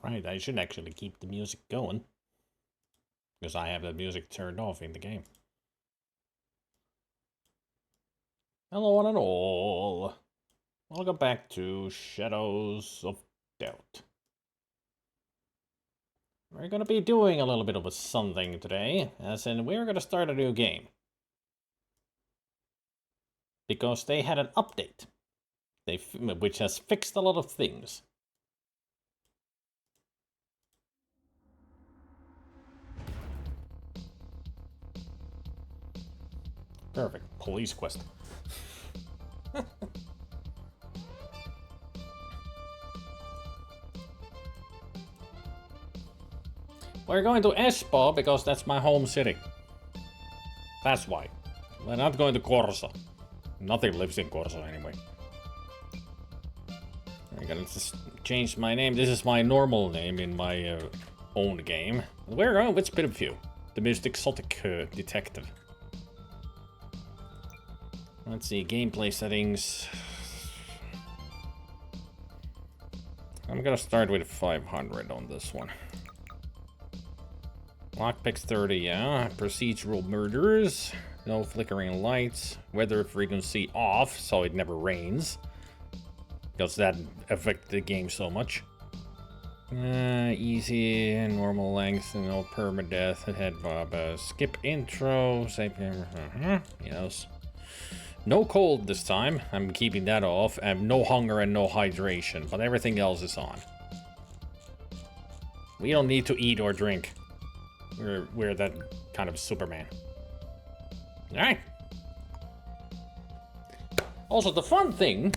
Right, I should actually keep the music going. Because I have the music turned off in the game. Hello one and all. Welcome back to Shadows of Doubt. We're gonna be doing a little bit of a something today, as in we're gonna start a new game. Because they had an update, which has fixed a lot of things. Perfect. Police quest. We're going to Espoo because that's my home city. That's why. We're not going to Corsa. Nothing lives in Corsa anyway. I'm gonna just change my name. This is my normal name in my own game. We're going with Spitview, the most exotic detective. Let's see, gameplay settings. I'm gonna start with 500 on this one. Lockpicks 30, yeah. Procedural murders. No flickering lights. Weather frequency off, so it never rains. Because that affects the game so much. Easy, normal length, no permadeath, head bob, skip intro, save, yes. No cold this time, I'm keeping that off, and no hunger and no hydration, but everything else is on. We don't need to eat or drink. We're that kind of Superman. Alright. Also, the fun thing,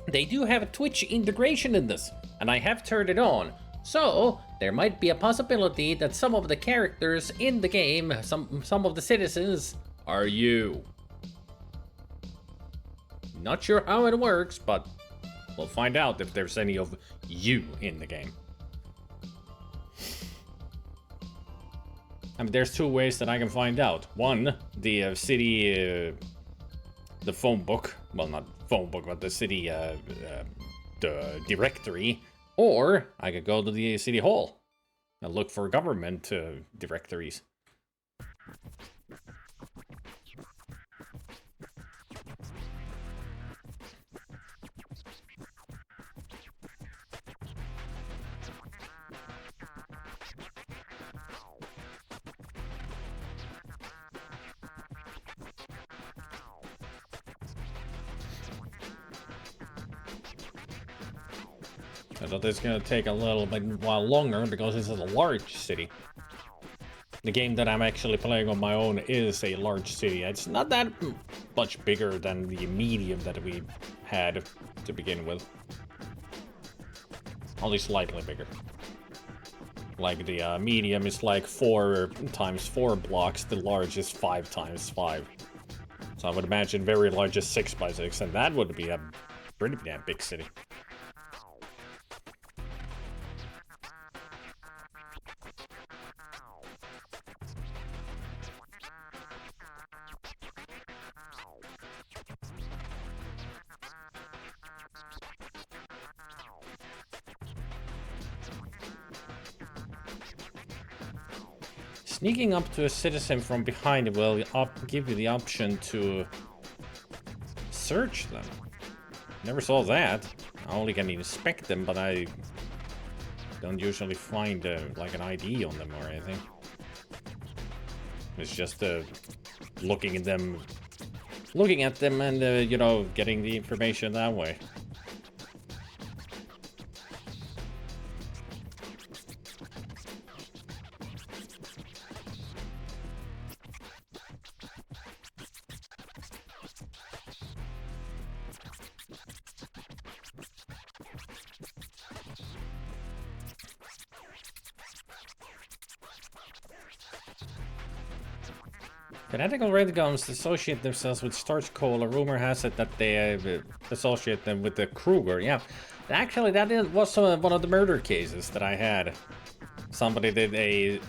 they do have a Twitch integration in this, and I have turned it on. So, there might be a possibility that some of the characters in the game, some of the citizens, are you. Not sure how it works, but we'll find out if there's any of you in the game. I mean, there's two ways that I can find out. One, the city, the phone book. Well, not phone book, but the city, the directory. Or I could go to the city hall and look for government directories. I thought this is gonna take a little bit while longer because this is a large city. The game that I'm actually playing on my own is a large city. It's not that much bigger than the medium that we had to begin with. Only slightly bigger. Like the medium is like 4 times 4 blocks, the large is 5 times 5. So I would imagine very large is 6 by 6, and that would be a pretty damn big city. Sneaking up to a citizen from behind will give you the option to search them. Never saw that. I only can inspect them, but I don't usually find like an ID on them or anything. It's just looking at them and you know, getting the information that way. Fanatical red gums associate themselves with starch cola. Rumor has it that they associate them with the Kruger. Yeah, actually, was one of the murder cases that I had. Somebody did a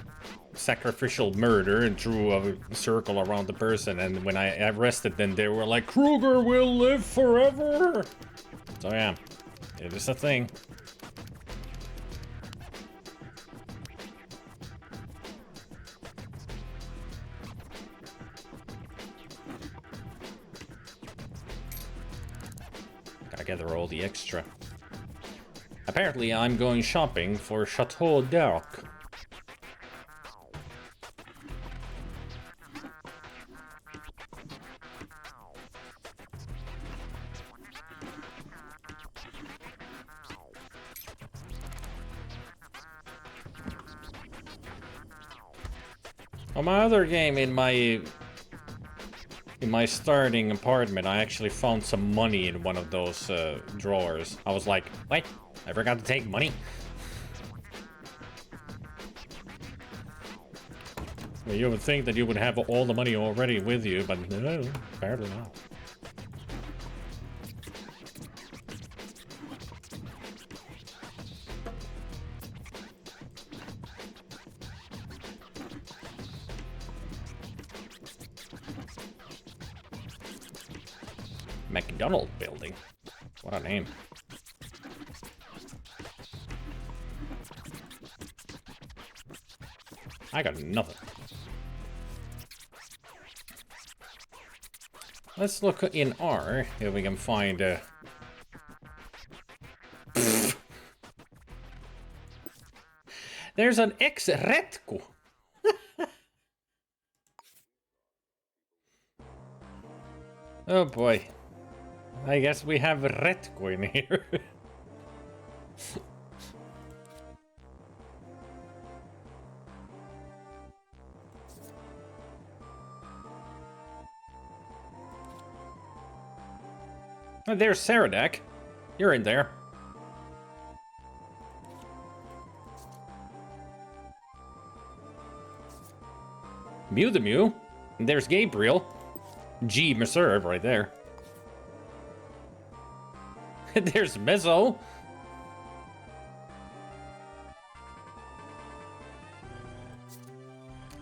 sacrificial murder and drew a circle around the person, and when I arrested them, they were like, "Kruger will live forever." So yeah, it is a thing. Gotta gather all the extra. Apparently, I'm going shopping for Chateau d'Arc. On my other game, in my starting apartment, I actually found some money in one of those drawers. I was like, wait, I forgot to take money? Well, you would think that you would have all the money already with you, but no, apparently not. McDonald building. What a name. I got nothing. Let's look in R if we can find There's an ex-retku. Oh boy. I guess we have retku in here. Oh, there's Saradak. You're in there. Mew the Mew. And there's Gabriel. G. Meserve right there. There's Mezzo.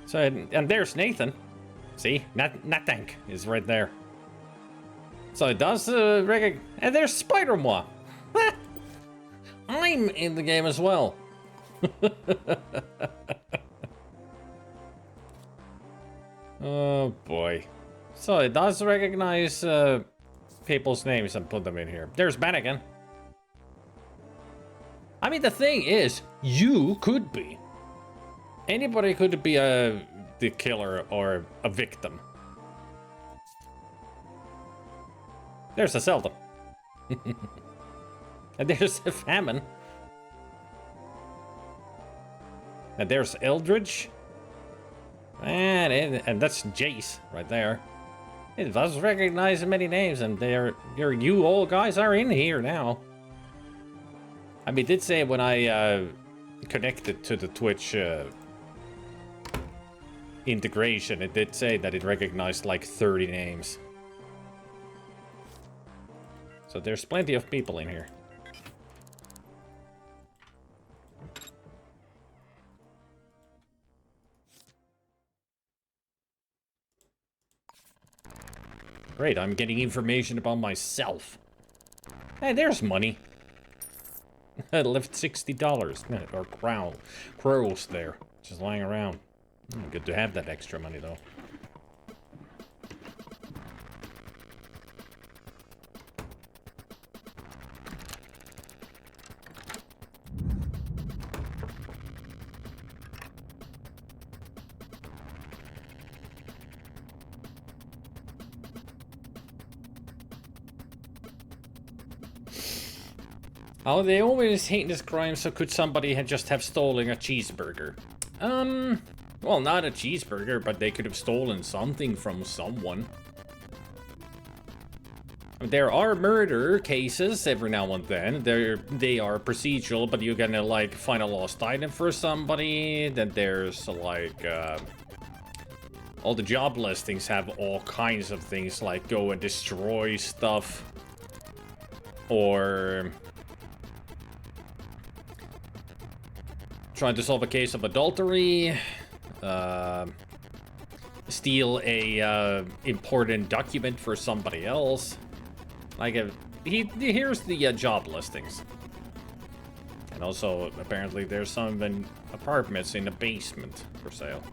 So, and there's Nathan. See? Natank is right there. So it does and there's Spider-Moi. I'm in the game as well. Oh boy. So it does recognize people's names and put them in here. There's Bannigan. I mean, the thing is, you could be. Anybody could be the killer or a victim. There's a Seldom. And there's a Famine. And there's Eldridge. And that's Jace right there. It does recognize many names, and you all guys are in here now. I mean, it did say when I connected to the Twitch integration, it did say that it recognized like 30 names. So there's plenty of people in here. Great, I'm getting information about myself. Hey, there's money. I left $60 or crows there, just lying around. Good to have that extra money though. Oh, they always hate this crime, so could somebody just have stolen a cheeseburger? Well, not a cheeseburger, but they could have stolen something from someone. There are murder cases every now and then. They are procedural, but you're gonna, like, find a lost item for somebody. Then there's, like, all the job listings have all kinds of things, like go and destroy stuff. Or trying to solve a case of adultery, steal a important document for somebody else. Like, here's the job listings. And also, apparently, there's some apartments in the basement for sale.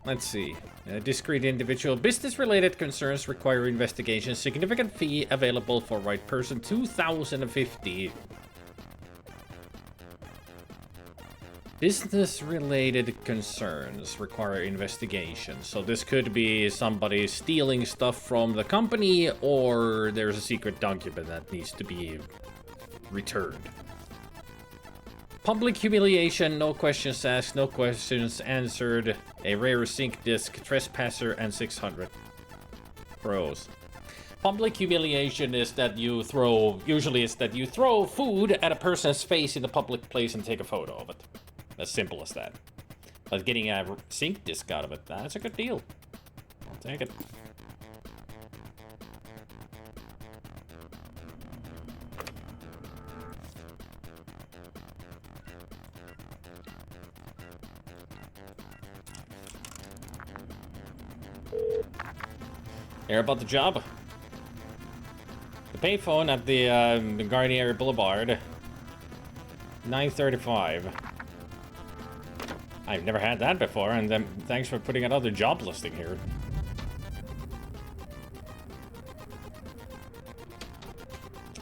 Let's see. Discrete individual business-related concerns require investigation. Significant fee available for right person. 2,050. Business-related concerns require investigation. So this could be somebody stealing stuff from the company, or there's a secret document that needs to be returned. Public humiliation, no questions asked, no questions answered. A rare sync disk, trespasser, and 600. Pros. Public humiliation is that you throw, usually it's that you throw food at a person's face in a public place and take a photo of it. As simple as that. But getting a sync disk out of it, that's a good deal. I'll take it. Hear about the job? The payphone at the Garnier Boulevard. 9:35. I've never had that before, and then thanks for putting another job listing here.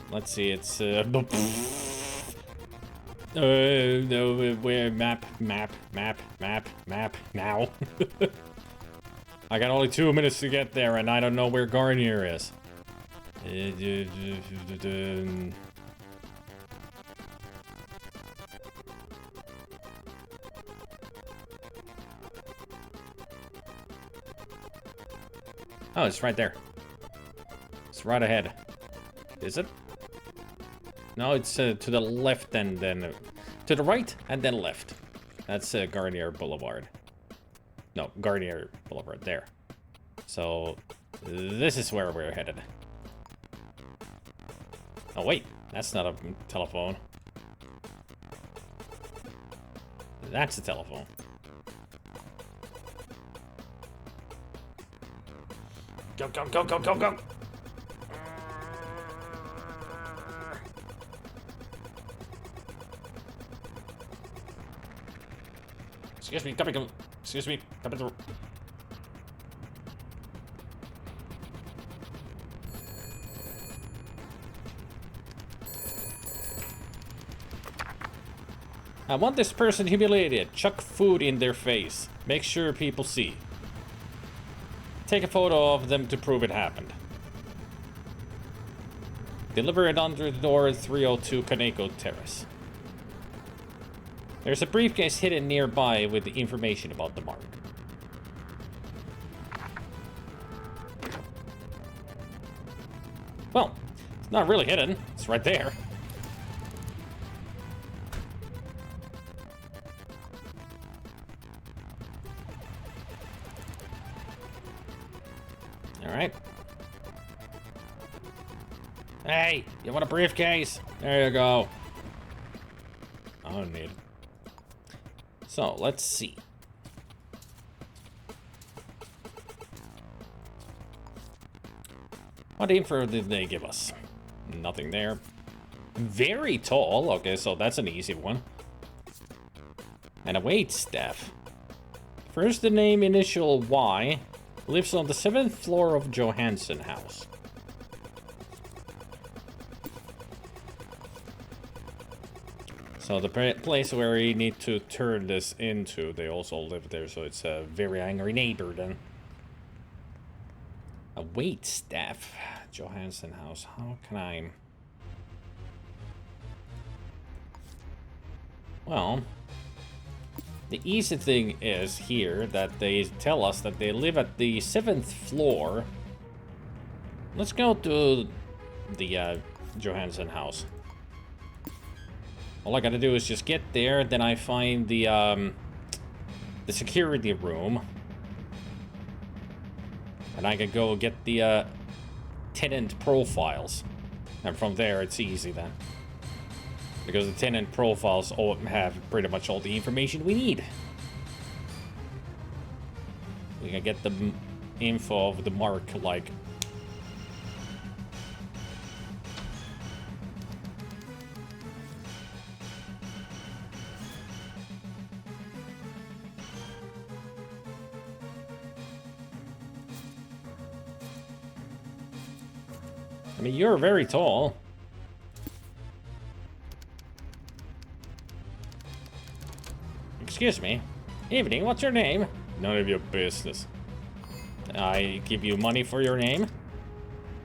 Let's see, it's no, where map now. I got only 2 minutes to get there, and I don't know where Garnier is. Oh, it's right there. It's right ahead. Is it? No, it's to the left and then... to the right and then left. That's Garnier Boulevard. No, Garnier Boulevard, there. So, this is where we're headed. Oh, wait. That's not a telephone. That's a telephone. Go, go, go, go, go, go! Excuse me, coming. Excuse me, coming through. I want this person humiliated. Chuck food in their face. Make sure people see. Take a photo of them to prove it happened. Deliver it under the door at 302 Kaneko Terrace. There's a briefcase hidden nearby with the information about the mark. Well, it's not really hidden. It's right there. Alright. Hey, you want a briefcase? There you go. I don't need it. So, let's see. What info did they give us? Nothing there. Very tall. Okay, so that's an easy one. And a wait staff. First the name initial Y. Lives on the 7th floor of Johansson House. So the place where we need to turn this into, they also live there, so it's a very angry neighbor then. A wait staff. Johansson House. How can I... Well... The easy thing is here that they tell us that they live at the 7th floor. Let's go to the Johansson House. All I gotta do is just get there, then I find the security room. And I can go get the tenant profiles. And from there it's easy then. Because the tenant profiles all have pretty much all the information we need. We can get the info of the mark, like... I mean, you're very tall. Excuse me. Evening, what's your name? None of your business. I give you money for your name?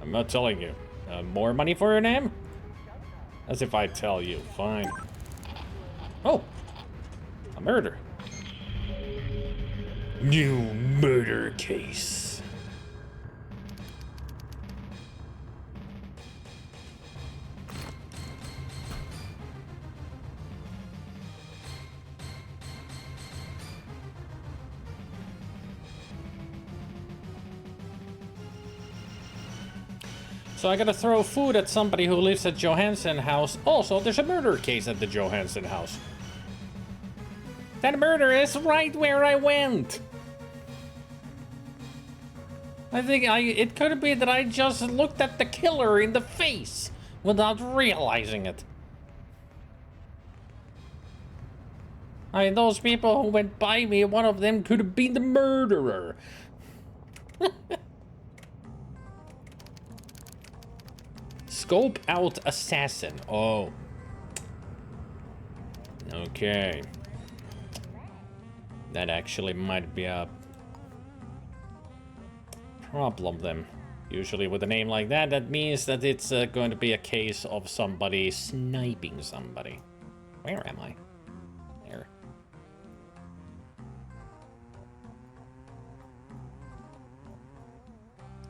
I'm not telling you. More money for your name? As if I tell you. Fine. Oh! A murder. New murder case. So I gotta throw food at somebody who lives at Johansson house. Also, there's a murder case at the Johansson house. That murder is right where I went. I think it could be that I just looked at the killer in the face without realizing it. I mean, those people who went by me, one of them could have been the murderer. Scope out assassin. Oh. Okay. That actually might be a problem then. Usually with a name like that, that means that it's going to be a case of somebody sniping somebody. Where am I? There.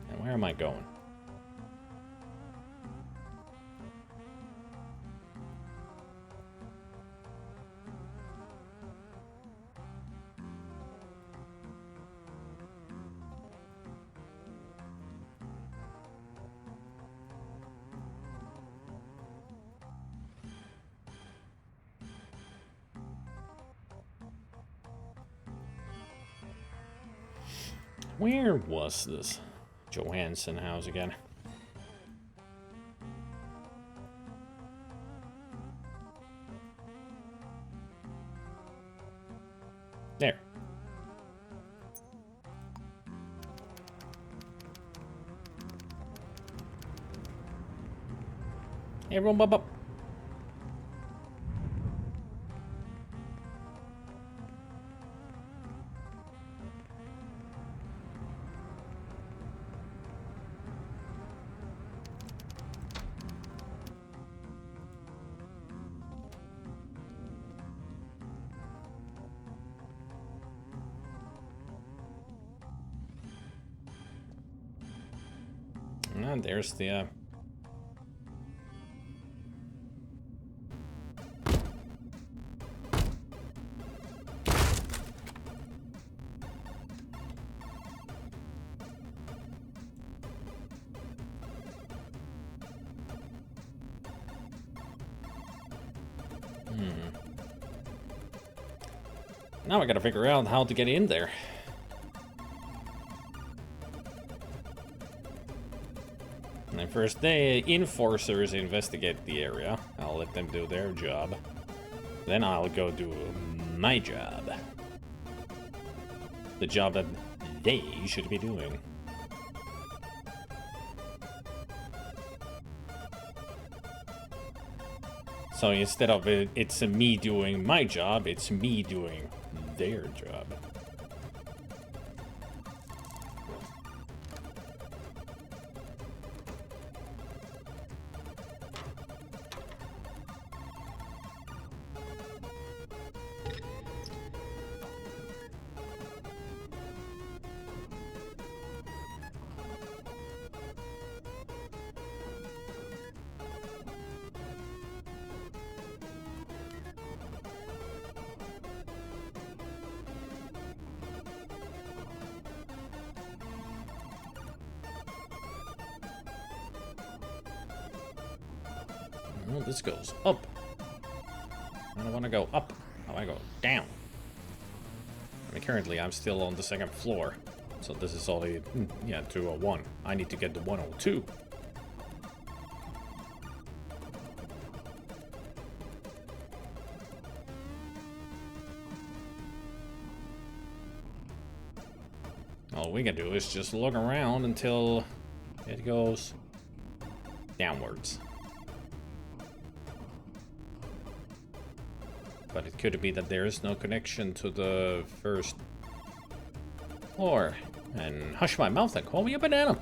And where am I going? Where was this Johansson house again? There. Hey, everyone, up. And there's the Now I gotta figure out how to get in there. And first, the enforcers investigate the area. I'll let them do their job. Then I'll go do my job. The job that they should be doing. So instead of it's me doing my job, it's me doing their job. Well, this goes up. I don't want to go up. I want to go down. I mean, currently I'm still on the second floor. So this is only, yeah, 201. I need to get to 102. All we can do is just look around until it goes downwards. But it could be that there is no connection to the first floor. And hush my mouth and call me a banana.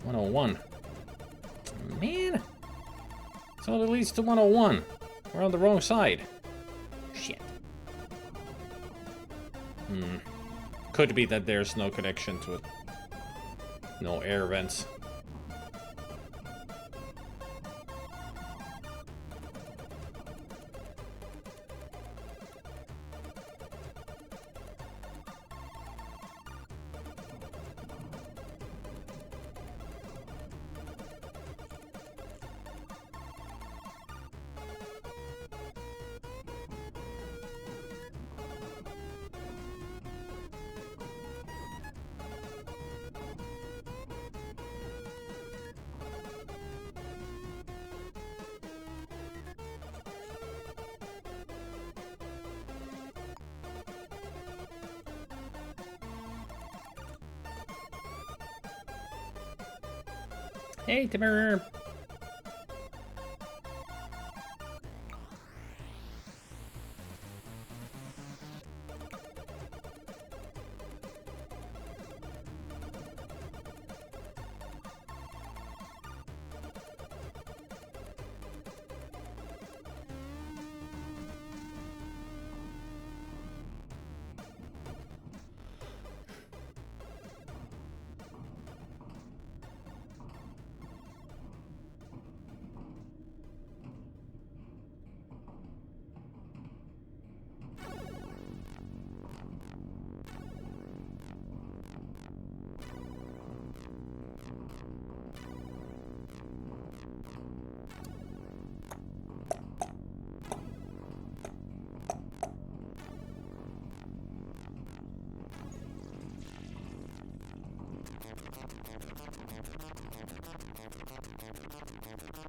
(101). Man. So it leads to 101. We're on the wrong side. Shit. Could be that there's no connection to it. No air vents. Hey, Timur.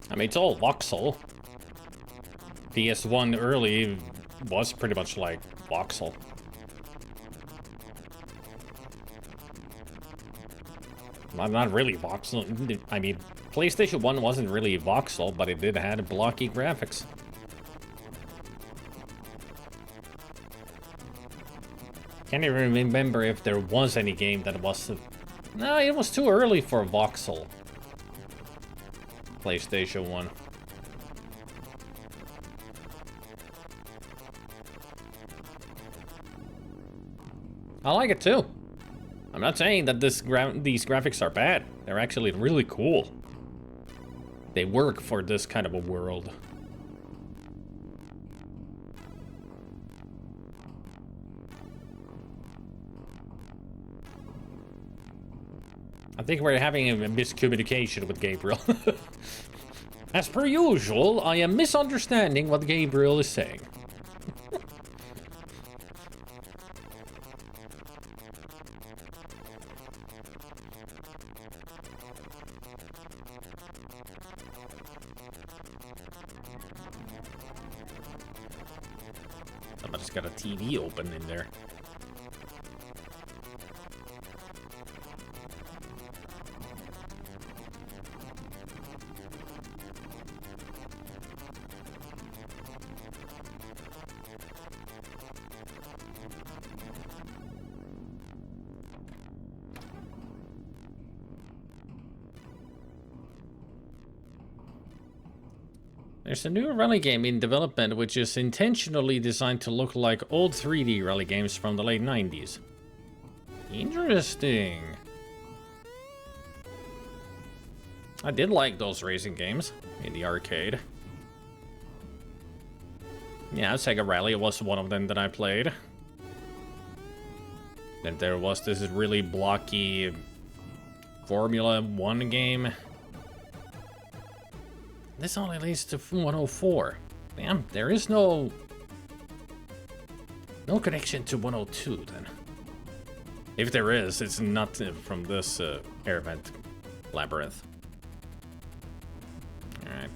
I mean, it's all voxel. PS1 early was pretty much like voxel. Not really voxel. I mean, PlayStation 1 wasn't really voxel, but it did have blocky graphics. Can't even remember if there was any game that was... No, it was too early for voxel. PlayStation 1. I like it too. I'm not saying that these graphics are bad. They're actually really cool. They work for this kind of a world. I think we're having a miscommunication with Gabriel. As per usual, I am misunderstanding what Gabriel is saying. Somebody's got a TV open in there. There's a new rally game in development which is intentionally designed to look like old 3D rally games from the late 90s. Interesting. I did like those racing games in the arcade. Yeah, Sega Rally was one of them that I played. Then there was this really blocky Formula 1 game. This only leads to 104. Damn, there is no connection to 102 then. If there is, it's not from this air vent labyrinth. Alright.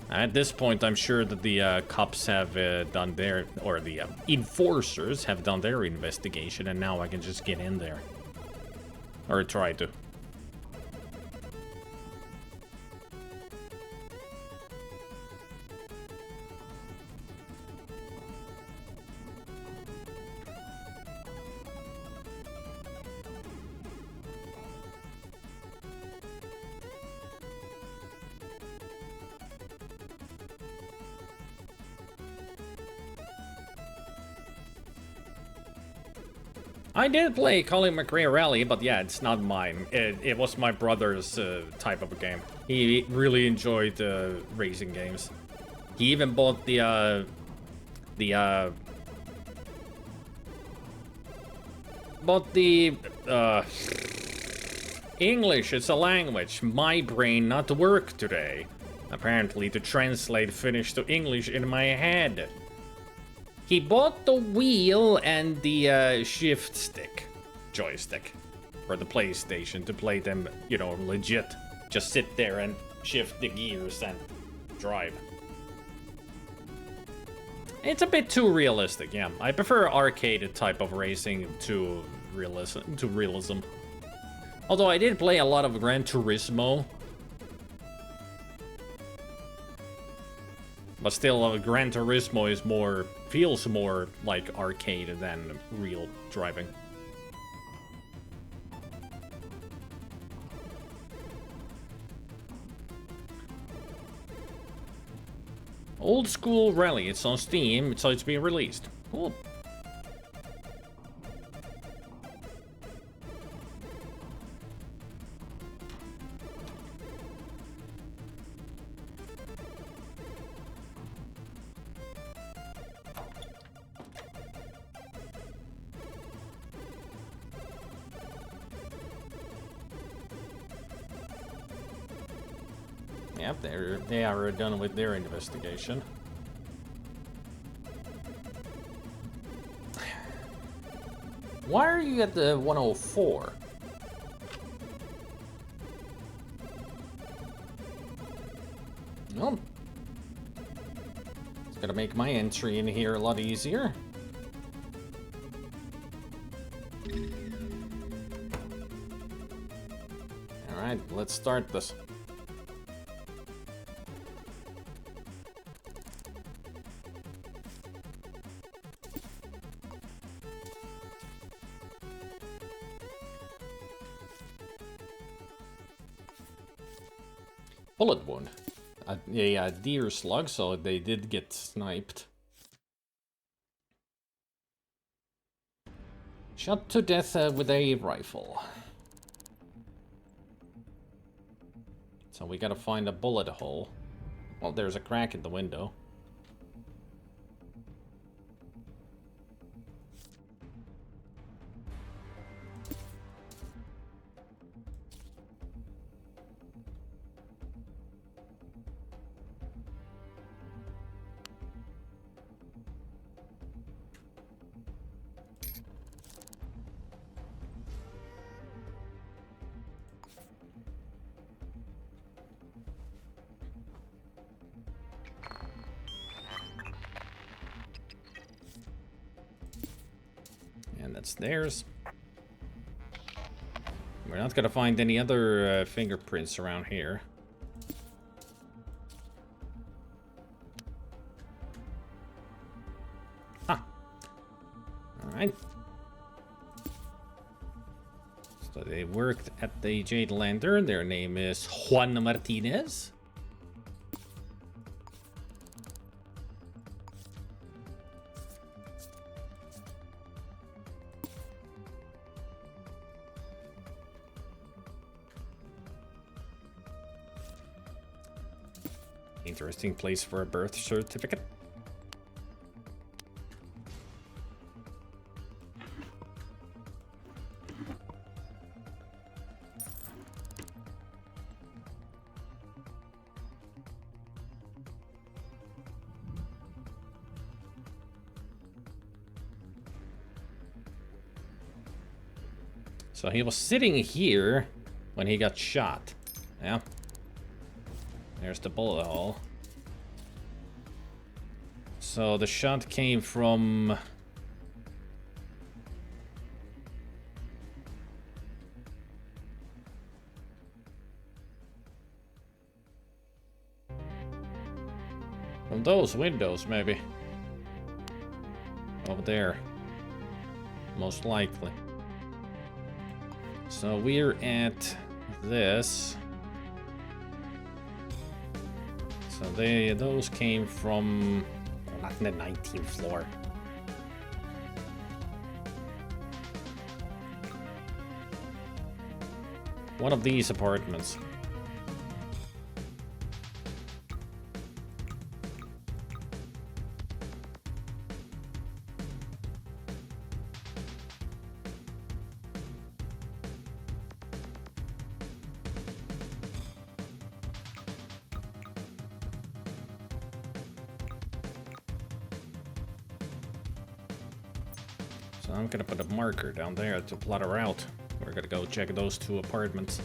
At this point, I'm sure that the cops have done their, or the enforcers have done their investigation, and now I can just get in there. Or try to. I did play Colin McRae Rally, but yeah, it's not mine. It was my brother's type of a game. He really enjoyed racing games. He even bought the English, it's a language. My brain not work today. Apparently to translate Finnish to English in my head. He bought the wheel and the shift stick, joystick, for the PlayStation to play them, you know, legit. Just sit there and shift the gears and drive. It's a bit too realistic, yeah. I prefer arcade type of racing to realism. Although I did play a lot of Gran Turismo. But still, Gran Turismo is feels more like arcade than real driving. Old School Rally, it's on Steam, so it's being released. Cool. Yep, they are done with their investigation. Why are you at the 104? Well, it's gonna make my entry in here a lot easier. Alright, let's start this. Bullet wound. A deer slug, so they did get sniped. Shot to death with a rifle. So we gotta find a bullet hole. Well, there's a crack in the window. That's theirs. We're not gonna find any other fingerprints around here. Ah. Alright. So they worked at the Jade Lantern. Their name is Juan Martinez. Interesting place for a birth certificate. So he was sitting here when he got shot. Yeah. There's the bullet hole. So the shot came from... from those windows, maybe. Over there. Most likely. So we're at this. So those came from... oh, not in the 19th floor. One of these apartments. So I'm gonna put a marker down there to plot a route. We're gonna go check those two apartments.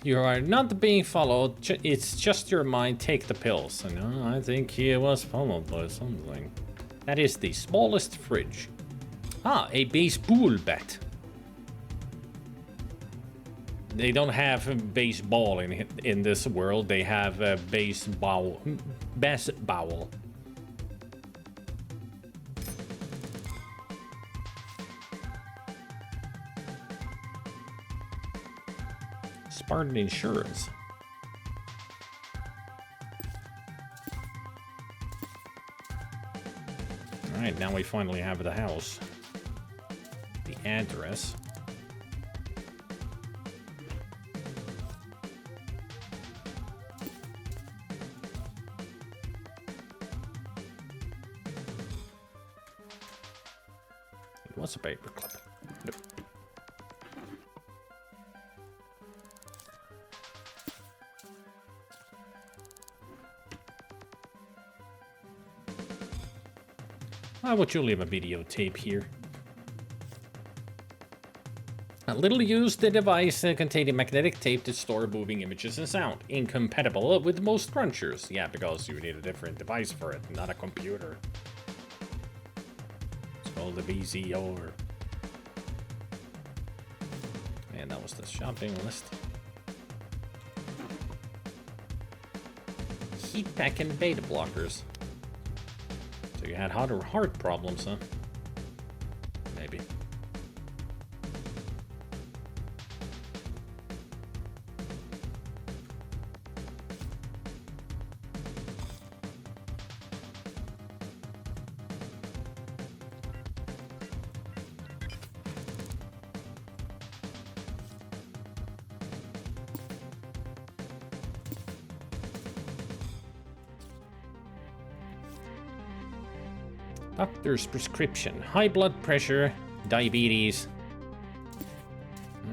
You are not being followed, it's just your mind, take the pills. And I think he was followed by something. That is the smallest fridge. Ah, a baseball bat. They don't have baseball in this world, they have a baseball. Spartan Insurance. Alright, now we finally have the house. The address. It was a paperclip. Nope. Why would you leave a videotape here? A little used device containing magnetic tape to store moving images and sound. Incompatible with most crunchers. Yeah, because you need a different device for it, not a computer. It's called the VCR. And that was the shopping list. Heat pack and beta blockers. So you had heart problems, huh? Maybe. Doctor's prescription. High blood pressure, diabetes.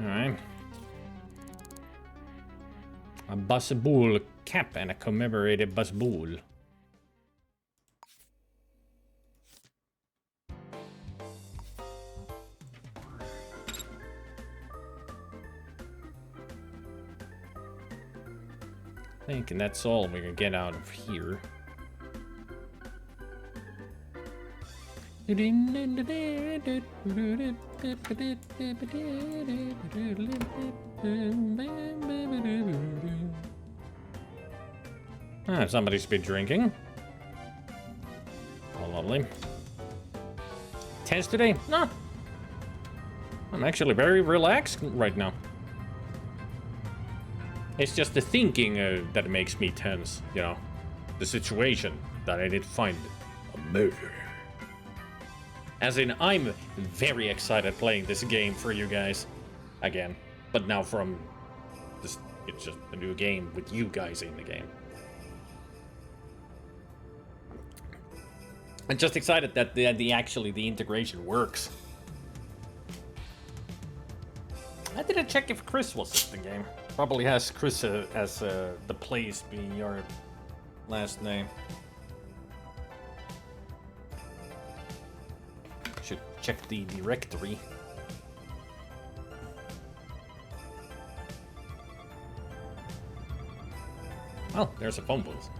Alright. A baseball cap and a commemorated baseball. I think that's all we can get out of here. Ah, somebody's been drinking. Oh, lovely. Tense today? No. I'm actually very relaxed right now. It's just the thinking that makes me tense, you know. The situation that I need to find a murderer. As in, I'm very excited playing this game for you guys. Again. But now from this, it's just a new game with you guys in the game. I'm just excited that the integration works. I didn't check if Chris was in the game. Probably has Chris as the place being your last name. Should check the directory. Oh, there's a phone booth.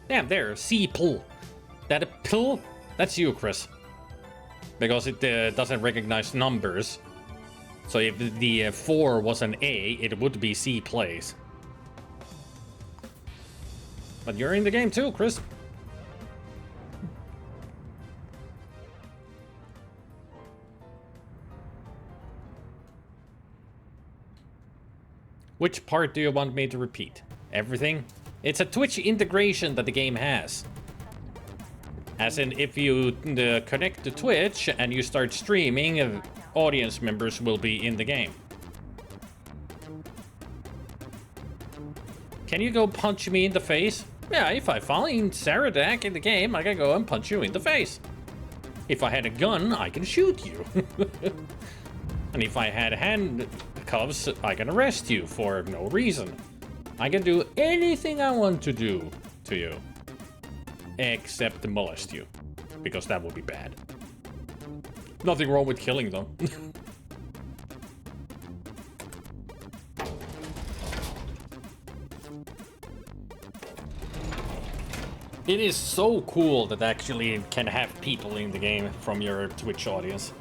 Damn, there, C pull. That a pill? That's you, Chris. Because it doesn't recognize numbers. So if the 4 was an A, it would be C plays. But you're in the game too, Chris. Which part do you want me to repeat? Everything? It's a Twitch integration that the game has. As in, if you connect to Twitch and you start streaming, audience members will be in the game. Can you go punch me in the face? Yeah, if I find Saradak in the game, I can go and punch you in the face. If I had a gun, I can shoot you. And if I had handcuffs, I can arrest you for no reason. I can do anything I want to do to you. Except molest you. Because that would be bad. Nothing wrong with killing though. It is so cool that actually can have people in the game from your Twitch audience.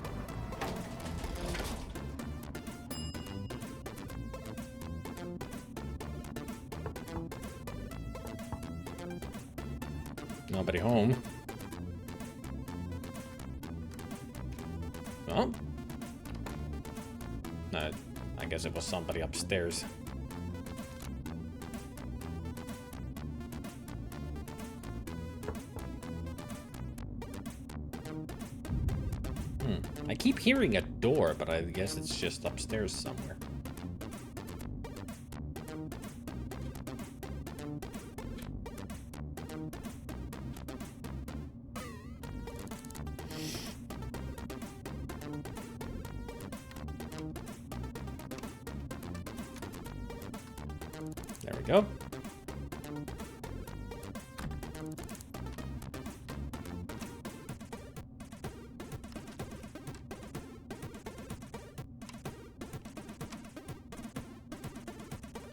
Nobody home. Oh. No, I guess it was somebody upstairs. I keep hearing a door, but I guess it's just upstairs somewhere. There we go.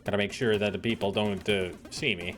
Gotta make sure that the people don't see me.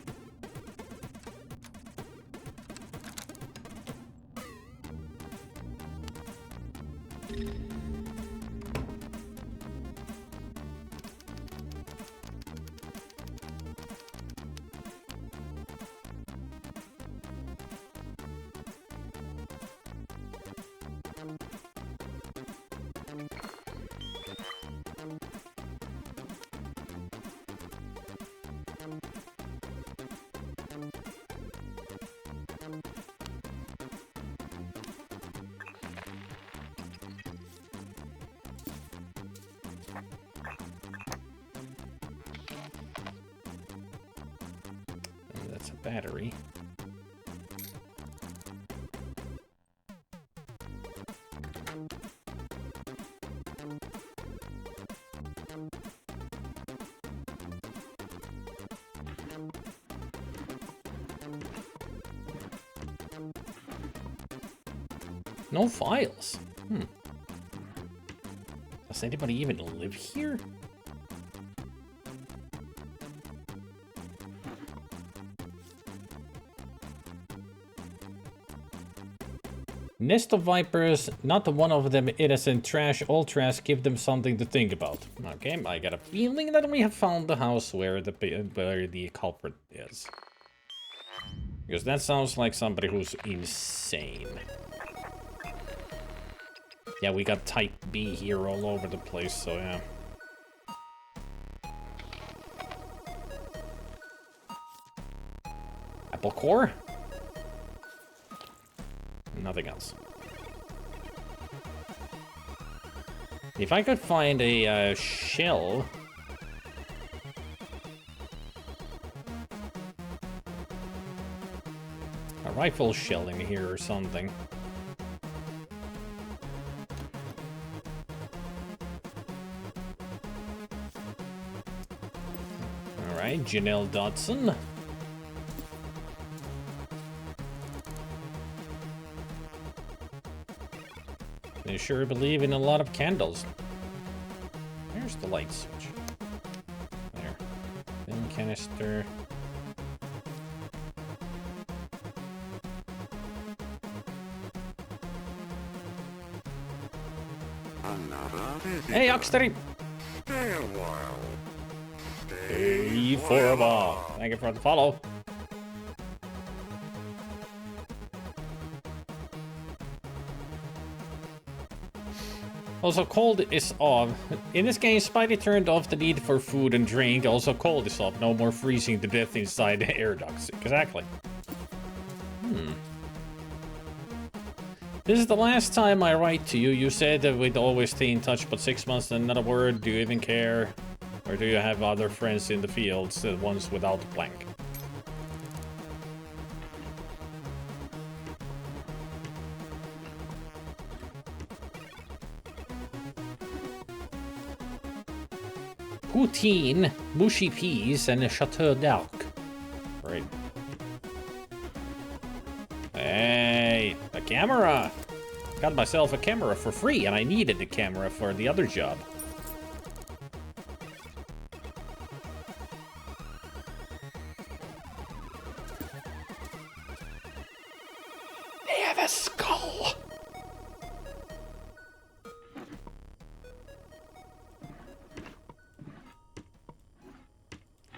That's a battery. No files. Does anybody even live here? Nest of vipers, not one of them innocent trash. All trash, give them something to think about. Okay, I got a feeling that we have found the house where the culprit is. Because that sounds like somebody who's insane. Yeah, we got type B here all over the place, so yeah. Apple core? Nothing else. If I could find a shell... A rifle shell in here or something. Alright, Janelle Dodson. They sure believe in a lot of candles. There's the light switch. There. Film canister. Hey, Oxtery! Stay a while. Stay for a while. Thank you for the follow. Also, cold is off. In this game, Spidey turned off the need for food and drink. Also, cold is off. No more freezing to death inside the air ducts. Exactly. This is the last time I write to you. You said that we'd always stay in touch, but 6 months and not a word. Do you even care? Or do you have other friends in the fields, ones without a plank? Poutine, mushy peas, and a chateau d'arc. Right. Hey, a camera! Got myself a camera for free, and I needed a camera for the other job. They have a skull!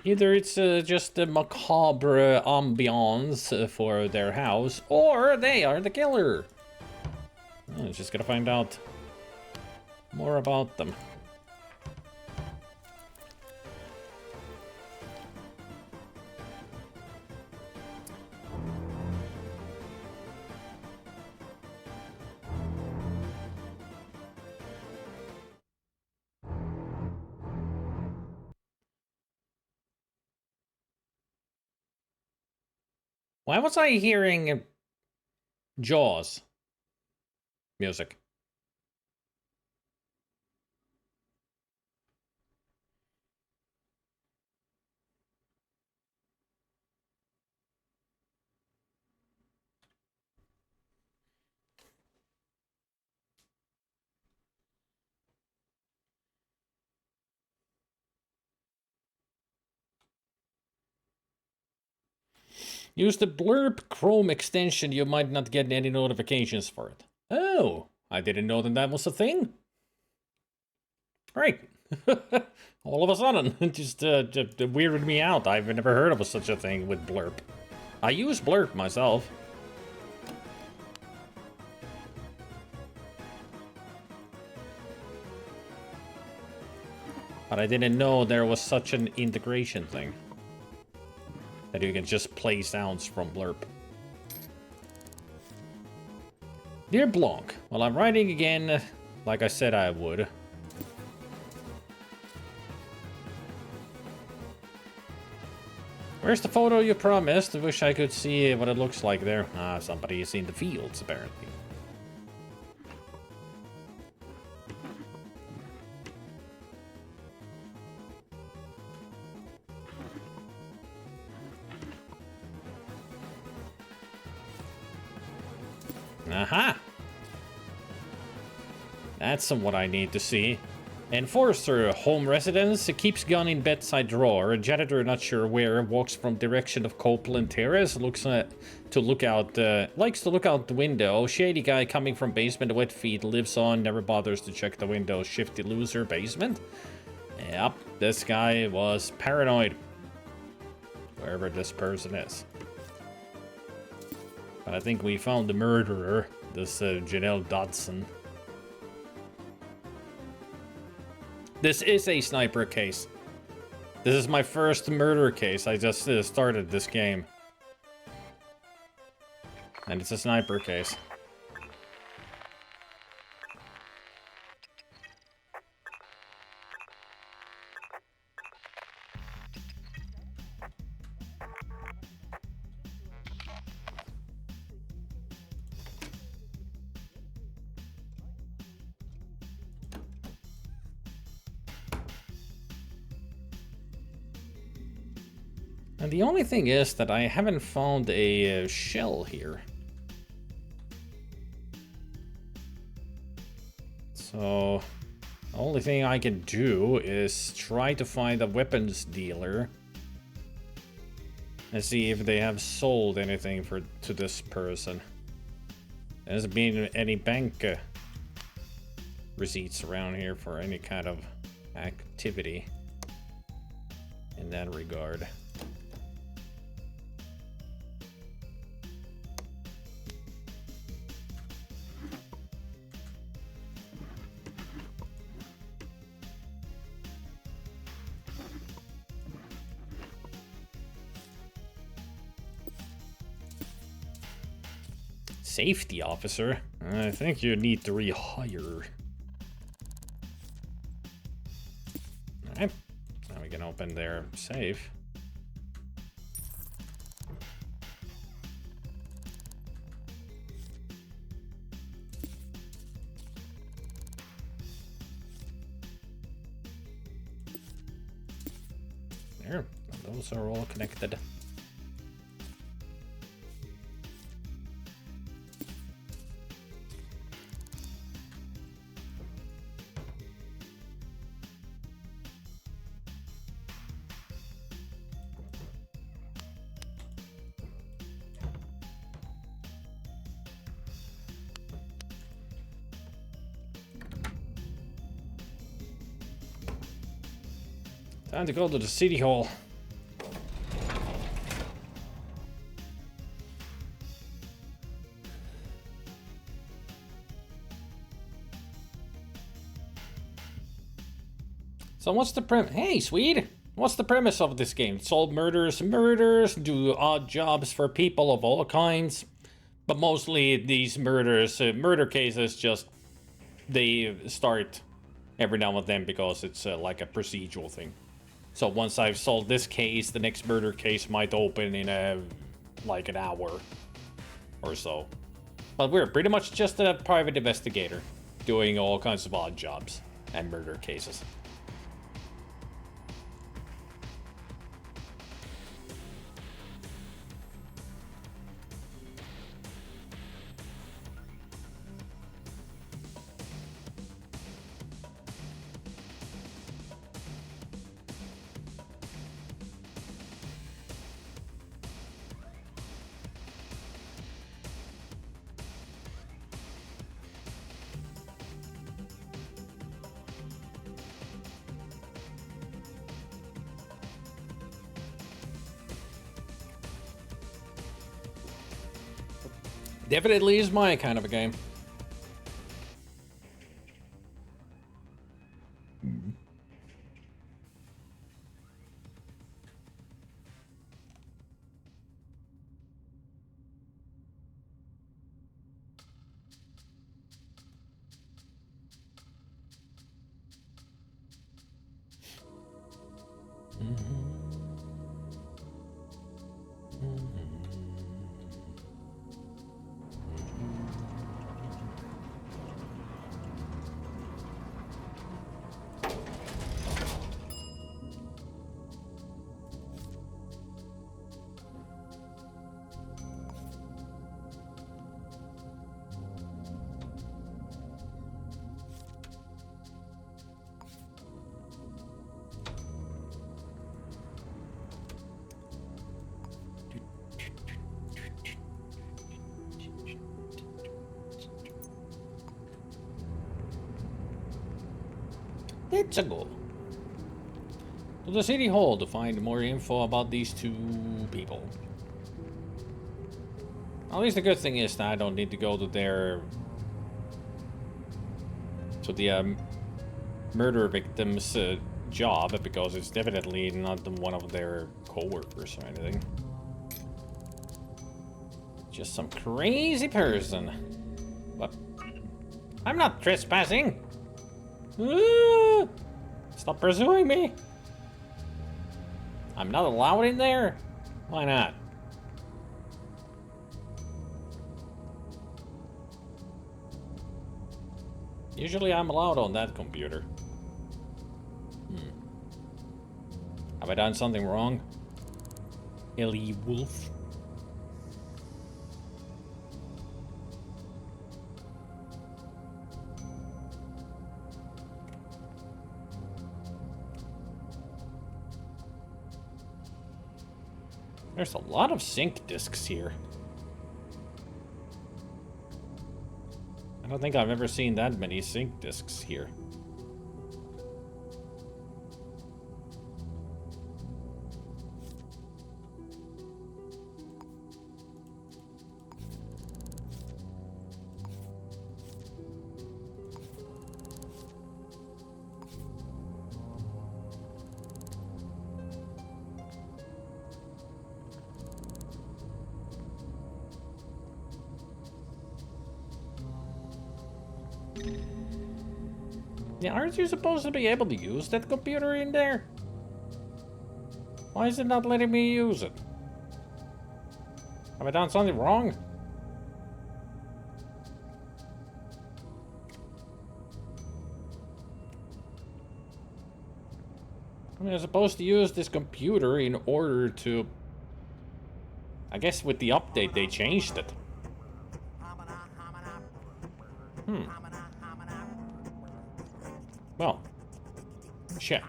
Either it's just a macabre ambiance for their house, or they are the killer. I'm just gonna find out more about them. Why was I hearing Jaws music? Use the Blurb Chrome extension, you might not get any notifications for it. Oh, I didn't know that was a thing. Right. All of a sudden, it just weirded me out. I've never heard of such a thing with Blurb. I use Blurb myself. But I didn't know there was such an integration thing. That you can just play sounds from Blurb. Dear Blanc, well, I'm writing again, like I said I would. Where's the photo you promised? I wish I could see what it looks like there. Ah, somebody is in the fields, apparently. Aha! That's what I need to see. Enforcer, home residence, keeps gun in bedside drawer. A janitor not sure where, walks from direction of Copeland Terrace, likes to look out the window. Shady guy coming from basement, wet feet, lives on, never bothers to check the window. Shifty loser, basement. Yep, this guy was paranoid. Wherever this person is. But I think we found the murderer, this Janelle Dodson. This is a sniper case. This is my first murder case. I just started this game. And it's a sniper case. And the only thing is that I haven't found a shell here. So the only thing I can do is try to find a weapons dealer and see if they have sold anything to this person. There hasn't been any bank receipts around here for any kind of activity in that regard. Safety officer? I think you need to rehire. Alright, now we can open their safe. There, those are all connected. Time to go to the city hall. So what's the premise? Hey, Swede! What's the premise of this game? Solve murders, do odd jobs for people of all kinds. But mostly these murder cases just, they start every now and then because it's like a procedural thing. So once I've solved this case, the next murder case might open in like an hour or so. But we're pretty much just a private investigator doing all kinds of odd jobs and murder cases. Definitely is my kind of a game. Let's go to the city hall to find more info about these two people. At least the good thing is that I don't need to go to the murder victim's job, because it's definitely not one of their co-workers or anything. Just some crazy person. What? I'm not trespassing. Stop pursuing me. I'm not allowed in there? Why not? Usually I'm allowed on that computer. Have I done something wrong? Ellie Wolf. There's a lot of sync discs here. I don't think I've ever seen that many sync discs here. Yeah, aren't you supposed to be able to use that computer in there? Why is it not letting me use it? Have I done something wrong? I mean, I'm supposed to use this computer in order to... I guess with the update they changed it. Well, shit.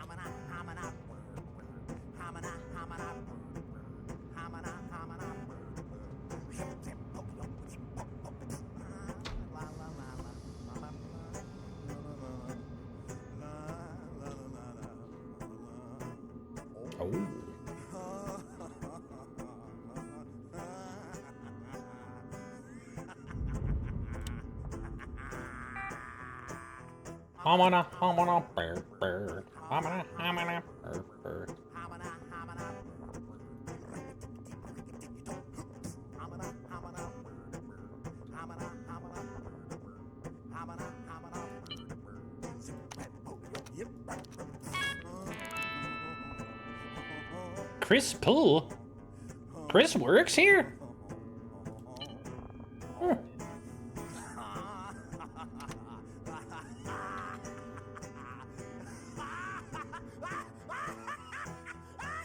Oh. Hamana, burr, burr. Hamana, burr, burr. Chris Poole? Chris works here? Hmm.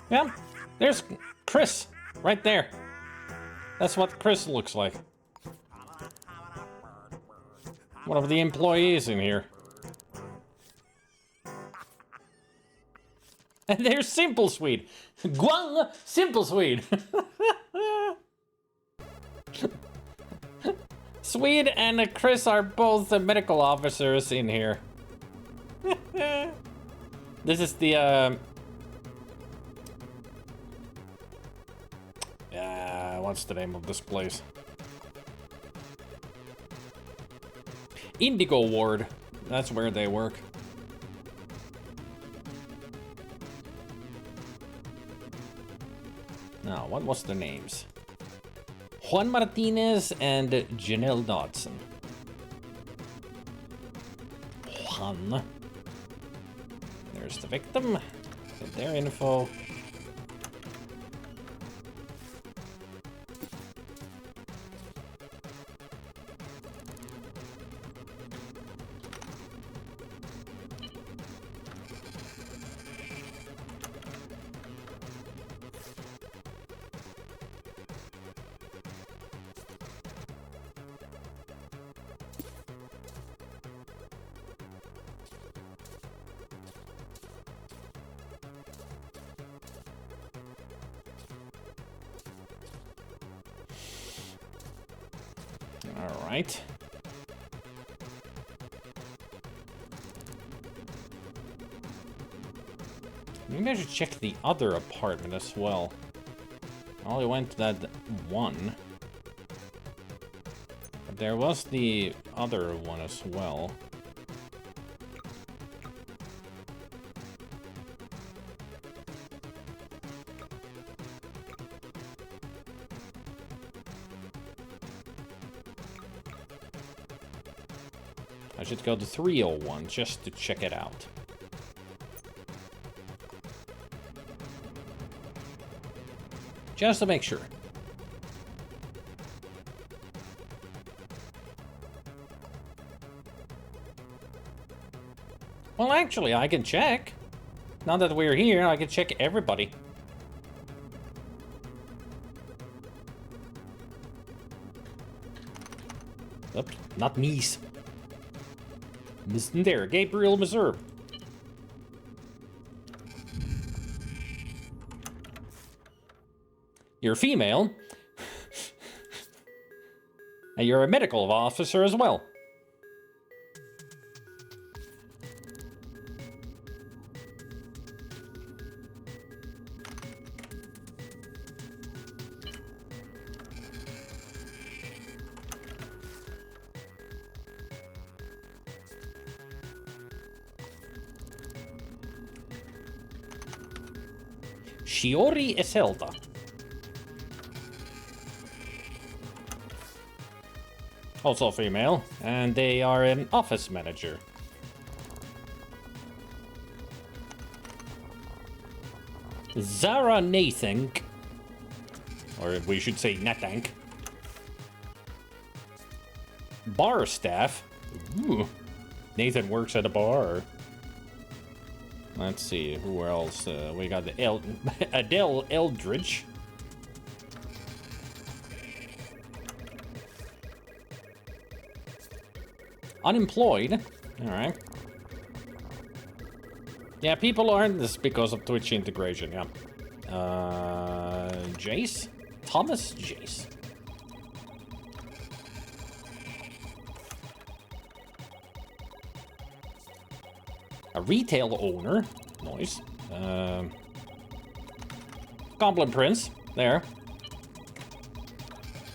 Yeah, there's Chris, right there. That's what Chris looks like. One of the employees in here. And there's Simple Swede. Guang Simple Swede. Swede and Chris are both the medical officers in here. This is the, what's the name of this place? Indigo Ward. That's where they work. Now, what was their names? Juan Martinez and Janelle Dodson. Juan. There's the victim. Get their info. All right. Maybe I should check the other apartment as well. I only went to that one. But there was the other one as well. I should go to 301 just to check it out. Just to make sure. Well, actually, I can check. Now that we're here, I can check everybody. Oops, not Mies. Listen there, Gabriel Missouri. You're female. And you're a medical officer as well. Shiori Iselda. Also female, and they are an office manager. Zara Nathank, or we should say Nathank. Bar staff. Ooh. Nathan works at a bar. Let's see, who else? We got the Adele Eldridge. Unemployed. Alright. Yeah, people aren't this because of Twitch integration, yeah. Jace? Thomas Jace. A retail owner. Nice. Goblin Prince. There.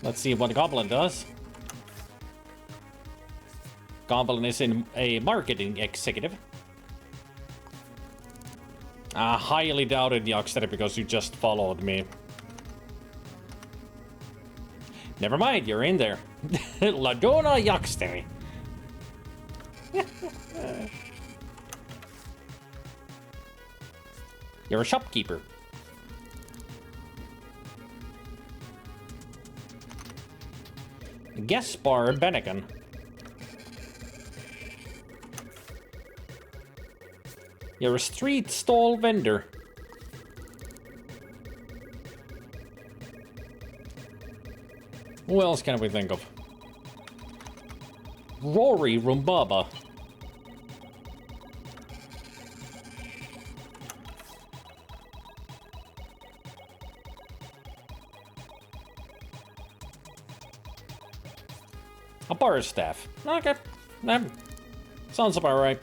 Let's see what a Goblin does. Goblin is in a marketing executive. I highly doubted Yocksteady because you just followed me. Never mind, you're in there. Ladona Yocksteady. You're a shopkeeper. Guest bar Bennigan. You're a street stall vendor. Who else can we think of? Rory Rumbaba. A bar staff. Okay. That sounds about right.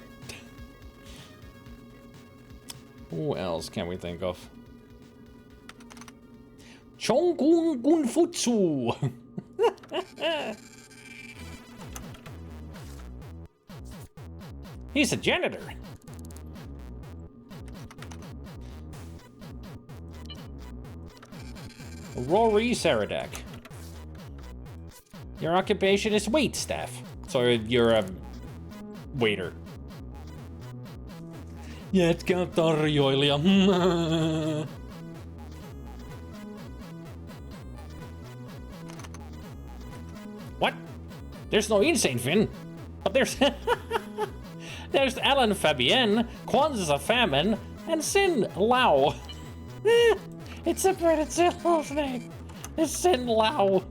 Who else can we think of? Chonggung Gunfutsu. He's a janitor. Rory Saradak. Your occupation is wait staff. So you're a waiter. Jätkätarjoilija. What? There's no Insane Finn. But there's... there's Alan Fabienne, Kwanzaa Famine, and Sin Lao. It's separated Sin Lao's name. It's Sin Lao.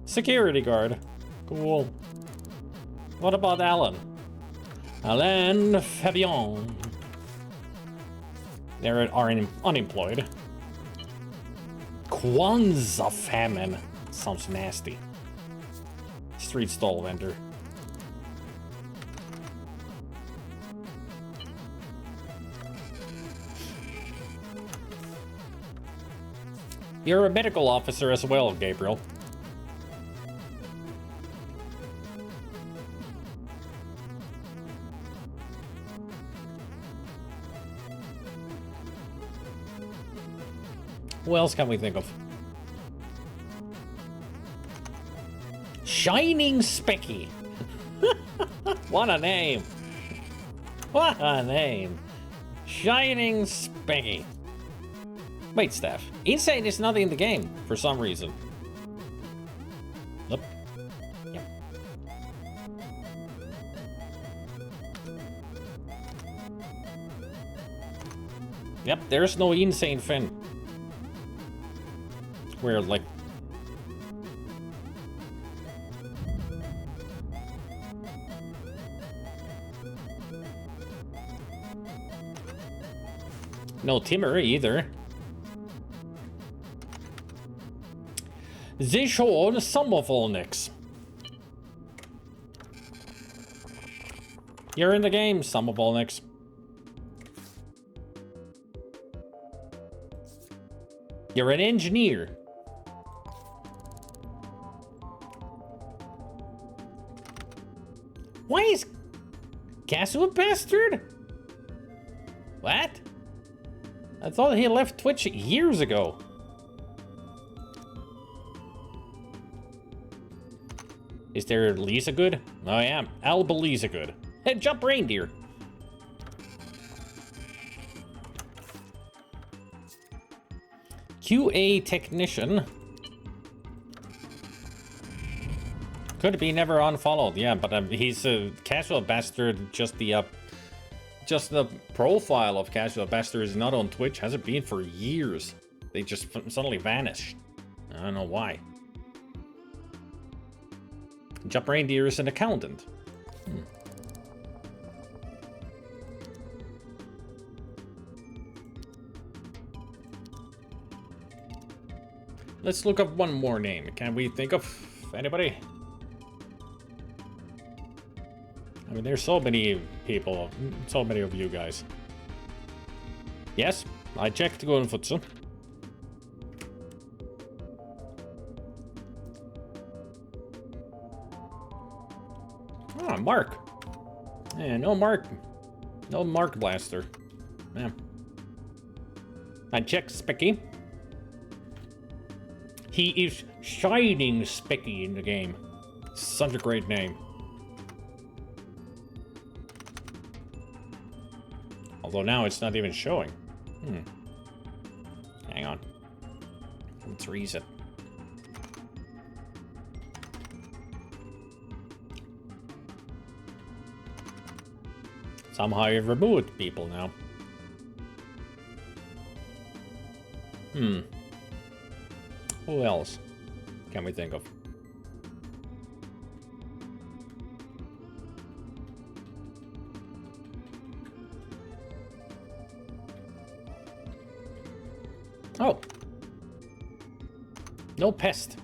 Security guard. Cool. What about Alan? Alain Fabian. They are unemployed. Kwanzaa Famine. Sounds nasty. Street stall vendor. You're a medical officer as well, Gabriel. Who else can we think of? Shining Specky. What a name. What a name. Shining Specky. Wait, staff. Insane is not in the game for some reason. Yep. Yep. Yep, there's no Insane Finn. Weird, like... No Timur either. Zishon Samovolnix. You're in the game, Samovolnix. You're an engineer. Why is Castle a bastard? What? I thought he left Twitch years ago. Is there Lisa good? Oh yeah, Alba Lisa good. Hey, jump reindeer. QA technician. Could be never unfollowed, yeah, but he's a casual bastard. Just the profile of casual bastard is not on Twitch. Hasn't been for years. They just suddenly vanished. I don't know why. Jump Reindeer is an accountant. Let's look up one more name. Can we think of anybody? I mean, there's so many people, so many of you guys. Yes, I checked Gunfutsu. Ah, Mark. Yeah, no Mark. No Mark Blaster. Yeah. I checked Specky. He is Shining Specky in the game. Such a great name. Although now it's not even showing. Hang on. Let's reset. Somehow you've removed people now. Who else can we think of? Oh. No pest.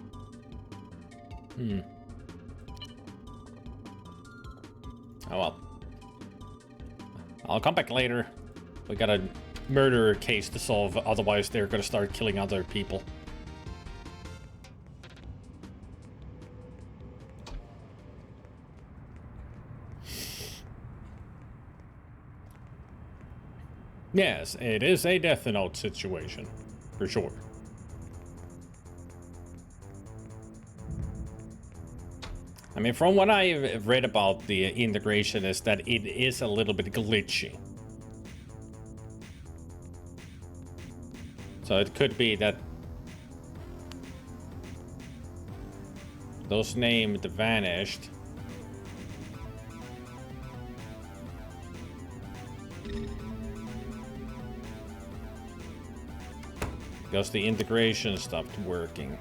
Oh well. I'll come back later. We got a murder case to solve, otherwise they're gonna start killing other people. Yes, it is a Death Note situation, for sure. I mean, from what I've read about the integration is that it is a little bit glitchy. So it could be that those named vanished. Because the integration stopped working.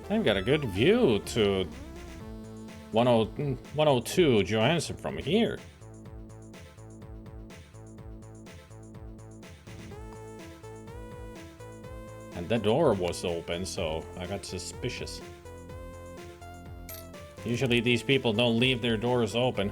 I've got a good view to 102 Johansson from here. And the door was open, so I got suspicious. Usually these people don't leave their doors open.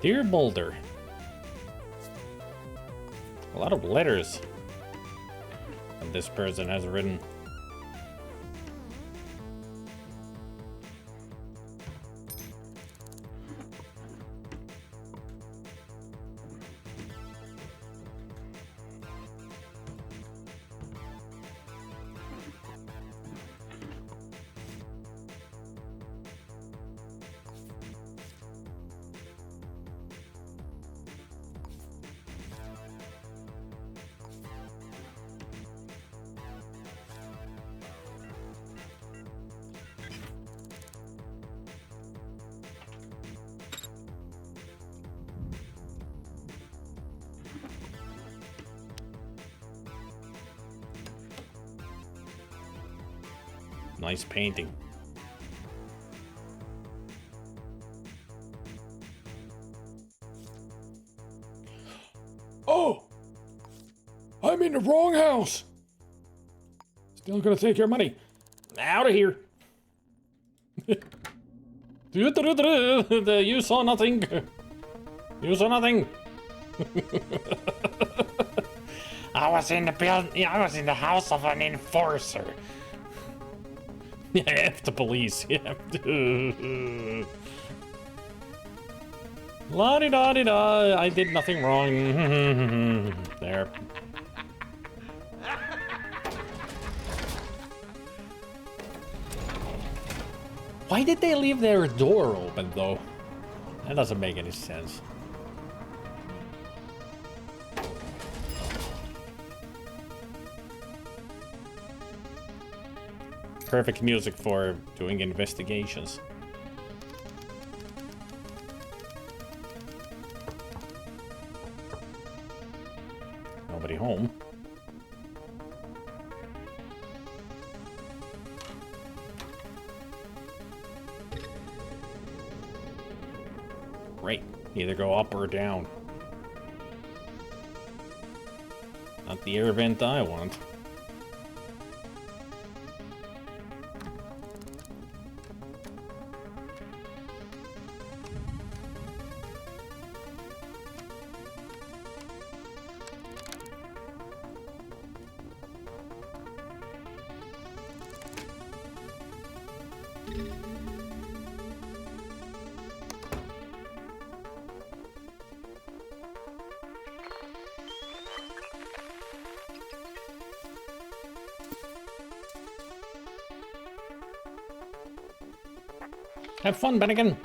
Dear Boulder. A lot of letters that this person has written. Nice painting. Oh! I'm in the wrong house! Still gonna take your money. Out of here! You saw nothing! You saw nothing! I was in the building. I was in the house of an enforcer. Yeah, F the police. Yeah. La-di-da-di-da. I did nothing wrong. There. Why did they leave their door open, though? That doesn't make any sense. Perfect music for doing investigations. Nobody home. Great. Either go up or down. Not the air vent I want. Have fun, Bennigan.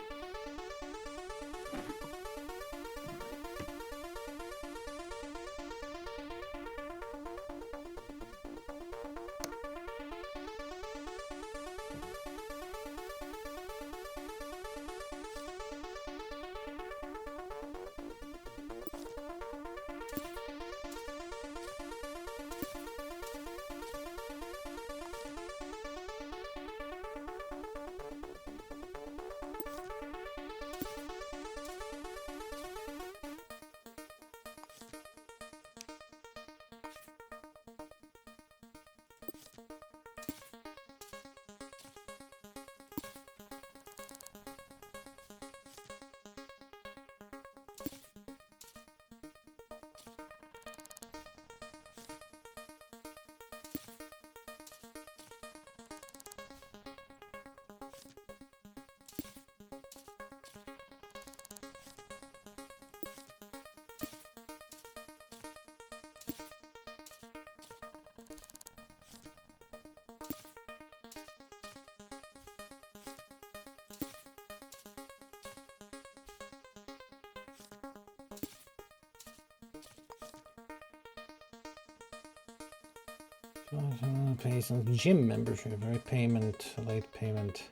Pay some gym membership, right? Payment, late payment.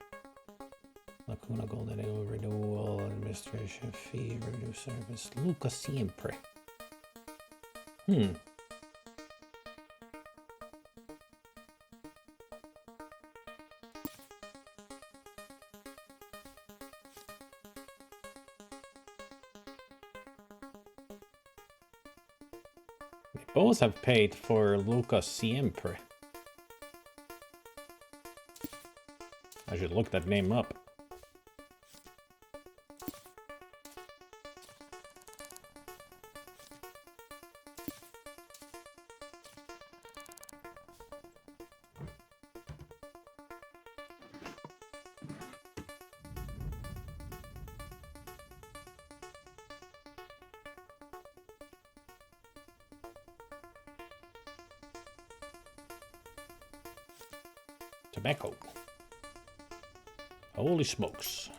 Lacuna Golden Ale renewal, administration fee, review service. Luca Siempre. We both have paid for Luca Siempre. I should look that name up. Tobacco. Holy smokes.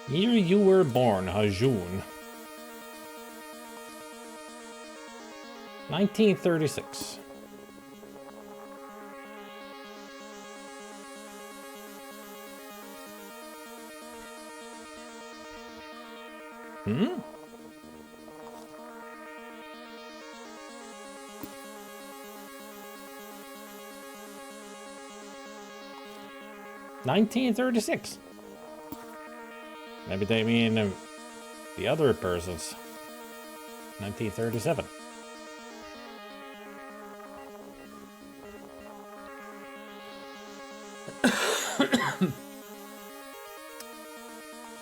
Year you were born, Hajun. 1936. Hmm? $1936. Maybe they mean the other person's 1937.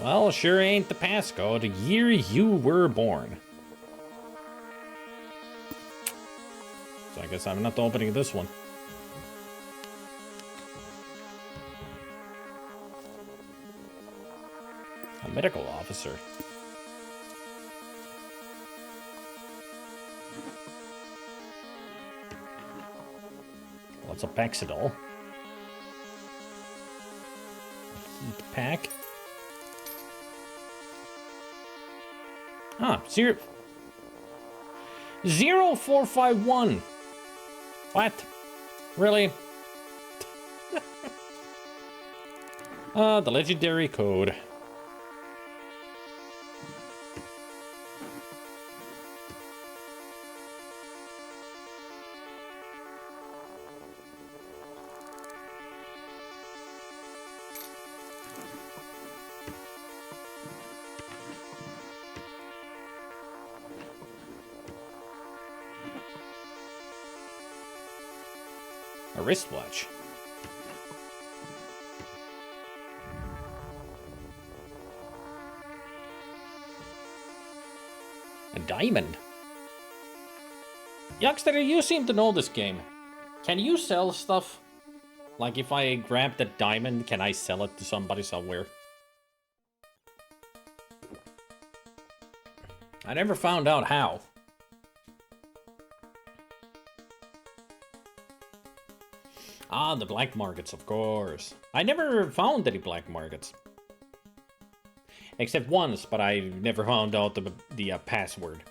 Well, sure ain't the passcode. The year you were born. So I guess I'm not opening this one. A medical officer. Lots of Paxidol. Heat pack. Ah, 0451. What? Really? The legendary code. A wristwatch. A diamond. Youngster, you seem to know this game. Can you sell stuff? Like if I grab the diamond, can I sell it to somebody somewhere? I never found out how. Ah, the black markets, of course. I never found any black markets. Except once, but I never found out the password.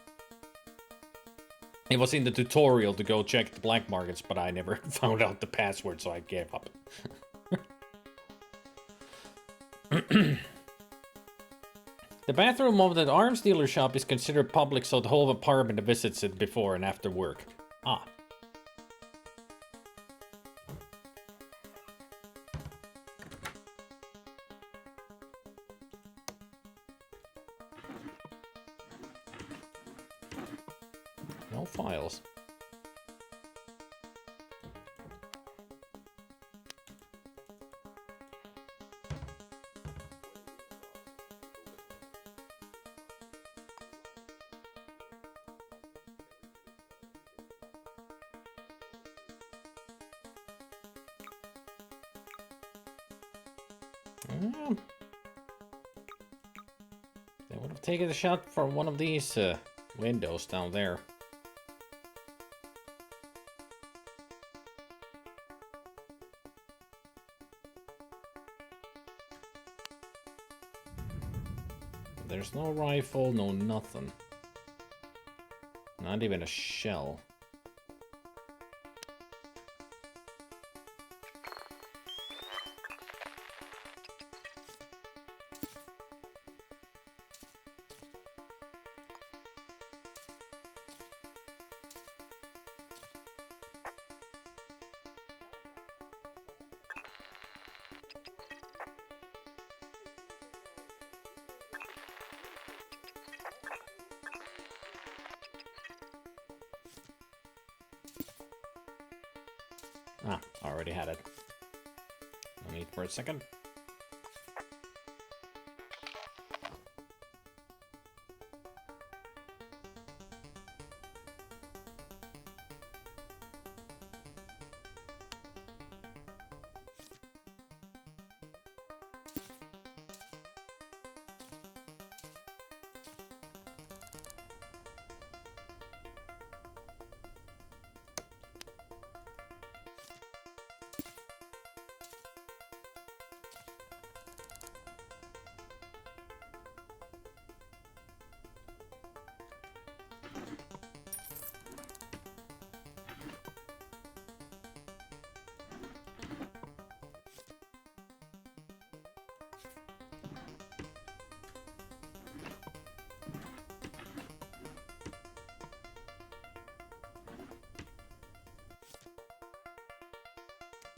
It was in the tutorial to go check the black markets, but I never found out the password, so I gave up. The bathroom of the arms dealer shop is considered public, so the whole apartment visits it before and after work. Ah. No files. They would have taken a shot from one of these windows down there. There's no rifle, no nothing. Not even a shell. Ah, already had it. No need for a second.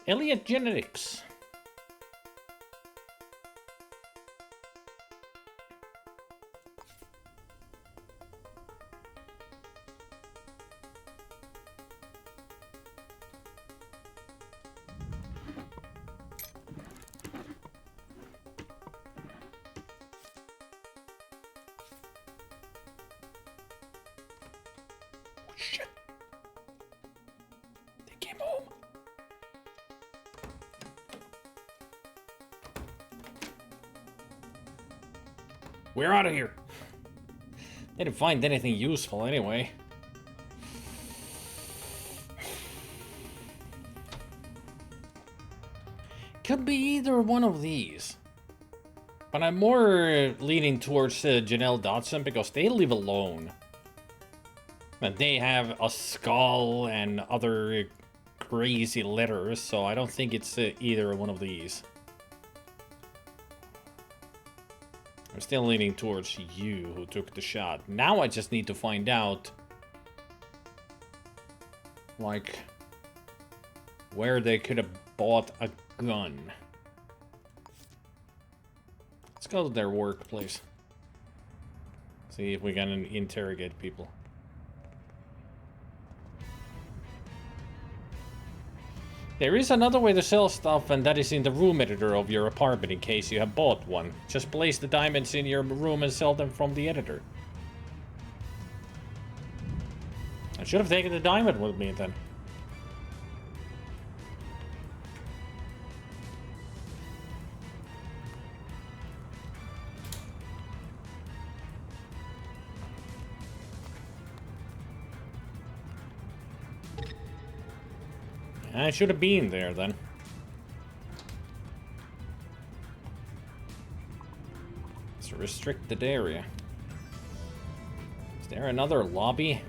Elliot Genetics. Shit. They came home. We're out of here. They didn't find anything useful anyway. Could be either one of these. But I'm more leaning towards Janelle Dodson because they live alone. And they have a skull and other crazy letters, so I don't think it's either one of these. I'm still leaning towards you who took the shot. Now I just need to find out, like, where they could have bought a gun. Let's go to their workplace. See if we can interrogate people. There is another way to sell stuff, and that is in the room editor of your apartment in case you have bought one. Just place the diamonds in your room and sell them from the editor. I should have taken the diamond with me then. I should have been there then. It's a restricted area. Is there another lobby?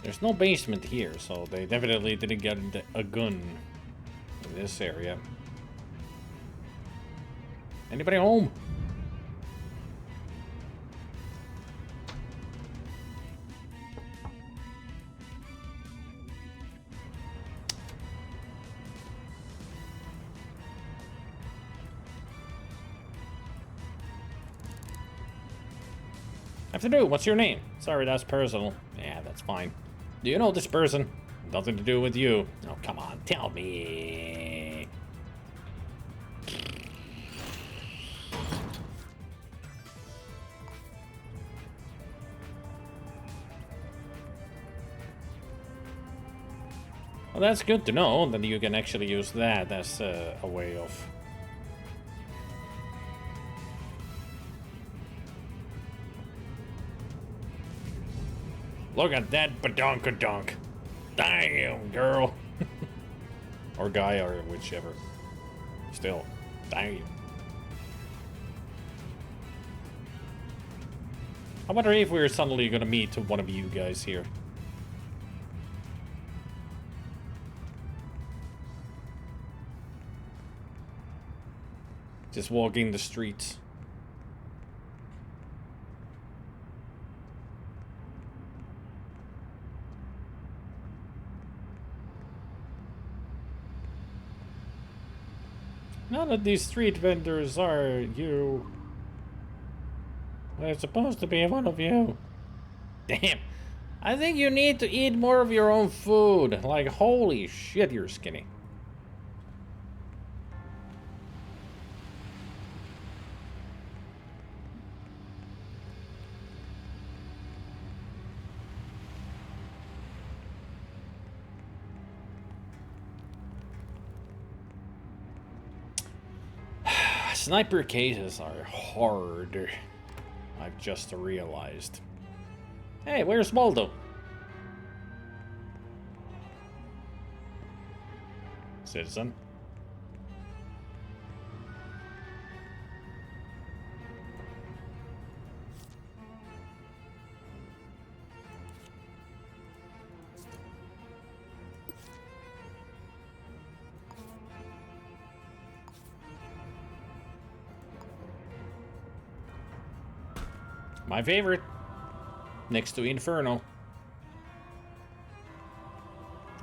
There's no basement here, so they definitely didn't get a gun in this area. Anybody home? Afternoon, what's your name? Sorry, that's personal. Yeah, that's fine. Do you know this person? Nothing to do with you. Oh, come on, tell me. Well, that's good to know that you can actually use that as a way of... Look at that badonkadonk. Damn, girl. Or guy, or whichever. Still, damn. I wonder if we're suddenly gonna meet one of you guys here. Just walking the streets. None of these street vendors are you. They're supposed to be one of you. Damn. I think you need to eat more of your own food. Like, holy shit, you're skinny. Sniper cases are hard. I've just realized. Hey, where's Waldo? Citizen. My favorite. Next to Inferno.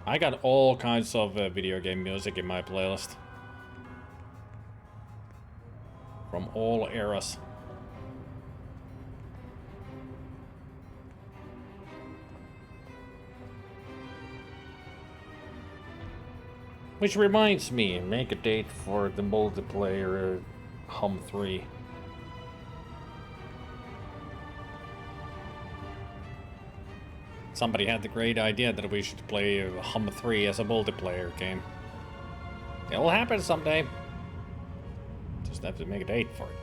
I got all kinds of video game music in my playlist. From all eras. Which reminds me, make a date for the multiplayer Hum 3. Somebody had the great idea that we should play Hum 3 as a multiplayer game. It'll happen someday. Just have to make a date for it.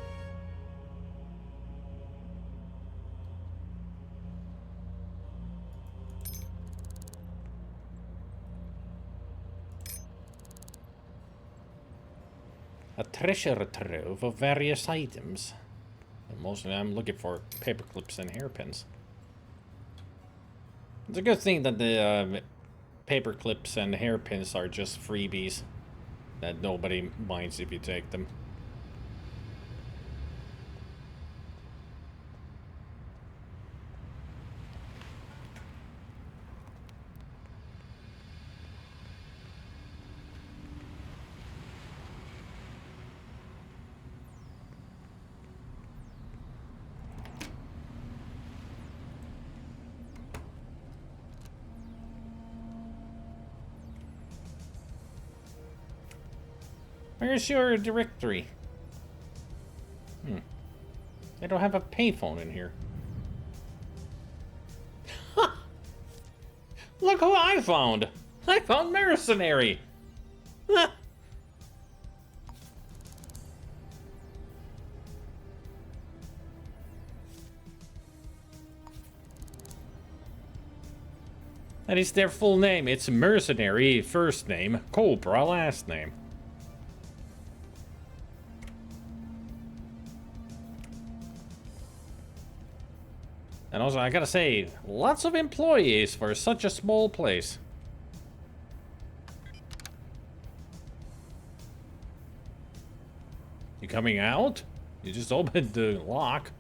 A treasure trove of various items. And mostly I'm looking for paper clips and hairpins. It's a good thing that the paper clips and hairpins are just freebies. That nobody minds if you take them. Where's your directory? They don't have a payphone in here. Look who I found! I found Mercenary! That is their full name. It's Mercenary first name, Cobra last name. And also, I gotta say, lots of employees for such a small place. You coming out? You just opened the lock.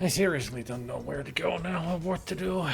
I seriously don't know where to go now or what to do.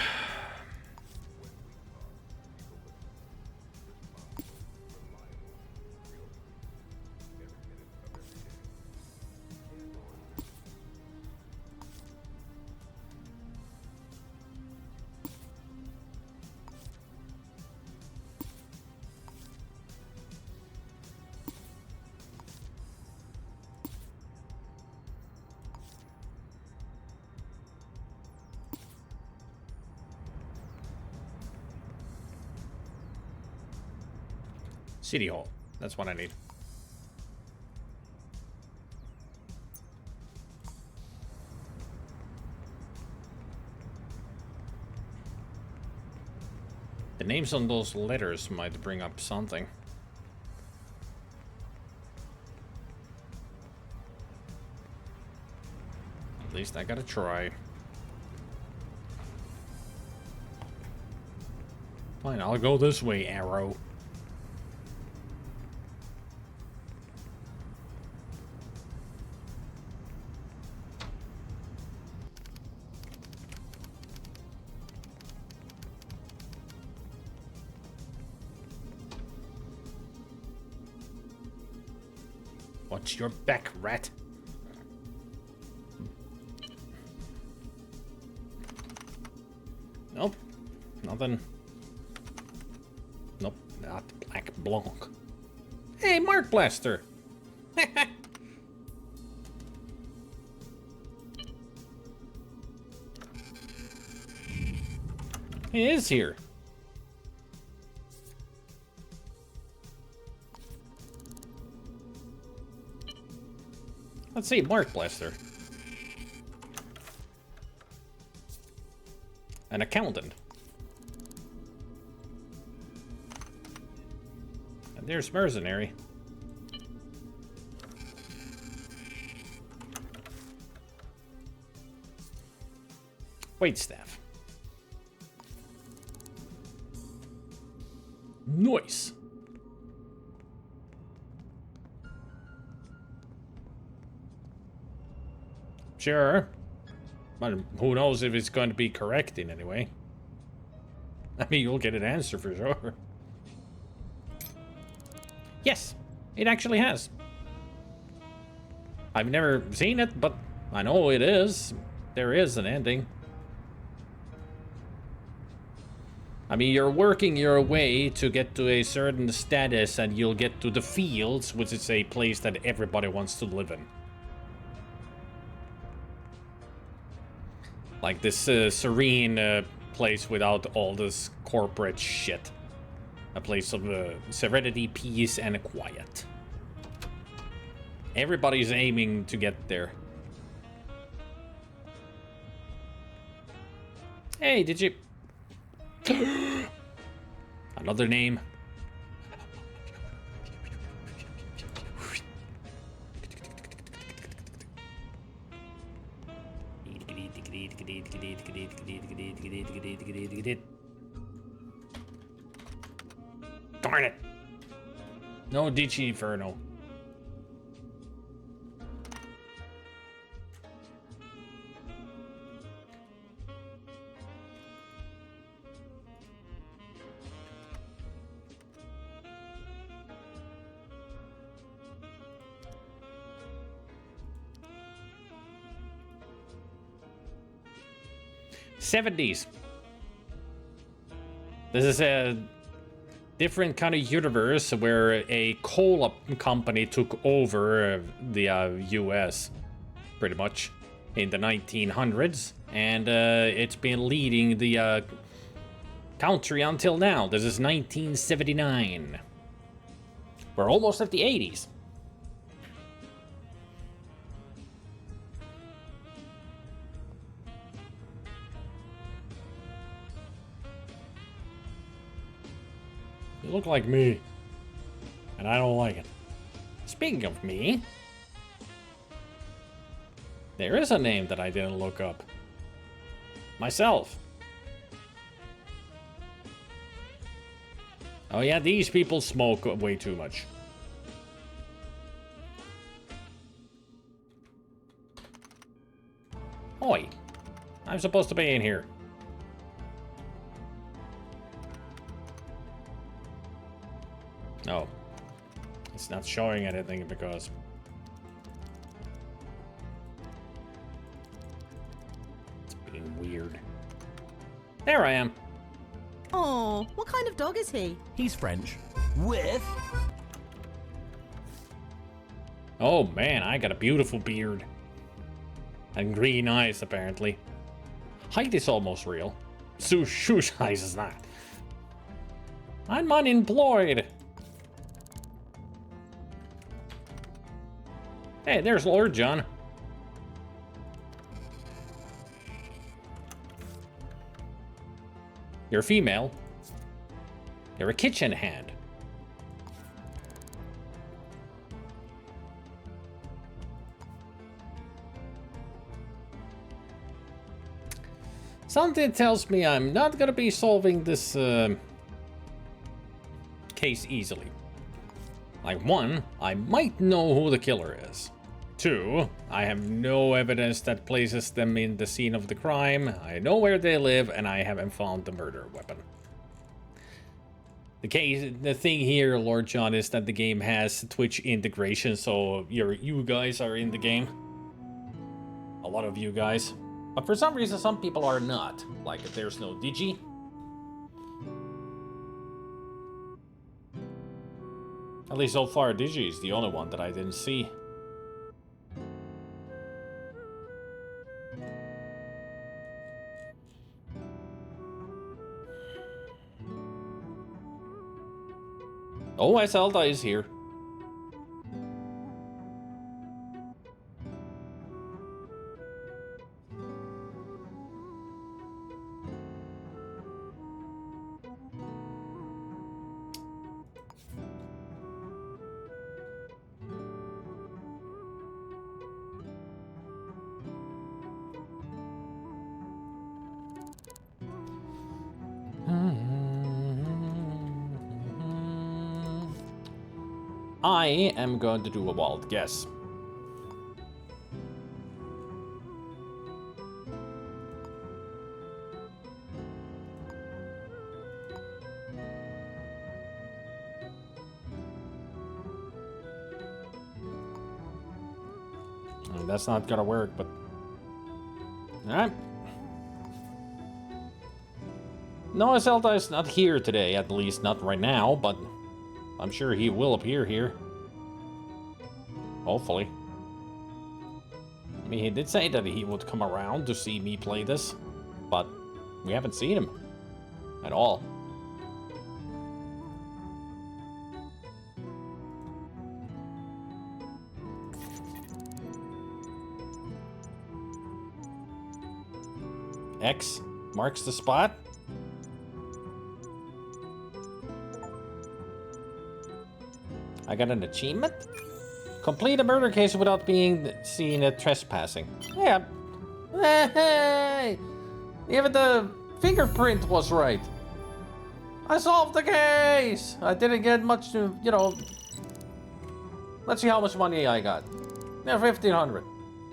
City Hall. That's what I need. The names on those letters might bring up something. At least I gotta try. Fine, I'll go this way, Arrow. Watch your back, rat. Nope. Nothing. Nope. Not Black Blanc. Hey, Mark Blaster! He is here. Let's see, Mark Blaster. An accountant. And there's Mercenary. Waitstaff. Nice. Sure. But who knows if it's going to be correct in any way. I mean, you'll get an answer for sure. Yes, it actually has. I've never seen it, but I know it is. There is an ending. I mean, you're working your way to get to a certain status and you'll get to the fields, which is a place that everybody wants to live in. Like this serene place without all this corporate shit. A place of serenity, peace, and quiet. Everybody's aiming to get there. Hey, did you... Another name. Darn it. No Dici Inferno. '70s. This is a different kind of universe where a coal company took over the US, pretty much, in the 1900s. And it's been leading the country until now. This is 1979. We're almost at the 80s. You look like me, and I don't like it. Speaking of me, there is a name that I didn't look up. Myself. Oh yeah, these people smoke way too much. Oi, I'm supposed to be in here. No, it's not showing anything because it's being weird. There I am. Oh, what kind of dog is he? He's French. With... Oh man, I got a beautiful beard. And green eyes, apparently. Height is almost real. Shoe size is not. I'm unemployed. Hey, there's Lord John. You're female. You're a kitchen hand. Something tells me I'm not gonna be solving this case easily. Like, one, I might know who the killer is. Two, I have no evidence that places them in the scene of the crime. I know where they live, and I haven't found the murder weapon. The thing here, Lord John, is that the game has Twitch integration, so you guys are in the game. A lot of you guys. But for some reason, some people are not. Like, if there's no Digi. At least so far, Digi is the only one that I didn't see. Oh, Zelda is here. I am going to do a wild guess. I mean, that's not gonna work, but... Alright. No, Zelda is not here today, at least not right now, but I'm sure he will appear here. Hopefully. I mean, he did say that he would come around to see me play this, but we haven't seen him at all. X marks the spot. I got an achievement? Complete a murder case without being seen at trespassing. Yeah. Hey! Even the fingerprint was right. I solved the case! I didn't get much to, you know... Let's see how much money I got. Yeah, 1,500.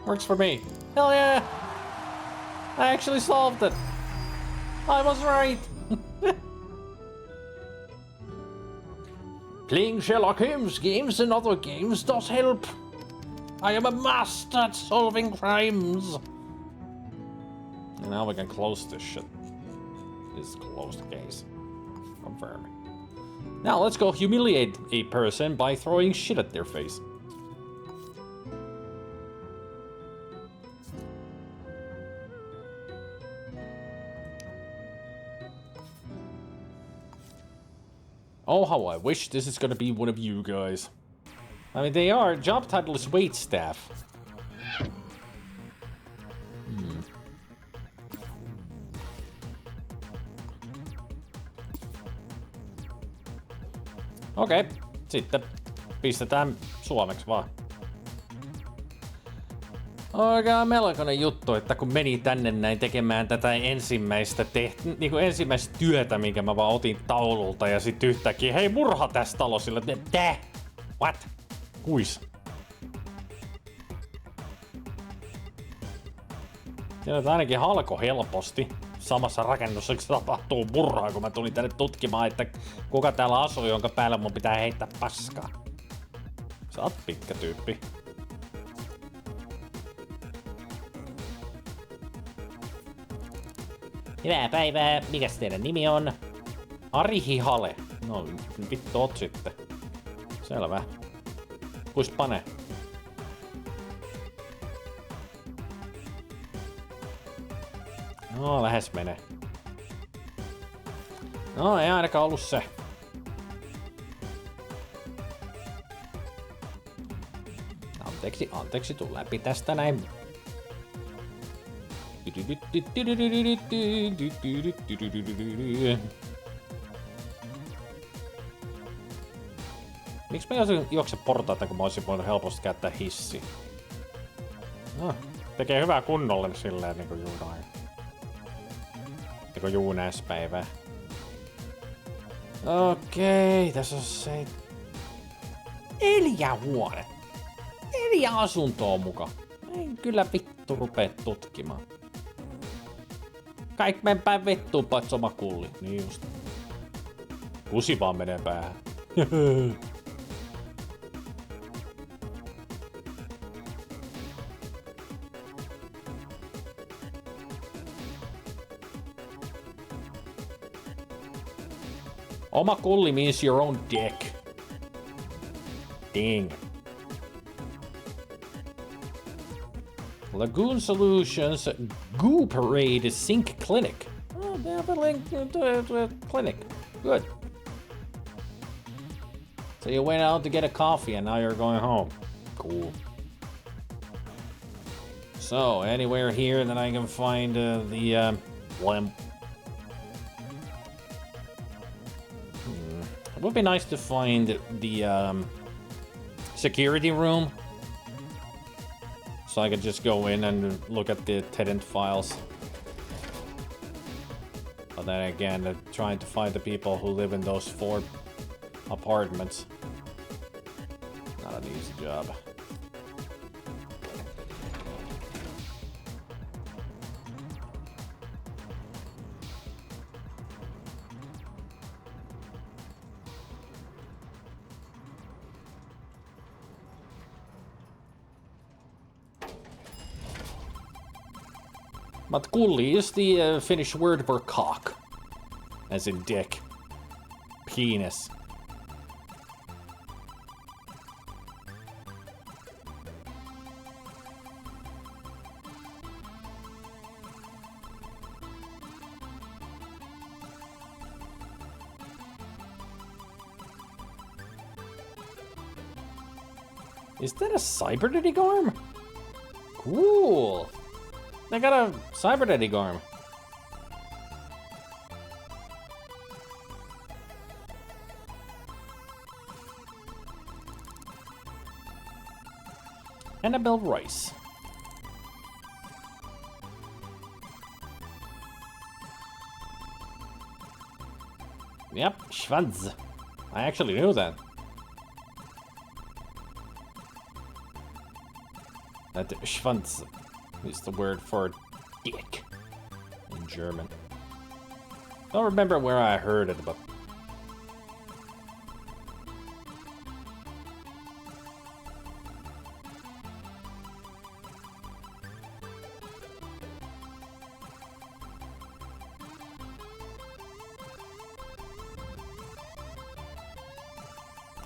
Works for me. Hell yeah! I actually solved it. I was right. Playing Sherlock Holmes games and other games does help. I am a master at solving crimes. And now we can close this shit. This is closed case. Confirm. Now let's go humiliate a person by throwing shit at their face. Oh, how I wish this is gonna be one of you guys. I mean, they are. Job title is waitstaff. Okei. Sitten pistetään suomeksi vaan. Oikein melkoinen juttu, että kun meni tänne näin tekemään tätä ensimmäistä ensimmäistä työtä, minkä mä vaan otin taululta ja sit yhtäkkiä, hei murha tässä talossa sillä, tää? What? Kuis? Siellä ainakin halko helposti. Samassa rakennuksessa tapahtuu murhaa, kun mä tulin tänne tutkimaan, että kuka täällä asuu, jonka päällä mun pitää heittää paskaa. Sä oot pitkä tyyppi. Hyvää päivää. Mikäs teidän nimi on? Ari Hihale. No vittu oot sitten. Selvä. Kuis pane? No lähes menee. No ei ainakaan ollut se. Anteeksi, tuu läpi tästä näin. Miksi mä juokse portaita, kun mä olisin voinut helposti käyttää hissi? No, tekee hyvää kunnolle silleen niinku juudain. Niinku juunäispäivää. Okei, tässä on se... 4 huonetta. 4 asuntoa muka. En kyllä vittu rupee tutkimaan. Kaik men päin vittuun paitsi oma kulli. Niin just. Kusi vaan menee päähän. Oma kulli means your own dick. Ding. Lagoon Solutions Goo Parade Sink Clinic. Oh, they have a link to a clinic. Good. So you went out to get a coffee and now you're going home. Cool. So, anywhere here that I can find the lamp. It would be nice to find the security room. So I could just go in and look at the tenant files. But then again, trying to find the people who live in those 4 apartments. Not an easy job. But kulli is the Finnish word for cock. As in dick. Penis. Is that a cybernetic arm? Cool. I got a cybernetic arm. Annabelle Rice. Yep, Schwanz. I actually knew that. That Schwanz is the word for dick in German. Don't remember where I heard it, but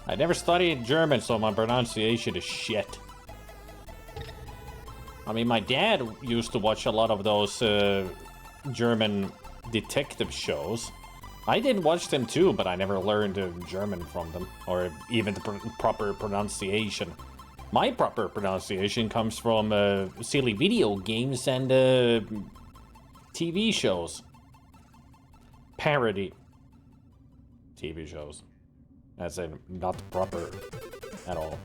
I never studied German, so my pronunciation is shit. I mean, my dad used to watch a lot of those German detective shows. I did watch them too, but I never learned German from them, or even the proper pronunciation. My proper pronunciation comes from silly video games and TV shows. Parody TV shows. As in, not proper at all.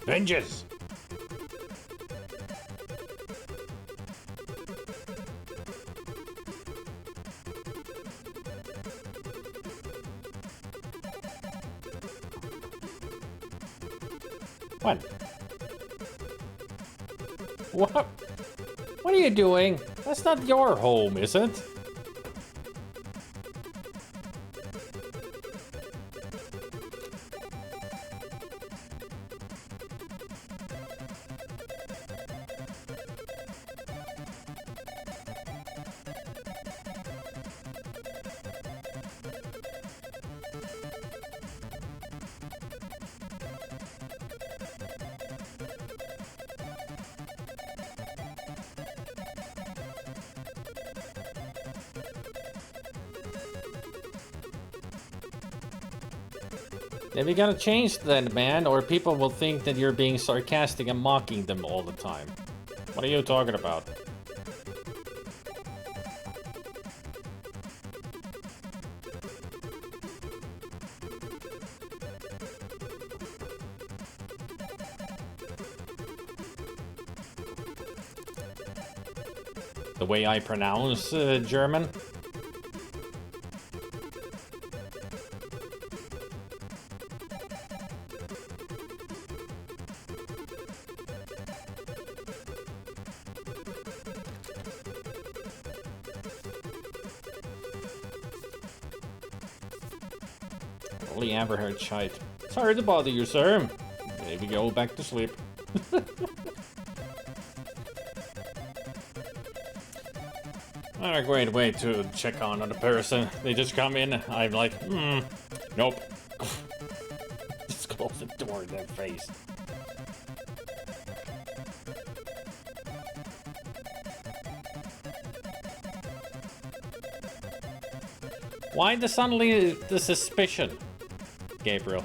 Vengeance! What? What? What are you doing? That's not your home, is it? Then we gotta change that, man, or people will think that you're being sarcastic and mocking them all the time. What are you talking about? The way I pronounce German? Only ever heard shite. Sorry to bother you, sir. Maybe go back to sleep. Not a great way to check on a person. They just come in, I'm like, nope. Just close the door in their face. Why suddenly the suspicion, Gabriel?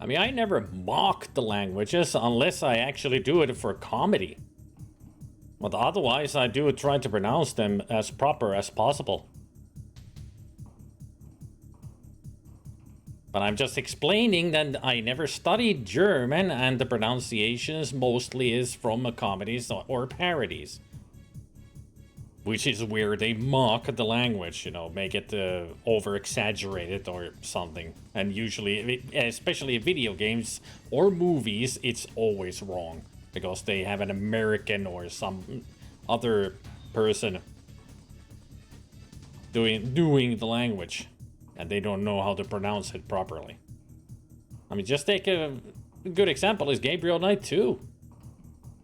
I mean, I never mock the languages unless I actually do it for comedy. But otherwise, I do try to pronounce them as proper as possible. But I'm just explaining that I never studied German and the pronunciations mostly is from comedies or parodies. Which is where they mock the language, you know, make it over-exaggerated or something. And usually, especially video games or movies, it's always wrong. Because they have an American or some other person doing the language. And they don't know how to pronounce it properly. I mean, just take a good example is Gabriel Knight 2.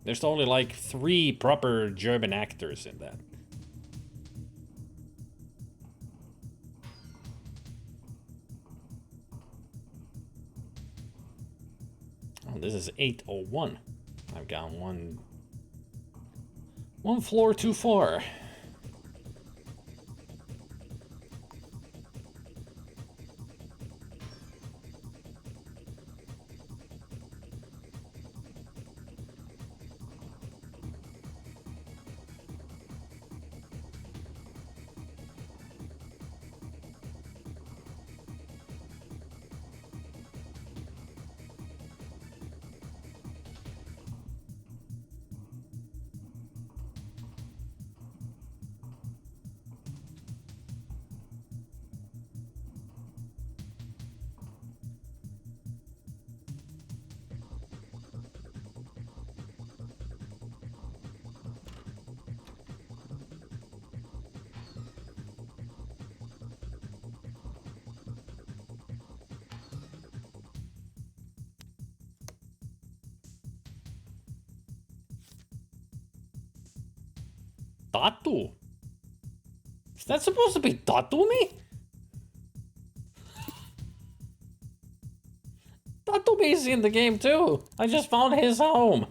There's only like 3 proper German actors in that. Oh, this is 801. I've got one floor too far. Tatu? Is that supposed to be Tatumi? Tatumi's in the game too. I just found his home.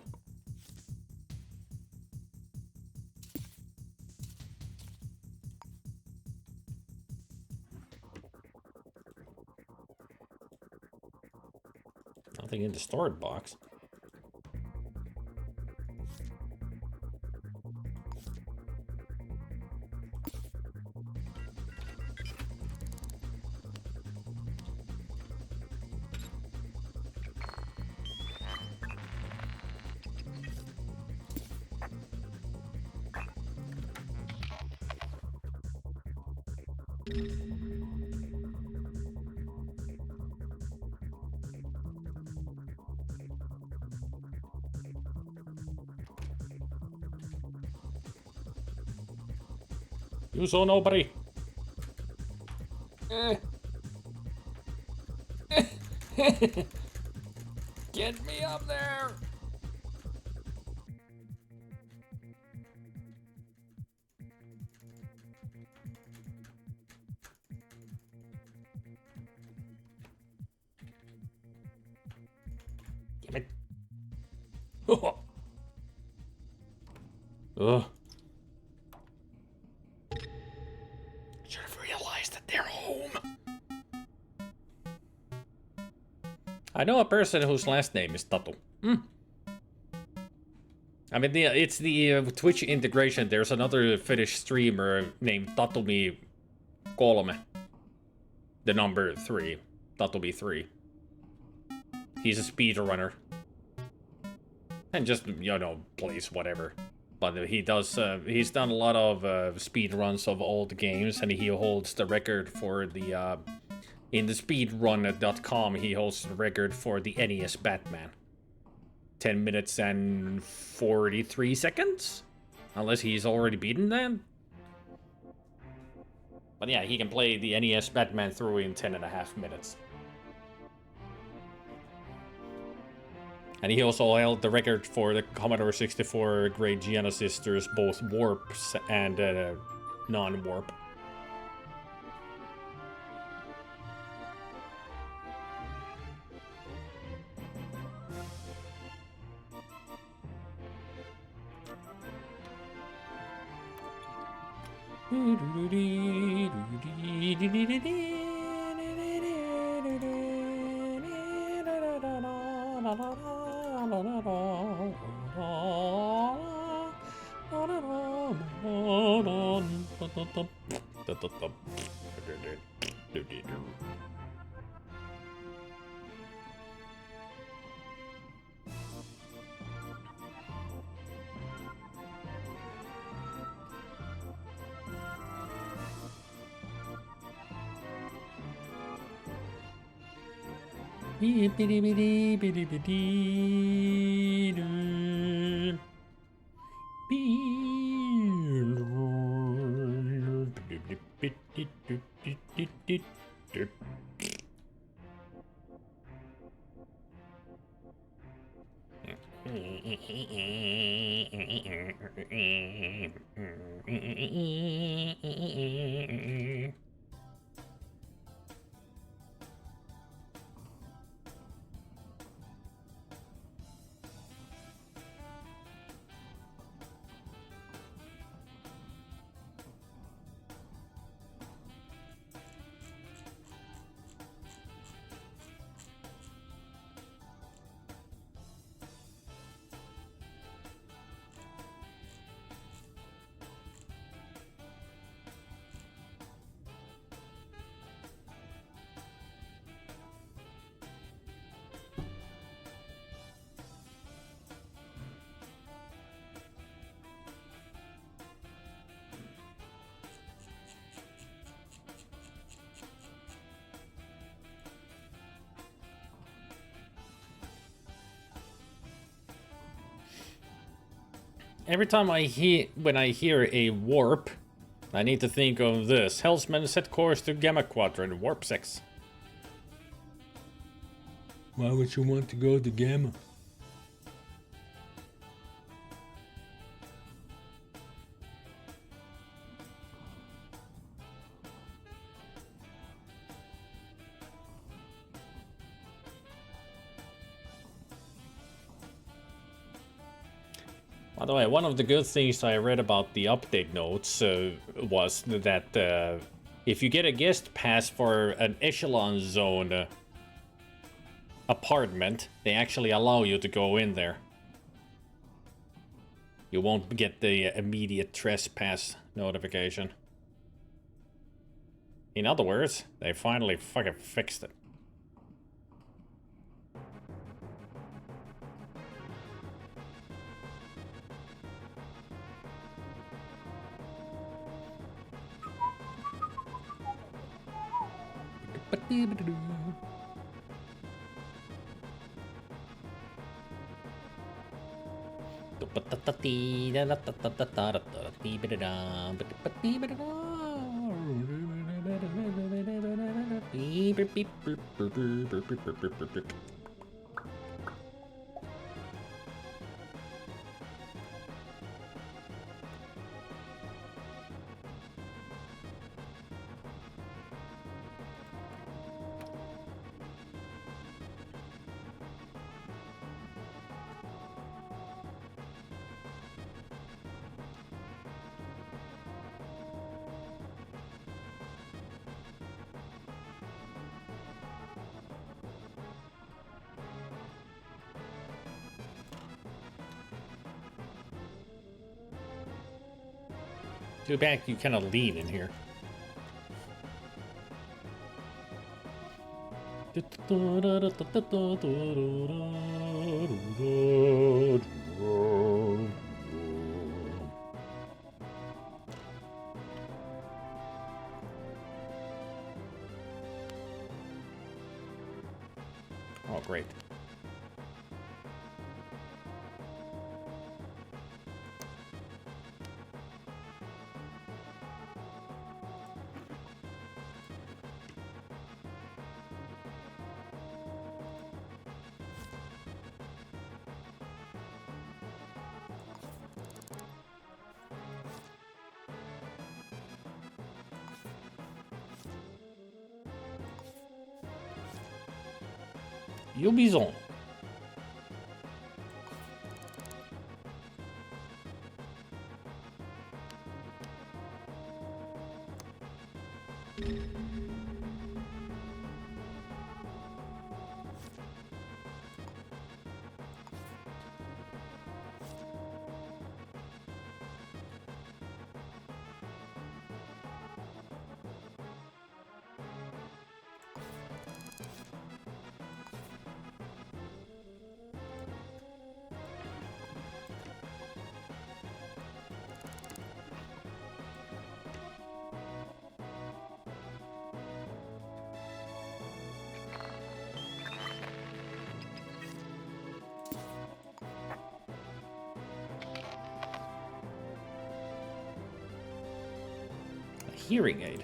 Nothing in the storage box. You saw nobody. Get me up there. Damn it. Oh. Ugh. Should have realized that they're home. I know a person whose last name is Tatu. I mean, it's the Twitch integration. There's another Finnish streamer named Tatumi 3. The number 3. Tatumi 3. He's a speedrunner. And just, you know, plays whatever. But he does, he's done a lot of speed runs of old games, and he holds the record for the, in the speedrun.com, he holds the record for the NES Batman. 10 minutes and 43 seconds? Unless he's already beaten that? But yeah, he can play the NES Batman through in 10.5 minutes. And he also held the record for the Commodore 64 Great Giana Sisters, both warps and non-warp. Every time when I hear a warp, I need to think of this. Hellsman set course to Gamma Quadrant, warp 6. Why would you want to go to Gamma? By the way, one of the good things I read about the update notes was that if you get a guest pass for an Echelon Zone apartment, they actually allow you to go in there. You won't get the immediate trespass notification. In other words, they finally fucking fixed it. Too bad you cannot lean in here. Oh, great. Ubizon. Hearing aid.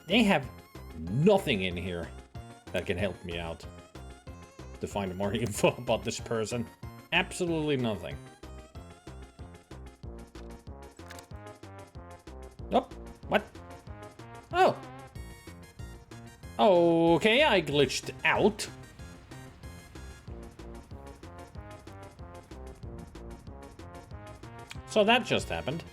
They have nothing in here that can help me out to find more info about this person. Absolutely nothing. Nope. What? Oh. Okay, I glitched out. So that just happened.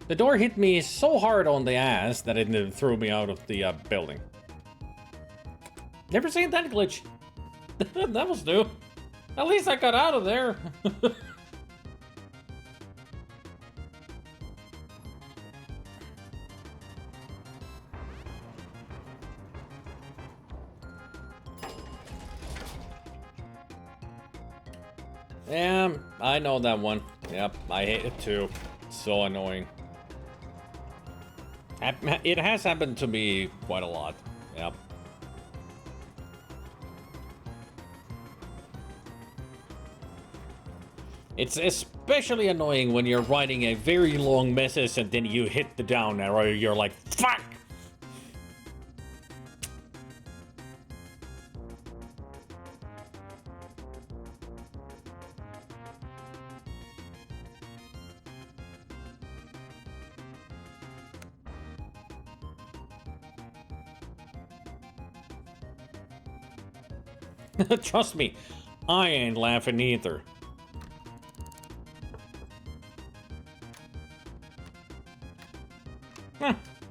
The door hit me so hard on the ass that it threw me out of the building. Never seen that glitch. That was new. At least I got out of there. Yeah, I know that one. Yep, I hate it too. It's so annoying. It has happened to me quite a lot. Yep. It's especially annoying when you're writing a very long message and then you hit the down arrow. You're like, fuck! Trust me, I ain't laughing either.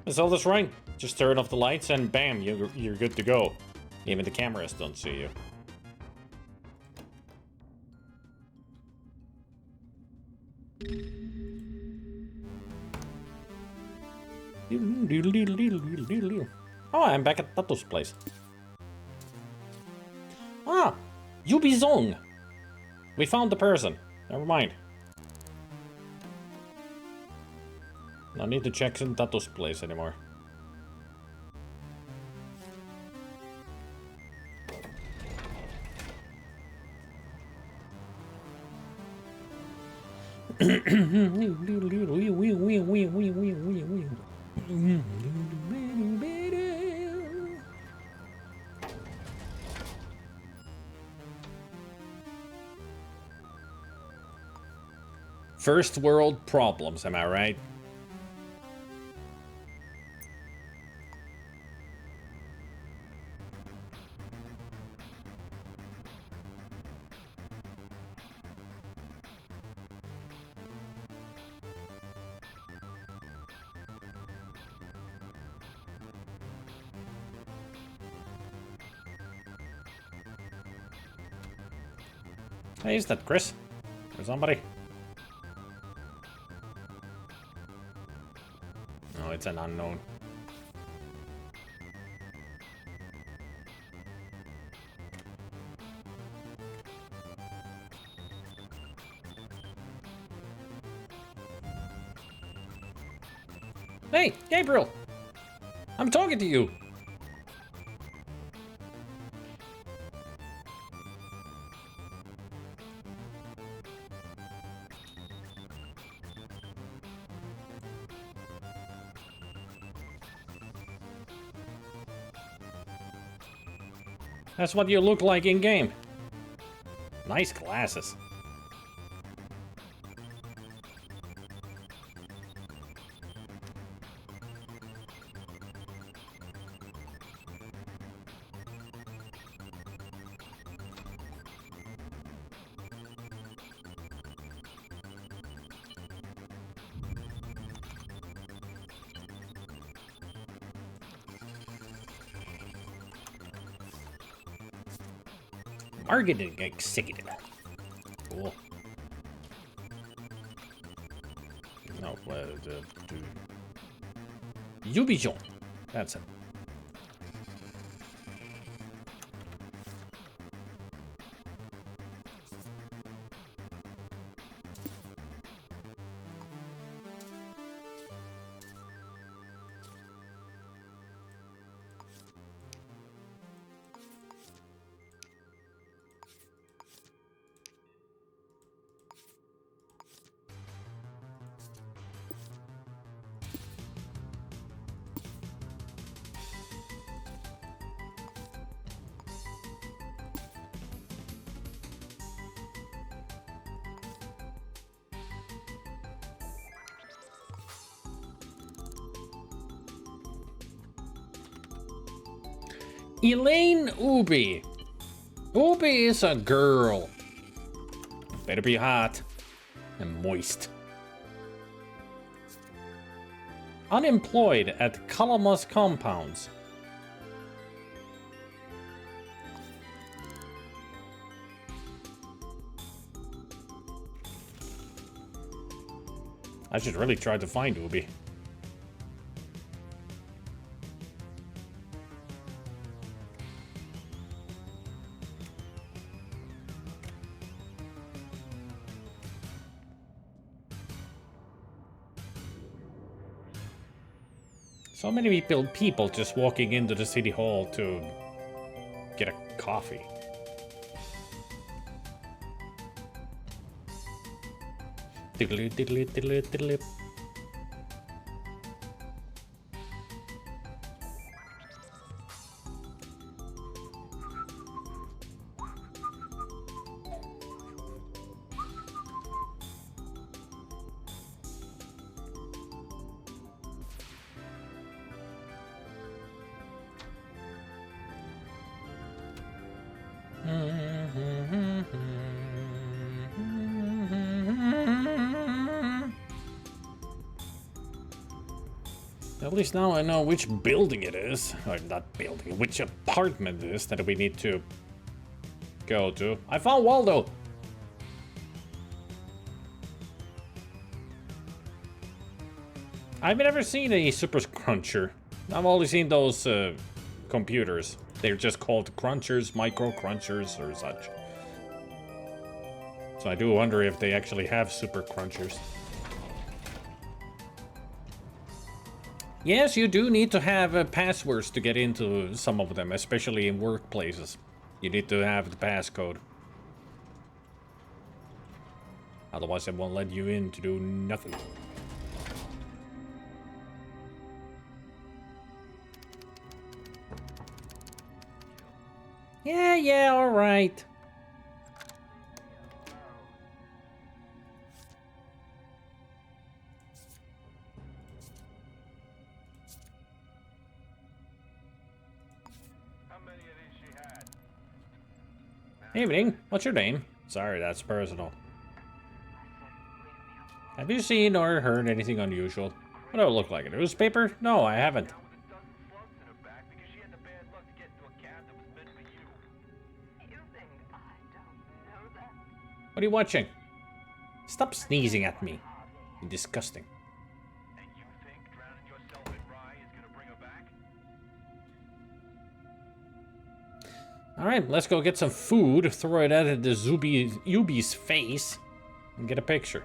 Is all this right? Just turn off the lights and bam, you're good to go. Even the cameras don't see you. Oh, I'm back at Tato's place. Ah, Yubizong. We found the person. Never mind. No need to check in Tato's place anymore. First world problems, am I right? Hey, is that Chris? Or somebody? No, it's an unknown. Hey, Gabriel! I'm talking to you! That's what you look like in game. Nice glasses. Marketing executive. Cool. No, Ubisoft. That's it. Elaine Ubi. Ubi is a girl. Better be hot and moist. Unemployed at Calamus Compounds. I should really try to find Ubi. So many people just walking into the city hall to get a coffee. Diddly diddly diddly diddly. At least now I know which building it is. Or not building, which apartment it is that we need to go to. I found Waldo! I've never seen a super cruncher. I've only seen those computers. They're just called crunchers, micro crunchers, or such. So I do wonder if they actually have super crunchers. Yes, you do need to have passwords to get into some of them, especially in workplaces. You need to have the passcode. Otherwise, it won't let you in to do nothing. Yeah, all right. Evening. What's your name? Sorry, that's personal. Have you seen or heard anything unusual? What do I look like? A newspaper? No, I haven't. What are you watching? Stop sneezing at me. You're disgusting. And you think drowning yourself in rye is gonna bring her back? Alright, let's go get some food, throw it at the Yubi's face, and get a picture.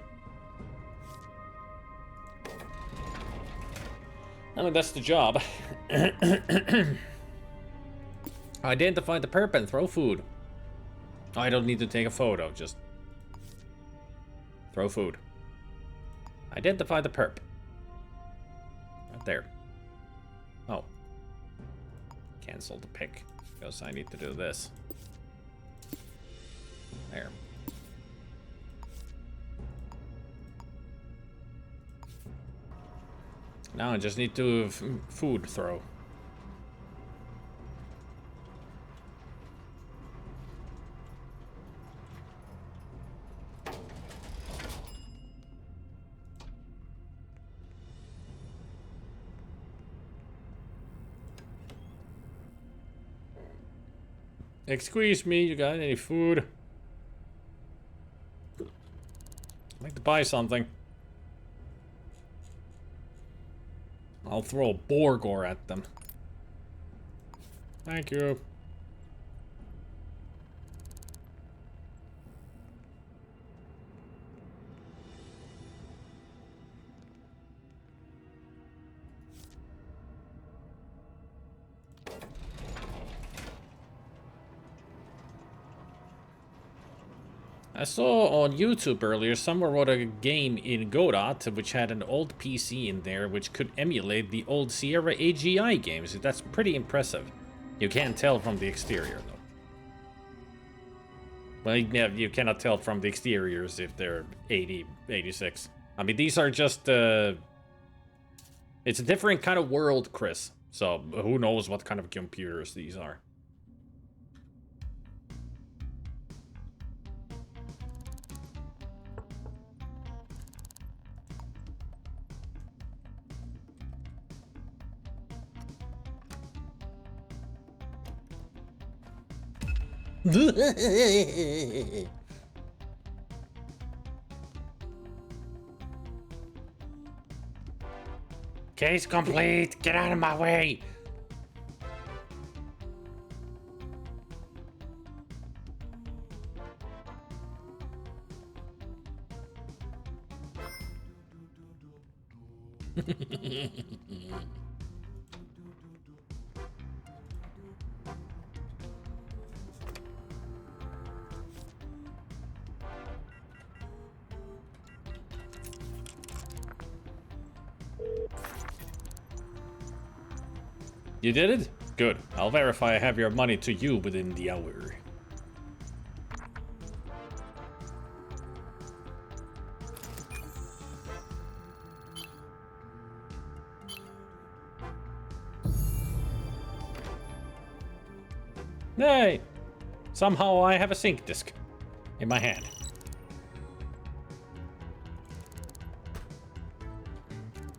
I mean, that's the job. Identify the perp and throw food. Oh, I don't need to take a photo, just throw food. Identify the perp. Right there. Oh. Cancel the pic, because I need to do this. There. Now I just need to food throw. Excuse me, you got any food? I'd like to buy something. I'll throw a Borgor at them. Thank you. I saw on YouTube earlier someone wrote a game in Godot which had an old PC in there which could emulate the old Sierra AGI games. That's pretty impressive. You can't tell from the exterior though. Well, yeah, you cannot tell from the exteriors if they're 80, 86. I mean, these are just, it's a different kind of world, Chris. So, who knows what kind of computers these are. Case complete. Get out of my way. You did it? Good. I'll verify I have your money to you within the hour. Hey! Somehow I have a sync disk in my hand.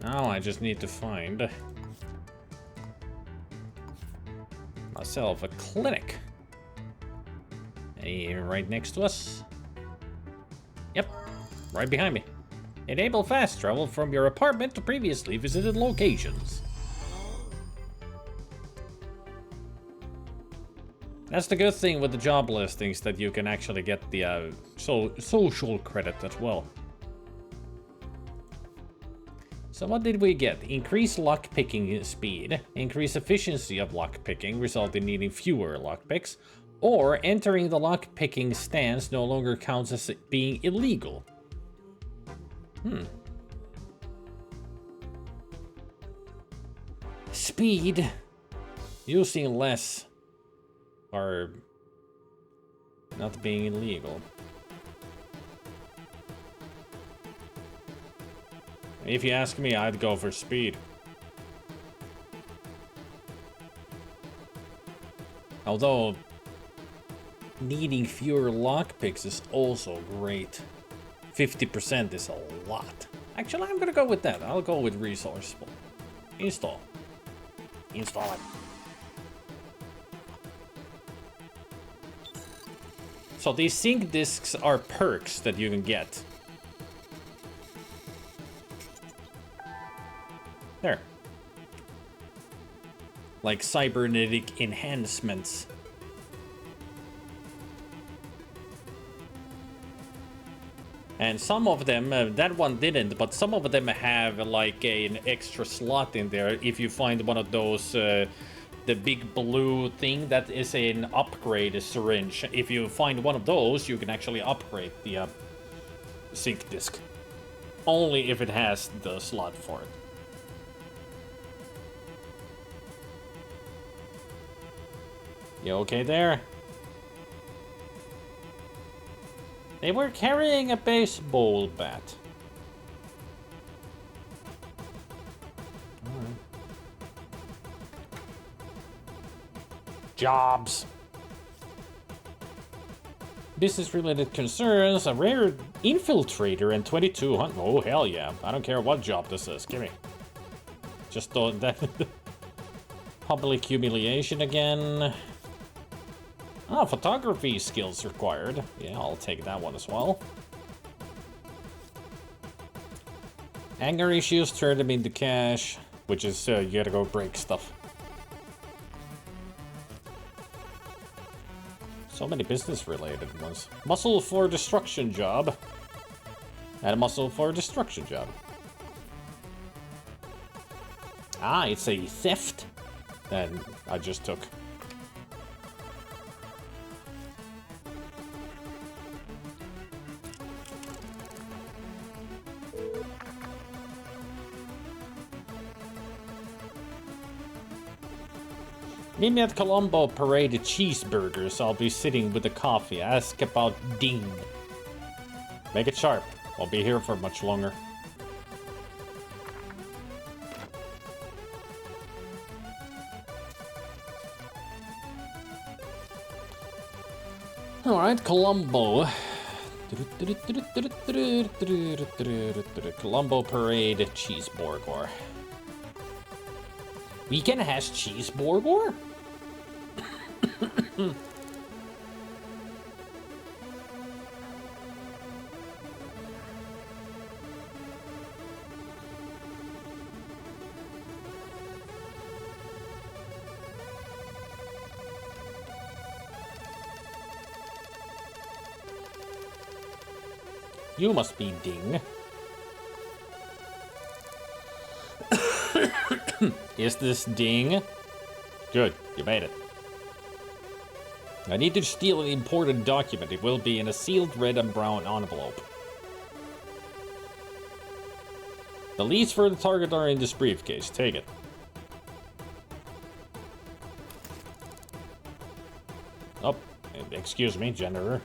Now I just need to find myself a clinic. Hey, right next to us. Yep, right behind me. Enable fast travel from your apartment to previously visited locations. That's the good thing with the job listings, that you can actually get the social credit as well. So what did we get? Increased lockpicking speed, increased efficiency of lockpicking, resulting in needing fewer lockpicks, or entering the lockpicking stance no longer counts as being illegal. Speed, using less, or not being illegal. If you ask me, I'd go for speed. Although, needing fewer lockpicks is also great. 50% is a lot. Actually, I'm gonna go with that. I'll go with resourceful. Install. Install it. So these sync discs are perks that you can get. There. Like cybernetic enhancements. And some of them, that one didn't, but some of them have like an extra slot in there if you find one of those, the big blue thing that is an upgrade syringe. If you find one of those, you can actually upgrade the sync disc. Only if it has the slot for it. You okay there? They were carrying a baseball bat. All right. Jobs. Business-related concerns, a rare infiltrator and 2200. Oh, hell yeah. I don't care what job this is. Give me. Just thought that... Public humiliation again. Ah, photography skills required. Yeah, I'll take that one as well. Anger issues, turn them into cash, which is, you gotta go break stuff. So many business-related ones. Muscle for destruction job. And a muscle for destruction job. Ah, it's a theft that I just took. Meet me at Colombo Parade Cheeseburgers. I'll be sitting with a coffee. Ask about Ding. Make it sharp. Won't be here for much longer. Alright, Colombo. Colombo Parade Cheeseburger. Weekend has cheeseburger? You must be Ding. Is this Ding? Good, you made it. I need to steal an important document. It will be in a sealed red and brown envelope. The leads for the target are in this briefcase. Take it. Oh, excuse me, janitor.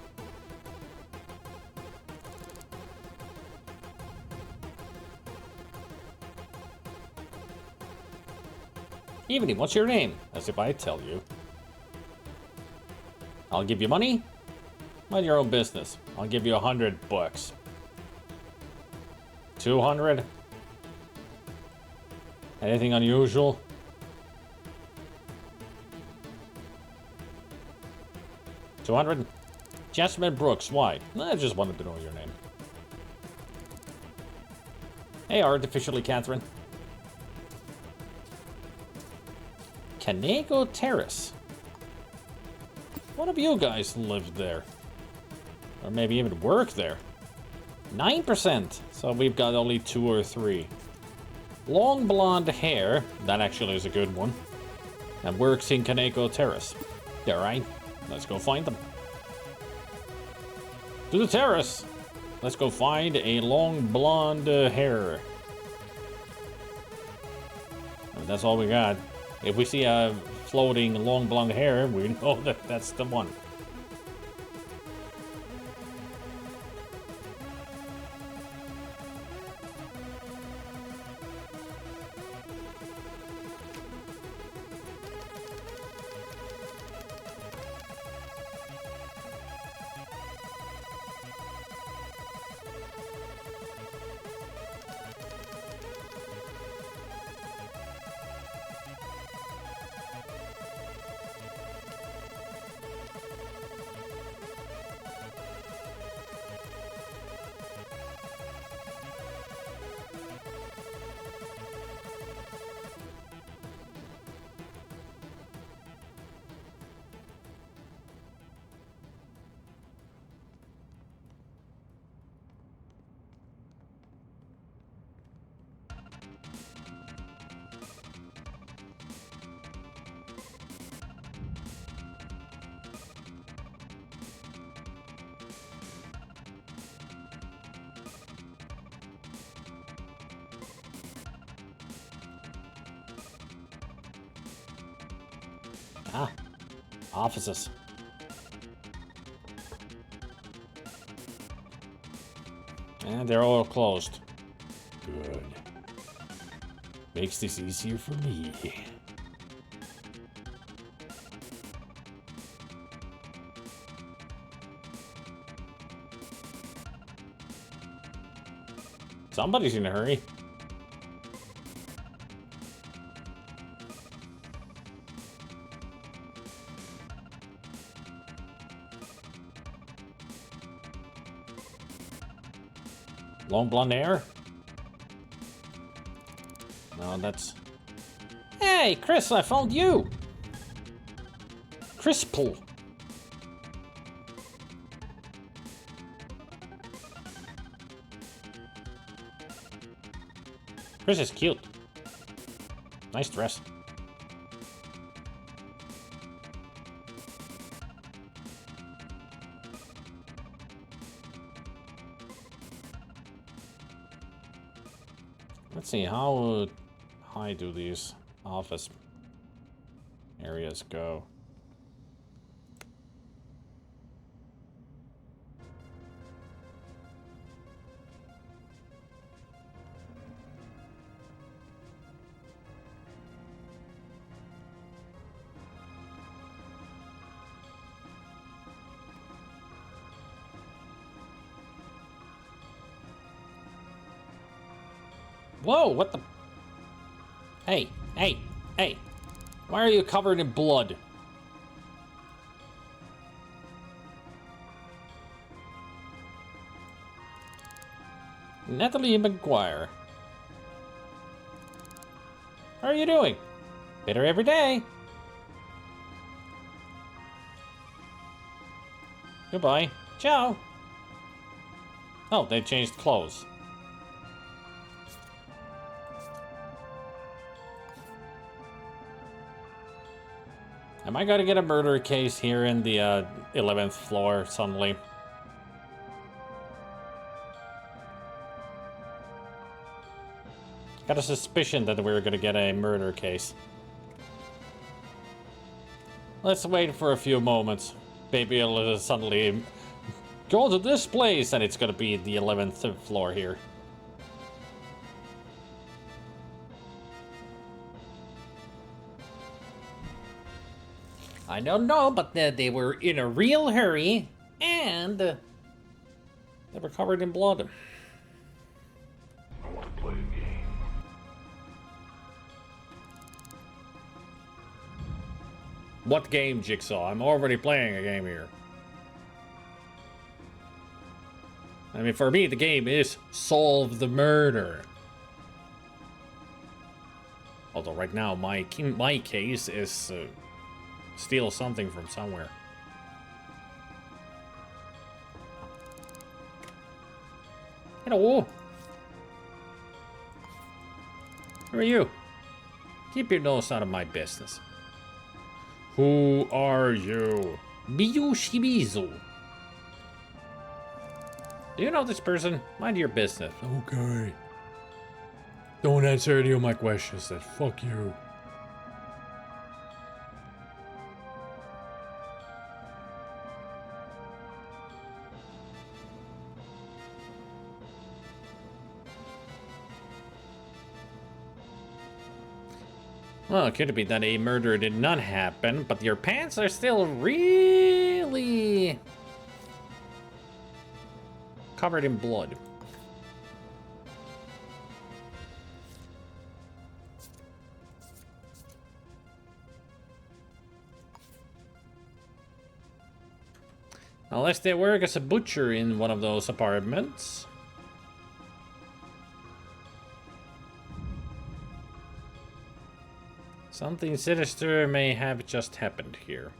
Evening, what's your name? As if I tell you. I'll give you money. Mind your own business. I'll give you $100. 200. Anything unusual? $200. Jasmine Brooks, why? I just wanted to know your name. Hey, artificially, Catherine. Canego Terrace. One of you guys lived there. Or maybe even work there. 9%. So we've got only 2 or 3. Long blonde hair. That actually is a good one. And works in Canego Terrace. Alright. Let's go find them. To the terrace. Let's go find a long blonde hair. And that's all we got. If we see a floating long blonde hair, we know that that's the one. Offices. And they're all closed. Good. Makes this easier for me. Somebody's in a hurry. Long blonde hair? No, that's... Hey, Chris, I found you! Chris Pool. Chris is cute. Nice dress. Let's see, how high do these office areas go? Whoa, what the? Hey, hey, hey. Why are you covered in blood? Natalie McGuire. How are you doing? Better every day. Goodbye. Ciao. Oh, they changed clothes. Am I gonna get a murder case here in the 11th floor suddenly? Got a suspicion that we were gonna get a murder case. Let's wait for a few moments. Maybe it'll suddenly go to this place and it's gonna be the 11th floor here. I don't know, but they were in a real hurry, and they were covered in blood. I want to play a game. What game, Jigsaw? I'm already playing a game here. I mean, for me, the game is solve the murder. Although right now, my case is steal something from somewhere. Hello. Who are you? Keep your nose out of my business. Who are you? Biyushibizu. Do you know this person? Mind your business. Okay. Don't answer any of my questions then. Fuck you. Well, it could be that a murder did not happen, but your pants are still really covered in blood. Unless they work as a butcher in one of those apartments. Something sinister may have just happened here.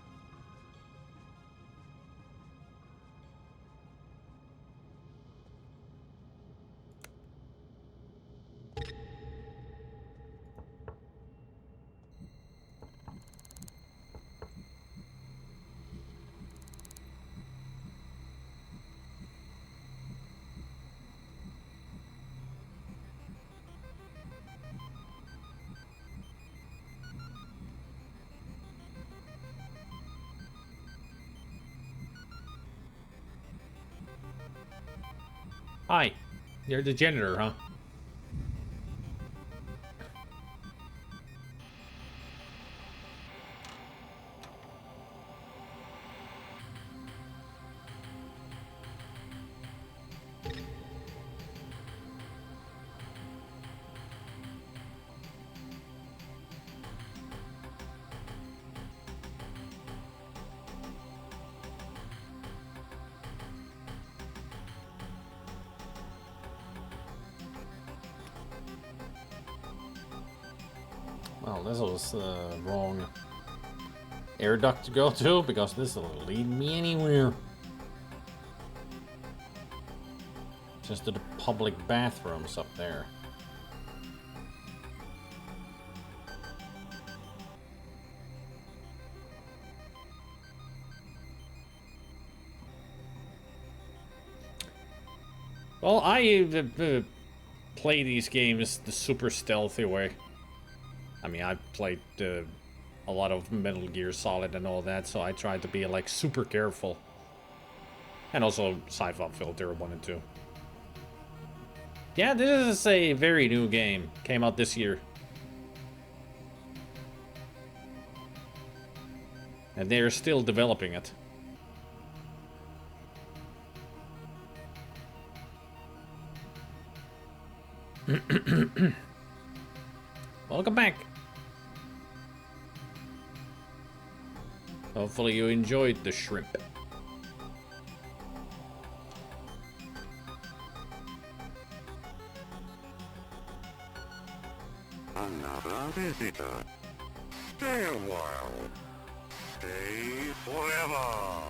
Hi. You're the janitor, huh? Well, this was the wrong air duct to go to, because this will lead me anywhere. Just to the public bathrooms up there. Well, I play these games the super stealthy way. I mean, I played a lot of Metal Gear Solid and all that, so I tried to be like super careful. And also Sci-Fi Filter 1 and 2. Yeah, this is a very new game. Came out this year. And they're still developing it. Welcome back. Hopefully you enjoyed the shrimp. Another visitor. Stay a while. Stay forever.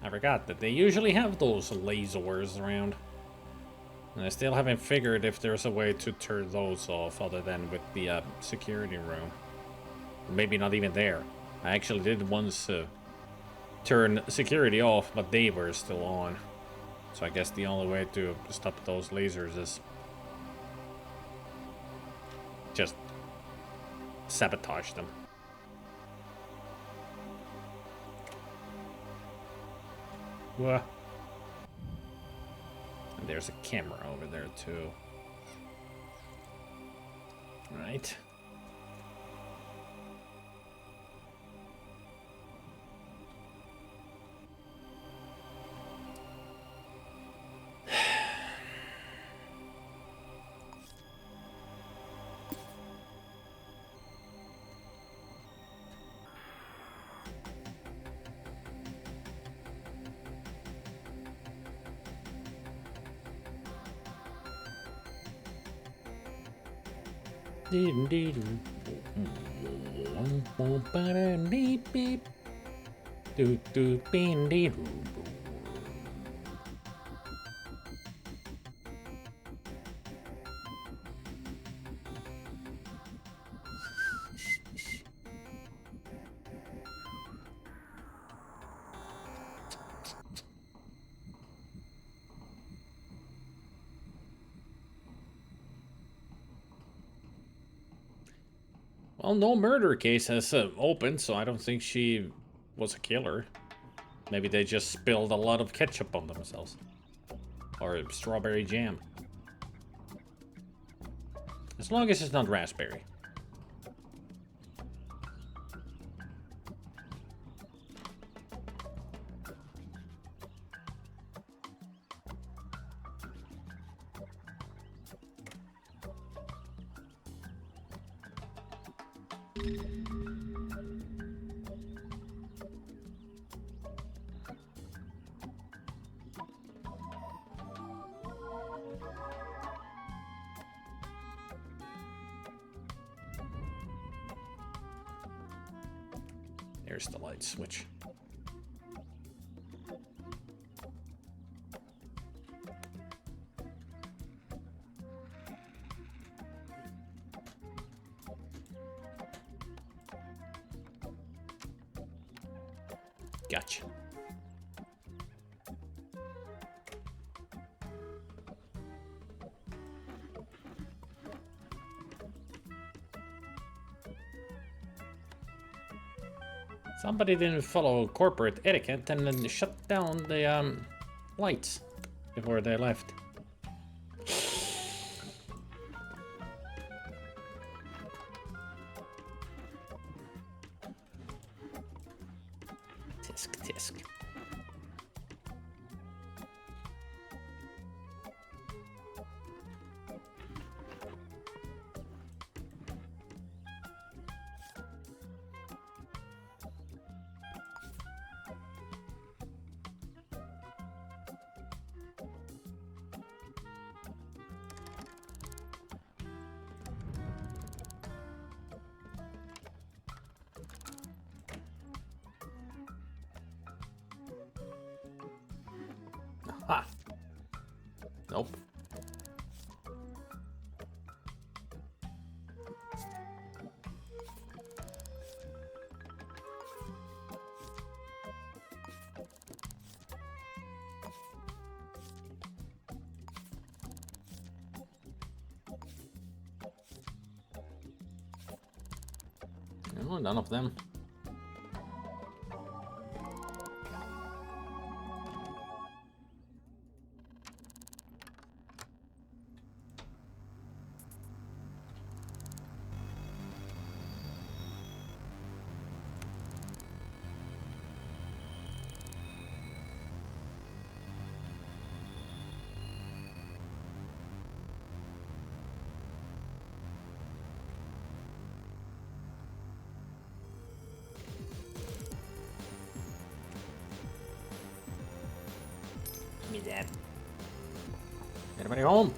I forgot that they usually have those lasers around. And I still haven't figured if there's a way to turn those off other than with the security room. Maybe not even there. I actually did once turn security off, but they were still on. So I guess the only way to stop those lasers is just sabotage them. Whoa. And there's a camera over there too. Right. Well, no murder case has opened, so I don't think she was a killer. Maybe they just spilled a lot of ketchup on themselves. Or strawberry jam. As long as it's not raspberry. There's the light switch. Gotcha. Somebody didn't follow corporate etiquette and then shut down the lights before they left. Tisk tisk. Ha! Nope. No, none of them. Give me that. Anybody home?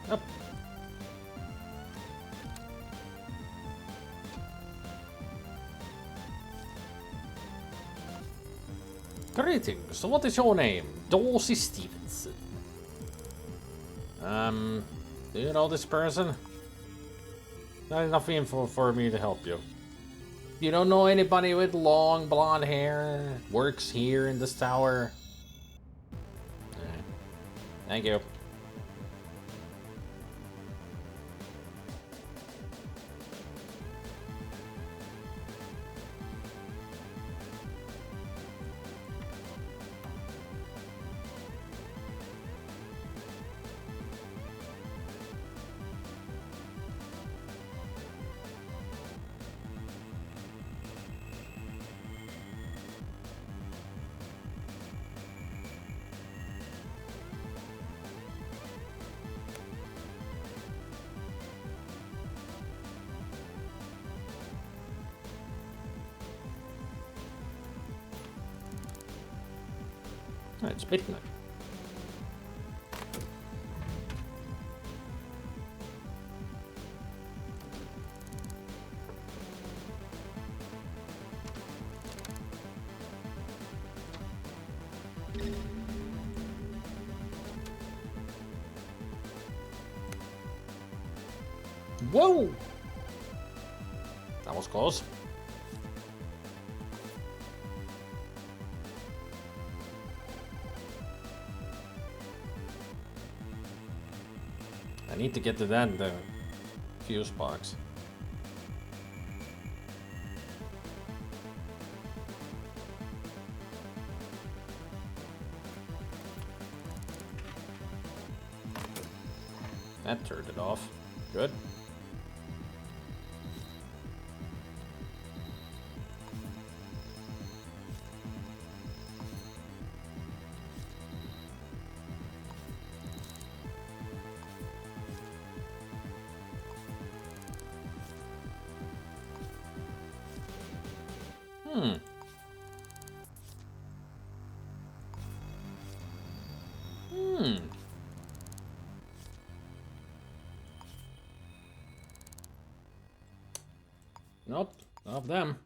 Up. Greetings. What is your name? Dorsey Stevenson. Do you know this person? Not enough info for me to help you. You don't know anybody with long blonde hair? Works here in this tower? Alright. Thank you. Alright, it's midnight. Whoa! That was close. I need to get to that fuse box. That turned it off. Good. Nope, none of them.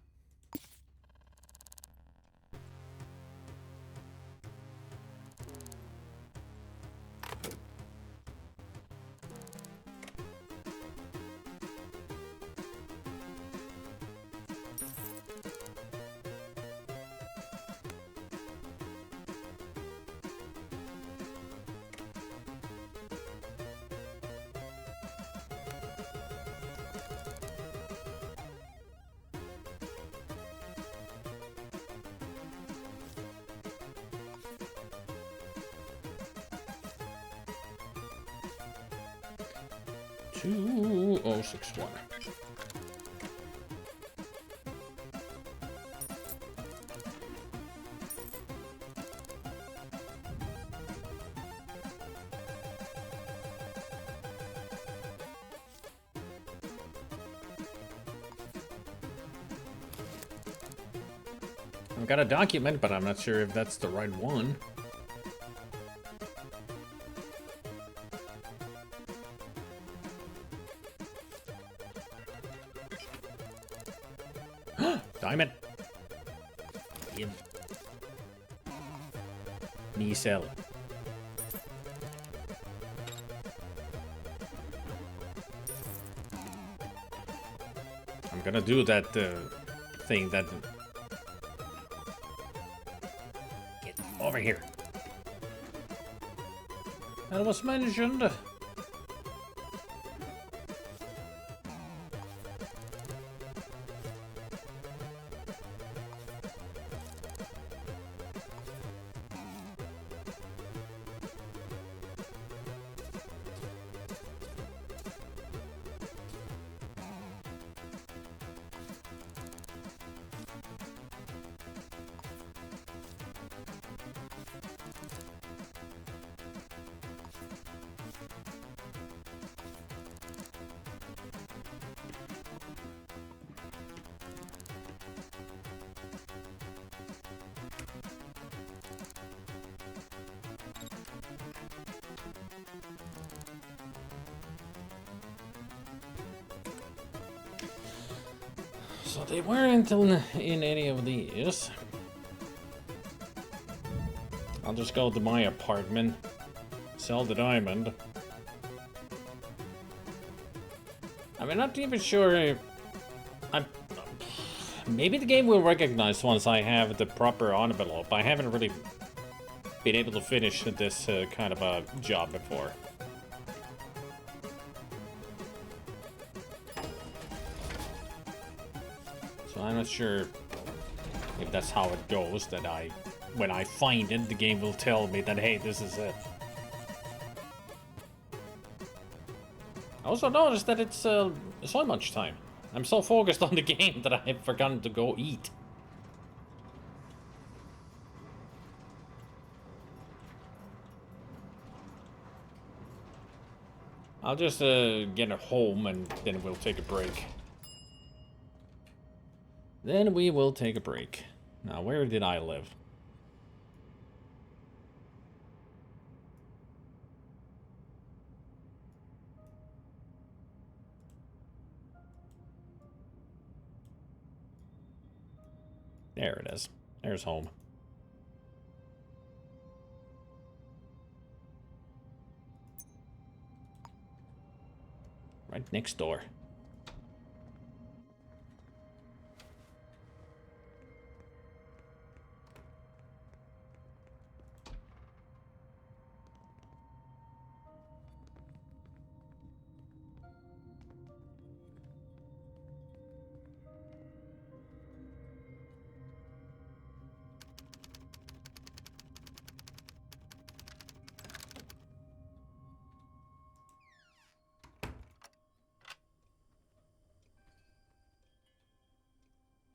2061. I've got a document, but I'm not sure if that's the right one. Diamond. Give me cell. I'm gonna do that thing that. Get over here. That was mentioned. So they weren't in any of these. I'll just go to my apartment, sell the diamond. I'm not even sure. Maybe the game will recognize once I have the proper envelope. I haven't really been able to finish this kind of a job before. So I'm not sure if that's how it goes, that when I find it, the game will tell me that, hey, this is it. I also noticed that it's so much time. I'm so focused on the game that I've forgotten to go eat. I'll just get it home and then we'll take a break. Then we will take a break. Now, where did I live? There it is. There's home. Right next door.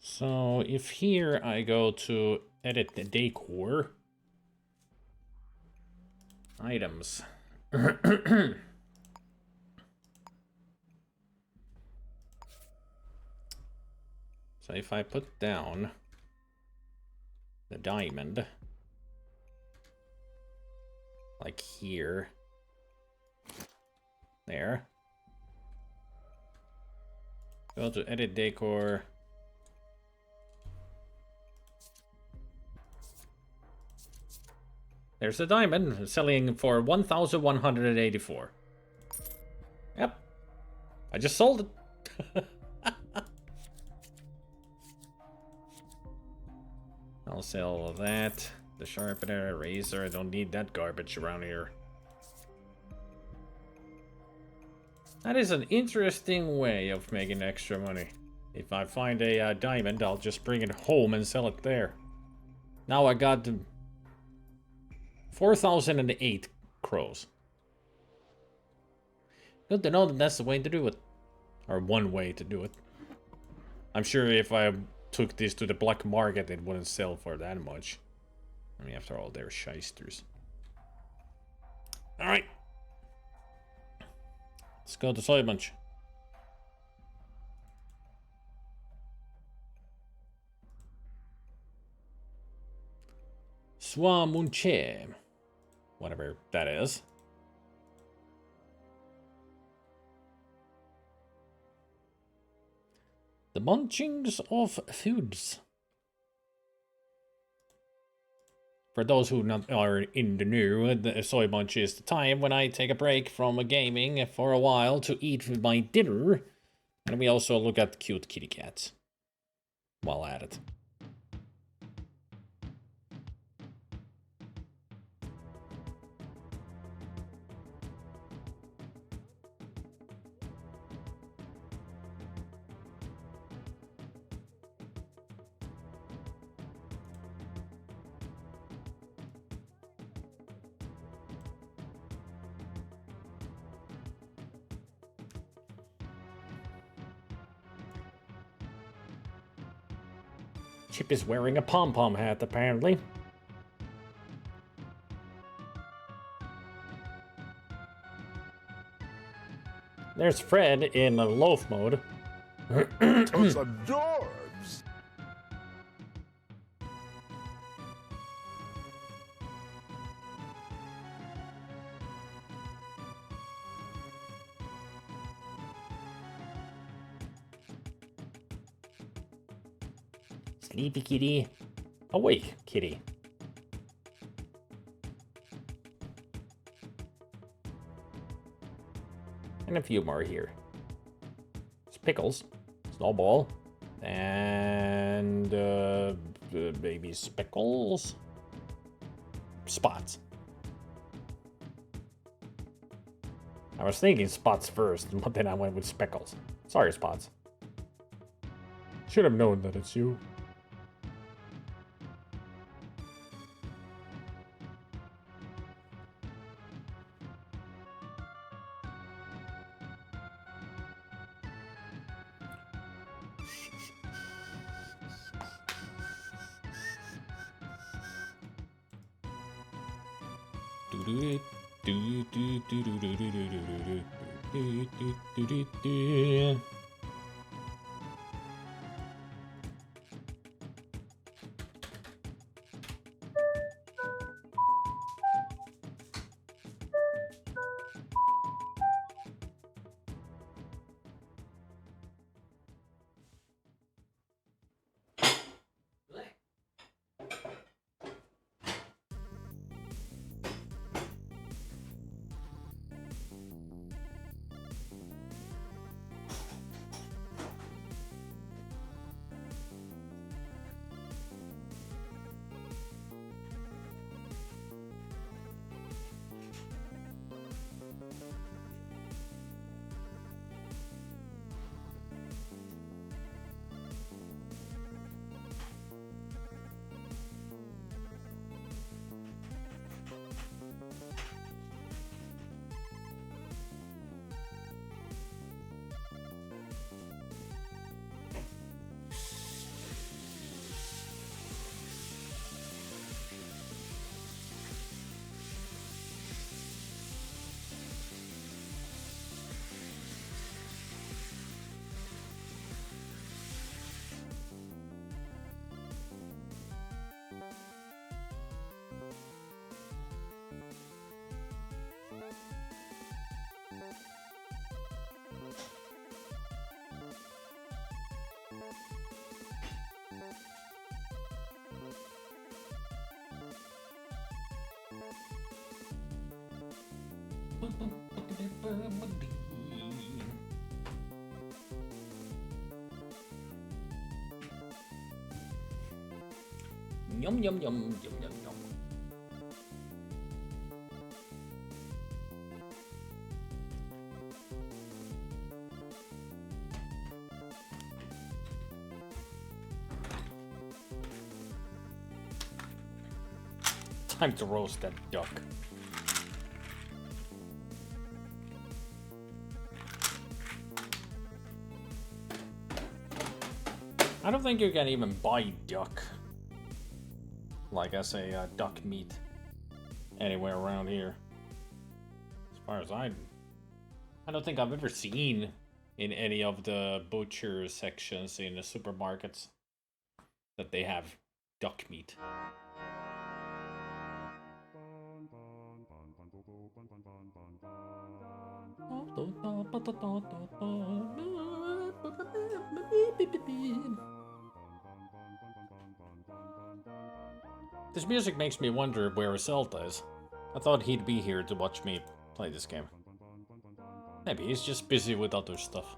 So if here I go to edit the decor, items. So if I put down the diamond, like here, there, go to edit decor. There's a diamond selling for 1,184. Yep. I just sold it. I'll sell that. The sharpener, razor. I don't need that garbage around here. That is an interesting way of making extra money. If I find a diamond, I'll just bring it home and sell it there. Now I got 4,008 crows. Good to know that that's the way to do it. Or one way to do it. I'm sure if I took this to the black market, it wouldn't sell for that much. I mean, after all, they're shysters. Alright. Let's go to Soy Bunch. Swamunche. Whatever that is. The munchings of foods. For those who not are in the know, the Soy Bunch is the time when I take a break from gaming for a while to eat my dinner. And we also look at cute kitty cats while at it. Chip is wearing a pom-pom hat, apparently. There's Fred in loaf mode. Those adorbs! Sleepy kitty. Awake kitty. And a few more here. It's Pickles, Snowball, and baby Speckles. Spots. I was thinking Spots first, but then I went with Speckles. Sorry, Spots. Should have known that it's you. Yum yum yum yum yum yum. Time to roast that duck. I don't think you can even buy duck. Like as a duck meat. Anywhere around here. As far as I don't think I've ever seen in any of the butcher sections in the supermarkets that they have duck meat. This music makes me wonder where Zelda is. I thought he'd be here to watch me play this game. Maybe he's just busy with other stuff.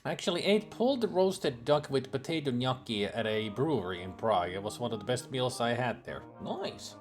I actually ate pulled roasted duck with potato gnocchi at a brewery in Prague. It was one of the best meals I had there. Nice.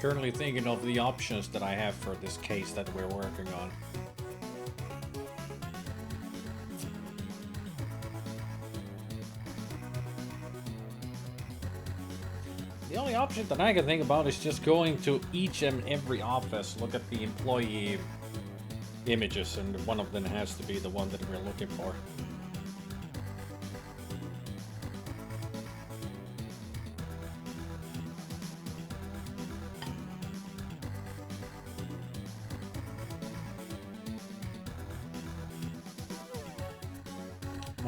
Currently thinking of the options that I have for this case that we're working on. The only option that I can think about is just going to each and every office, look at the employee images, and one of them has to be the one that we're looking for.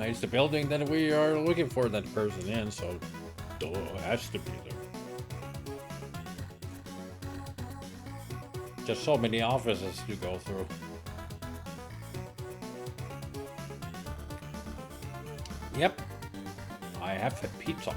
It's the building that we are looking for that person in, so duh, it has to be there. Just so many offices to go through. Yep, I have a pizza.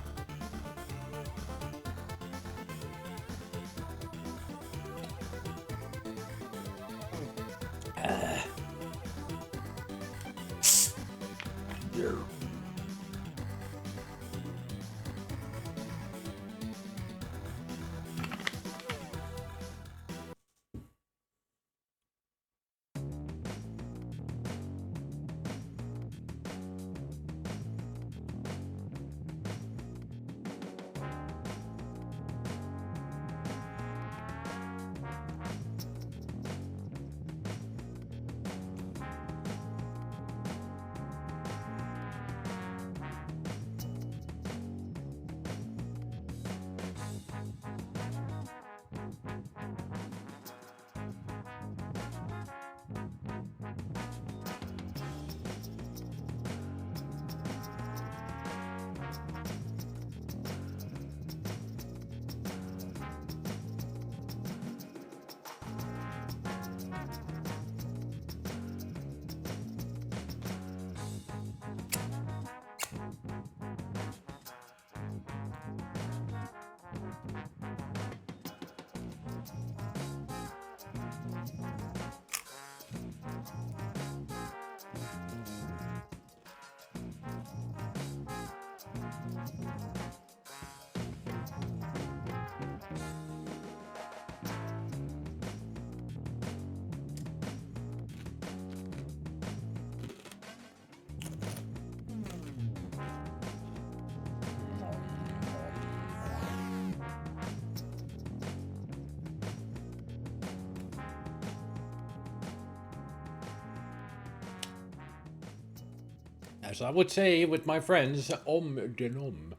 As I would say with my friends, de nom.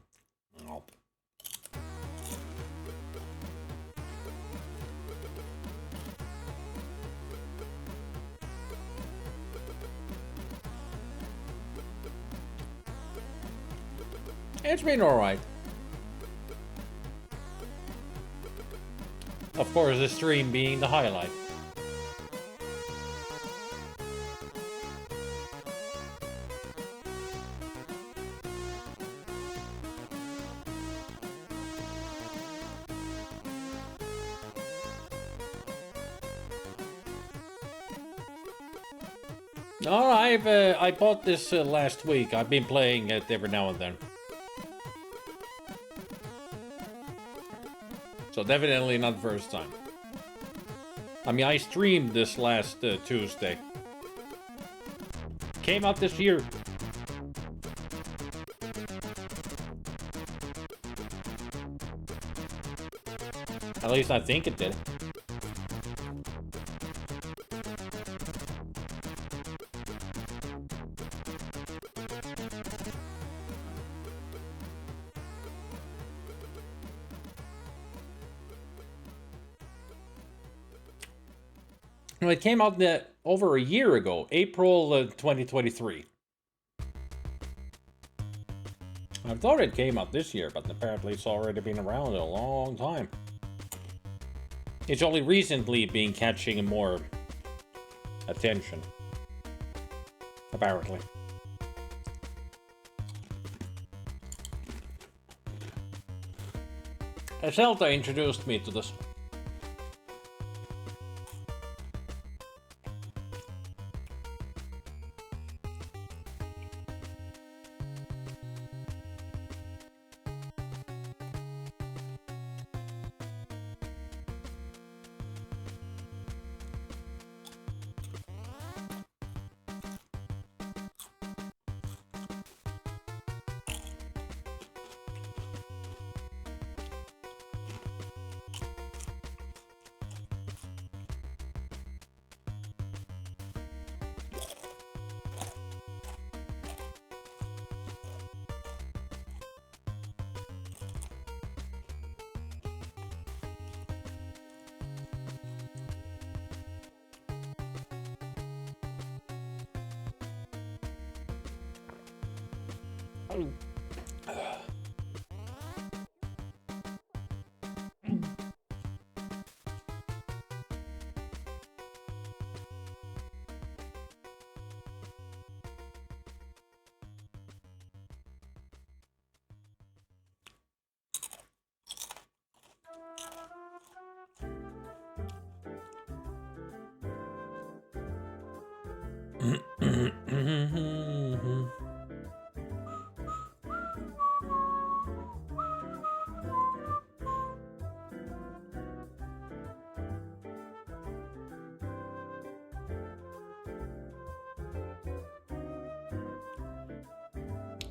Oh. It's been alright. Of course, the stream being the highlight. No, I bought this last week. I've been playing it every now and then. So definitely not the first time. I mean, I streamed this last Tuesday. Came out this year. At least I think it did. It came out over a year ago, April 2023. I thought it came out this year, but apparently it's already been around a long time. It's only recently been catching more attention, apparently. Zelda introduced me to this.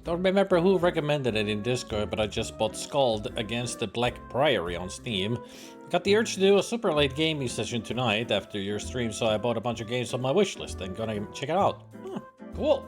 Don't remember who recommended it in Discord, but I just bought Scald Against the Black Priory on Steam. Got the urge to do a super late gaming session tonight after your stream, so I bought a bunch of games on my wishlist and gonna check it out. Cool.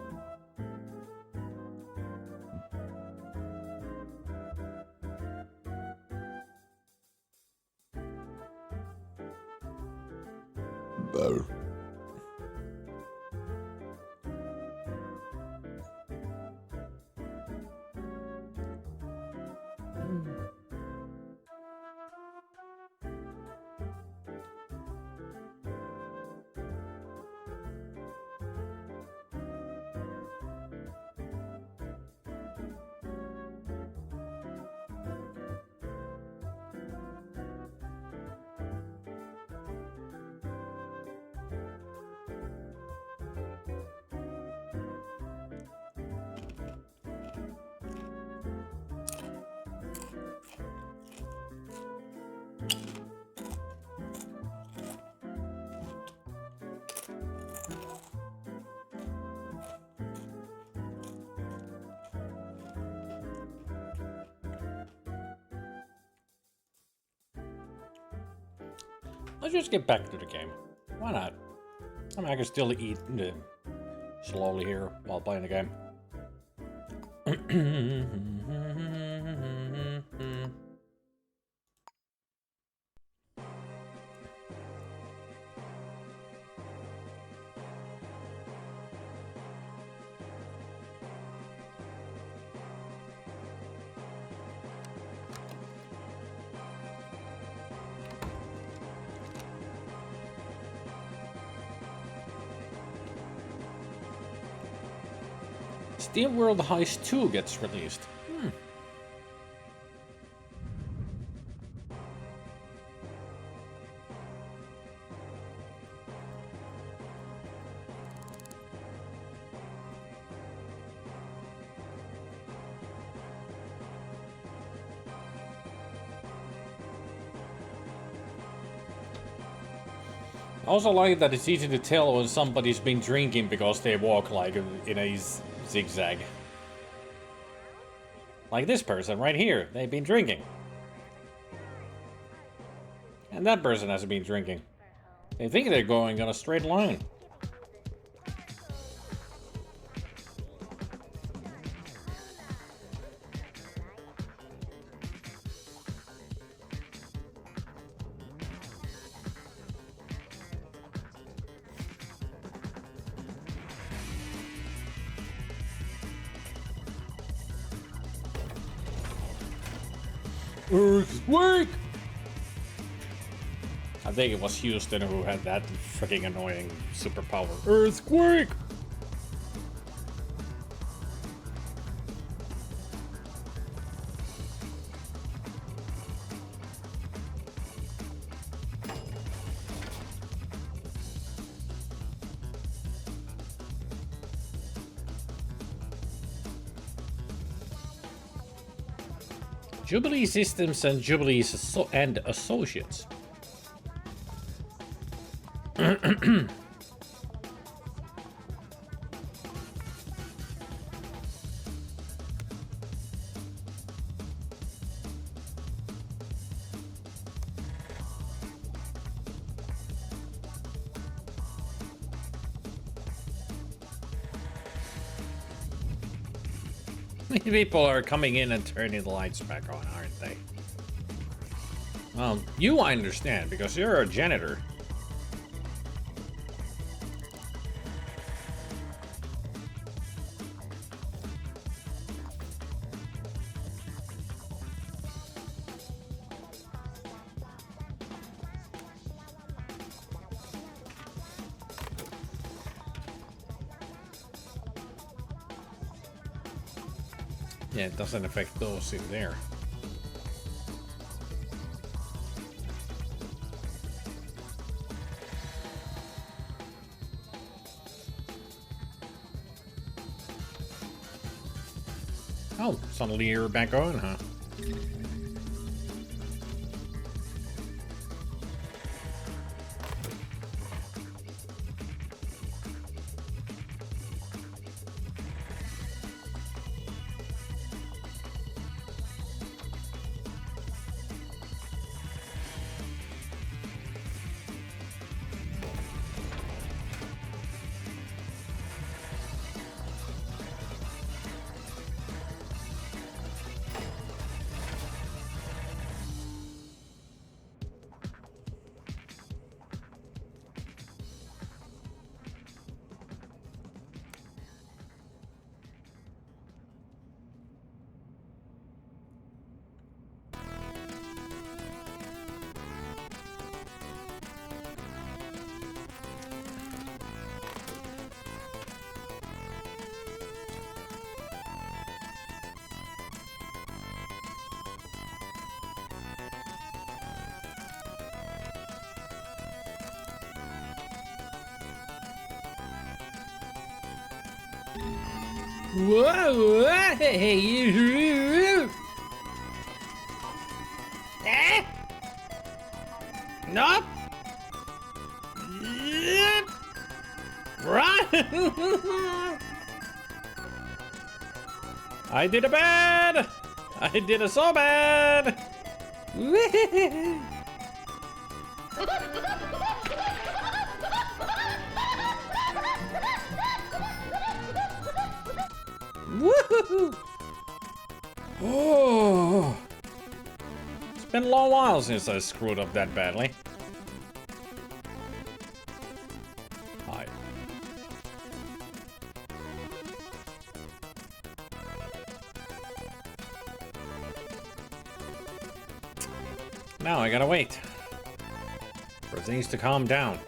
Let's just get back to the game. Why not? I mean, I can still eat slowly here while playing the game. Steam World Heist 2 gets released. I also like that it's easy to tell when somebody's been drinking because they walk like in a zigzag. Like this person right here, they've been drinking. And that person hasn't been drinking. They think they're going on a straight line. Earthquake! I think it was Houston who had that freaking annoying superpower. Earthquake! Jubilee Systems and Jubilee and Associates. People are coming in and turning the lights back on, aren't they? Well, you I understand, because you're a janitor. Yeah, it doesn't affect those in there. Oh, suddenly you're back on, huh? Whoa! Hey! Nope! Run! I did a bad! I did a so bad! Woohoo! been a long while since I screwed up that badly. Hi. Now I gotta wait for things to calm down.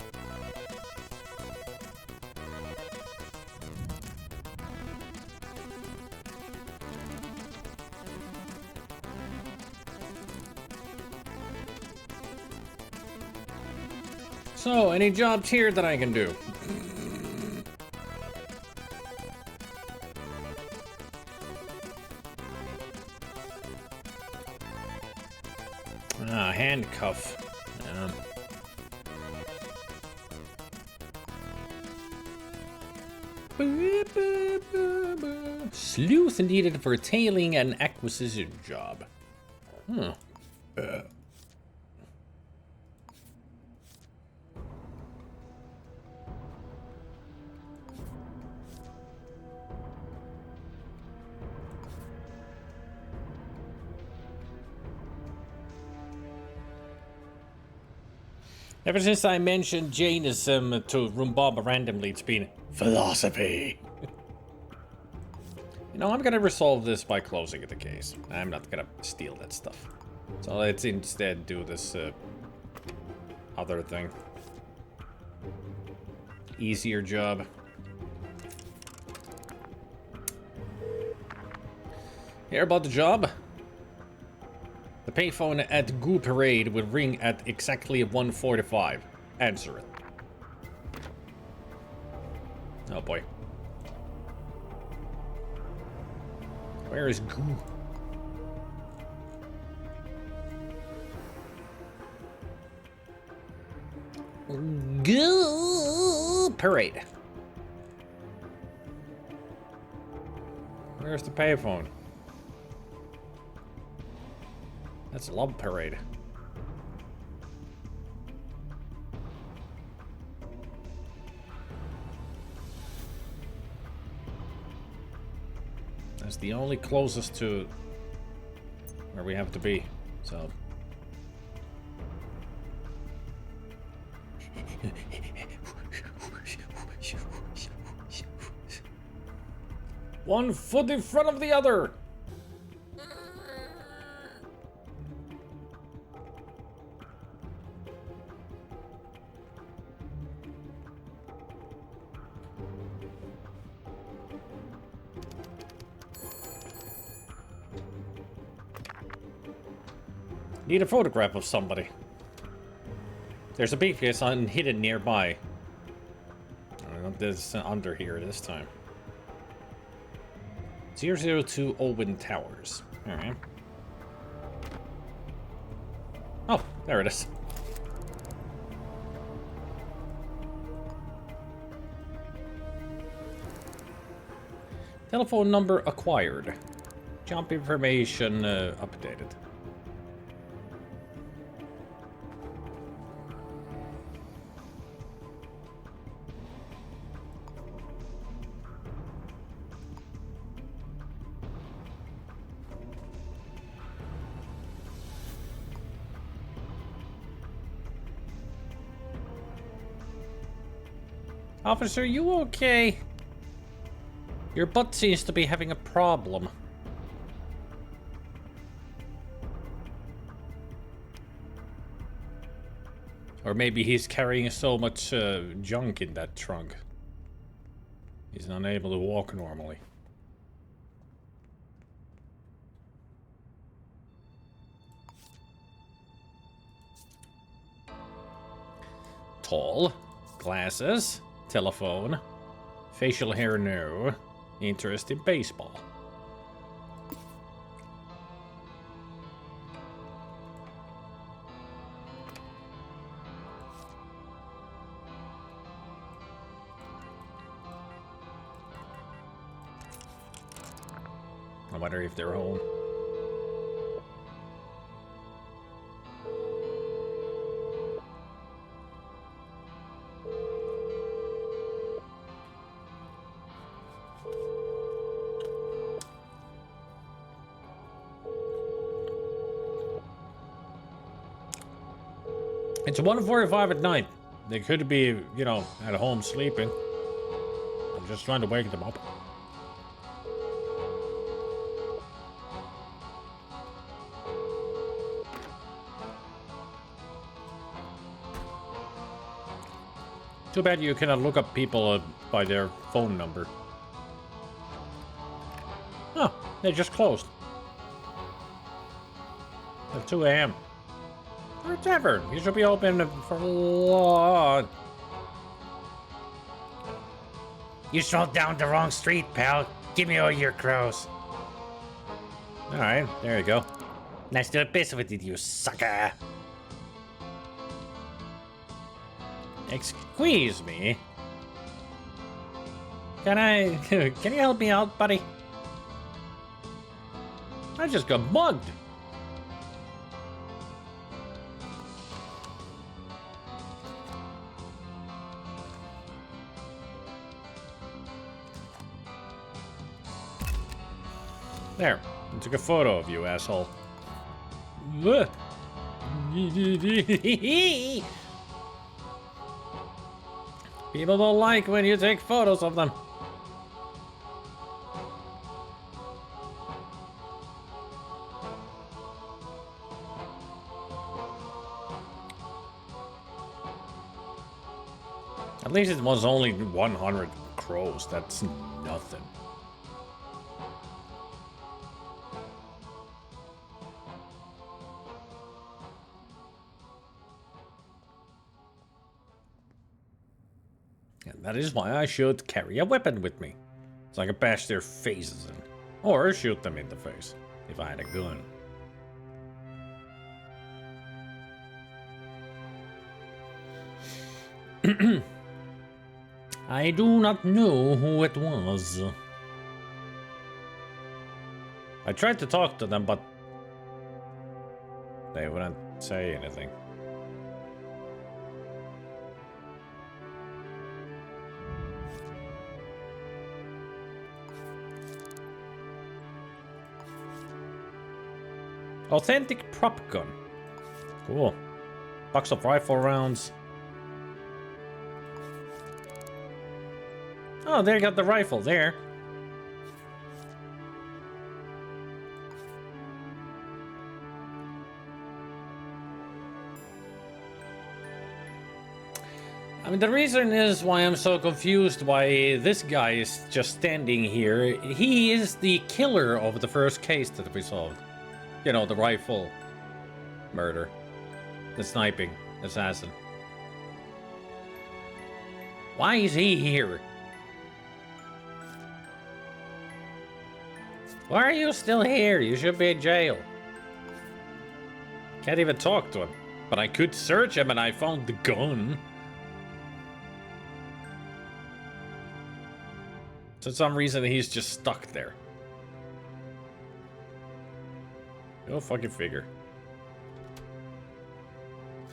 So, any jobs here that I can do? Ah, handcuff. Sleuth needed for tailing and acquisition job. Hmm. Ever since I mentioned Jainism to Rumbaba randomly, it's been philosophy. You know, I'm gonna resolve this by closing the case. I'm not gonna steal that stuff. So let's instead do this other thing. Easier job. Hear about the job? The payphone at Goo Parade will ring at exactly 1:45. Answer it. Oh boy. Where is Goo? Goo Parade. Where's the payphone? That's Love Parade. That's the only closest to where we have to be, so. One foot in front of the other! Need a photograph of somebody. There's a briefcase hidden nearby. I don't know if there's under here this time. 002 Owen Towers. Alright. Oh, there it is. Telephone number acquired. Job information updated. Officer, you okay? Your butt seems to be having a problem. Or maybe he's carrying so much junk in that trunk. He's unable to walk normally. Tall. Glasses. Telephone. Facial hair, no. Interest in baseball. I wonder if they're home. It's 1:45 at night. They could be, you know, at home sleeping. I'm just trying to wake them up. Too bad you cannot look up people by their phone number. Oh, they just closed. At 2 a.m. Whatever. You should be open for a lot. You strolled down the wrong street, pal. Give me all your crows. Alright, there you go. Nice to visit with you, sucker. Excuse me. Can you help me out, buddy? I just got mugged. There, I took a photo of you, asshole. People don't like when you take photos of them. At least it was only 100 crows. That's nothing. And that is why I should carry a weapon with me. So I can bash their faces in. Or shoot them in the face, if I had a gun. I do not know who it was. I tried to talk to them, but they wouldn't say anything. Authentic prop gun. Cool. Box of rifle rounds. Oh, they got the rifle there. I mean, the reason is why I'm so confused why this guy is just standing here. He is the killer of the first case that we solved. You know, the rifle murder. The sniping assassin. Why is he here? Why are you still here? You should be in jail. Can't even talk to him. But I could search him and I found the gun. For some reason he's just stuck there. Go fucking figure.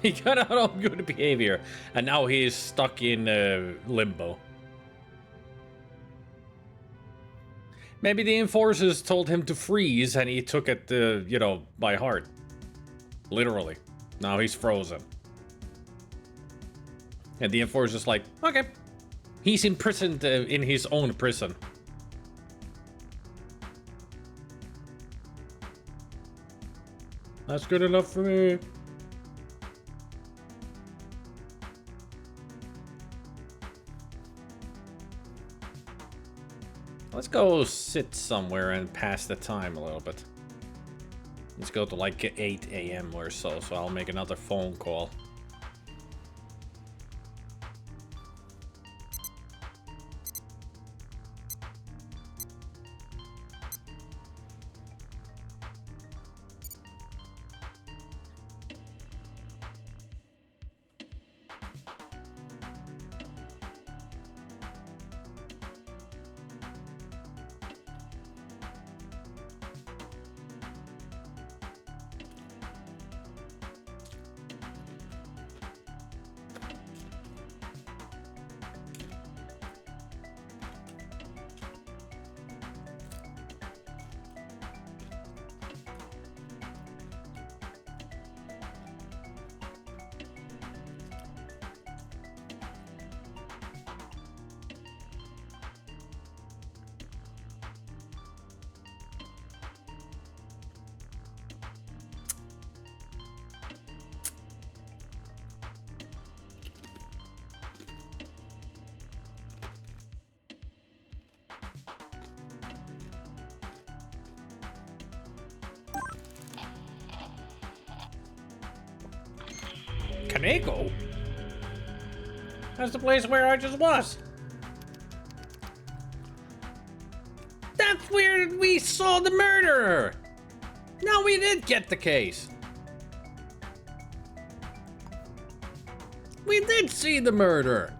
He got out on good behavior, and now he is stuck in limbo. Maybe the enforcers told him to freeze, and he took it, you know, by heart. Literally. Now he's frozen. And the enforcer's like, okay. He's imprisoned in his own prison. That's good enough for me. Let's go sit somewhere and pass the time a little bit. Let's go to like 8 a.m. or so I'll make another phone call. Mako? That's the place where I just was. That's where we saw the murderer. Now we did get the case. We did see the murder.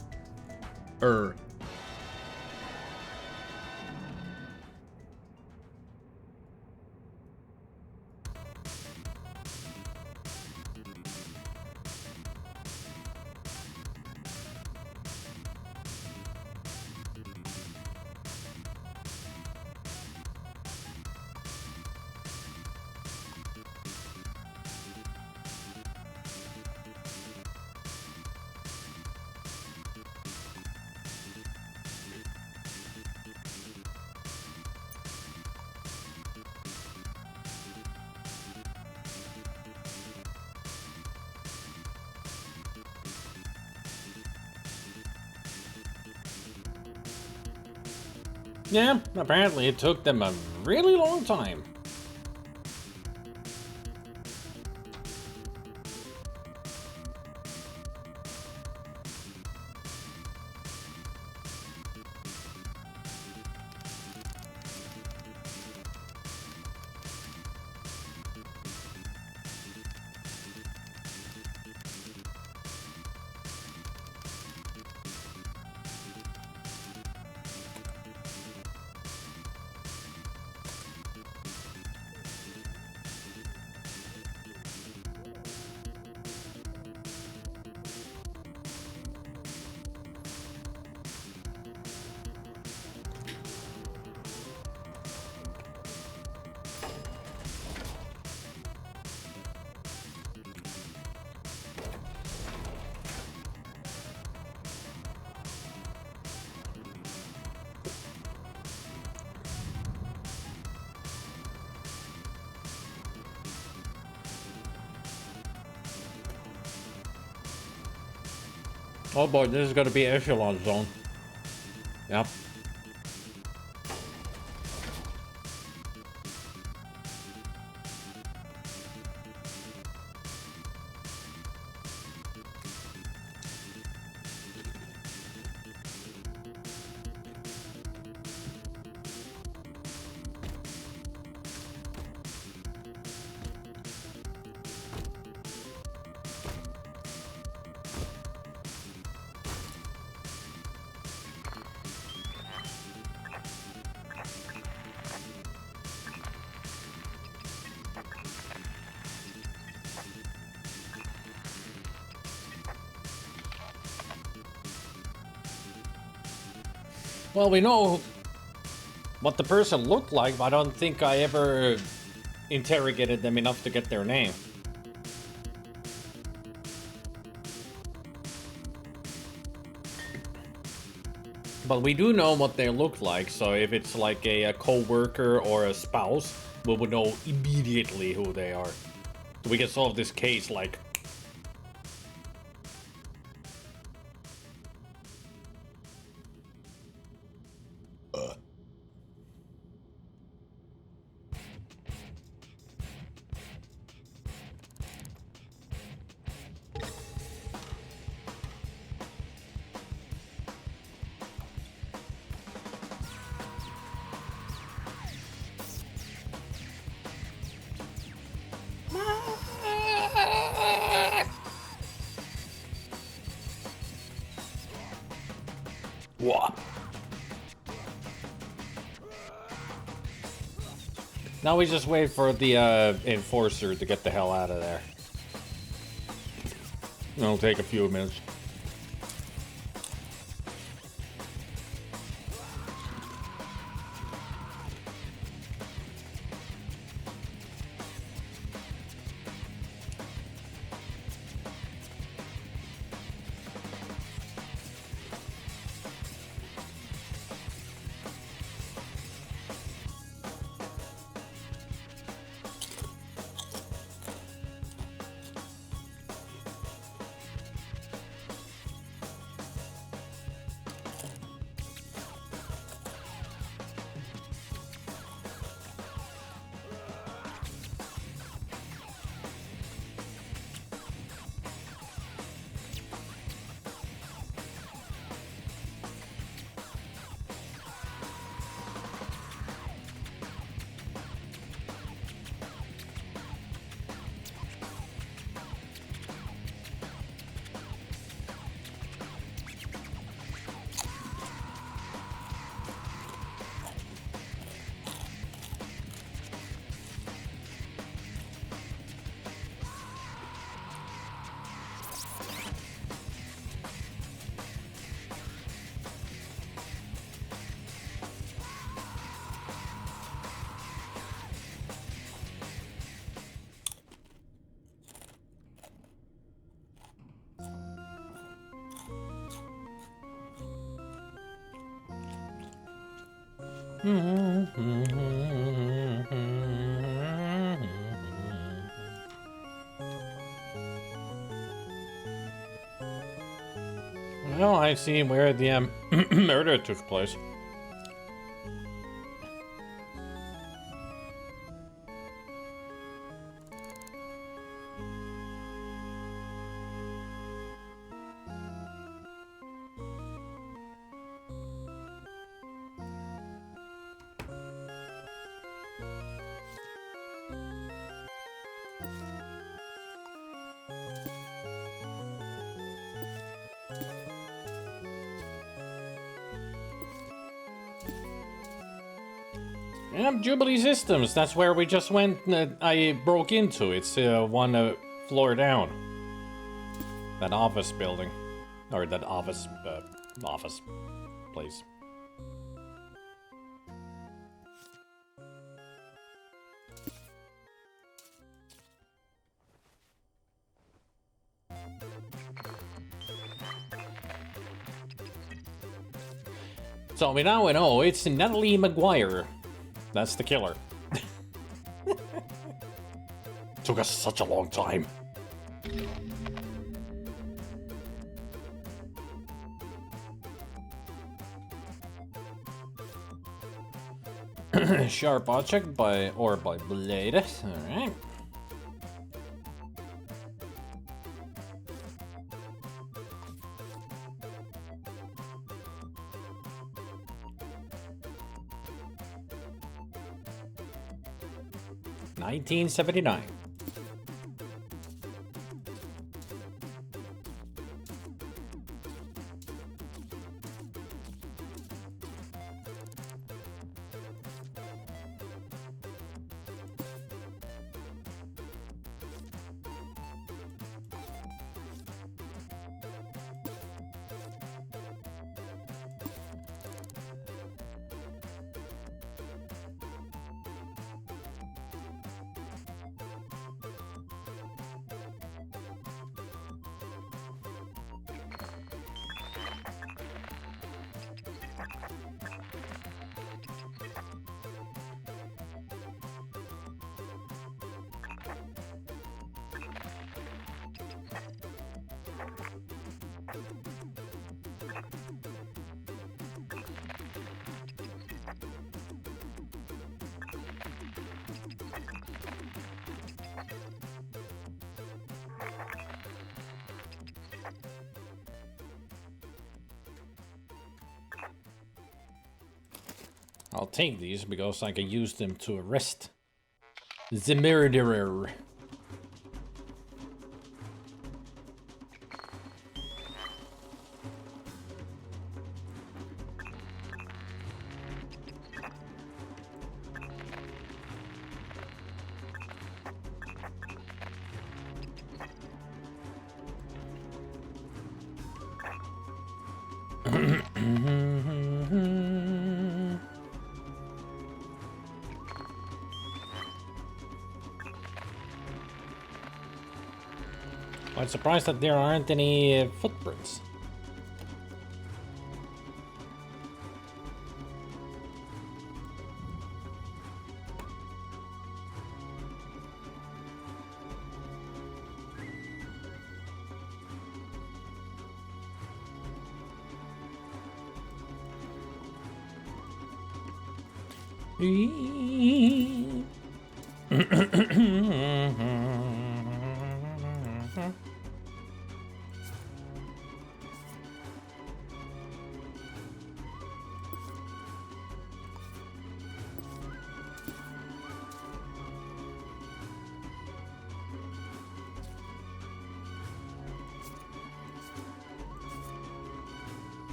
Yeah, apparently it took them a really long time. Oh boy, this is gonna be echelon zone. Yep. Well, we know what the person looked like, but I don't think I ever interrogated them enough to get their name. But we do know what they look like, so if it's like a co-worker or a spouse, we would know immediately who they are. We can solve this case like... What? Now we just wait for the enforcer to get the hell out of there. It'll take a few minutes. Well, I see where the murder took place. Yep, Jubilee Systems. That's where we just went. I broke into. It's one floor down. That office building, or that office place. So we now know it's Natalie McGuire. That's the killer. Took us such a long time. Sharp object by blade. Alright. $19.79. I'll take these because I can use them to arrest the murderer. I'm surprised that there aren't any footprints.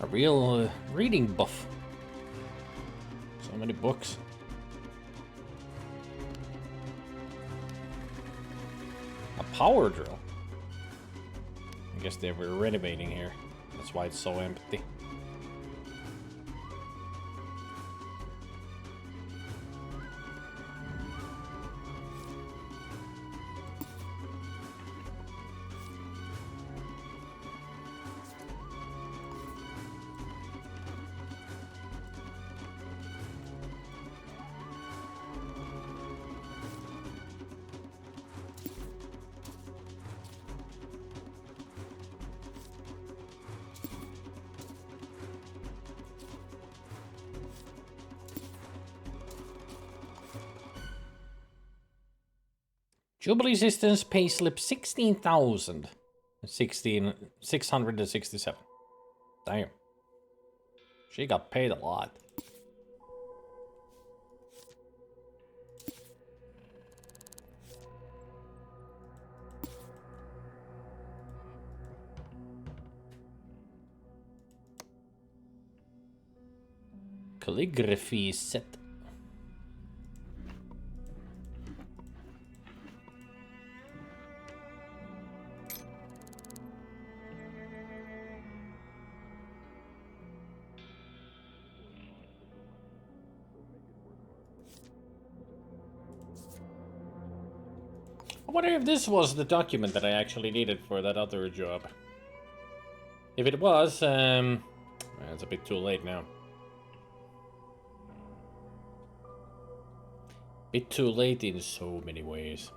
A real reading buff. So many books. power drill. I guess they were renovating here. That's why it's so empty. Jubilee Systems payslip 16,000. 667. Damn. She got paid a lot. Calligraphy set. I wonder if this was the document that I actually needed for that other job. If it was, it's a bit too late now. Bit too late in so many ways.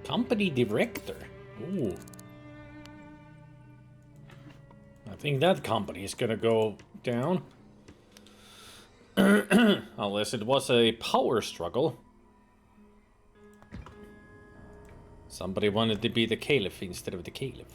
Company director. Ooh. I think that company is gonna go down. Unless it was a power struggle. Somebody wanted to be the caliph instead of the caliph.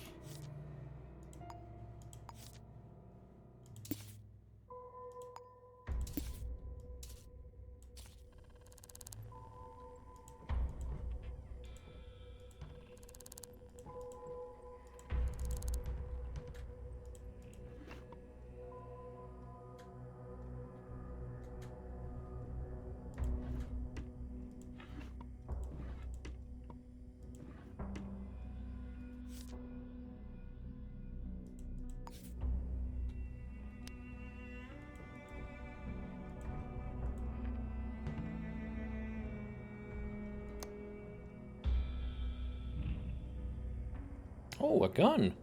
Oh, a gun.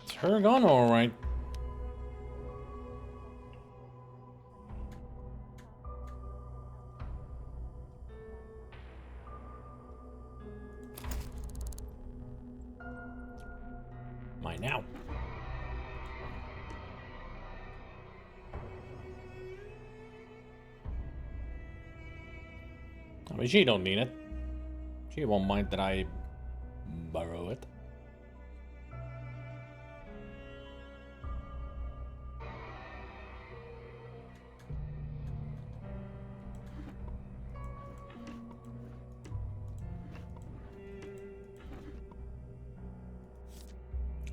It's her gun, all right. Mine now. I mean, she don't need it. She won't mind that I borrow it.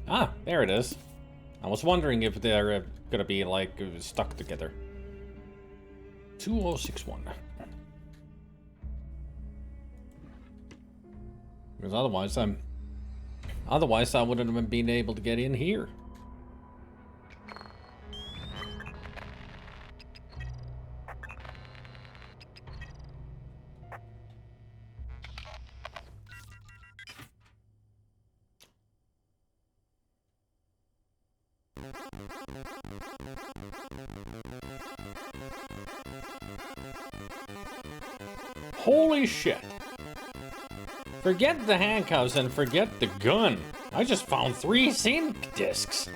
Ah, there it is. I was wondering if they're gonna be like stuck together. 2061. Because otherwise I wouldn't have been able to get in here. Holy shit. Forget the handcuffs and forget the gun. I just found 3 zinc discs.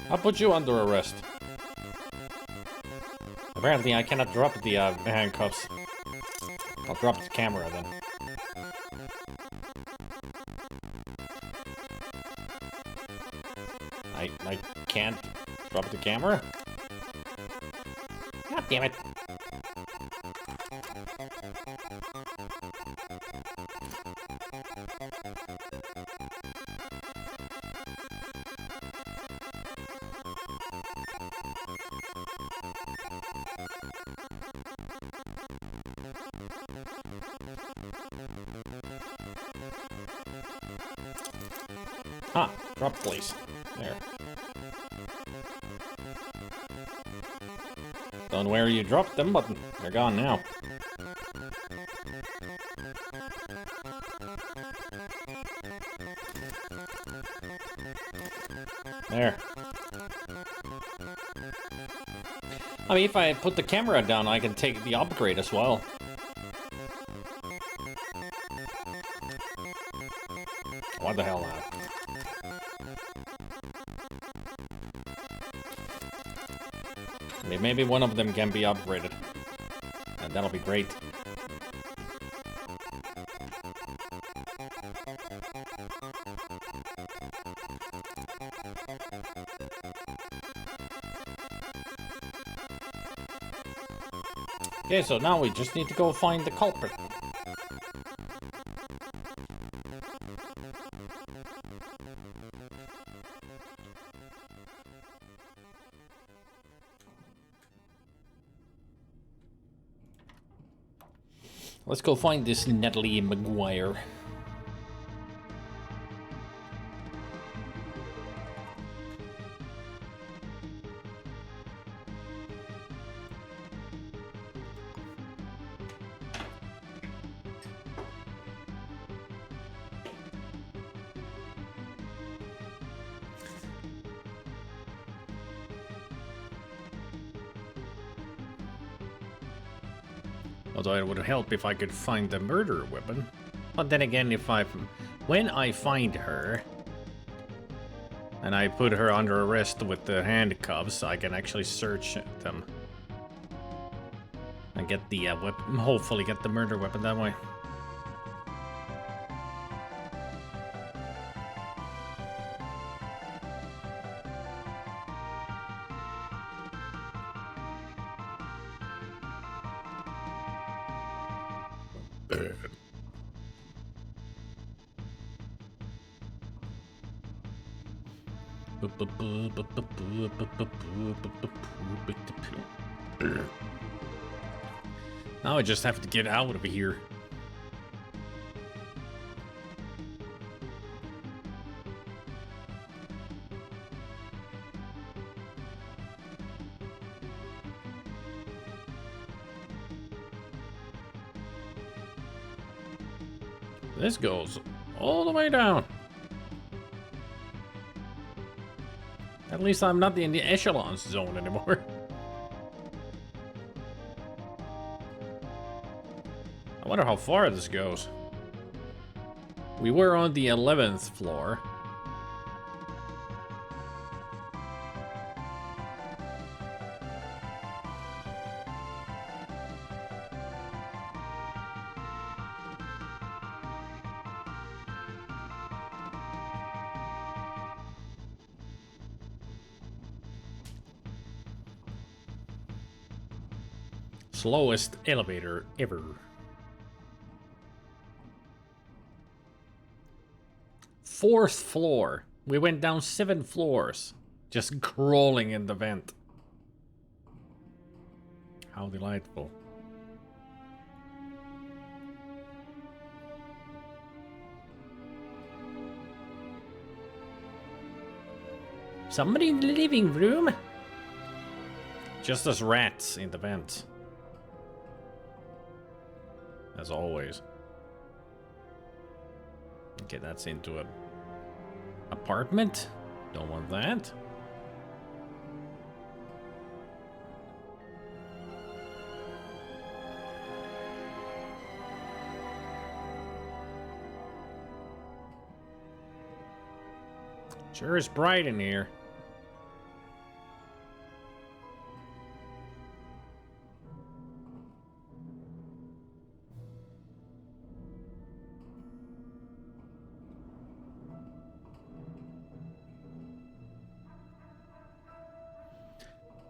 I'll put you under arrest. Apparently, I cannot drop the handcuffs. I'll drop the camera then. I can't drop the camera? God damn it. Ah, drop please. There. Don't know where you dropped them, but they're gone now. There. I mean, if I put the camera down, I can take the upgrade as well. What the hell now? Maybe one of them can be upgraded. And that'll be great. Okay, so now we just need to go find the culprit. Let's go find this Natalie McGuire. Although it would help if I could find the murder weapon. But then again, when I find her, and I put her under arrest with the handcuffs, I can actually search them. And get the weapon, hopefully get the murder weapon that way. Now I just have to get out of here. This goes all the way down. At least I'm not in the echelons zone anymore. I wonder how far this goes. We were on the 11th floor. Slowest elevator ever. 4th floor. We went down 7 floors. Just crawling in the vent. How delightful. Somebody in the living room? Just as rats in the vent. As always. Okay, that's into a Apartment? Don't want that. Sure is bright in here.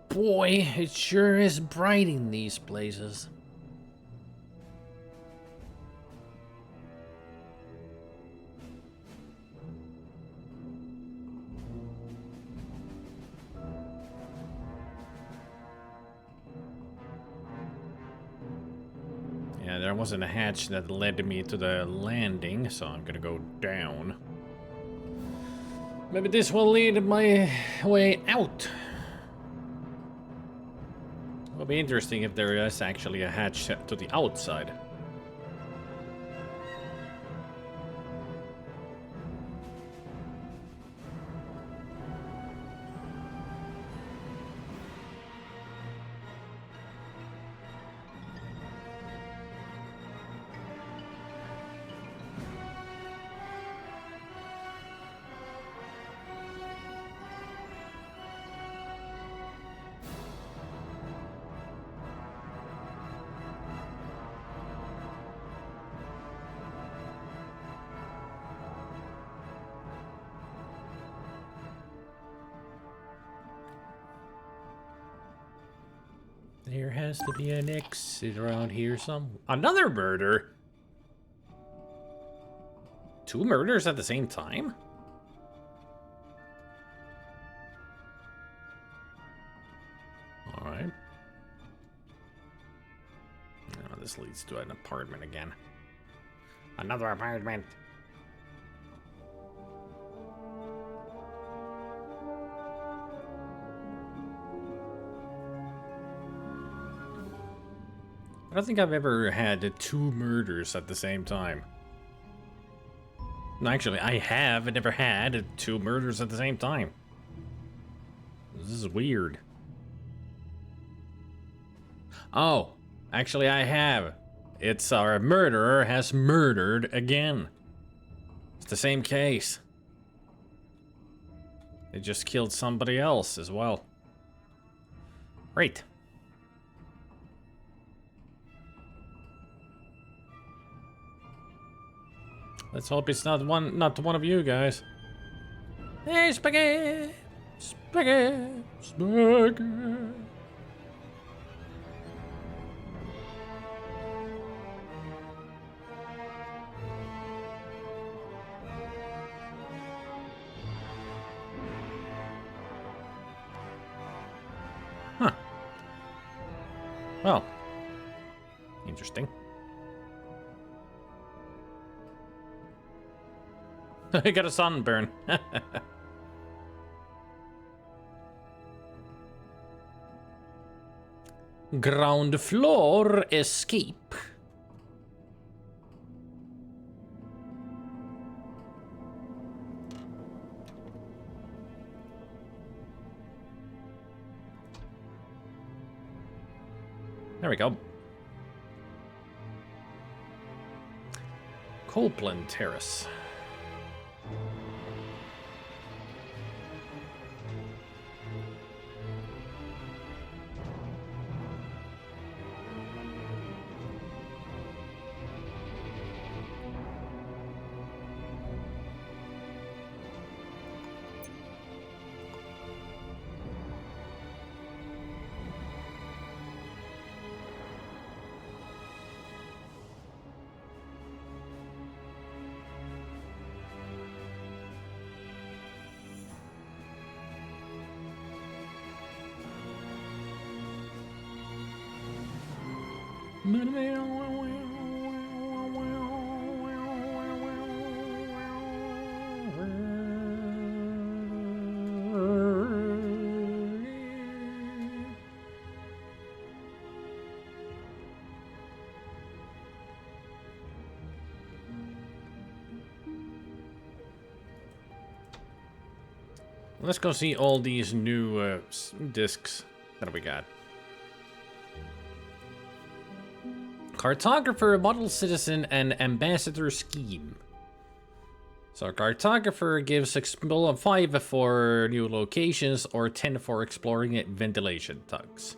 Boy, it sure is bright in these places. Yeah, there wasn't a hatch that led me to the landing, so I'm gonna go down. Maybe this will lead my way out. It'll be interesting if there is actually a hatch to the outside. There has to be an exit around here some. Another murder? 2 murders at the same time? Alright. Oh, this leads to an apartment again. Another apartment. I don't think I've ever had 2 murders at the same time. No, actually, I have never had 2 murders at the same time. This is weird. Oh, actually I have. It's our murderer has murdered again. It's the same case. They just killed somebody else as well. Great. Let's hope it's not one of you guys. Hey, spaghetti! Spaghetti! Spaghetti! Huh. Well. Interesting. I got a sunburn. Ground floor escape. There we go. Copeland Terrace. Let's go see all these new discs that we got. Cartographer, Model Citizen, and Ambassador Scheme. So Cartographer gives 5 for new locations or 10 for exploring ventilation tugs.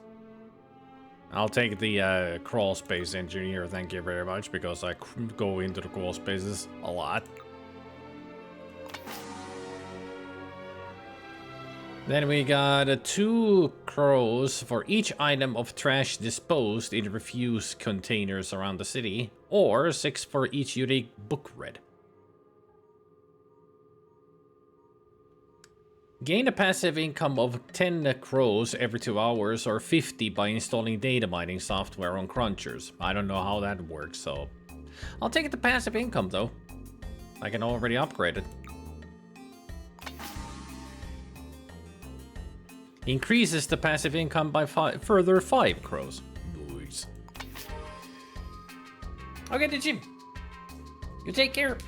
I'll take the crawl space engineer, thank you very much, because I go into the crawl spaces a lot. Then we got 2 crows for each item of trash disposed in refuse containers around the city, or 6 for each unique book read. Gain a passive income of 10 crows every 2 hours or 50 by installing data mining software on crunchers. I don't know how that works, so I'll take the passive income though. I can already upgrade it. Increases the passive income by further 5 crows. Nice. Okay, the gym. You take care.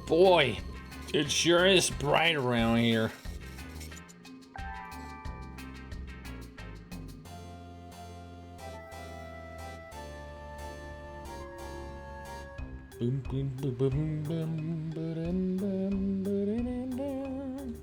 Boy, it sure is bright around here. Boom, boom, boom, boom, boom, ba-dum, bum, ba-da-dum-dum.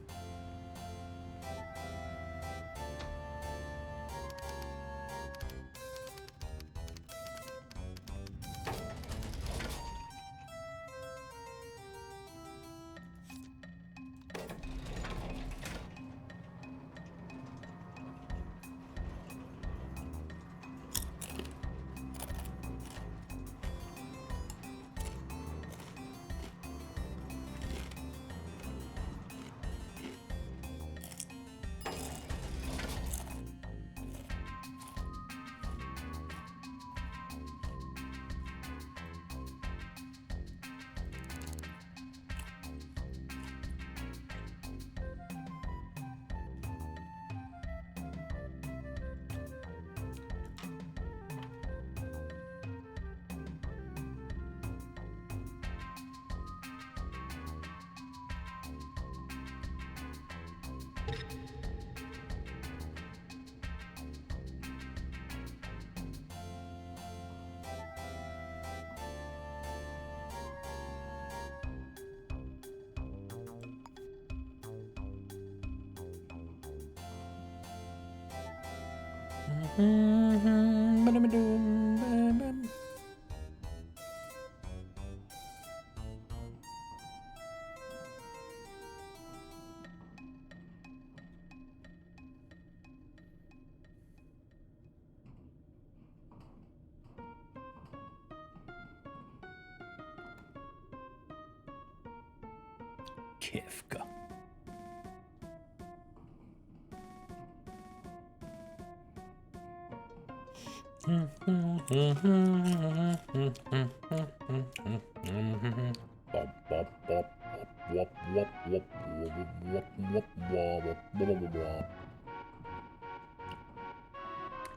Kifka.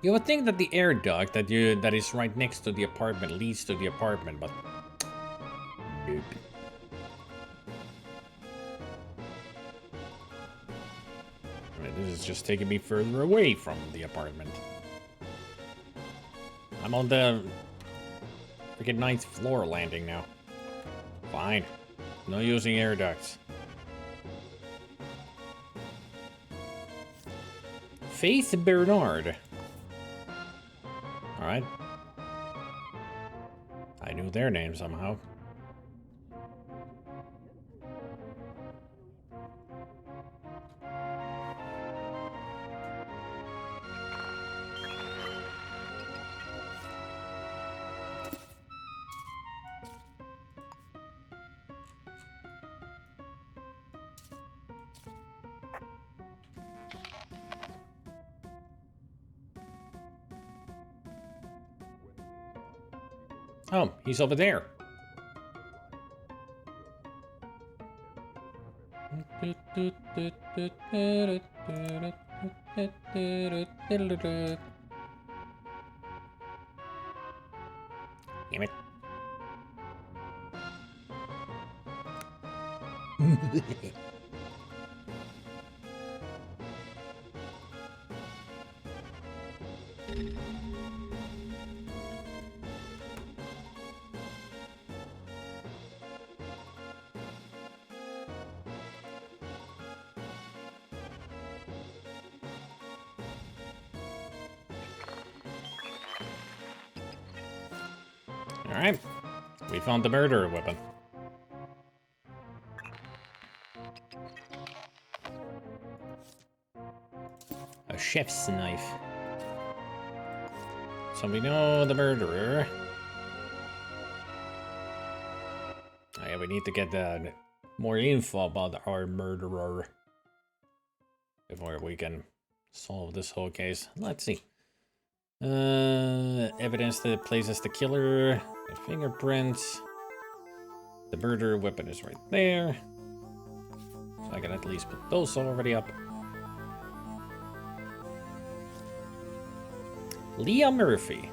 You would think that the air duct that is right next to the apartment leads to the apartment, but nope. This is just taking me further away from the apartment. I'm on the freaking 9th floor landing now. Fine. No using air ducts. Faith Bernard. Alright. I knew their name somehow. Oh, he's over there. Damn it. Alright. We found the murder weapon. A chef's knife. So we know the murderer. Oh, yeah, we need to get more info about our murderer before we can solve this whole case. Let's see. Evidence that places the killer, the fingerprints. The murder weapon is right there. So I can at least put those already up. Leah Murphy.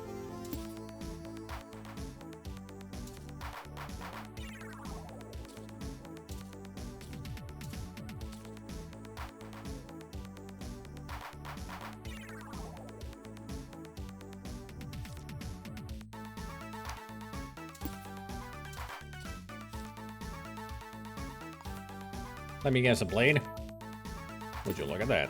Let me guess, a blade? Would you look at that?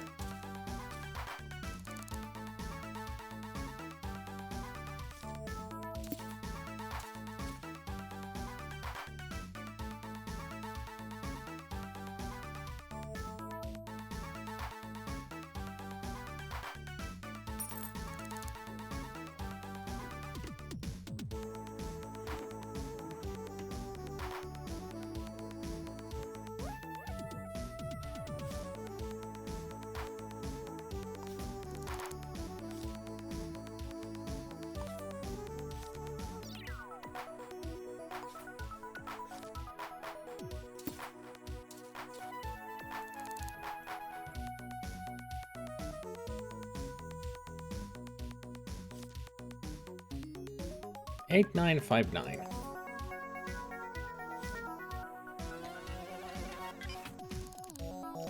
$8959.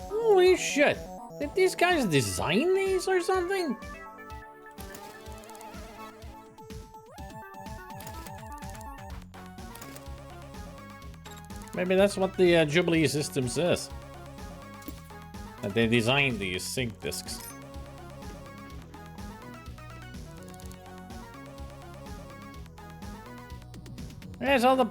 Holy shit! Did these guys design these or something? Maybe that's what the Jubilee system says. That they designed these sync disks. There's all the...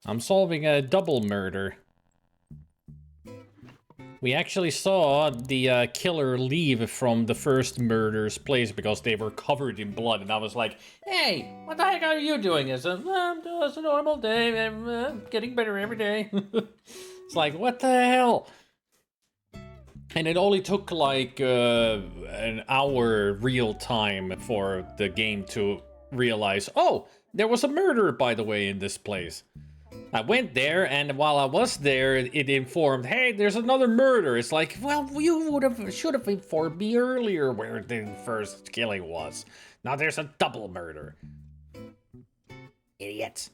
I'm solving a double murder. We actually saw the killer leave from the first murder's place because they were covered in blood, and I was like, "Hey, what the heck are you doing?" It's a normal day. I'm getting better every day. It's like, what the hell? And it only took like an hour real time for the game to realize, oh, there was a murder, by the way, in this place. I went there, and while I was there, it informed, hey, there's another murder. It's like, well, you should have informed me earlier where the first killing was. Now there's a double murder. Idiots.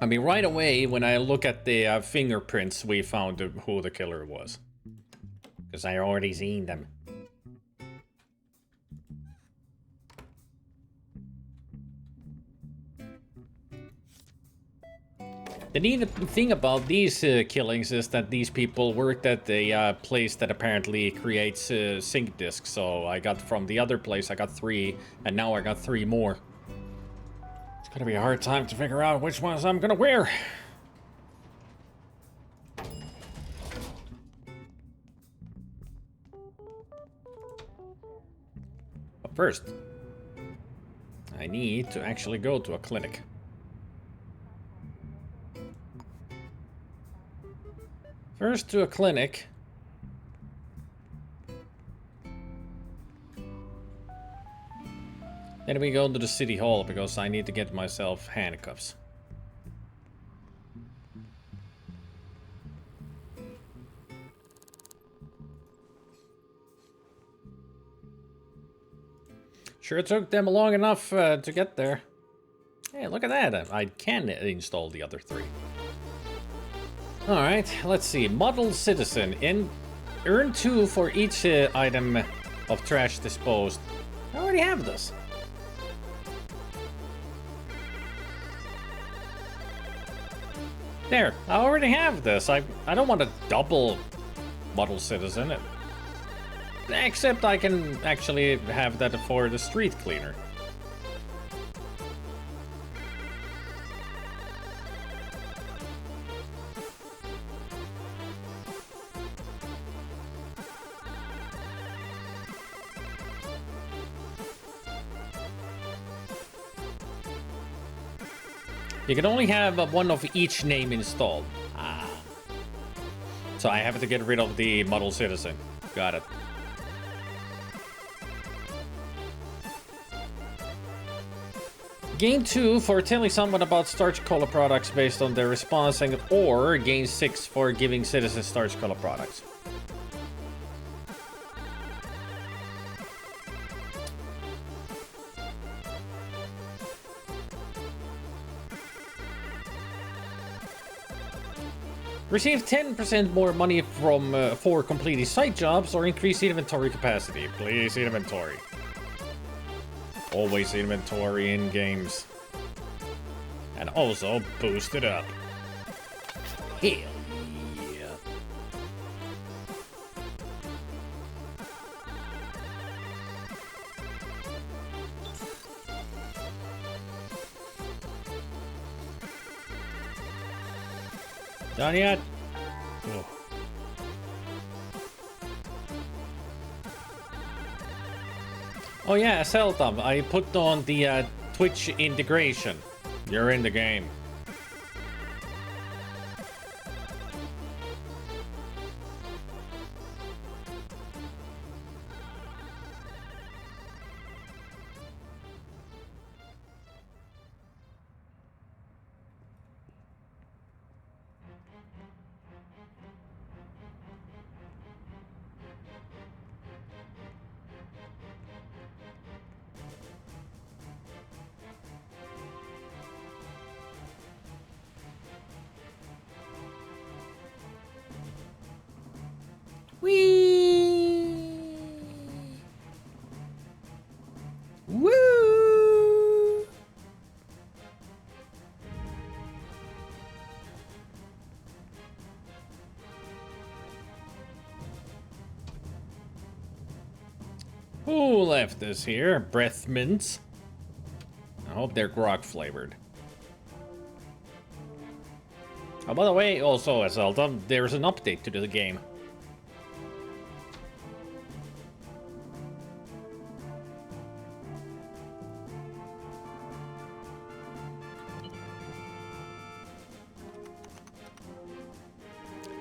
I mean, right away, when I look at the fingerprints, we found who the killer was. Because I already seen them. The neat thing about these killings is that these people worked at a place that apparently creates sync disks. So I got from the other place, I got 3, and now I got 3 more. It's gonna be a hard time to figure out which ones I'm gonna wear. But first, I need to actually go to a clinic. First to a clinic. Then we go to the city hall because I need to get myself handcuffs. Sure took them long enough to get there. Hey, look at that. I can install the other 3. Alright, let's see. Model citizen. Earn 2 for each item of trash disposed. I already have this. There, I already have this. I don't want a double model citizen. Except I can actually have that for the street cleaner. You can only have one of each name installed. Ah. So I have to get rid of the model citizen. Got it. Gain 2 for telling someone about starch cola products based on their response, or gain 6 for giving citizens starch cola products. Receive 10% more money from for completing site jobs or increase inventory capacity. Please, inventory. Always inventory in games. And also boost it up. Hell yeah. Done yet? Oh. Oh yeah, Zelda, I put on the Twitch integration. You're in the game. Whee! Woo! Who left this here? Breath mints. I hope they're grog flavored. Oh, by the way, also, Zelda, there's an update to the game.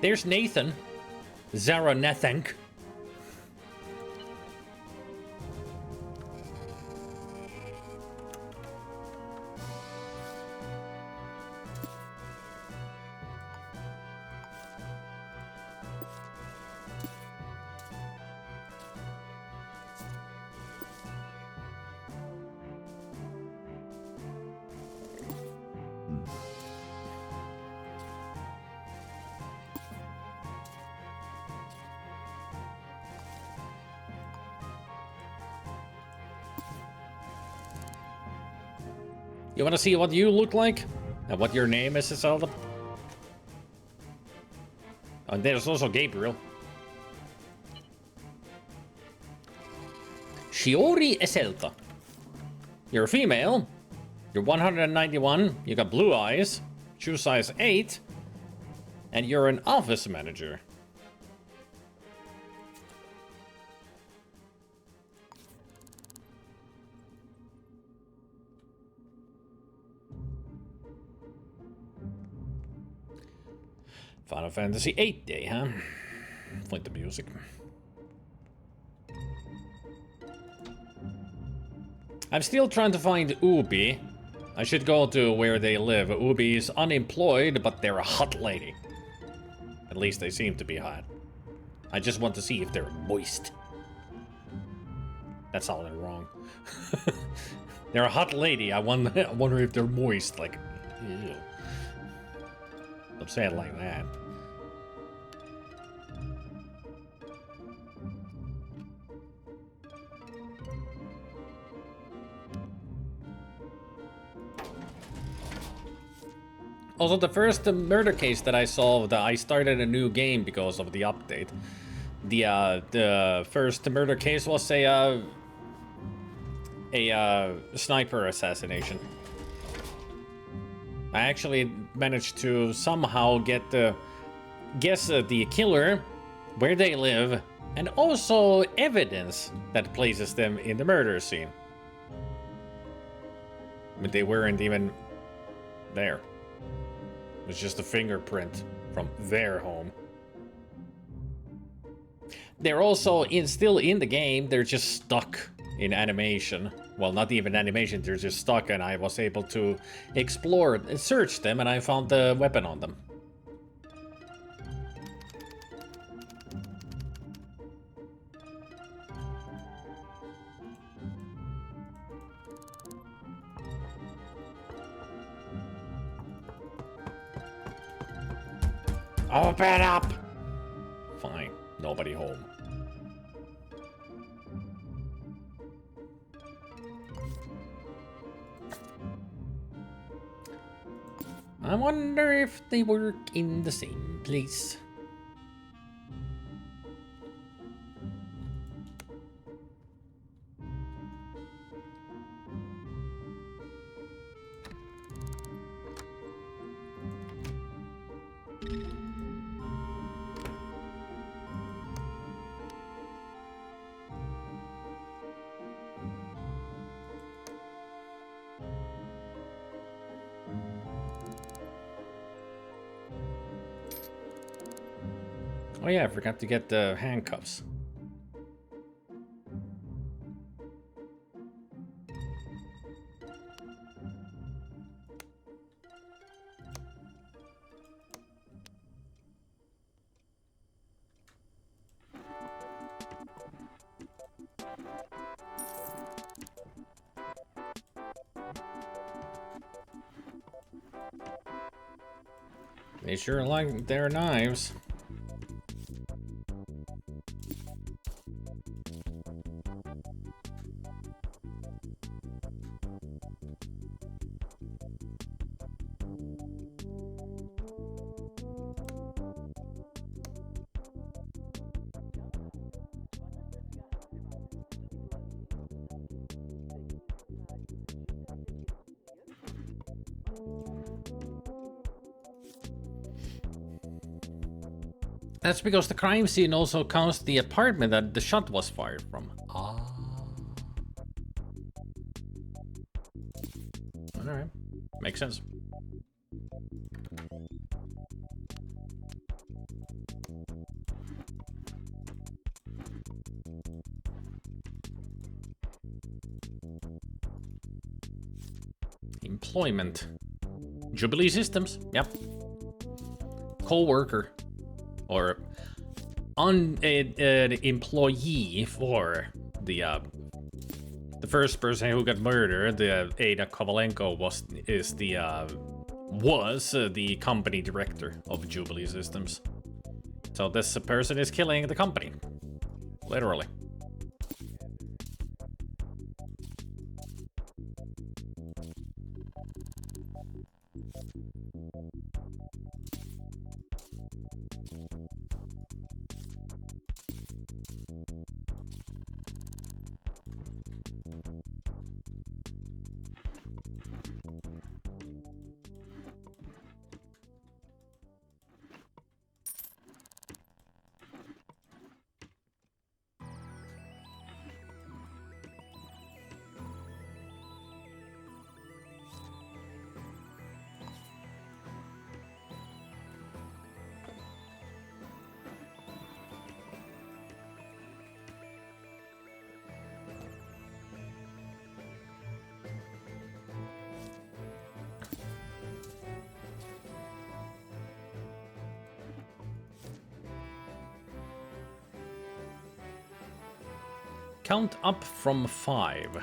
There's Nathan. Zara Nathank. You want to see what you look like? And what your name is, Zelda? And there's also Gabriel. Shiori Eselta. You're a female. You're 191. You got blue eyes. Shoe size 8. And you're an office manager. Final Fantasy VIII Day, huh? Like the music. I'm still trying to find Ubi. I should go to where they live. Ubi is unemployed, but they're a hot lady. At least they seem to be hot. I just want to see if they're moist. That's all they're wrong. They're a hot lady. I wonder if they're moist. Like, ew. Don't say it like that. Also, the first murder case that I solved, I started a new game because of the update. The first murder case was a sniper assassination. I actually managed to somehow guess the killer, where they live, and also evidence that places them in the murder scene. But they weren't even there. It was just a fingerprint from their home. They're also still in the game, they're just stuck in animation. Well, not even animation, they're just stuck, and I was able to explore and search them, and I found the weapon on them. Open up! Fine, nobody home. I wonder if they work in the same place. Oh yeah, I forgot to get the handcuffs. They sure like their knives. That's because the crime scene also counts the apartment that the shot was fired from. Ah. Alright. Makes sense. Employment. Jubilee Systems. Yep. Co-worker. Or an employee for the first person who got murdered, the Ada Kovalenko was the company director of Jubilee Systems. So this person is killing the company, literally. Count up from 5.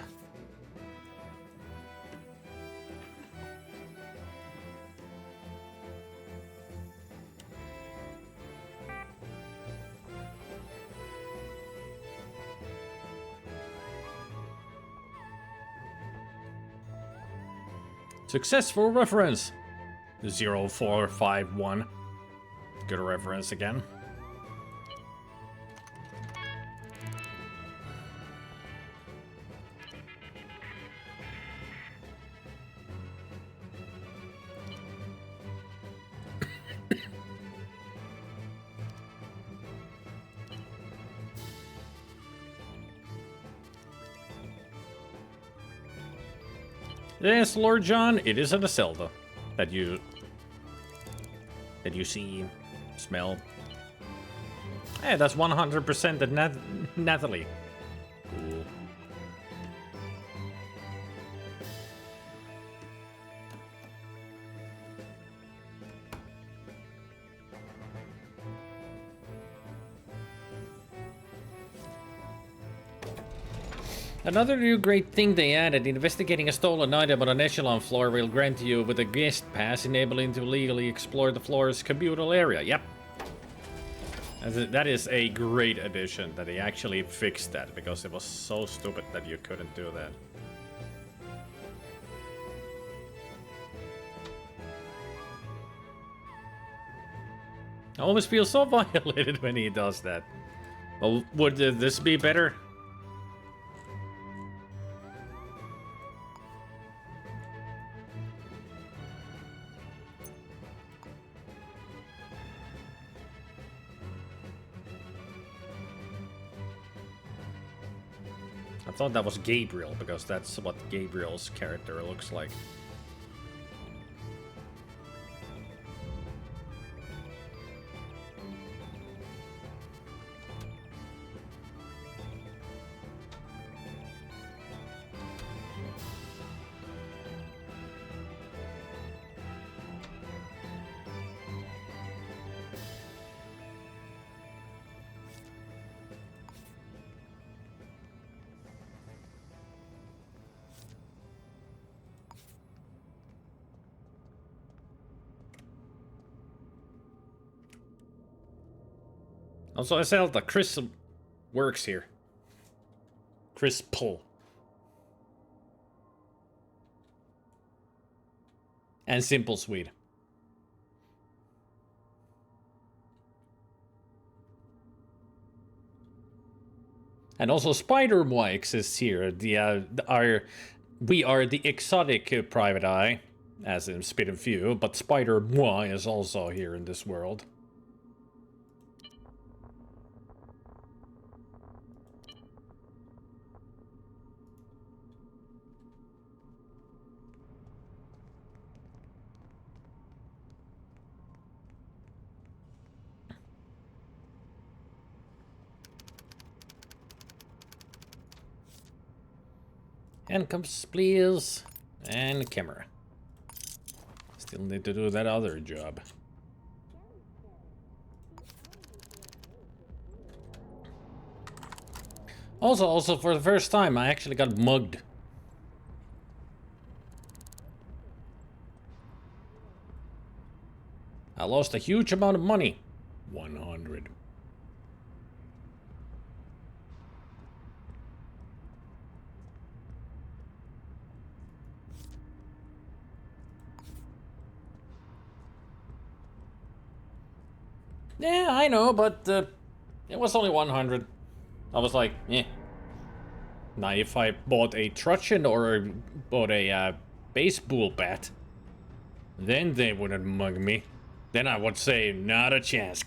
Successful reference. 0451. Good reference again. Yes, Lord John, it isn't a Zelda that you see, smell. Hey, that's 100% at Natalie. Cool. Another new great thing they added, investigating a stolen item on an echelon floor will grant you with a guest pass, enabling you to legally explore the floor's communal area. Yep. That is a great addition, that they actually fixed that, because it was so stupid that you couldn't do that. I always feel so violated when he does that. Well, would this be better? I thought that was Gabriel, because that's what Gabriel's character looks like. Also, I said that Chris works here. Chris Pull. And Simple Sweet. And also Spider Moi exists here. We are the exotic private eye, as in Spit and Few, but Spider Moi is also here in this world. Handcuffs, please. And camera. Still need to do that other job. Also, for the first time, I actually got mugged. I lost a huge amount of money. 100. Yeah, I know, but it was only 100. I was like, eh. Now, if I bought a truncheon or bought a baseball bat, then they wouldn't mug me. Then I would say, not a chance.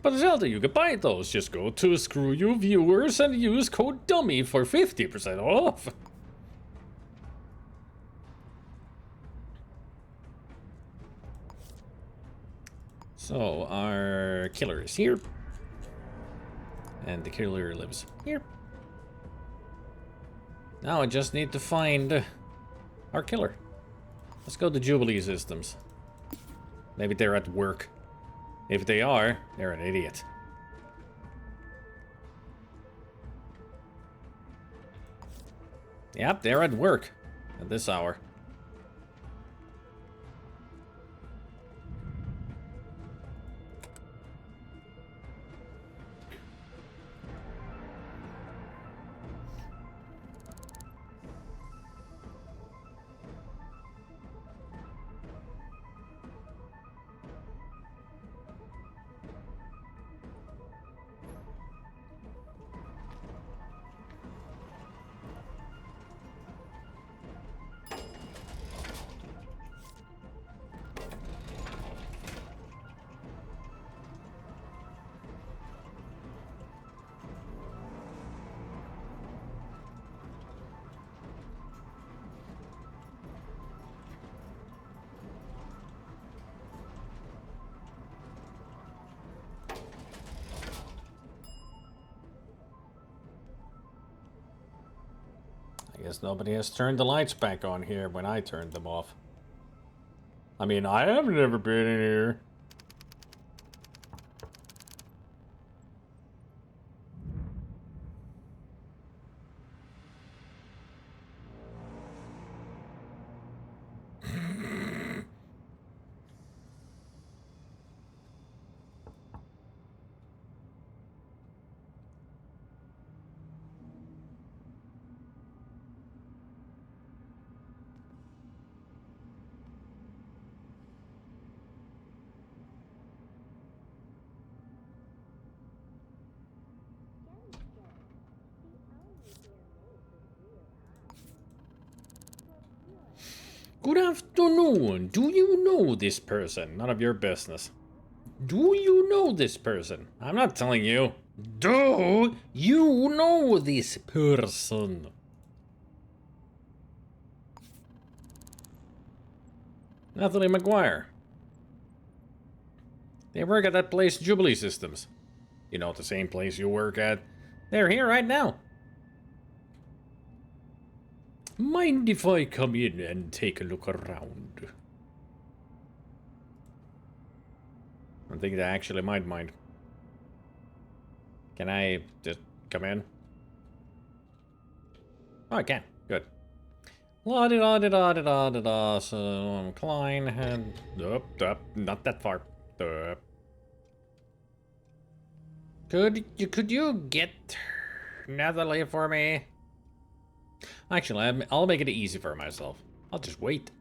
But Zelda, you can buy those. Just go to Screw You Viewers and use code DUMMY for 50% off. So, our killer is here. And the killer lives here. Now I just need to find our killer. Let's go to Jubilee Systems. Maybe they're at work. If they are, they're an idiot. Yep, they're at work at this hour. I guess nobody has turned the lights back on here when I turned them off. I mean, I have never been in here. Good afternoon. Do you know this person? None of your business. Do you know this person? I'm not telling you. Do you know this person? Natalie McGuire. They work at that place, Jubilee Systems. You know, the same place you work at. They're here right now. Mind if I come in and take a look around? I think they actually might mind. Can I just come in? Oh, I can. Good. La-di-da-di-da-di-da-di-da. So, Klein had... Up, not that far. Up. Could you get Natalie for me? Actually, I'll make it easy for myself. I'll just wait.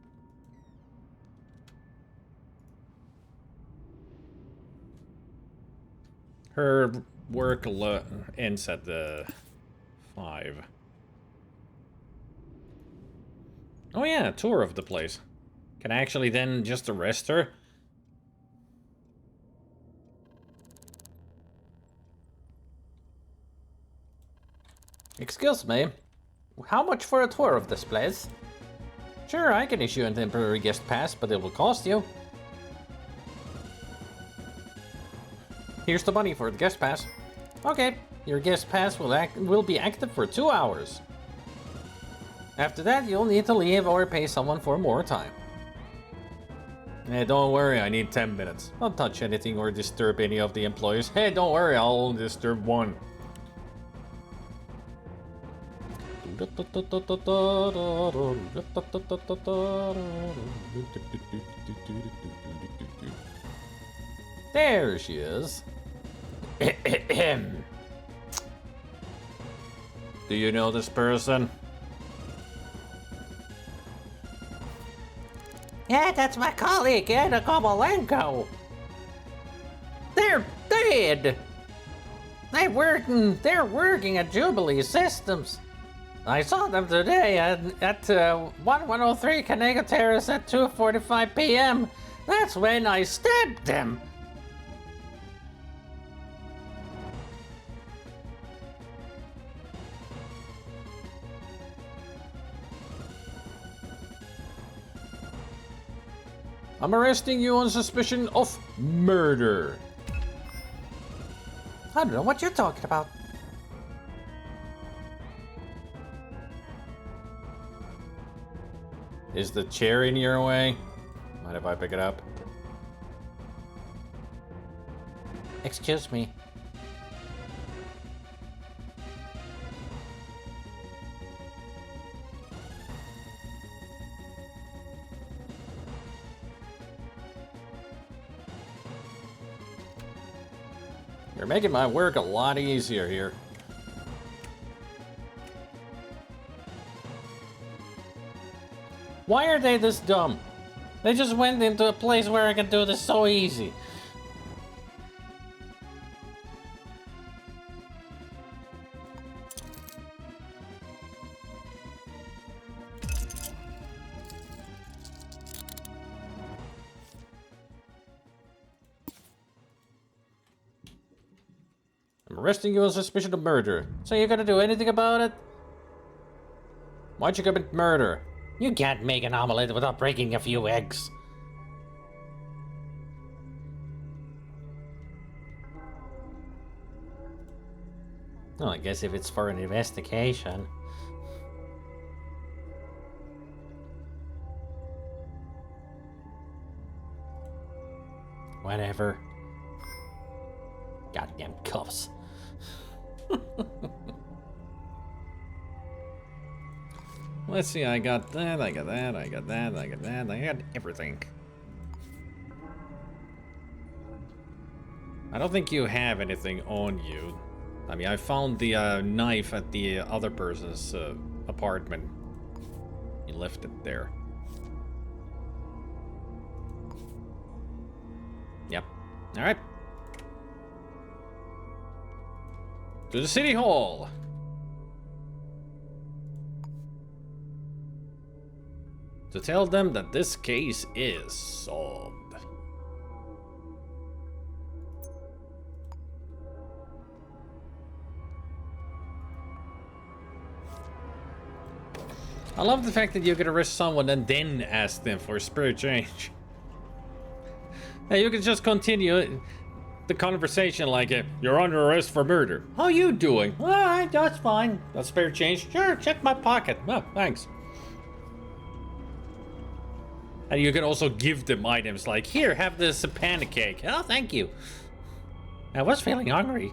Her work ends at the 5. Oh yeah, tour of the place. Can I actually then just arrest her? Excuse me. How much for a tour of this place? Sure, I can issue a temporary guest pass, but it will cost you. Here's the money for the guest pass. Okay, your guest pass will be active for 2 hours. After that, you'll need to leave or pay someone for more time. Hey, don't worry, I need 10 minutes. Don't touch anything or disturb any of the employees. Hey, don't worry, I'll disturb one. There she is. Do you know this person? Yeah, that's my colleague, Anna Kovalenko. They're dead. They're working at Jubilee Systems. I saw them today at 1103 Canega Terrace at 2:45 p.m. That's when I stabbed them. I'm arresting you on suspicion of murder. I don't know what you're talking about. Is the chair in your way? Mind if I pick it up? Excuse me. You're making my work a lot easier here. Why are they this dumb? They just went into a place where I can do this so easy. I'm arresting you on suspicion of murder. So you gonna do anything about it? Why'd you commit murder? You can't make an omelette without breaking a few eggs. Well, I guess if it's for an investigation. Whatever. Goddamn cuffs. Let's see, I got that, I got that, I got that, I got that, I got everything. I don't think you have anything on you. I mean, I found the knife at the other person's apartment. You left it there. Yep. Alright. To the city hall. To tell them that this case is solved. I love the fact that you can arrest someone and then ask them for a spirit change. Hey, you can just continue the conversation like, you're under arrest for murder. How you doing? Alright, that's fine. That's spirit change. Sure, check my pocket. Oh, thanks. And you can also give them items like, here, have this pancake. Oh, thank you. I was feeling hungry.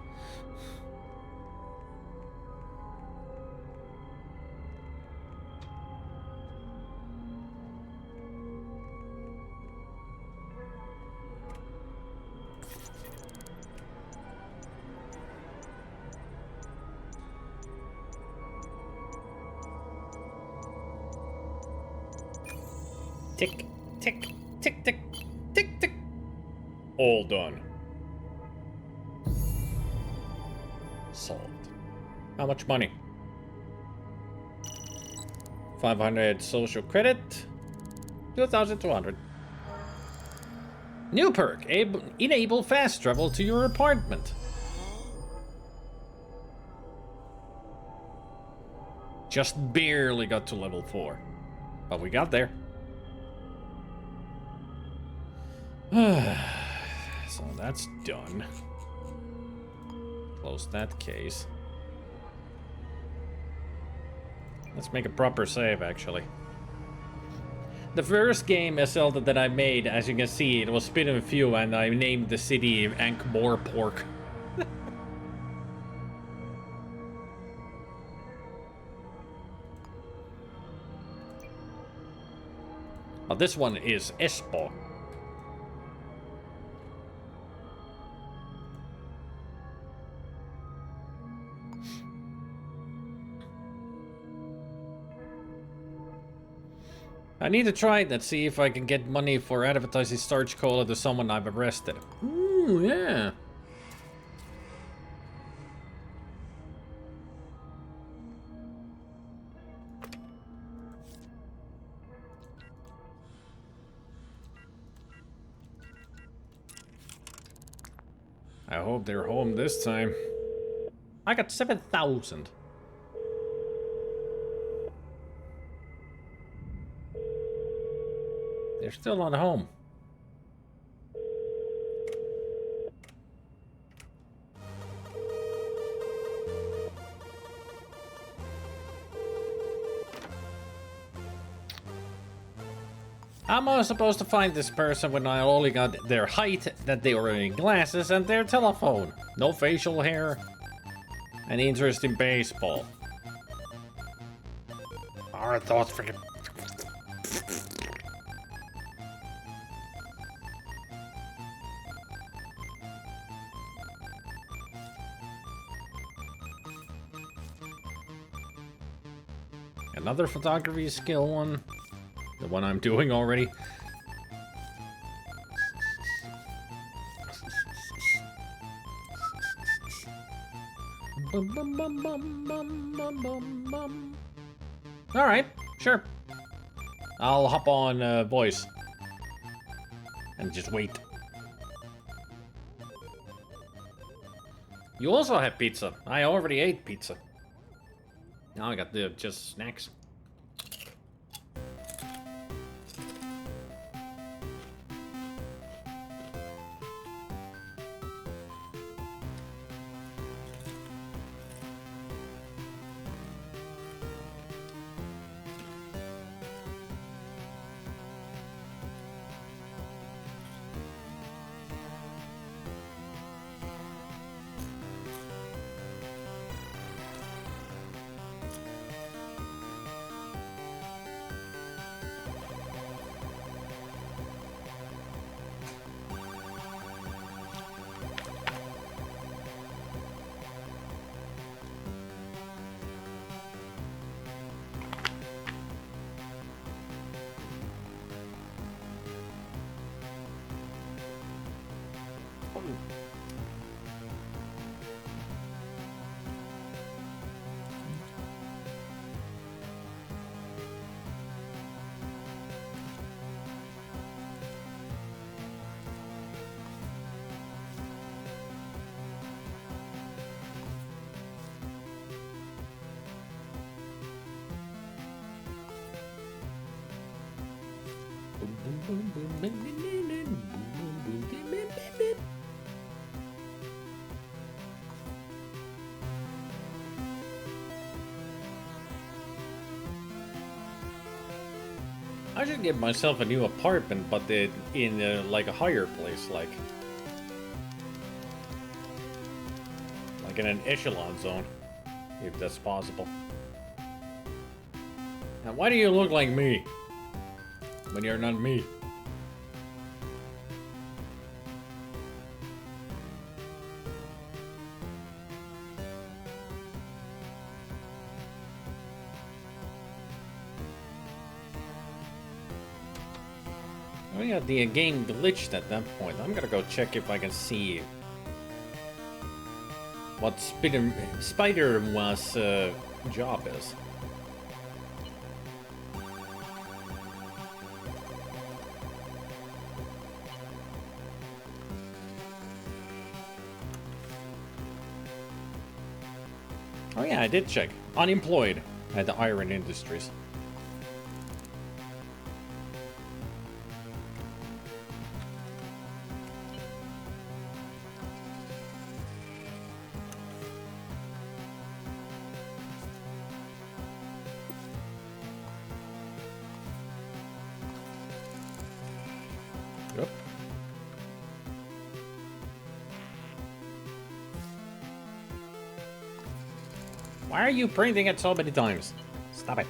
Tick, tick, tick, tick, tick, tick. All done. Solved. How much money? 500 social credit. 2,200. New perk. Enable fast travel to your apartment. Just barely got to level 4. But we got there. So that's done. Close that case. Let's make a proper save, actually. The first game as Zelda that I made, as you can see, it was Spit and Few, and I named the city Ankh-Morpork. But this one is Espoo. I need to try it and see if I can get money for advertising Starch Cola to someone I've arrested. Ooh, yeah. I hope they're home this time. I got 7,000. They're still not home. How am I supposed to find this person when I only got their height, that they were wearing glasses, and their telephone? No facial hair. Any interest in baseball? I thought freaking. Another photography skill one. The one I'm doing already. Alright, sure. I'll hop on voice. And just wait. You also have pizza. I already ate pizza. Now I got the just snacks. I should get myself a new apartment, but in like a higher place, like in an echelon zone, if that's possible. Now, why do you look like me when you're not me? Oh yeah, the game glitched at that point. I'm gonna go check if I can see what Spider was job is. Oh yeah, I did check. Unemployed at the Iron Industries. Yep. Why are you printing it so many times? Stop it.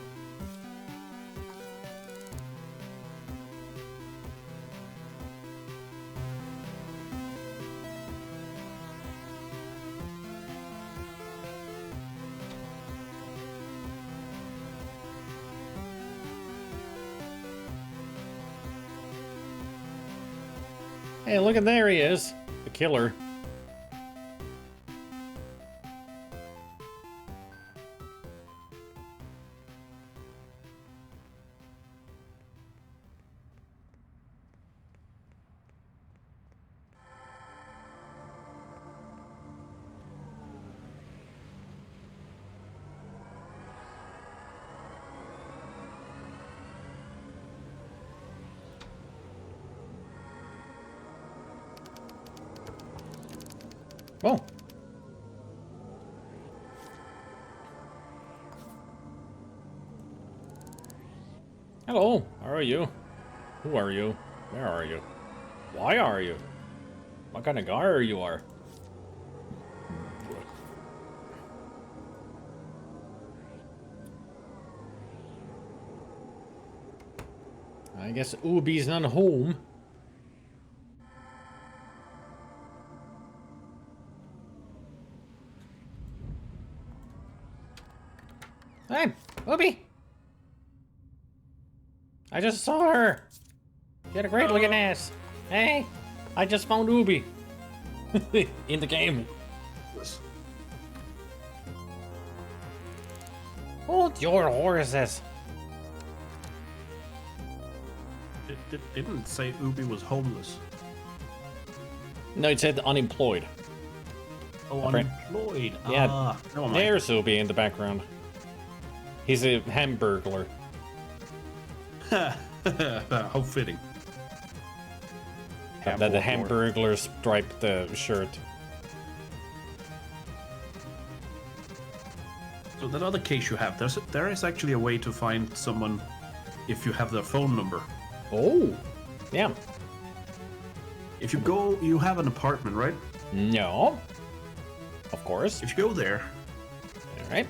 Hey, look at there he is. The killer. Oh. Hello, how are you? Who are you? Where are you? Why are you? What kind of guy are you are? I guess Ubi's not home. Hey, Ubi! I just saw her! She had a great looking ass. Hey, I just found Ubi. In the game. Hold your horses. It didn't say Ubi was homeless. No, it said unemployed. Oh, unemployed. Yeah, Ah, never mind. there's Ubi in the background. He's a hamburglar. How fitting. That the hamburglar striped shirt. So that other case you have, there is actually a way to find someone if you have their phone number. Oh, yeah. If you go, you have an apartment, right? No. Of course. If you go there, All right.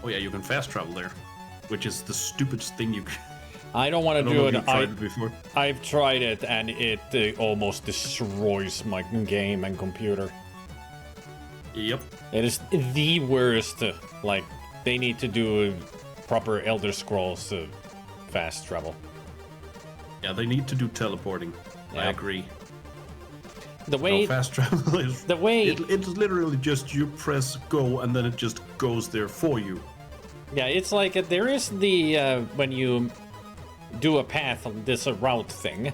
oh yeah, you can fast travel there, which is the stupidest thing you can. I don't want I to don't do know it. if you've tried it before. I've tried it, and it almost destroys my game and computer. Yep. It is the worst. Like, they need to do proper Elder Scrolls fast travel. Yeah, they need to do teleporting. I Yeah. agree. The No, way fast travel is. the way It's literally just you press go and then it just goes there for you. yeah, it's like there is the when you do a path on this route thing.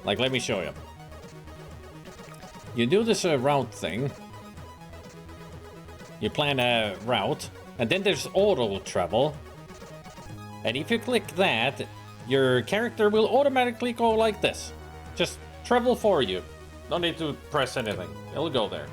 Like, let me show you. You do this route thing. You plan a route, and then there's auto travel. And if you click that, your character will automatically go like this. Just travel for you. No need to press anything. It'll go there.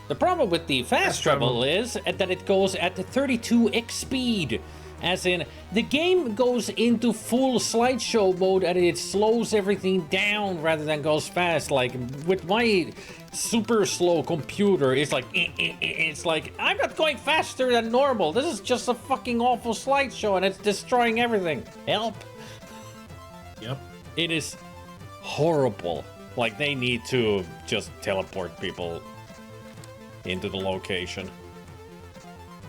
The problem with the fast travel is that it goes at 32x speed. As in, the game goes into full slideshow mode and it slows everything down rather than goes fast. Like, with my super slow computer, it's like, it's like, I'm not going faster than normal. This is just a fucking awful slideshow and it's destroying everything. Help. Yep. It is horrible. Like, they need to just teleport people into the location.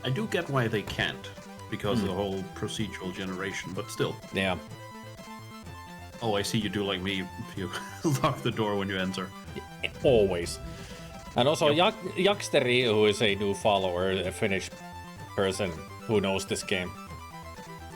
I do get why they can't, because of the whole procedural generation, but still. Yeah. Oh, I see you do like me. You lock the door when you enter. Always. And also, Yaksteri, who is a new follower, a Finnish person who knows this game,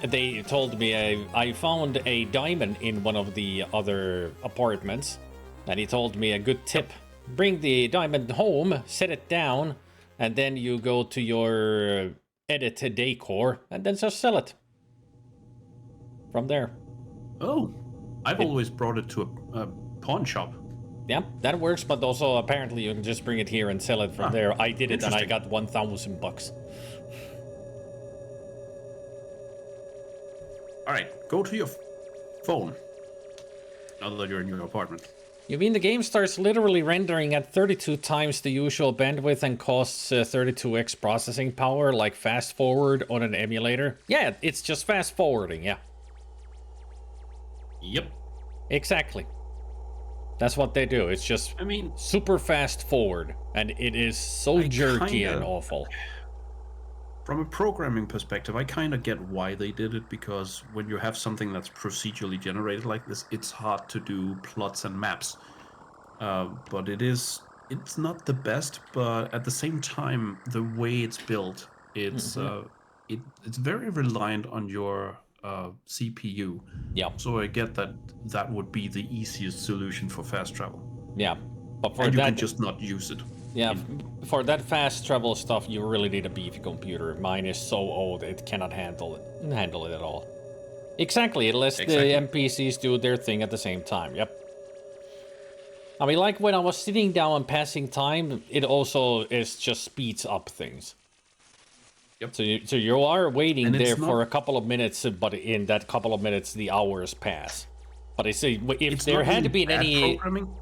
they told me I found a diamond in one of the other apartments, and he told me a good tip. Bring the diamond home, set it down, and then you go to your edit decor, and then just sell it from there. Oh, I've always brought it to a pawn shop. Yeah, that works, but also apparently you can just bring it here and sell it from there. I did it and I got $1,000. All right, go to your phone. Now that you're in your apartment. You mean the game starts literally rendering at 32 times the usual bandwidth and costs 32x processing power, like fast forward on an emulator? Yeah, it's just fast forwarding, yeah. Yep. Exactly. That's what they do. It's just I mean, super fast forward, and it is so jerky and awful. from a programming perspective, I kind of get why they did it, because when you have something that's procedurally generated like this, it's hard to do plots and maps. But it's not the best, but at the same time, the way it's built, it's very reliant on your CPU. Yeah, So I get that would be the easiest solution for fast travel. yeah. But for And you that, can just not use it. yeah, for that fast travel stuff, you really need a beefy computer. Mine is so old it cannot handle it at all. Exactly, unless the NPCs do their thing at the same time. Yep. I mean, like when I was sitting down and passing time, it also just speeds up things. Yep. So you are waiting And it's there for not- a couple of minutes, but in that couple of minutes, the hours pass. But I say, if It's there not had really to be bad any, programming.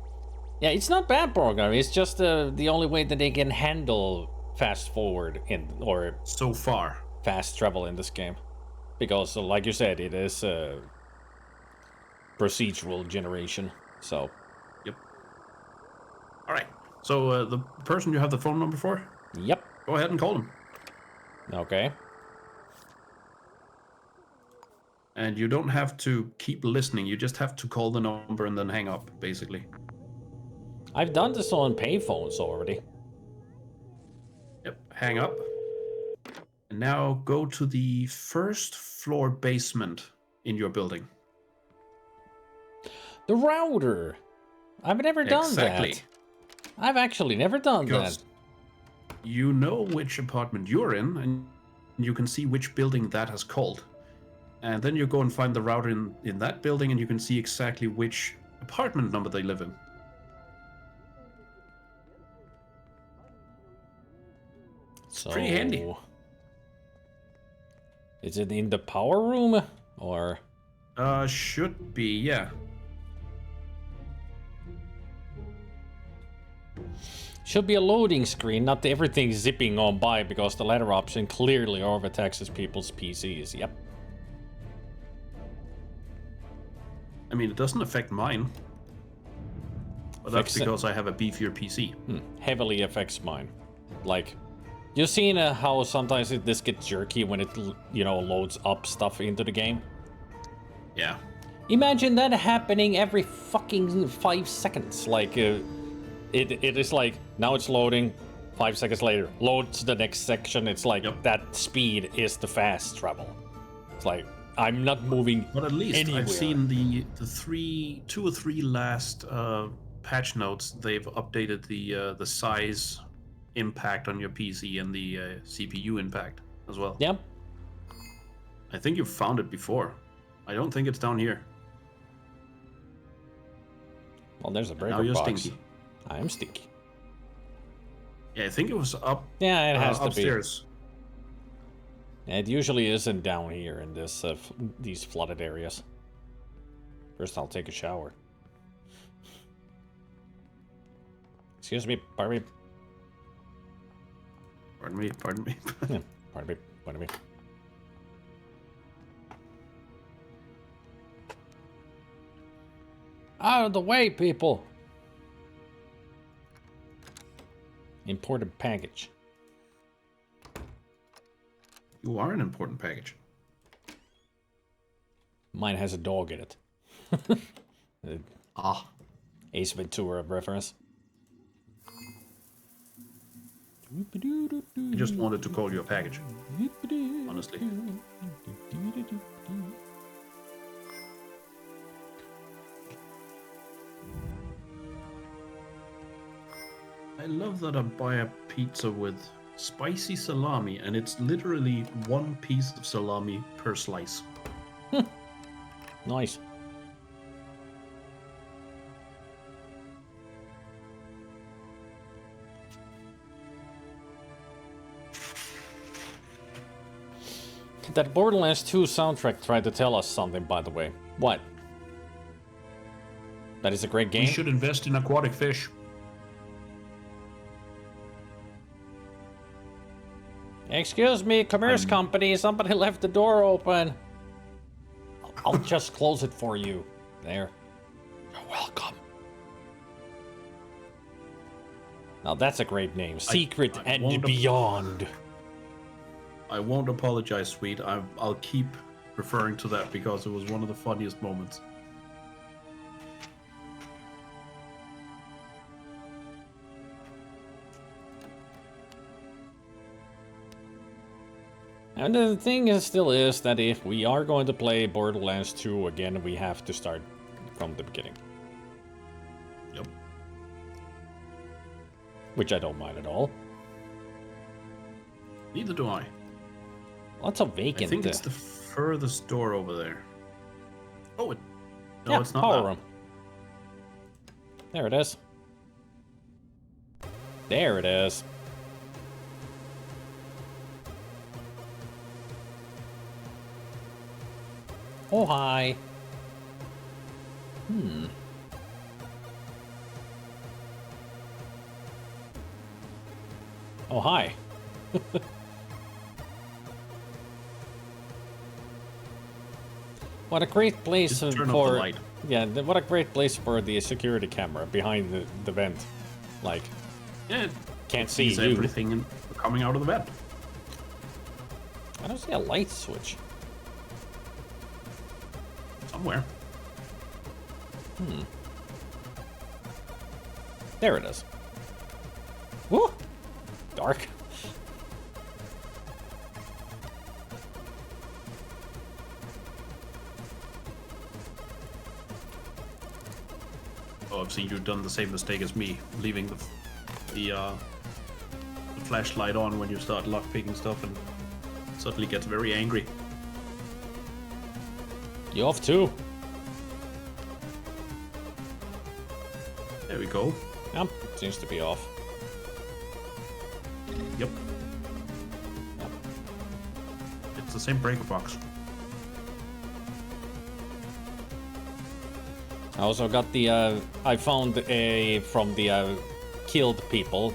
yeah, it's not bad programming. It's just the only way that they can handle fast forward or So far. fast travel in this game, because like you said, it is procedural generation. So, Yep. All right. So the person you have the phone number for, yep. go ahead and call them. Okay. And you don't have to keep listening. You just have to call the number and then hang up, basically. I've done this on payphones already. Yep. Hang up. And now go to the first floor basement in your building. The router. I've never done Exactly. that. I've actually never done Because that. you know which apartment you're in, and you can see which building that has called. And then you go and find the router in that building, and you can see exactly which apartment number they live in. So, pretty handy. Is it in the power room or? Should be, yeah. Should be a loading screen, not everything zipping on by, because the latter option clearly overtaxes people's PCs. Yep. I mean, it doesn't affect mine. But that's Affects it. because I have a beefier PC. Heavily affects mine. Like, you've seen how sometimes this gets jerky when it, loads up stuff into the game? Yeah. Imagine that happening every fucking 5 seconds. Like, it is like, now it's loading, 5 seconds later, loads the next section. It's like, Yep. that speed is the fast travel. It's like, I'm not moving But at least anywhere. I've seen the 2 or 3 last patch notes. They've updated the size impact on your PC and the CPU impact as well. Yep. I think you've found it before. I don't think it's down here. Well, there's a breaker Now you're box. stinky. I am stinky. Yeah, I think it was up Yeah, it has to upstairs. be. It usually isn't down here in this these flooded areas. First, I'll take a shower. Excuse me, pardon me. Pardon me, pardon me. Yeah, pardon me, pardon me. Out of the way, people! Important package. You are an important package. Mine has a dog in it. Ah. Ace Ventura reference. I just wanted to call you a package. Honestly. I love that I buy a pizza with spicy salami, and it's literally 1 piece of salami per slice. Nice. That Borderlands 2 soundtrack tried to tell us something, by the way. What? That is a great game? We should invest in aquatic fish. Excuse me, commerce company, somebody left the door open. I'll just close it for you. There. You're welcome. Now that's a great name. Secret I and won't Beyond. I won't apologize, sweet. I'll keep referring to that because it was one of the funniest moments. And the thing is, still is that if we are going to play Borderlands 2 again, we have to start from the beginning. Yep. Which I don't mind at all. Neither do I. Lots of vacant. I think it's the furthest door over there. Oh, no, yeah, it's not power that. room. There it is. There it is. Oh, hi. Oh, hi. What a great place Just turn off for... the light. Yeah, what a great place for the security camera behind the vent. Like, Yeah, can't it see sees you. everything coming out of the vent. I don't see a light switch. Somewhere. There it is. Woo! Dark. Oh, I've seen you done the same mistake as me, leaving the flashlight on when you start lockpicking stuff, and suddenly gets very angry. You off too? There we go. Yep, seems to be off. Yep. It's the same breaker box. I also got the, I found from the, killed people.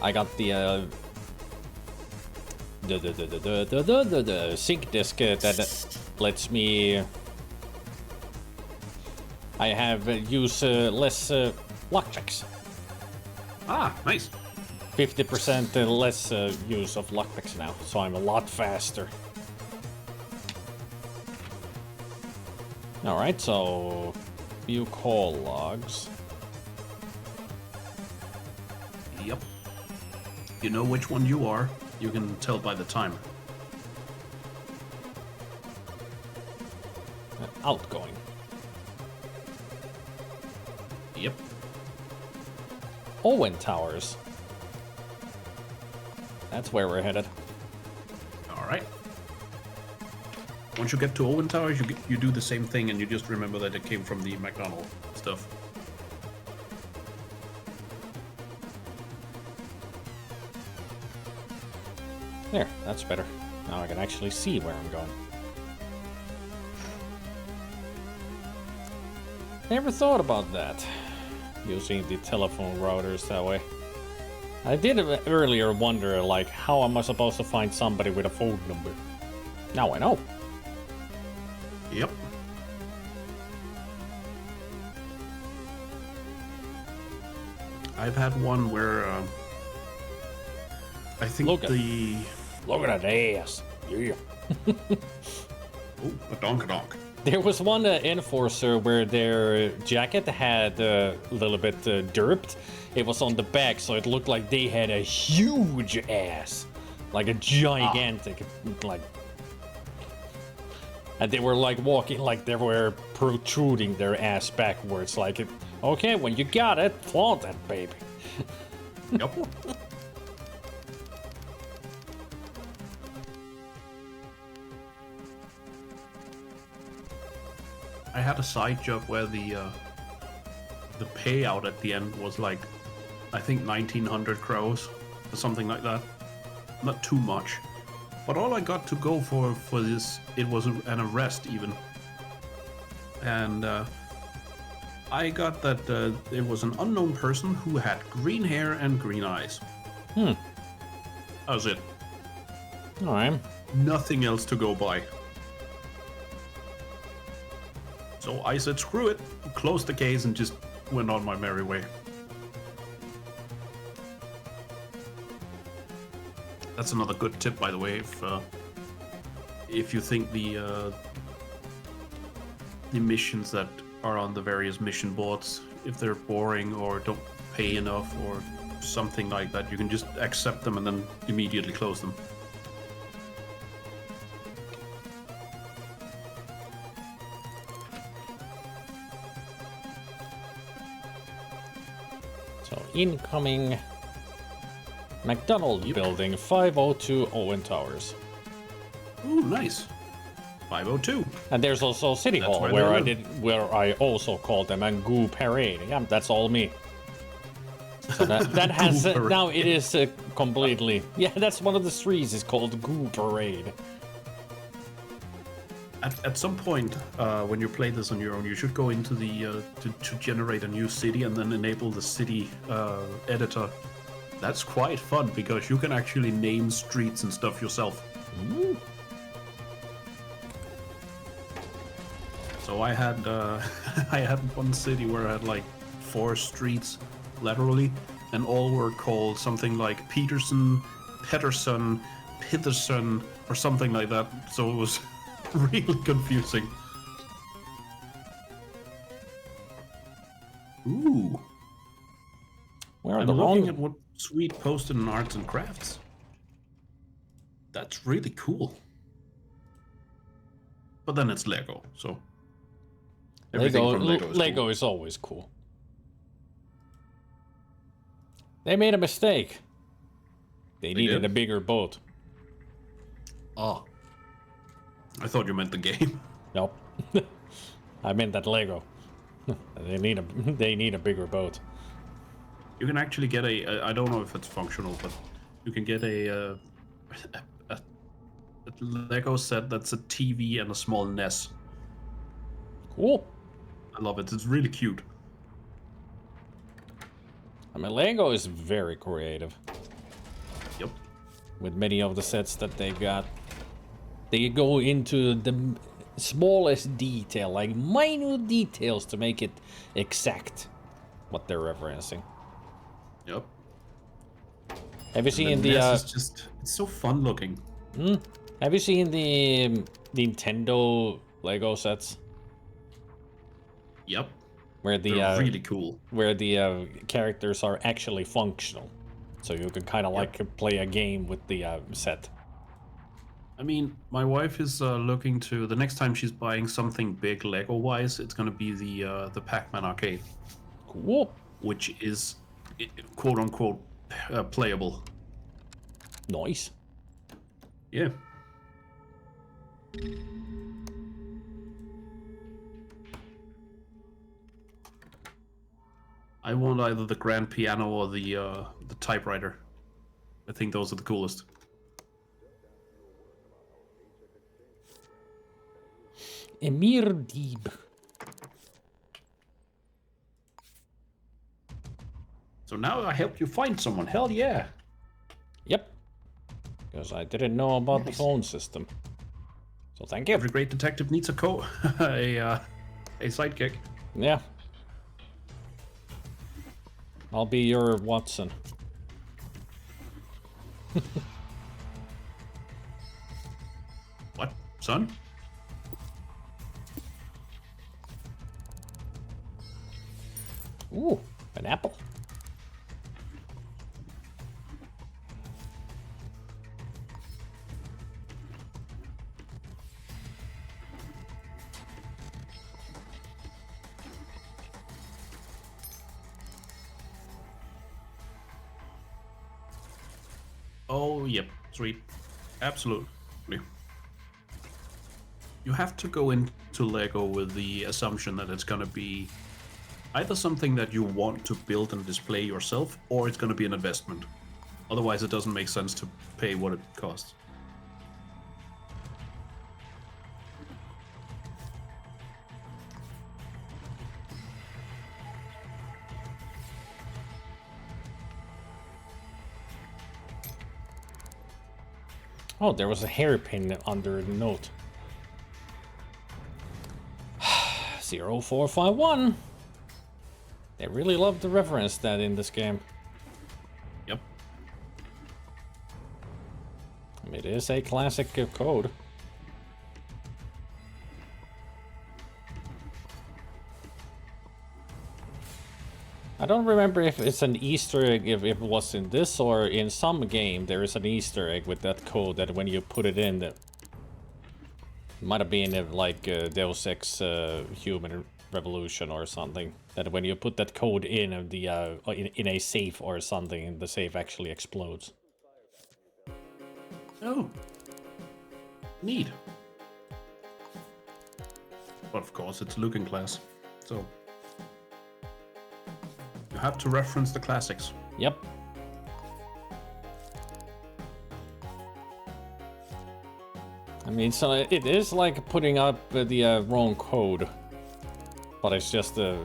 I got the sync disk that lets me... I have use less lockpicks. Ah, nice. 50% less use of lockpicks now, so I'm a lot faster. Alright, so... View call logs. Yep. You know which one you are. You can tell by the timer. Outgoing. Yep. Owen Towers. That's where we're headed. All right. Once you get to Owen Towers, you do the same thing, and you just remember that it came from the McDonald's stuff. There, that's better. Now I can actually see where I'm going. Never thought about that. Using the telephone routers that way. I did earlier wonder, like, how am I supposed to find somebody with a phone number? Now I know. Yep. I've had one where I think Look at that ass. Yeah. Oh, a donk. There was one enforcer where their jacket had a little bit derped. It was on the back, so it looked like they had a huge ass. Like a gigantic, like... And they were like walking like they were protruding their ass backwards. Like, okay, when you got it, flaunt that baby. Yep. I had a side job where the payout at the end was like, I think 1900 crows or something like that. Not too much, but all I got to go for this, it was an arrest even, and I got that it was an unknown person who had green hair and green eyes. That was it. All right. Nothing else to go by. So I said, screw it, closed the case, and just went on my merry way. That's another good tip, by the way, if you think the missions that are on the various mission boards, if they're boring or don't pay enough or something like that, you can just accept them and then immediately close them. So incoming McDonald building, 502 Owen Towers. Ooh, nice. 502. And there's also City That's Hall, where they live. where I also called them a Goo Parade. Yeah, that's all me. So that has Goo Parade. now it is completely. Yeah, that's one of the streets is called Goo Parade. At some point, when you play this on your own, you should go into the to generate a new city and then enable the city editor. That's quite fun because you can actually name streets and stuff yourself. Ooh. So I had I had one city where I had like 4 streets laterally, and all were called something like Peterson, Pettersson, Pitherson, or something like that. So it was really confusing. Ooh. Where are I'm the looking wrong? at what Sweet posted in Arts and Crafts. That's really cool. But then it's Lego, so everything from Lego is Lego cool. is always cool. They made a mistake. They needed did? a bigger boat. Oh. I thought you meant the game. Nope. I meant that Lego. They need a bigger boat. You can actually get I don't know if it's functional, but you can get a Lego set that's a TV and a small NES. Cool. I love it. It's really cute. I mean, Lego is very creative Yep. with many of the sets that they've got. They go into the smallest detail, like minute details, to make it exact what they're referencing. Yep. Have you seen the? NES is just it's so fun looking. Have you seen the Nintendo Lego sets Yep. where the They're really cool. where the characters are actually functional, so you can kind of like play a game with the set. I mean, my wife is looking to the next time she's buying something big Lego wise, it's gonna be the Pac-Man arcade, Cool. which is quote unquote playable. Nice. Yeah. I want either the grand piano or the typewriter. I think those are the coolest. Emir Deeb. So now I helped you find someone. Hell yeah! Yep. Because I didn't know about the Nice. phone system. So thank you. Every great detective needs a a sidekick. Yeah. I'll be your Watson. What, son? Ooh, an apple. Oh, yep, sweet. Absolutely. You have to go into Lego with the assumption that it's gonna be either something that you want to build and display yourself, or it's gonna be an investment. Otherwise, it doesn't make sense to pay what it costs. Oh, there was a hairpin under the note. 0451. They really love to reference that in this game. Yep. It is a classic code. I don't remember if it's an Easter egg, if it was in this or in some game. There is an Easter egg with that code that when you put it in, that might have been like Deus Ex Human Revolution or something. That when you put that code in the in a safe or something, the safe actually explodes. Oh. Neat. But of course, it's looking class. So you have to reference the classics. Yep. mean, so it is like putting up the wrong code, but it's just a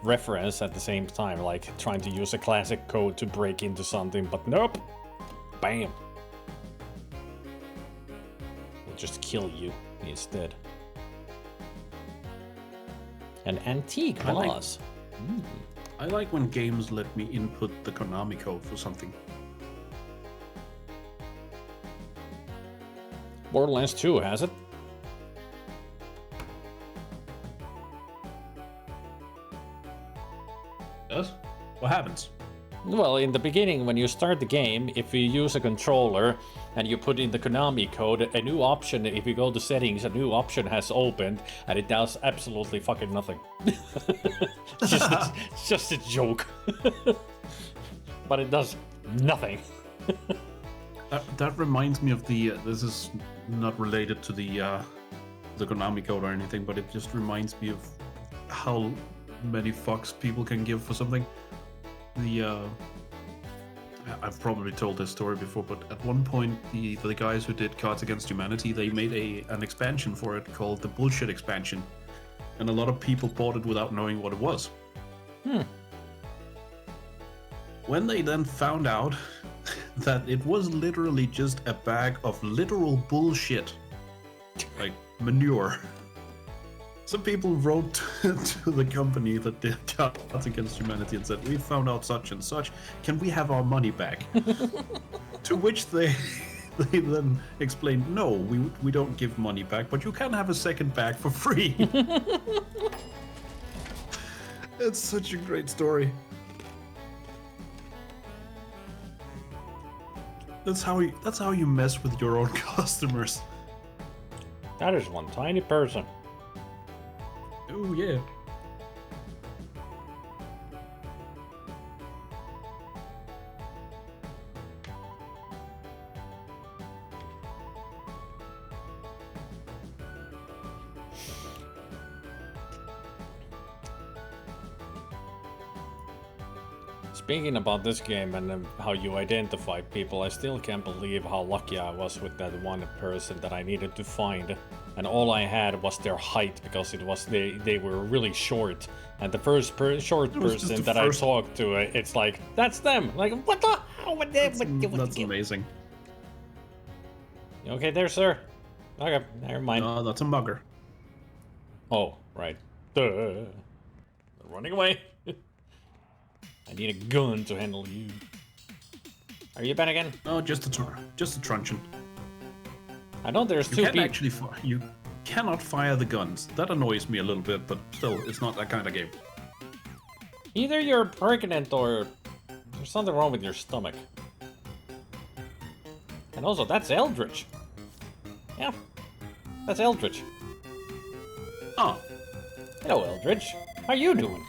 reference at the same time, like trying to use a classic code to break into something, but nope. Bam. It'll just kill you instead. An antique vase. I like when games let me input the Konami code for something. Borderlands 2 has it. Yes? What happens? Well, in the beginning, when you start the game, if you use a controller and you put in the Konami code, a new option, if you go to settings, a new option has opened, and it does absolutely fucking nothing. It's just a joke. But it does nothing. That reminds me of the. This is not related to the Konami code or anything, but it just reminds me of how many fucks people can give for something. I've probably told this story before, but at one point, the guys who did Cards Against Humanity, they made an expansion for it called the Bullshit expansion, and a lot of people bought it without knowing what it was. When they then found out that it was literally just a bag of literal bullshit, like manure. Some people wrote to the company that did Cards Against Humanity and said, "We found out such and such. Can we have our money back?" To which they then explained, "No, we don't give money back, but you can have a second bag for free." It's such a great story. That's how you mess with your own customers. That is one tiny person. Oh yeah. Speaking about this game and how you identify people, I still can't believe how lucky I was with that one person that I needed to find. And all I had was their height, because it was they were really short. And the first short person that I talked to, it's like, that's them. Like, what the hell? That's amazing. You okay there, sir? Okay, never mind. That's a mugger. Oh, right. Duh. Running away. I need a gun to handle you. Are you back again? No, just a truncheon. I know there's two people. You cannot fire the guns. That annoys me a little bit, but still, it's not that kind of game. Either you're pregnant or there's something wrong with your stomach. And also, that's Eldritch. Yeah, that's Eldritch. Oh. Hello, Eldritch. How you doing?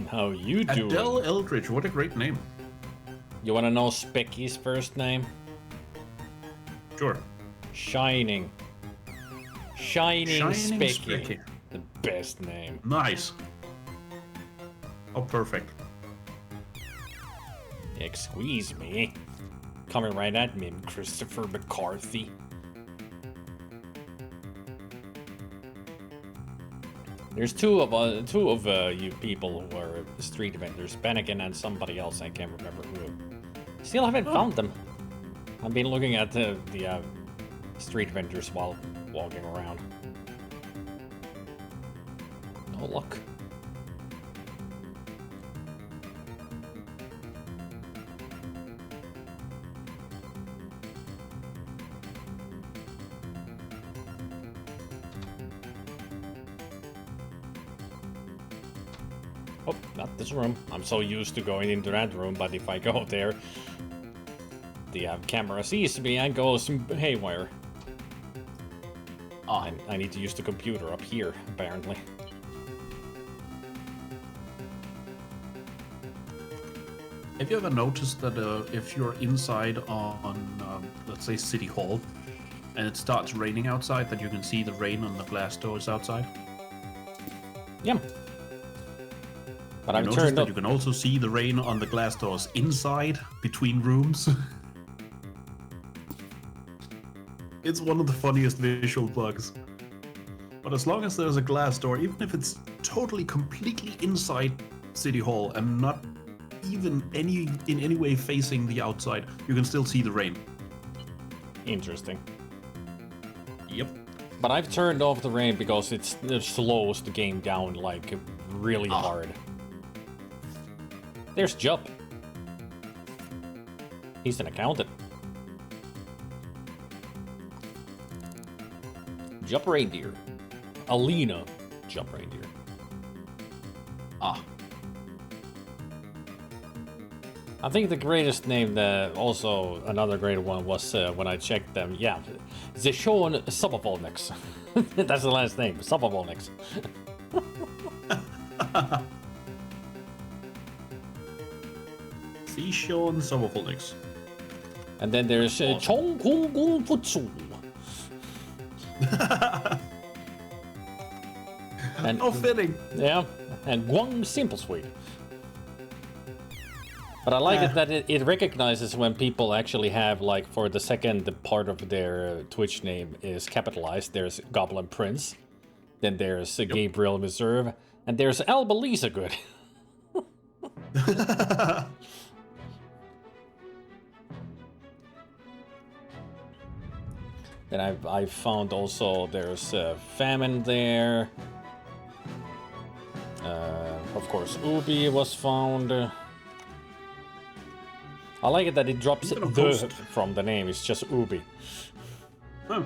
How you doing? Adele Eldritch, what a great name. You wanna know Specky's first name? Sure. Shining Specky. Specky. The best name. Nice. Oh, perfect. Excuse me. Coming right at me, Christopher McCarthy. There's two of you people who are street vendors, Bennigan and somebody else, I can't remember who. Still haven't found them. I've been looking at the street vendors while walking around. No luck. Oh, not this room. I'm so used to going into that room, but if I go there, the camera sees me and goes haywire. Oh, I need to use the computer up here, apparently. Have you ever noticed that if you're inside on let's say City Hall, and it starts raining outside, that you can see the rain on the glass doors outside? Yeah. But I've noticed turned that up. you can also see the rain on the glass doors inside, between rooms. It's one of the funniest visual bugs. But as long as there's a glass door, even if it's totally completely inside City Hall and not even in any way facing the outside, you can still see the rain. Interesting. Yep. But I've turned off the rain because it slows the game down like really hard. There's Jup. He's an accountant. Jup Reindeer. Alina. Jup Reindeer. Ah. I think the greatest name, also another great one, was when I checked them. Yeah, Zeshon Sabavolnix. That's the last name, Sabavolnix. Zeshon Sabavolnix. And then there's Chong Kung Gung Futsu. And Oh, fitting. yeah, and Guang Simple Sweet. But I like it that it recognizes when people actually have, like, for the second part of their Twitch name is capitalized. There's Goblin Prince, then there's Gabriel Reserve, and there's Alba Lisa Good. Then I found also there's Famine there. Of course, Ubi was found. I like it that it drops the from the name. It's just Ubi. Huh.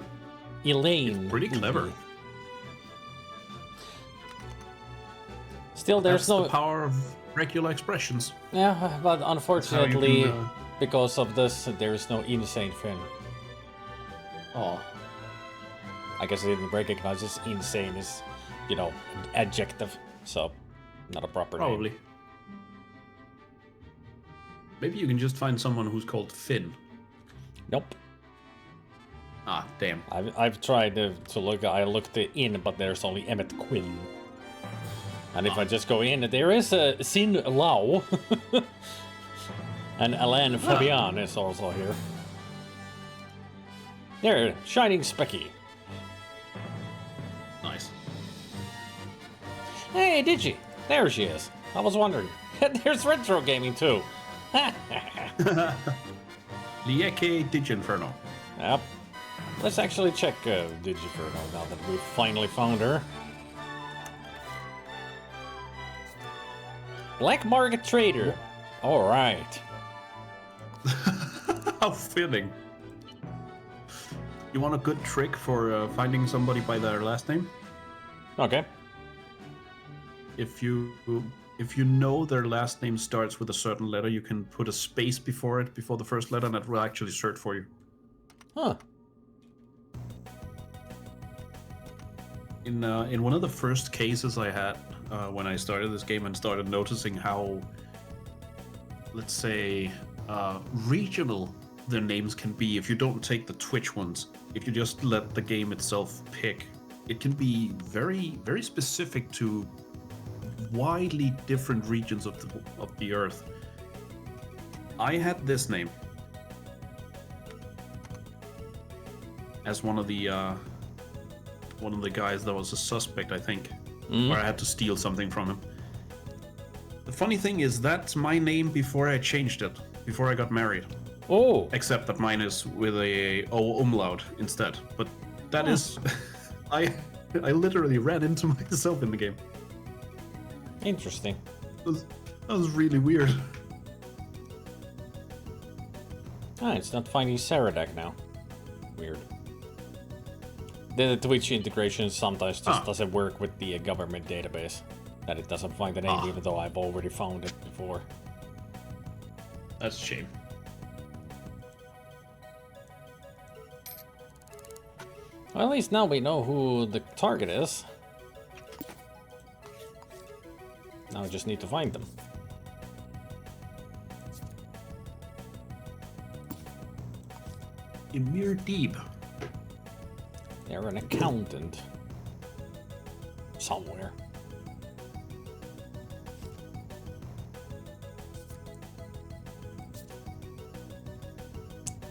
Elaine. It's pretty clever. Ubi. Still, there's That's no the power of regular expressions. Yeah, but unfortunately, can, because of this, there is no insane Finn. Oh. I guess I didn't recognize this insane is, you know, an adjective, so not a proper Probably. name. Maybe you can just find someone who's called Finn. Nope. Ah, damn. I've tried to look. I looked in, but there's only Emmett Quinn. And if I just go in, there is a Sin Lao. And Alain Fabian is also here. There, Shining Specky. Nice. Hey, Digi. There she is. I was wondering. There's retro gaming too. Lieke Diginferno. Yep. Let's actually check Digiferno now that we've finally found her. Black Market Trader. All right. How fitting. You want a good trick for finding somebody by their last name? Okay. If you know their last name starts with a certain letter, you can put a space before it, before the first letter, and it will actually search for you. Huh. In one of the first cases I had when I started this game and started noticing how, let's say, regional their names can be if you don't take the Twitch ones. If you just let the game itself pick, it can be very, very specific to widely different regions of the Earth. I had this name as one of the guys that was a suspect, I think, where I had to steal something from him. The funny thing is that's my name before I changed it, before I got married. Oh. Except that mine is with a O umlaut instead. But that is, I literally ran into myself in the game. Interesting. That was really weird. Ah, it's not finding Saradak now. Weird. The Twitch integration sometimes just doesn't work with the government database. That it doesn't find the name even though I've already found it before. That's a shame. Well, at least now we know who the target is. Now we just need to find them. Emir Deeb. They're an accountant. Somewhere.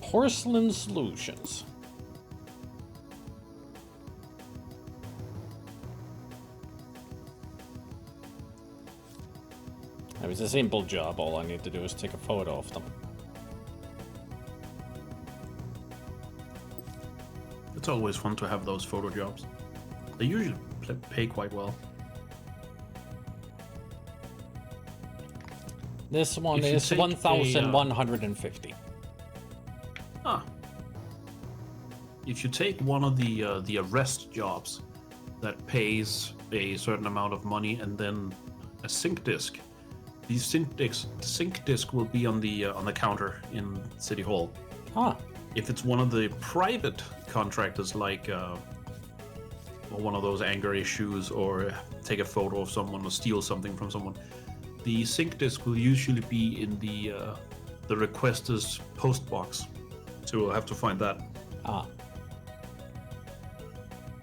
Porcelain Solutions. It was a simple job. All I need to do is take a photo of them. It's always fun to have those photo jobs. They usually pay quite well. This one If you is take a, 1,150. Ah. If you take one of the arrest jobs that pays a certain amount of money and then a sync disk, the sync disk will be on the counter in City Hall. Huh. If it's one of the private contractors, like or one of those anger issues, or take a photo of someone or steal something from someone, the sync disk will usually be in the requester's post box. So we'll have to find that. Ah.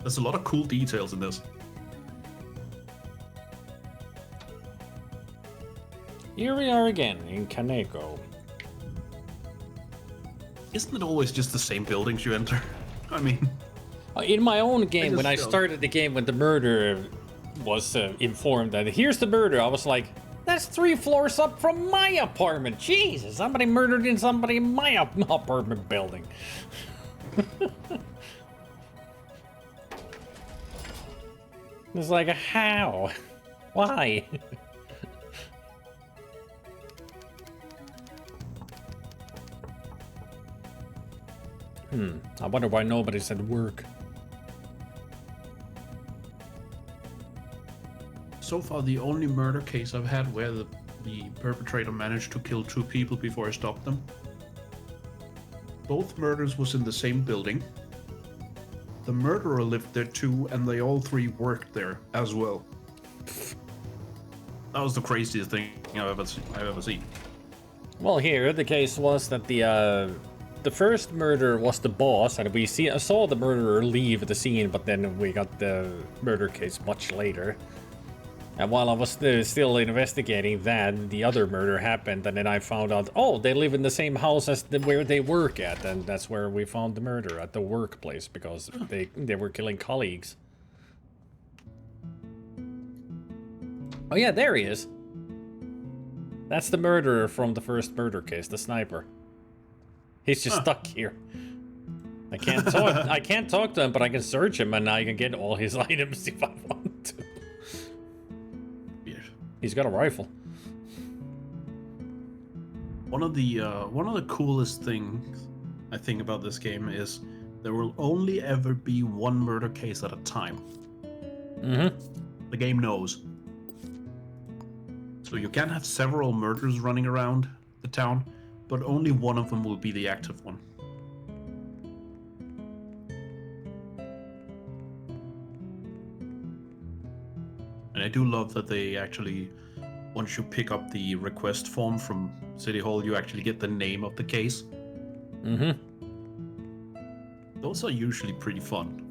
There's a lot of cool details in this. Here we are again in Kaneko. Isn't it always just the same buildings you enter? I mean, In my own game, when I just started the game, when the murderer was informed that here's the murder, I was like, that's 3 floors up from my apartment. Jesus, somebody murdered in somebody in my apartment building. It's like, how? Why? I wonder why nobody said work. so far the only murder case I've had where the perpetrator managed to kill 2 people before I stopped them. Both murders was in the same building. The murderer lived there too, and they all 3 worked there as well. That was the craziest thing I've ever seen. Well, here the case was that the first murder was the boss, and I saw the murderer leave the scene, but then we got the murder case much later. And while I was still investigating that, the other murder happened, and then I found out, oh, they live in the same house as where they work at, and that's where we found the murder, at the workplace, because they were killing colleagues. Oh yeah, there he is. That's the murderer from the first murder case, the sniper. He's just stuck here. I can't talk. I can't talk to him, but I can search him, and I can get all his items if I want to. He's got a rifle. One of the coolest things I think about this game is there will only ever be one murder case at a time. Mm-hmm. The game knows. So you can have several murders running around the town, but only one of them will be the active one. And I do love that they actually, once you pick up the request form from City Hall, you actually get the name of the case. Mm-hmm. Those are usually pretty fun.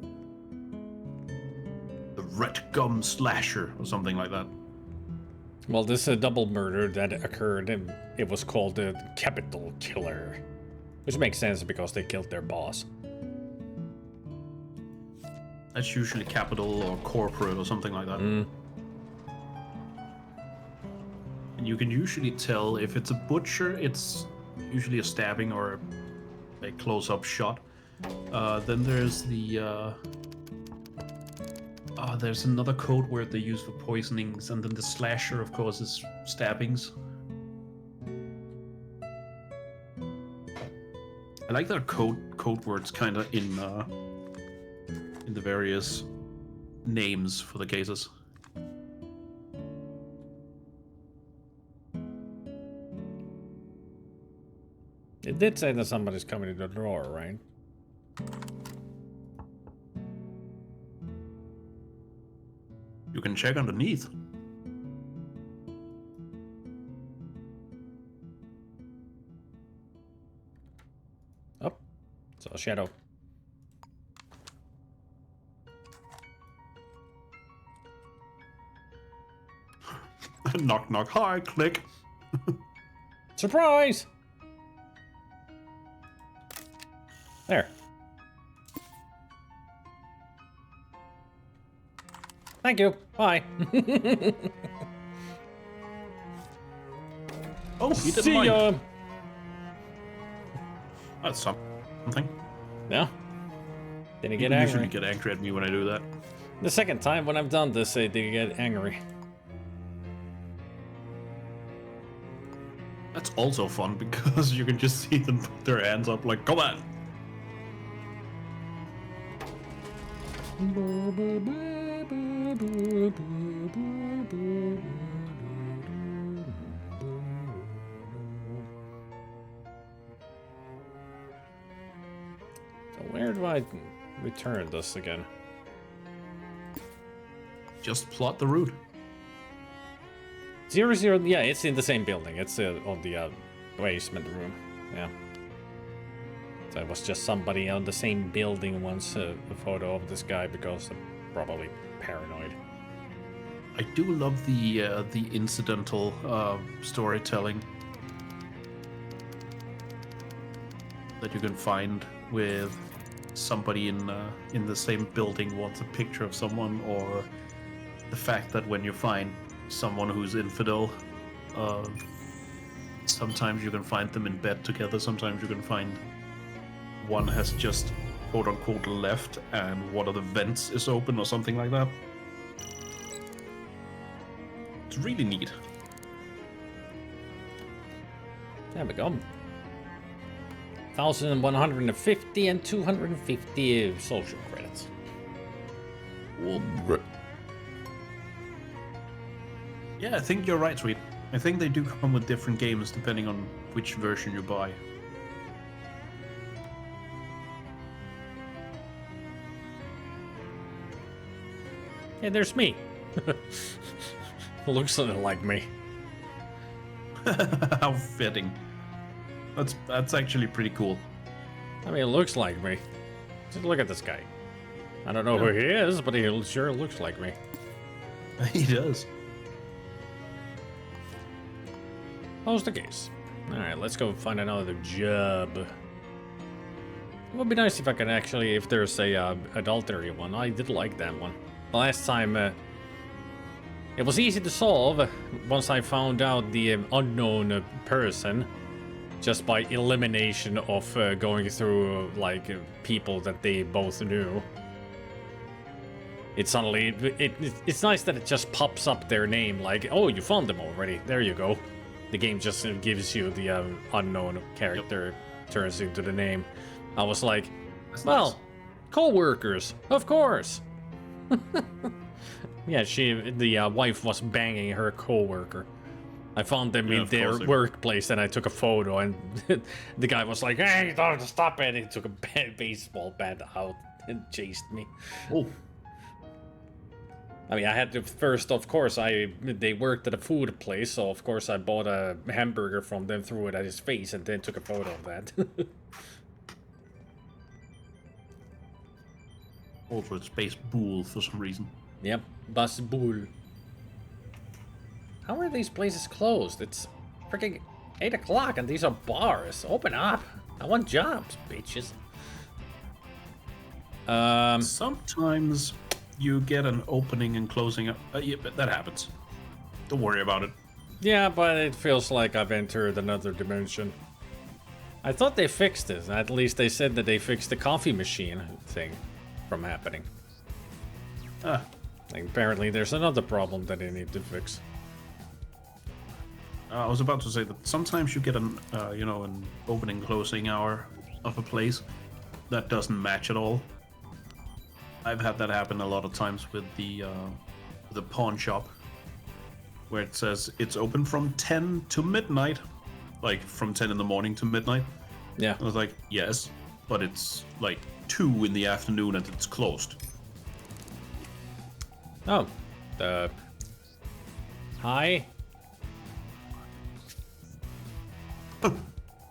The Red Gum Slasher or something like that. Well, this is a double murder that occurred, and it was called the Capital Killer. Which makes sense because they killed their boss. That's usually capital or corporate or something like that. Mm. And you can usually tell if it's a butcher, it's usually a stabbing or a close-up shot. Then there's there's another code word they use for poisonings, and then the slasher, of course, is stabbings. I like that code words kind of in the various names for the cases. It did say that somebody's coming to the door, right? You can check underneath. Oh, it's a shadow. Knock knock, hi, click. Surprise! There. Thank you. Bye. Oh, he didn't See mind. ya! That's something. Yeah. Didn't get You angry. shouldn't get angry at me when I do that. The second time when I've done this, they did get angry. That's also fun because you can just see them put their hands up like, come on! So where do I return this again? Just plot the route. 00, yeah, it's in the same building. It's on the basement room. Yeah. So it was just somebody on the same building wants a photo of this guy because I'm probably paranoid. I do love the incidental storytelling that you can find with somebody in the same building wants a picture of someone, or the fact that when you find someone who's infidel, sometimes you can find them in bed together, sometimes you can find one has just quote unquote left and one of the vents is open or something like that. It's really neat. There we go. 1,150 and 250 social credits. Yeah, I think you're right, Sweet. I think they do come with different games depending on which version you buy. Hey, there's me. Looks something like me. How fitting. That's actually pretty cool. I mean, it looks like me. Just look at this guy. I don't know who he is, but he sure looks like me. He does. How's the case? Alright, let's go find another job. It would be nice if I could actually, if there's a adultery one. I did like that one. Last time, it was easy to solve once I found out the unknown person. Just by elimination of going through, like, people that they both knew. It's suddenly, it's nice that it just pops up their name, like, oh, you found them already. There you go. The game just gives you the unknown character, turns into the name. I was like, That's well, nice. co-workers, of course. Yeah, the wife was banging her co-worker. I found them in of their course they- workplace and I took a photo and the guy was like, hey, don't stop it. He took a baseball bat out and chased me. Oh, I mean, I had to first, of course, they worked at a food place, so of course I bought a hamburger from them, threw it at his face, and then took a photo of that. also it's Space Bull for some reason. Yep, Bus Bull. How are these places closed? It's freaking 8 o'clock and these are bars. Open up. I want jobs, bitches. Sometimes you get an opening and closing up. Yeah, but that happens. Don't worry about it. Yeah, but it feels like I've entered another dimension. I thought they fixed it. At least they said that they fixed the coffee machine thing from happening. Ah, Like, apparently there's another problem that they need to fix. I was about to say that sometimes you get an opening closing hour of a place that doesn't match at all. I've had that happen a lot of times with the pawn shop, where it says it's open from 10 to midnight, like from 10 in the morning to midnight. Yeah. I was like, yes, but it's like 2 in the afternoon and it's closed. Oh. Hi.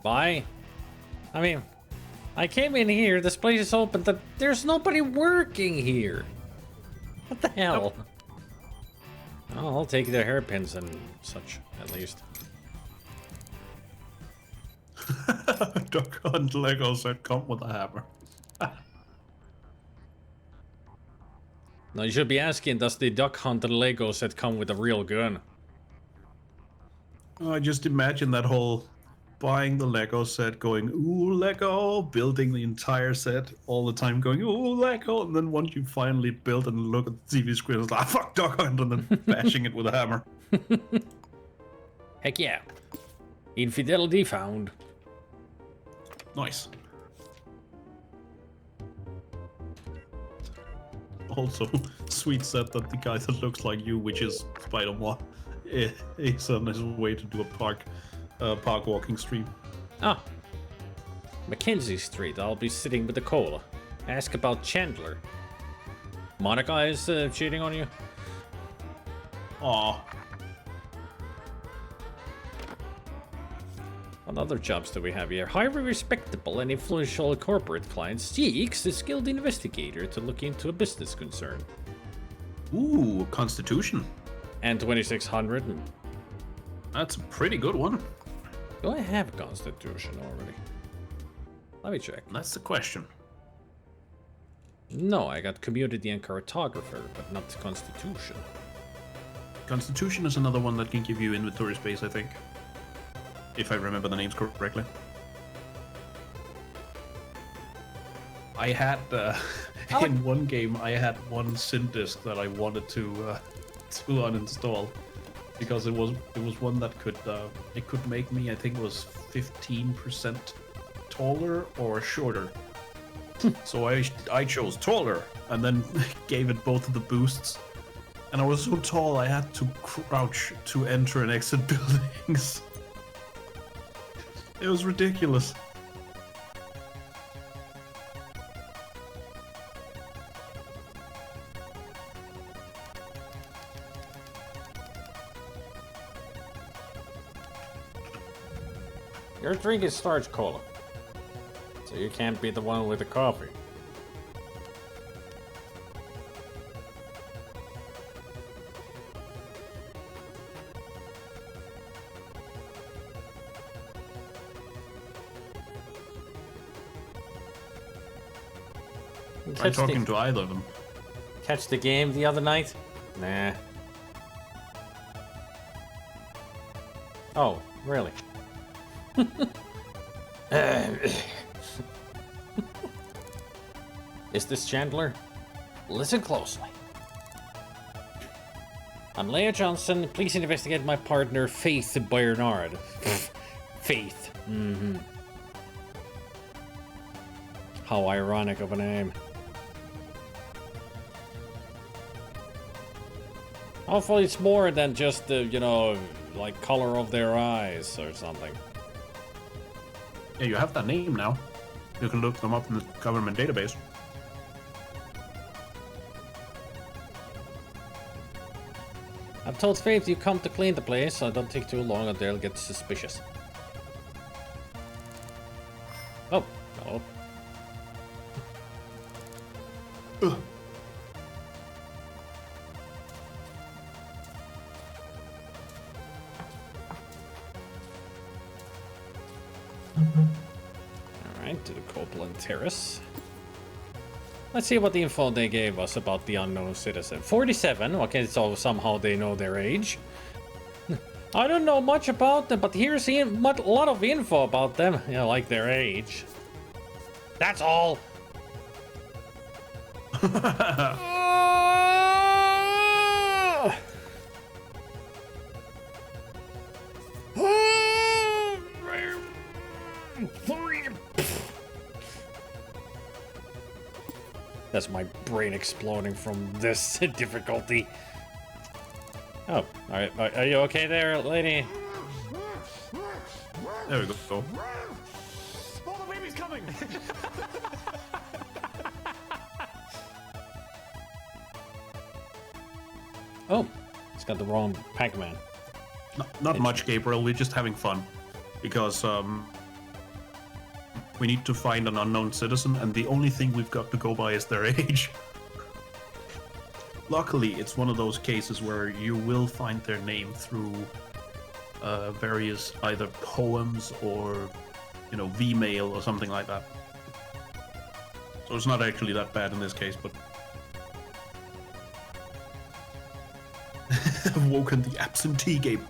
Bye. I mean, I came in here, this place is open, there's nobody working here. What the hell? Oh, I'll take the hairpins and such, at least. Duck Hunt Lego set come with a hammer. Now you should be asking, does the Duck Hunt Lego set come with a real gun? I just imagine that whole buying the Lego set, going, ooh, Lego, building the entire set all the time, going, ooh, Lego, and then once you finally build and look at the TV screen, it's like, ah, fuck, Dog Hunt, and then bashing it with a hammer. Heck yeah. Infidelity found. Nice. Also, sweet set that the guy that looks like you, which is Spider-Man, is on his way to do a park walking stream. Ah. Mackenzie Street, I'll be sitting with the cola. Ask about Chandler. Monica is cheating on you? Aw. What other jobs do we have here? Highly respectable and influential corporate client seeks a skilled investigator to look into a business concern. Ooh, Constitution. And 2600. That's a pretty good one. Do I have Constitution already? Let me check. That's the question. No, I got Community and Cartographer, but not Constitution. Constitution is another one that can give you inventory space, I think. If I remember the names correctly. I had, in one game, I had one synth disk that I wanted to uninstall. Because it was one that could, it could make me, I think it was 15% taller or shorter. So I chose taller, and then gave it both of the boosts. And I was so tall I had to crouch to enter and exit buildings. It was ridiculous. Your drink is starch cola, so you can't be the one with the coffee. Try talking to either of them. Catch the game the other night? Nah. Oh, really? Is this Chandler? Listen closely. I'm Leah Johnson. Please investigate my partner, Faith Bernard. Faith. Mm-hmm. How ironic of a name. Hopefully it's more than just the, you know, like color of their eyes or something. Yeah, you have that name now. You can look them up in the government database. I've told Faith you come to clean the place, so don't take too long or they'll get suspicious. Oh, no. Alright, to the Copeland Terrace. Let's see what the info they gave us about the unknown citizen. 47, okay, so somehow they know their age. I don't know much about them, but here's a lot of info about them. You know, like their age. That's all. That's my brain exploding from this difficulty. Oh, alright. Are you okay there, lady? There we go. Oh, the baby's coming! Oh, it's got the wrong Pac-Man. Not much, Gabriel. We're just having fun. Because, we need to find an unknown citizen, and the only thing we've got to go by is their age. Luckily, it's one of those cases where you will find their name through various either poems or, you know, V-mail or something like that. So it's not actually that bad in this case, but... I've woken the absentee, Gabe.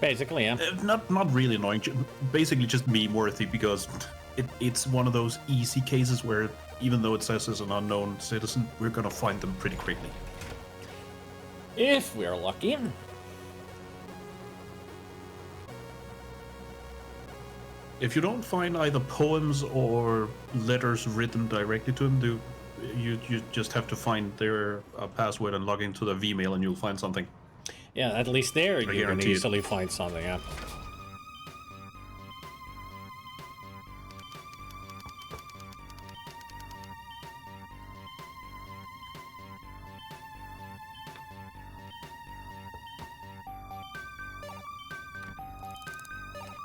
Basically, yeah. Not really annoying. Basically, just meme worthy because it's one of those easy cases where even though it says as an unknown citizen, we're gonna find them pretty quickly. If we're lucky. If you don't find either poems or letters written directly to them, you just have to find their password and log into their Vmail, and you'll find something. Yeah, at least there you can guarantee it. easily find something, yeah.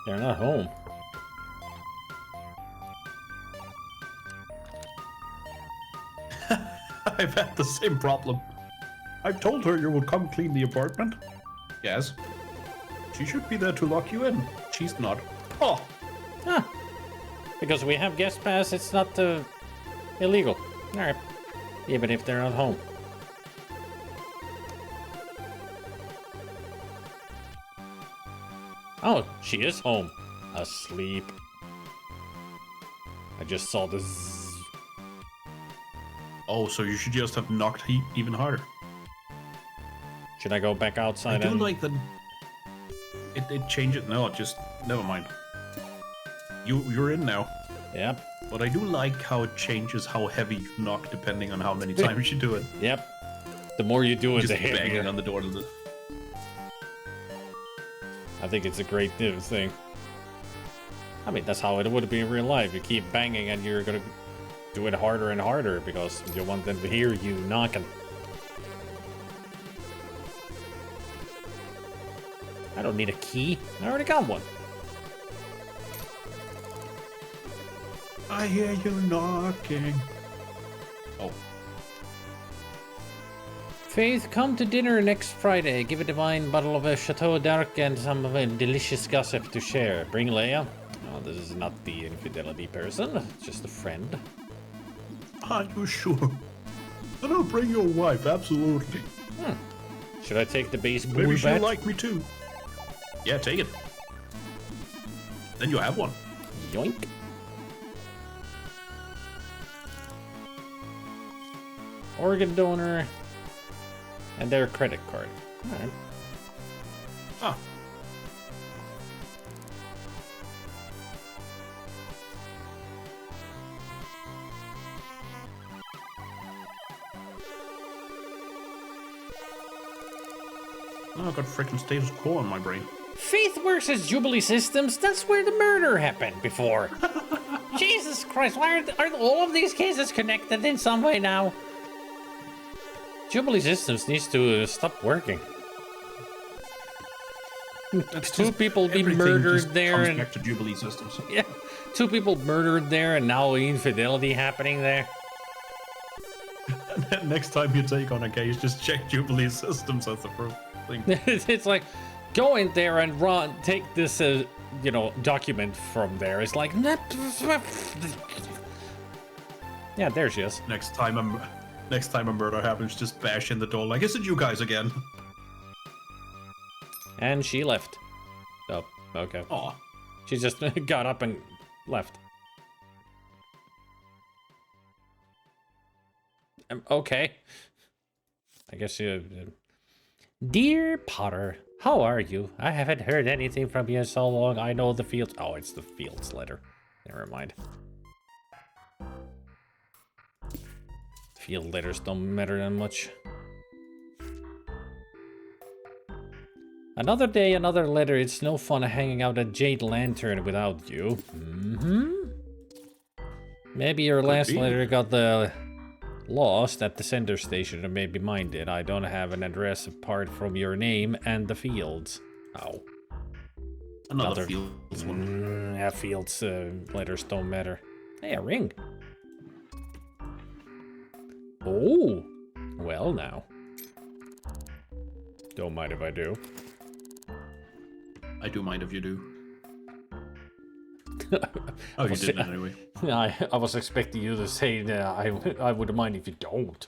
They're not home. I've had the same problem. I told her you would come clean the apartment. Yes. She should be there to lock you in. She's not. Oh. Huh. Because we have guest pass, it's not illegal. Alright. Even if they're not home. Oh, she is home. Asleep. I just saw the zzz. Oh, so you should just have knocked even harder. Should I go back outside? I do like that. It changes. No, just never mind. You're in now. Yep. But I do like how it changes how heavy you knock depending on how many times you do it. Yep. The more you do it, Just the heavier. banging on the door. I think it's a great new thing. I mean, that's how it would be in real life. You keep banging and you're gonna do it harder and harder because you want them to hear you knocking. I don't need a key. I already got one. I hear you knocking. Oh. Faith, come to dinner next Friday. Give a divine bottle of Chateau d'Arc and some delicious gossip to share. Bring Leia. Oh, this is not the infidelity person. It's just a friend. Are you sure? Then I'll bring your wife, absolutely. Should I take the baseball Maybe she'll bat? like me too. Yeah, take it. Then you have one. Yoink. Organ donor. And their credit card. Alright. Ah. Oh, I got freaking status quo on my brain. Faith works as Jubilee Systems. That's where the murder happened before. Jesus Christ, why are all of these cases connected in some way now? Jubilee Systems needs to stop working. That's Two just- people be everything murdered just there comes and- back to Jubilee Systems. Yeah, 2 people murdered there and now infidelity happening there. Next time you take on a case, just check Jubilee Systems as the first thing. It's like, go in there and take this, document from there. It's like, yeah, there she is. Next time a murder happens, just bash in the door like, is it you guys again? And she left. Oh, okay. Aw. She just got up and left. Okay. I guess you... Dear Potter, how are you? I haven't heard anything from you in so long. I know the fields... Oh, it's the fields letter. Never mind. Field letters don't matter that much. Another day, another letter. It's no fun hanging out at Jade Lantern without you. Maybe your last be. letter got lost at the center station, or maybe mine did. I don't have an address apart from your name and the fields. Oh. Another Fields one. Yeah, fields letters don't matter. Hey, a ring. Oh. Well, now. Don't mind if I do. I do mind if you do. Oh, you didn't anyway. I was expecting you to say I wouldn't mind if you don't.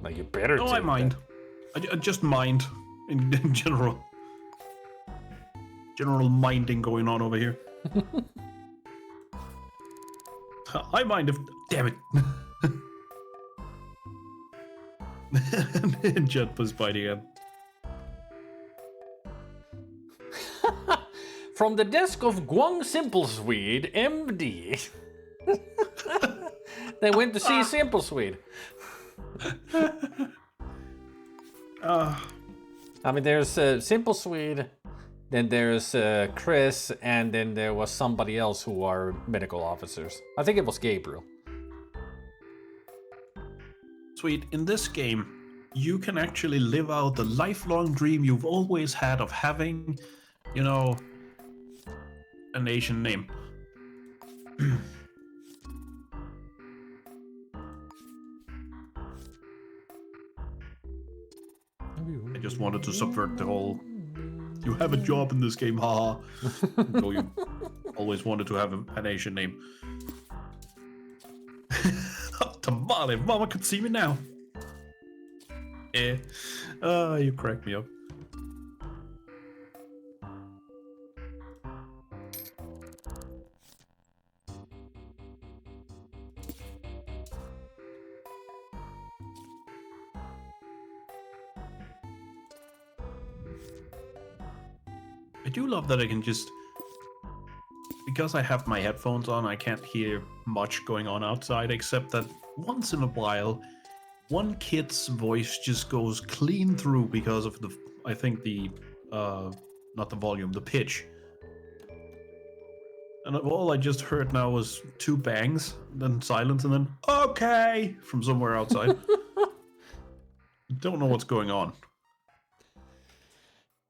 Like, you better Oh, take I mind. I just mind in general. general minding going on over here. I mind if... Damn it. Jet was biting him. From the desk of Guang Simple Swede, MD. They went to see Simple Swede. I mean, there's Simple Swede, then there's Chris, and then there was somebody else who are medical officers. I think it was Gabriel. Sweet, in this game, you can actually live out the lifelong dream you've always had of having, you know, an Asian name. I just wanted to subvert the whole, you have a job in this game, haha. No, you always wanted to have an Asian name. Tamale, mama could see me now. You cracked me up. I do love that I can just... Because I have my headphones on, I can't hear much going on outside, except that once in a while, one kid's voice just goes clean through because of the, I think the, not the volume, the pitch. And all I just heard now was 2 bangs, then silence, and then, okay, from somewhere outside. Don't know what's going on.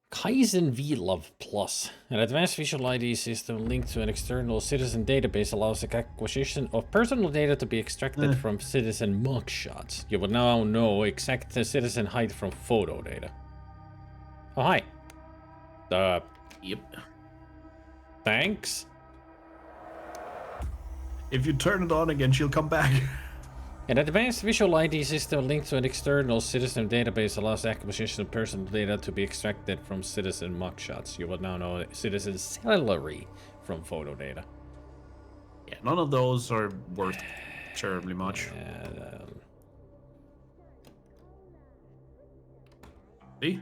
Kaizen VLove Plus, an advanced visual ID system linked to an external citizen database, allows the acquisition of personal data to be extracted from citizen mugshots. You will now know exact citizen height from photo data. Oh, hi. Yep. Thanks. If you turn it on again, she'll come back. An advanced visual ID system linked to an external citizen database allows the acquisition of personal data to be extracted from citizen mugshots. You will now know citizen salary from photo data. Yeah, none of those are worth terribly much. See?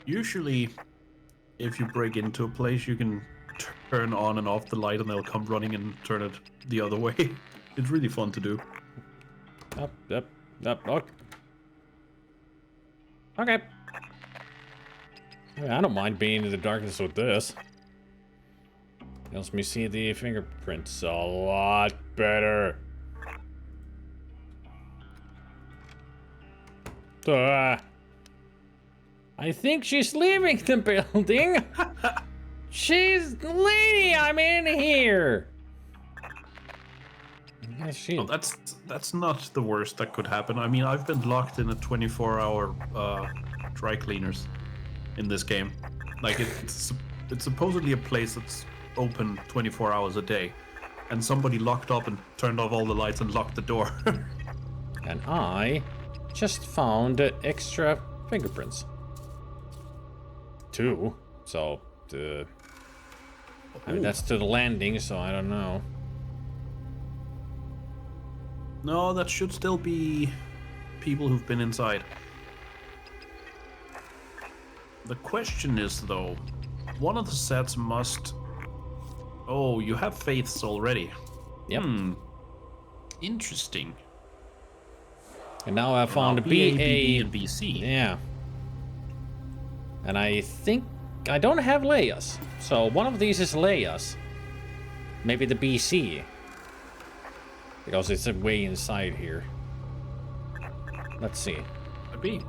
Usually, if you break into a place, you can turn on and off the light and they'll come running and turn it the other way. It's really fun to do. Up. Okay. I don't mind being in the darkness with this. Helps me see the fingerprints a lot better. I think she's leaving the building. She's lady, I'm in here. Yeah, she... Oh, that's not the worst that could happen. I mean, I've been locked in a 24-hour dry cleaners in this game. Like it's supposedly a place that's open 24 hours a day, and somebody locked up and turned off all the lights and locked the door. And I just found extra fingerprints. 2, so I mean, that's to the landing, so I don't know. No, that should still be people who've been inside. The question is, though, one of the sets must... Oh, you have faiths already. Yep. Interesting. And now I found a BA, BB, and BC. Yeah. And I think I don't have Leia's. So one of these is Leia's. Maybe the BC. Because it's way inside here. Let's see. Could be.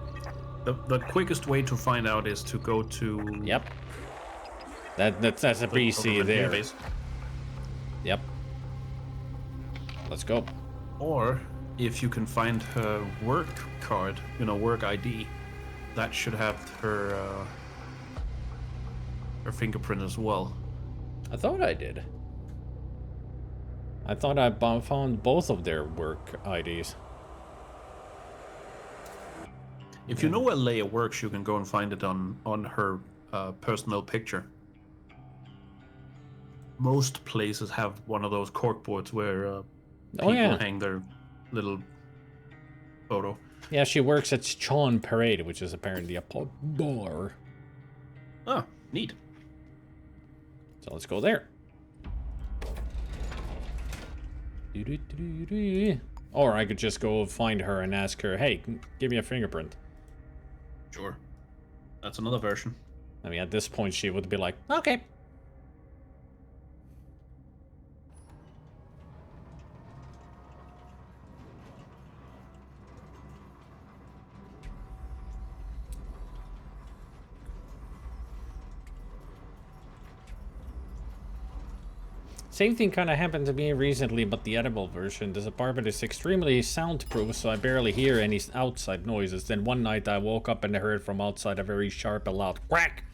The quickest way to find out is to go to... Yep. That's a BC there. Database. Yep. Let's go. Or if you can find her work card, work ID, that should have her fingerprint as well. I thought I did. I thought I found both of their work IDs. If you know where Leia works, you can go and find it on her personal picture. Most places have one of those corkboards where people hang their little photo. Yeah, she works at Chawn Parade, which is apparently a pub bar. Oh, neat. So let's go there. Or I could just go find her and ask her, hey, give me a fingerprint. Sure. That's another version. I mean, at this point, she would be like, okay. Same thing kind of happened to me recently, but the edible version. This apartment is extremely soundproof, so I barely hear any outside noises. Then one night I woke up and I heard from outside a very sharp and loud quack.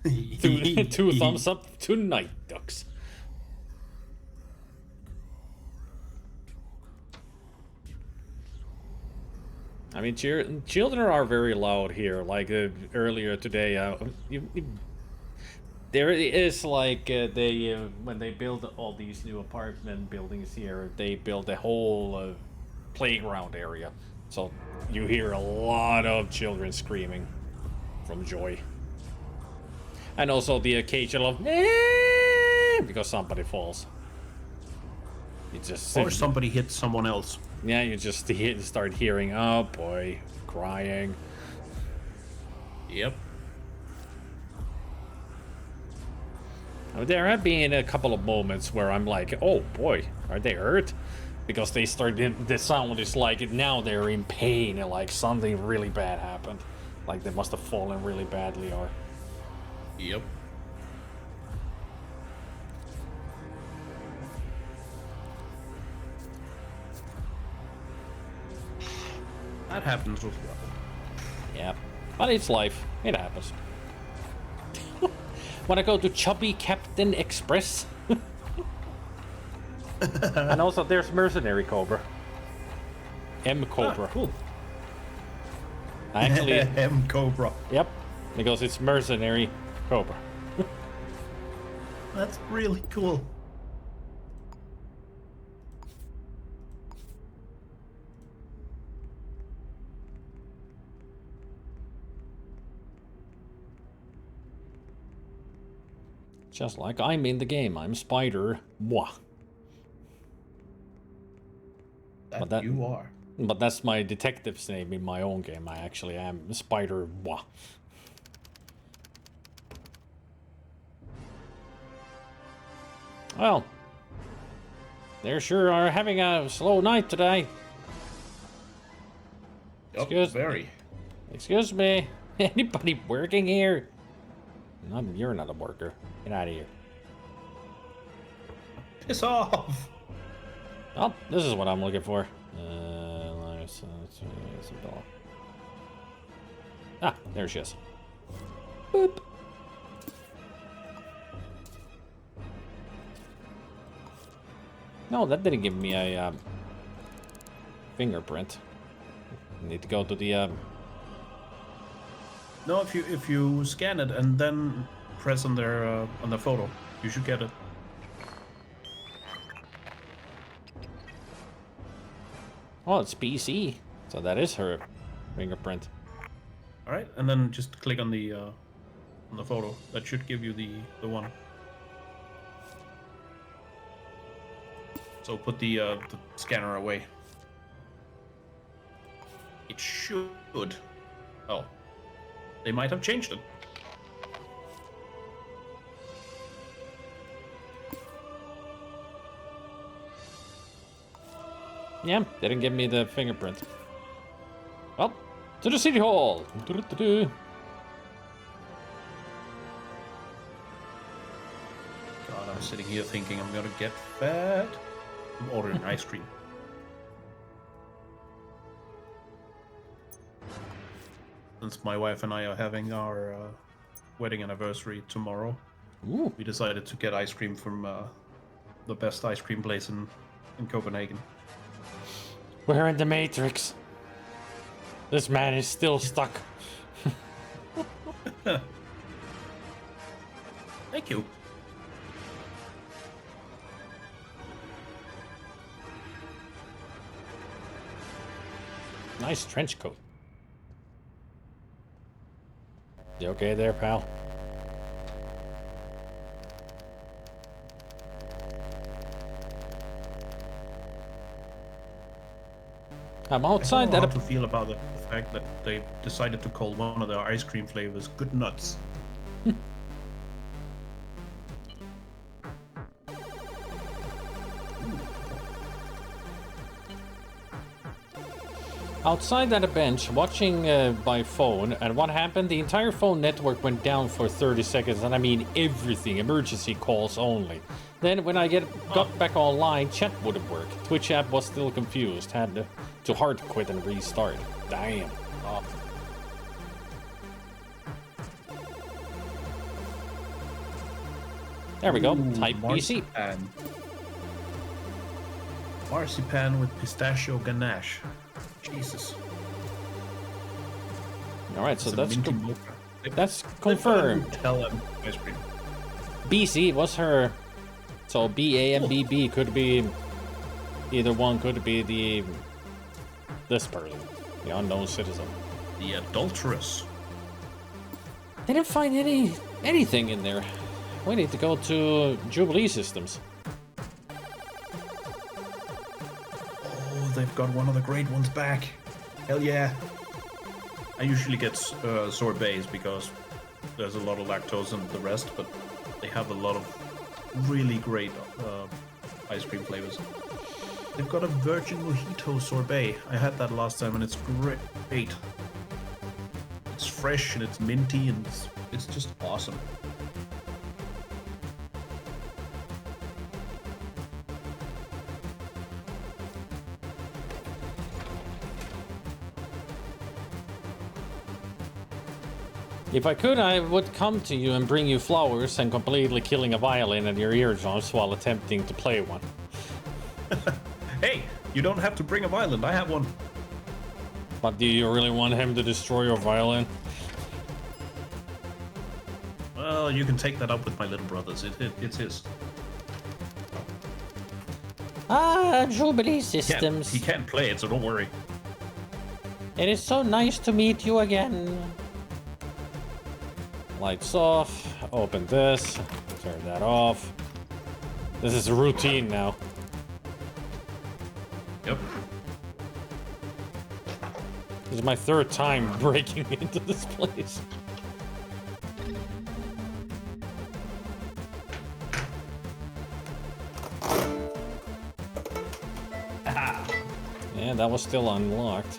Two thumbs up to night ducks. I mean, children are very loud here. Like earlier today, there is like they when they build all these new apartment buildings here, they build a whole playground area, so you hear a lot of children screaming from joy, and also the occasional because somebody falls. You just or somebody hits someone else. Yeah, you just start hearing, oh boy, crying. Yep. There have been a couple of moments where I'm like, oh boy, are they hurt? Because they started, the sound is like, now they're in pain and like something really bad happened. Like they must have fallen really badly or... Yep. That happens as well. Yeah, but it's life. It happens. Wanna go to Chubby Captain Express? And also there's Mercenary Cobra. M Cobra. Ah, cool. Actually, M Cobra. Yep, because it's Mercenary Cobra. That's really cool. Just like I'm in the game, I'm Spider. Mwah. That you are. But that's my detective's name in my own game. I actually am Spider. Mwah. Well, they sure are having a slow night today. Excuse me. Anybody working here? You're not a worker. Get out of here. Piss off! Oh, this is what I'm looking for. Ah, there she is. Boop. No, that didn't give me a fingerprint. I need to go to the No, if you scan it and then press on their photo, you should get it. Oh, it's PC. So that is her fingerprint. All right, and then just click on the photo. That should give you the one. So put the scanner away. It should. Oh, they might have changed it. Yeah, they didn't give me the fingerprint. Well, to the city hall. God, I'm sitting here thinking I'm gonna get fat. I'm ordering ice cream. Since my wife and I are having our wedding anniversary tomorrow, Ooh. we decided to get ice cream from the best ice cream place in Copenhagen. We're in the Matrix. This man is still stuck. Thank you. Nice trench coat. You okay there, pal? I'm I outside don't know that. how to feel about the fact that they decided to call one of their ice cream flavors Good Nuts. Outside at a bench, watching by phone, and what happened? The entire phone network went down for 30 seconds, and I mean everything, emergency calls only. Then when I got back online, chat wouldn't work. Twitch app was still confused, had to hard quit and restart. Damn. Oh. There we go, type PC. Marzipan with pistachio ganache. Jesus. Alright, so It's a that's minty mocha. that's confirmed. Nutella ice cream. BC was her. So BAMBB could be either one, could be this person, the unknown citizen. The adulteress. They didn't find anything in there. We need to go to Jubilee Systems. Oh, they've got one of the great ones back. Hell yeah. I usually get sorbets because there's a lot of lactose in the rest, but they have a lot of really great ice cream flavors. They've got a virgin mojito sorbet. I had that last time and it's great. It's fresh and it's minty and it's just awesome. If I could, I would come to you and bring you flowers and completely killing a violin in your eardrums while attempting to play one. Hey, you don't have to bring a violin. I have one. But do you really want him to destroy your violin? Well, you can take that up with my little brothers. It's his. Ah, Jubilee Systems. He can't play it, so don't worry. It is so nice to meet you again. Lights off. Open this. Turn that off. This is routine now. Yep. This is my third time breaking into this place. Yeah, that was still unlocked.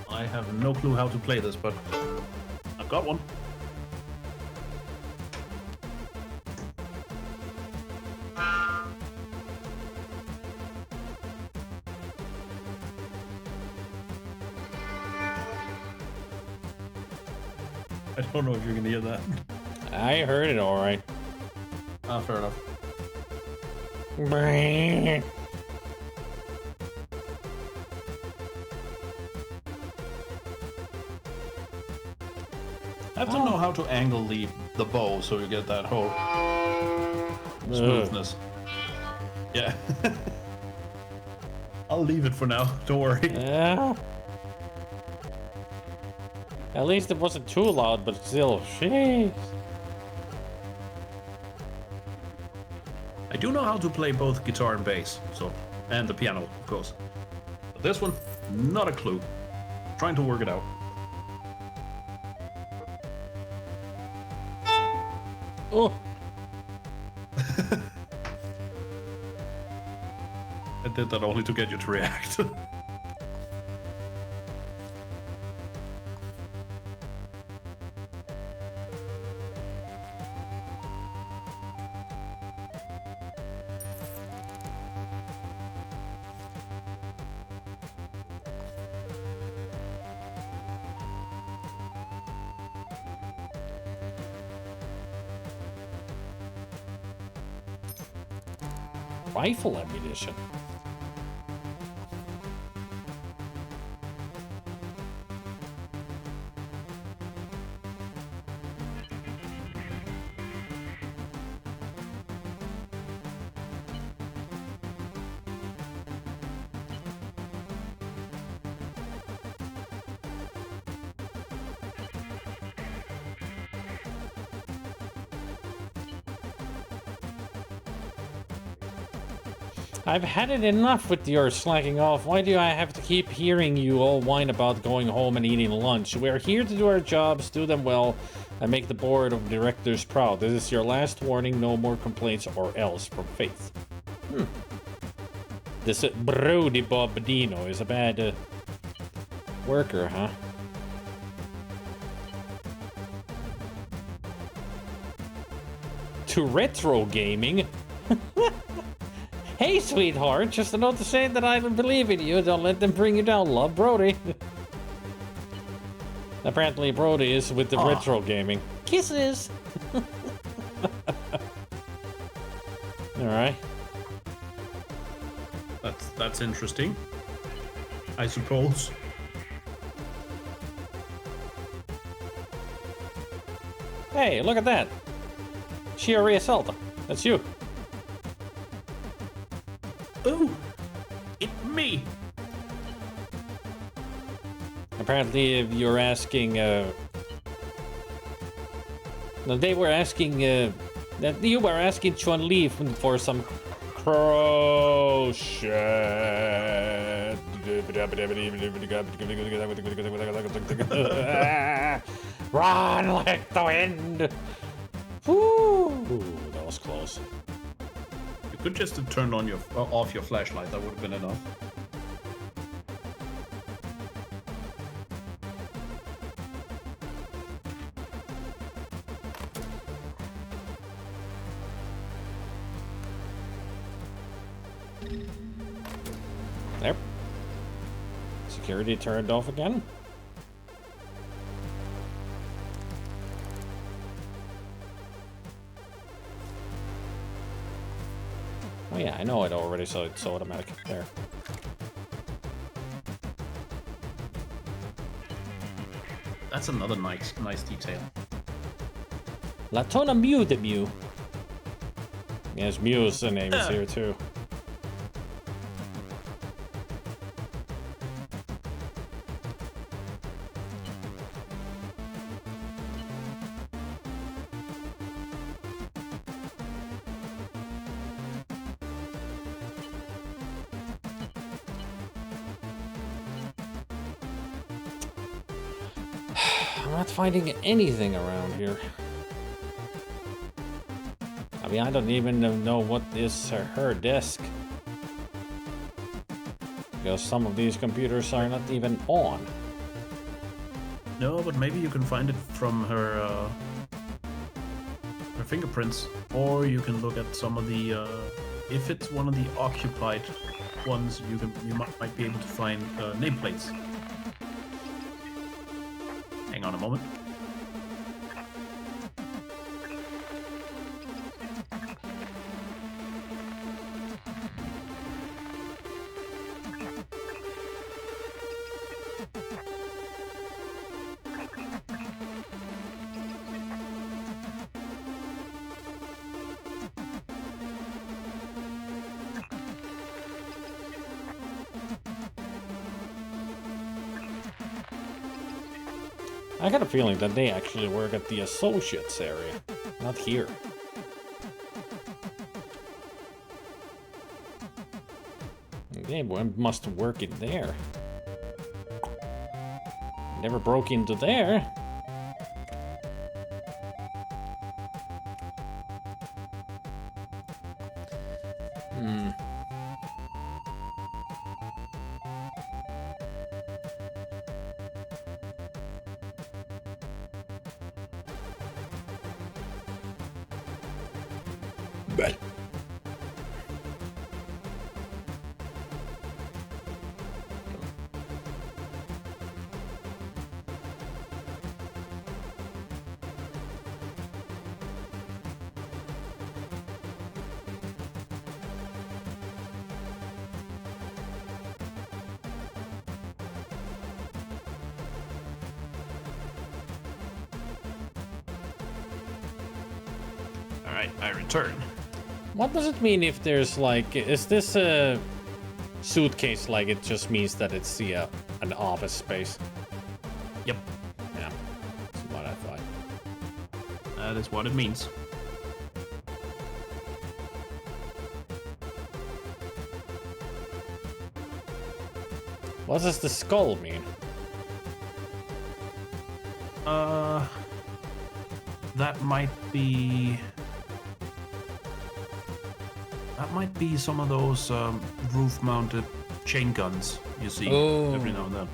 I have no clue how to play this, but I've got one. I don't know if you can hear that. I heard it all right. Ah, fair enough. I have to know how to angle the bow so you get that whole smoothness. Yeah. I'll leave it for now. Don't worry. Yeah. At least it wasn't too loud, but still, jeez. I do know how to play both guitar and bass, and the piano, of course. But this one, not a clue. Trying to work it out. Oh. I did that only to get you to react. rifle ammunition. I've had it enough with your slacking off. Why do I have to keep hearing you all whine about going home and eating lunch? We're here to do our jobs, do them well, and make the board of directors proud. This is your last warning, no more complaints or else, from Faith. This Brody Bobadino is a bad worker, huh? To retro gaming? Hey, sweetheart, just a note to say that I believe in you. Don't let them bring you down. Love, Brody. Apparently, Brody is with the retro gaming. Kisses! Alright. That's interesting, I suppose. Hey, look at that. Shiori Asalta. That's you. Oh, it's me. Apparently, if you're asking, no, they were asking, that you were asking Chun-Li for some crow shit. Run like the wind. Woo, that was close. You could just have turned on off your flashlight. That would have been enough. There. Security turned off again. Oh yeah, I know it already, so it's automatic. There. That's another nice detail. Latona Mew the Mew. Yes, Mew's the name is here too. I'm not finding anything around here. I mean, I don't even know what is her desk. Because some of these computers are not even on. No, but maybe you can find it from her fingerprints, or you can look at some of the. If it's one of the occupied ones, you might be able to find nameplates. Hang on a moment. I got a feeling that they actually work at the associates area, not here. They must work in there. Never broke into there. But Alright, I return. What does it mean if there's like, is this a suitcase like it just means that it's an office space? Yep, Yeah, that's what I thought. that is what it means. What does the skull mean? That might be... That might be some of those roof-mounted chain guns you see every now and then.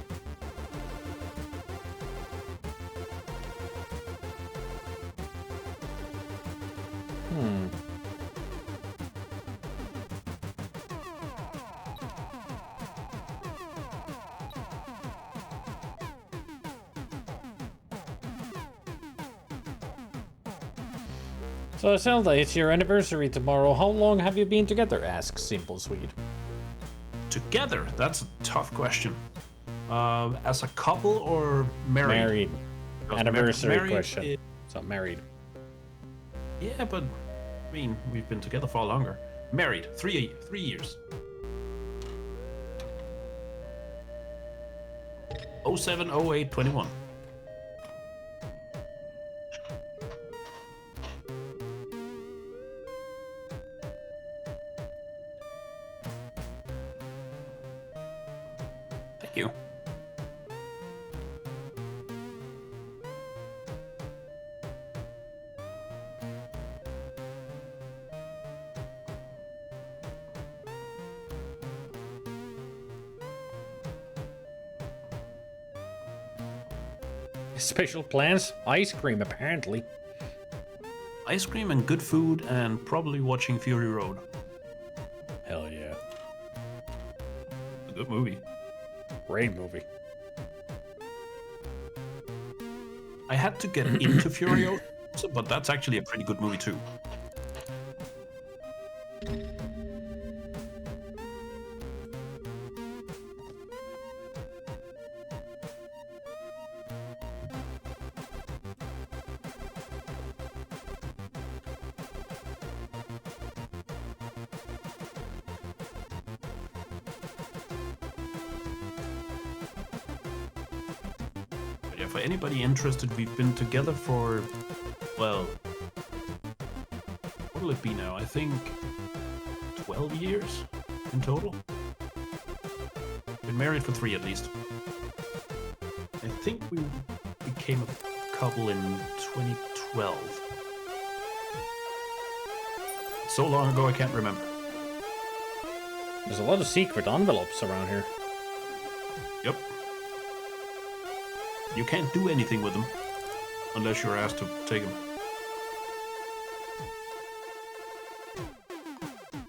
So Zelda, it's your anniversary tomorrow. How long have you been together? Asks Simple Swede. Together? That's a tough question. As a couple or married? Married. Because Anniversary married question. is- So married. Yeah, but I mean, we've been together far longer. Married, 3 years. 07/08/21. Thank you. Special plans? Ice cream, apparently. Ice cream and good food and probably watching Fury Road. Hell yeah. A good movie. Great movie. I had to get into Fury Road, but that's actually a pretty good movie too. But yeah, for anybody interested, we've been together for, well, what will it be now? I think 12 years in total. Been married for 3 at least. I think we became a couple in 2012. So long ago, I can't remember. There's a lot of secret envelopes around here. Yep. You can't do anything with them unless you're asked to take them.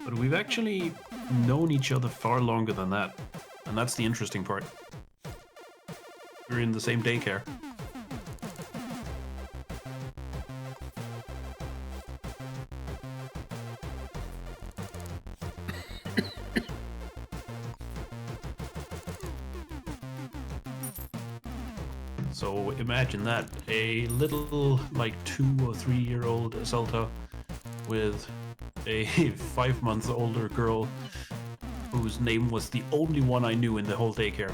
But we've actually known each other far longer than that, and that's the interesting part. We're in the same daycare. So imagine that, a little like 2 or 3 year old Zelda with a 5 months older girl whose name was the only one I knew in the whole daycare.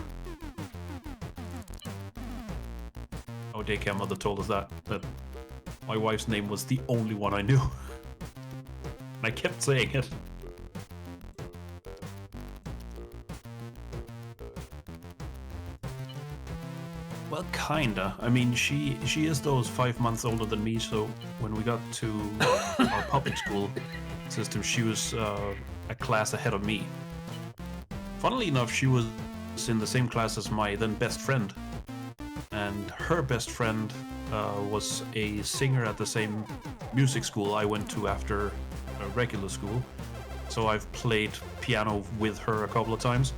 Our daycare mother told us that my wife's name was the only one I knew. And I kept saying it. Well, kinda. I mean, she is those 5 months older than me, so when we got to our public school system, she was a class ahead of me. Funnily enough, she was in the same class as my then best friend, and her best friend was a singer at the same music school I went to after a regular school. So I've played piano with her a couple of times.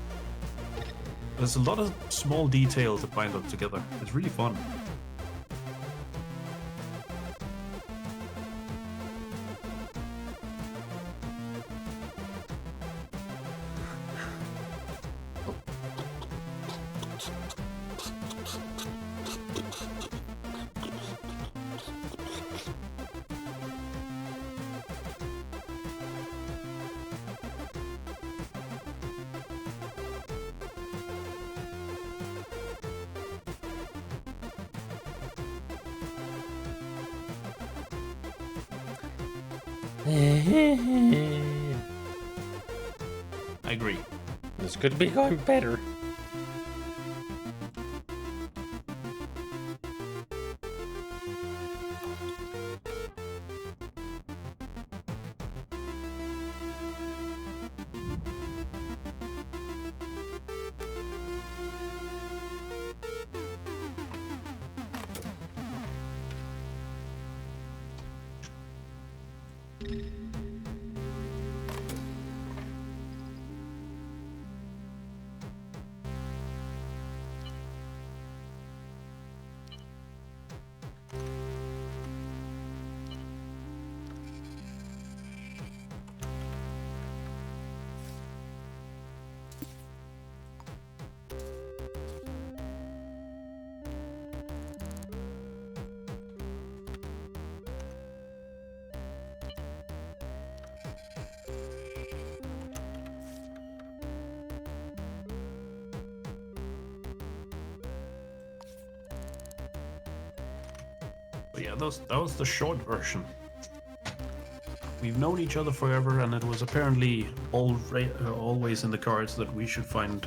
There's a lot of small details that bind us together. It's really fun. I agree. This could be going better. But yeah, that was the short version. We've known each other forever, and it was apparently always in the cards that we should find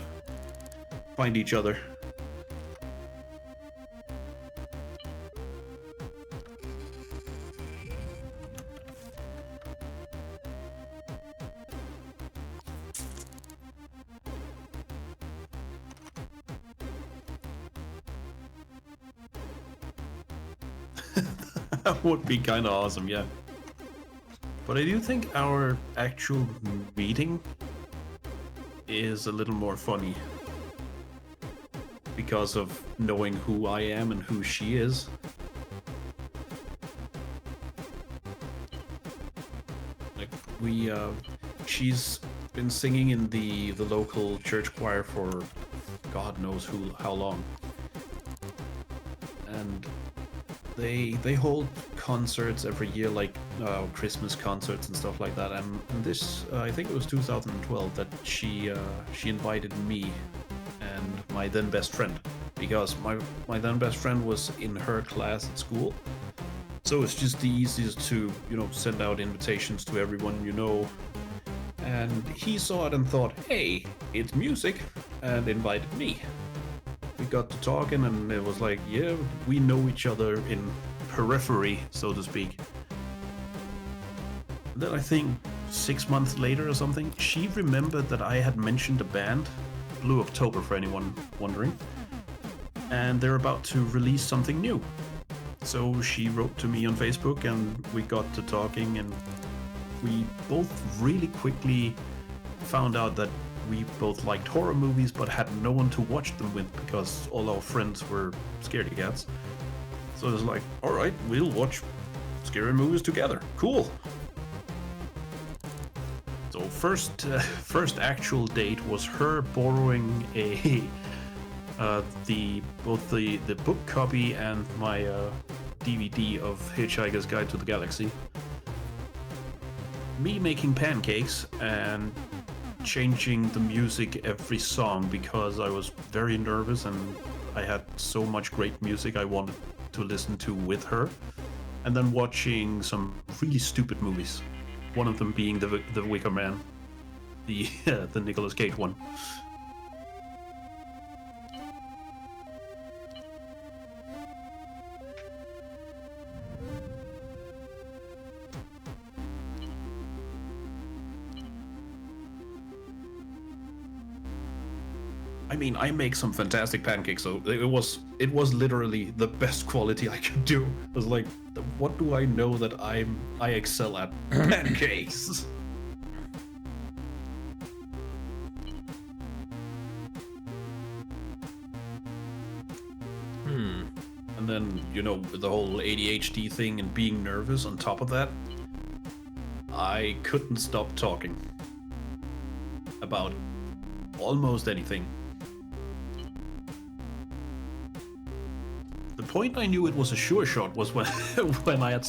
each other. That would be kind of awesome, yeah. But I do think our actual meeting is a little more funny because of knowing who I am and who she is. Like she's been singing in the local church choir for God knows how long, and they hold concerts every year, like Christmas concerts and stuff like that. And this, I think it was 2012, that she invited me and my then best friend, because my then best friend was in her class at school. So it's just the easiest to, send out invitations to everyone you know. And he saw it and thought, hey, it's music, and invited me. We got to talking, and it was like, yeah, we know each other in periphery, so to speak. Then I think 6 months later or something, she remembered that I had mentioned a band, Blue October for anyone wondering, and they're about to release something new. So she wrote to me on Facebook, and we got to talking, and we both really quickly found out that we both liked horror movies but had no one to watch them with because all our friends were scaredy cats. So it was like, alright, we'll watch scary movies together. Cool. So first actual date was her borrowing both the book copy and my DVD of Hitchhiker's Guide to the Galaxy. Me making pancakes and changing the music every song because I was very nervous and I had so much great music I wanted to listen to with her. And then watching some really stupid movies. One of them being the Wicker Man, the Nicolas Cage one. I mean, I make some fantastic pancakes, so it was literally the best quality I could do. I was like, what do I know that I excel at? Pancakes. And then, the whole ADHD thing and being nervous on top of that, I couldn't stop talking about almost anything. The point I knew it was a sure shot was when I had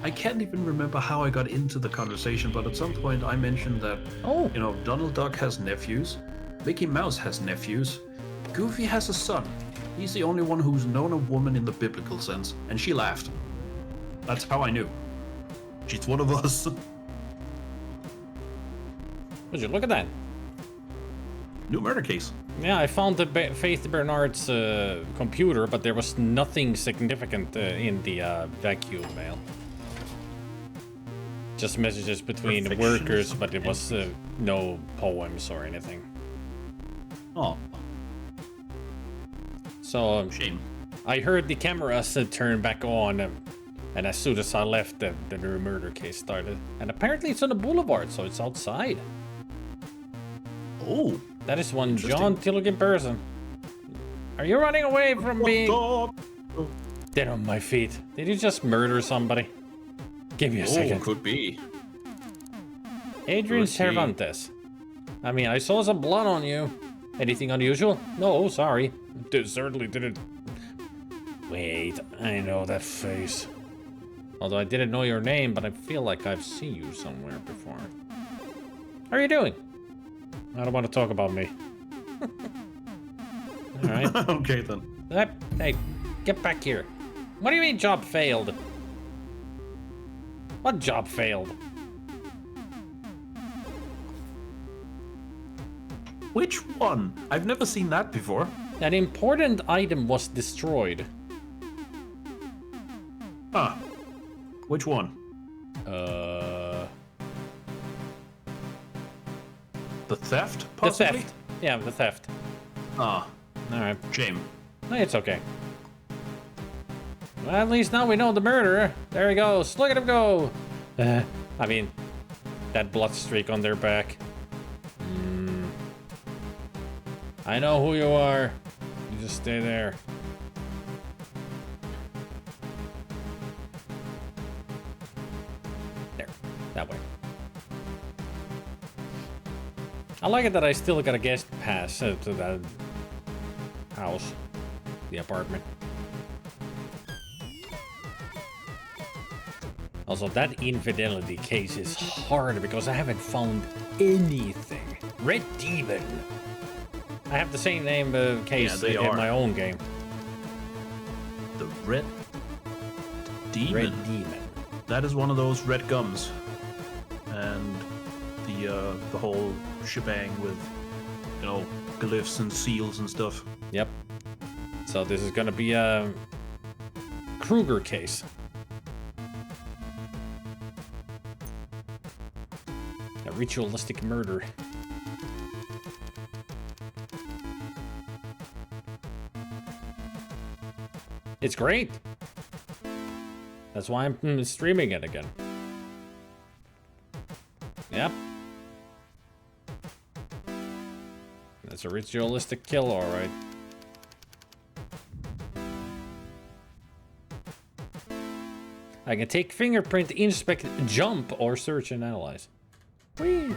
I can't even remember how I got into the conversation, but at some point I mentioned that, Donald Duck has nephews, Mickey Mouse has nephews, Goofy has a son. He's the only one who's known a woman in the biblical sense, and she laughed. That's how I knew. She's one of us. Would you look at that? New murder case. Yeah, I found the Faith Bernard's computer, but there was nothing significant in the vacuum mail. Just messages between the workers, but it was no poems or anything. Oh, So shame. I heard the cameras turn back on, and as soon as I left, the new murder case started. And apparently it's on the boulevard, so it's outside. Oh, That is one Interesting. John Tilligan person. Are you running away from being dead on my feet? Did you just murder somebody? Give me a second. could be. Adrian could be. Cervantes. I mean, I saw some blood on you. Anything unusual? No, sorry. Certainly didn't. Wait, I know that face. Although I didn't know your name, but I feel like I've seen you somewhere before. How are you doing? I don't want to talk about me. Alright. Okay then. Hey, get back here. What do you mean job failed? What job failed? Which one? I've never seen that before. An important item was destroyed. Ah, which one? The theft, The possibly? theft. Yeah, the theft. Ah, Alright. shame. It's okay. Well, at least now we know the murderer. There he goes. Look at him go. I mean, that blood streak on their back. I know who you are. You just stay there. There. That way. I like it that I still got a guest pass to that house. The apartment. Also, that infidelity case is hard because I haven't found anything. Red Demon. I have the same name case they in are. my own game. The red demon. Red Demon. That is one of those red gums, and the whole shebang with, you know, glyphs and seals and stuff. Yep. So this is gonna be a Kruger case. A ritualistic murder. It's great. That's why I'm streaming it again. Yep. That's a ritualistic kill, alright. I can take fingerprint, inspect, jump, or search and analyze. Whee!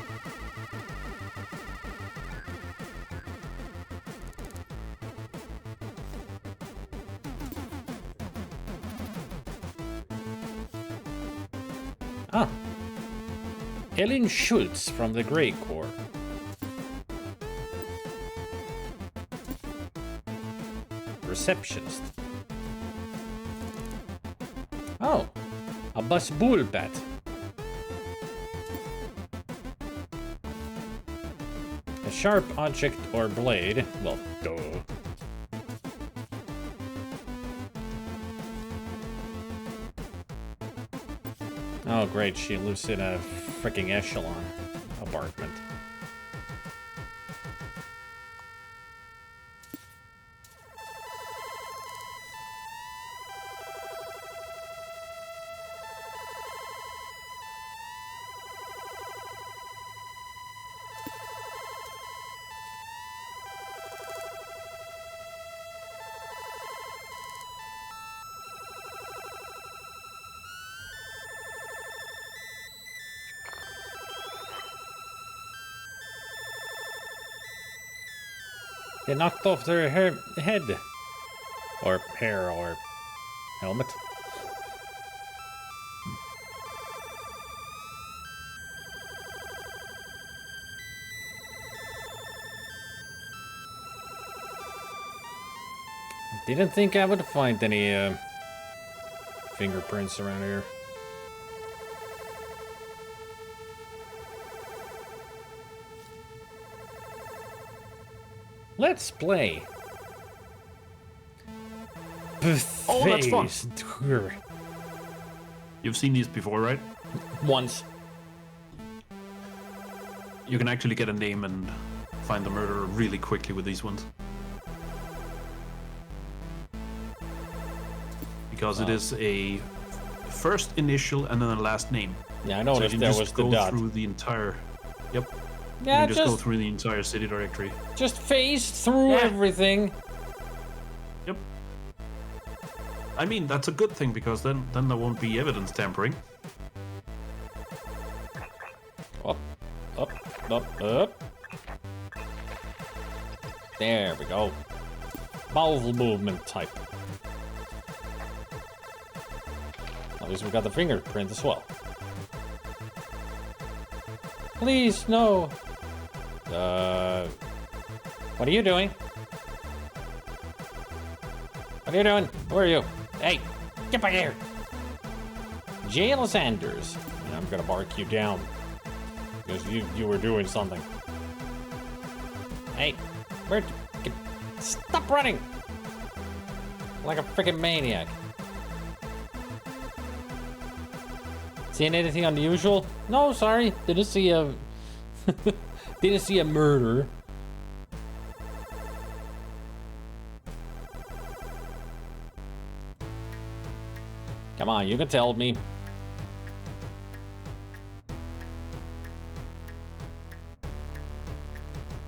Ah. Ellen Schultz from the Grey Corps. Receptionist. Oh, a baseball bat. A sharp object or blade. Well, duh. Oh, great. She lives in a freaking echelon apartment. They knocked off their head. Or hair, or helmet. Didn't think I would find any fingerprints around here. Let's play. Oh, that's fun. Tour. You've seen these before, right? Once. You can actually get a name and find the murderer really quickly with these ones. Because it is a first initial and then a last name. Yeah, I So you noticed can there just was the go dot. through the entire... Yep. Yeah, you can just go through the entire city directory. just phase through everything. Yep. I mean, that's a good thing because then there won't be evidence tampering. Up, up, up, up. There we go. Bowel movement type. At least we got the fingerprint as well. Please, no. What are you doing? What are you doing? Where are you? Hey, get back here. Jail Sanders. And I'm gonna bark you down. Because you were doing something. Hey, stop running! Like a freaking maniac. Seeing anything unusual? No, sorry. Didn't see a... didn't see a murder. Come on, you can tell me.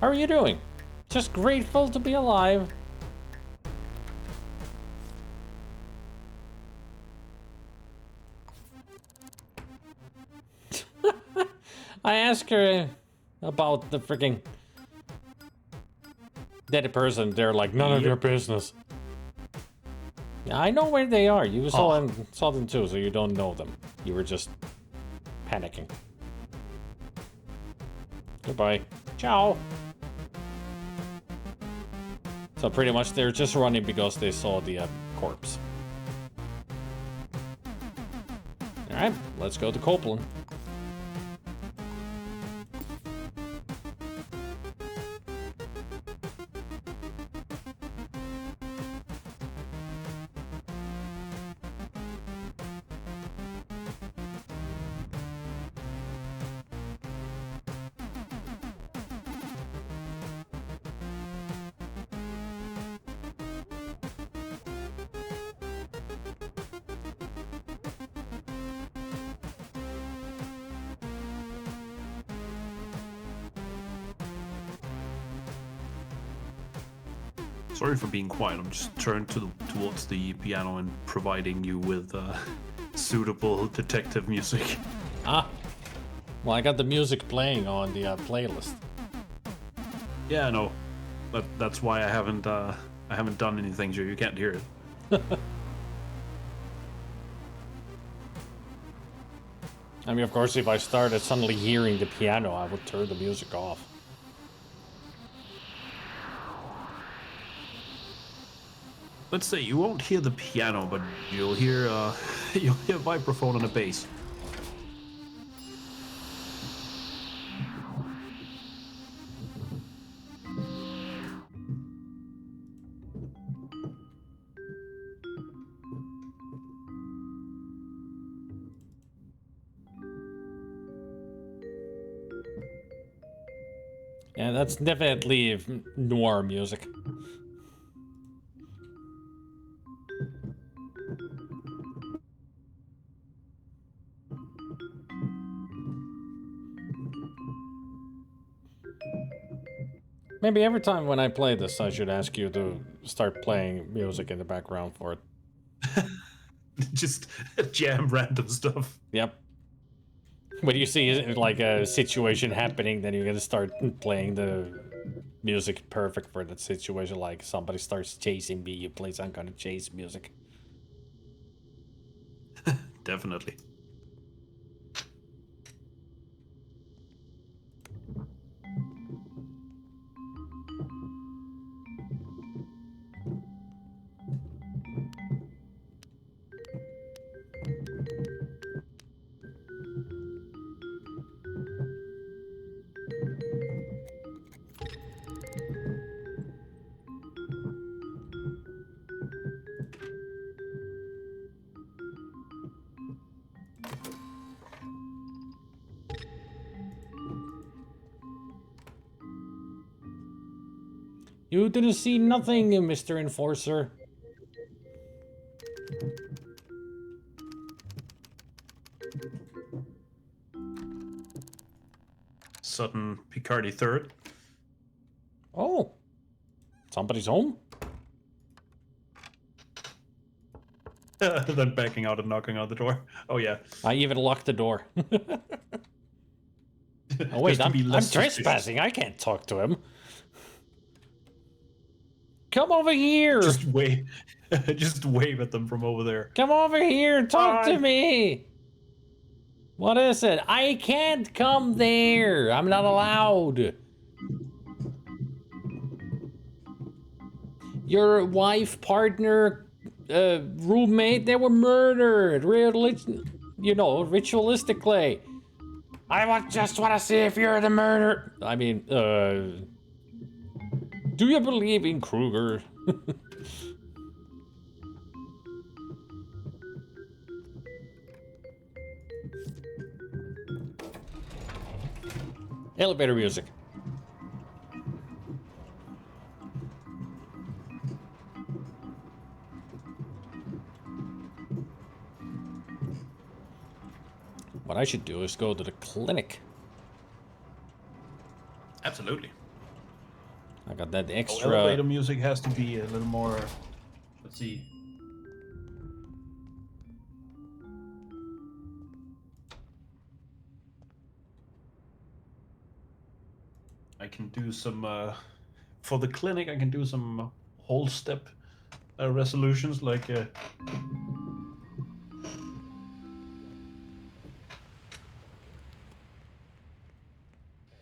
How are you doing? Just grateful to be alive. I asked her about the freaking dead person. They're like, none of your business. I know where they are. You saw them too, so you don't know them. You were just panicking. Goodbye. Ciao. So pretty much they're just running because they saw the corpse. Alright, let's go to Copeland. Sorry for being quiet. I'm just turned towards the piano and providing you with suitable detective music. Ah. Well, I got the music playing on the playlist. Yeah, I know. That's why I haven't done anything, so you can't hear it. I mean, of course, if I started suddenly hearing the piano, I would turn the music off. Let's say you won't hear the piano, but you'll hear a vibraphone and a bass. Yeah, that's definitely noir music. Maybe every time when I play this, I should ask you to start playing music in the background for it. Just jam random stuff. Yep. When you see like a situation happening, then you're gonna start playing the music perfect for that situation. Like somebody starts chasing me, you play some kind of chase music. Definitely. You didn't see nothing, Mr. Enforcer. Sutton Picardy third. Oh. Somebody's home? Then backing out and knocking on the door. Oh yeah. I even locked the door. Oh wait, Just to I'm be less suspicious. trespassing. I can't talk to him. Come over here. Just wave, just wave at them from over there. Come over here and talk Hi. to me. What is it? I can't come there. I'm not allowed. Your wife, partner, roommate, they were murdered. Ritualistically. Just want to see if you're the murderer. I mean, do you believe in Kruger? Elevator music. What I should do is go to the clinic. Absolutely. I got that extra. Elevator music has to be a little more. Let's see. I can do some for the clinic. I can do some whole step resolutions like.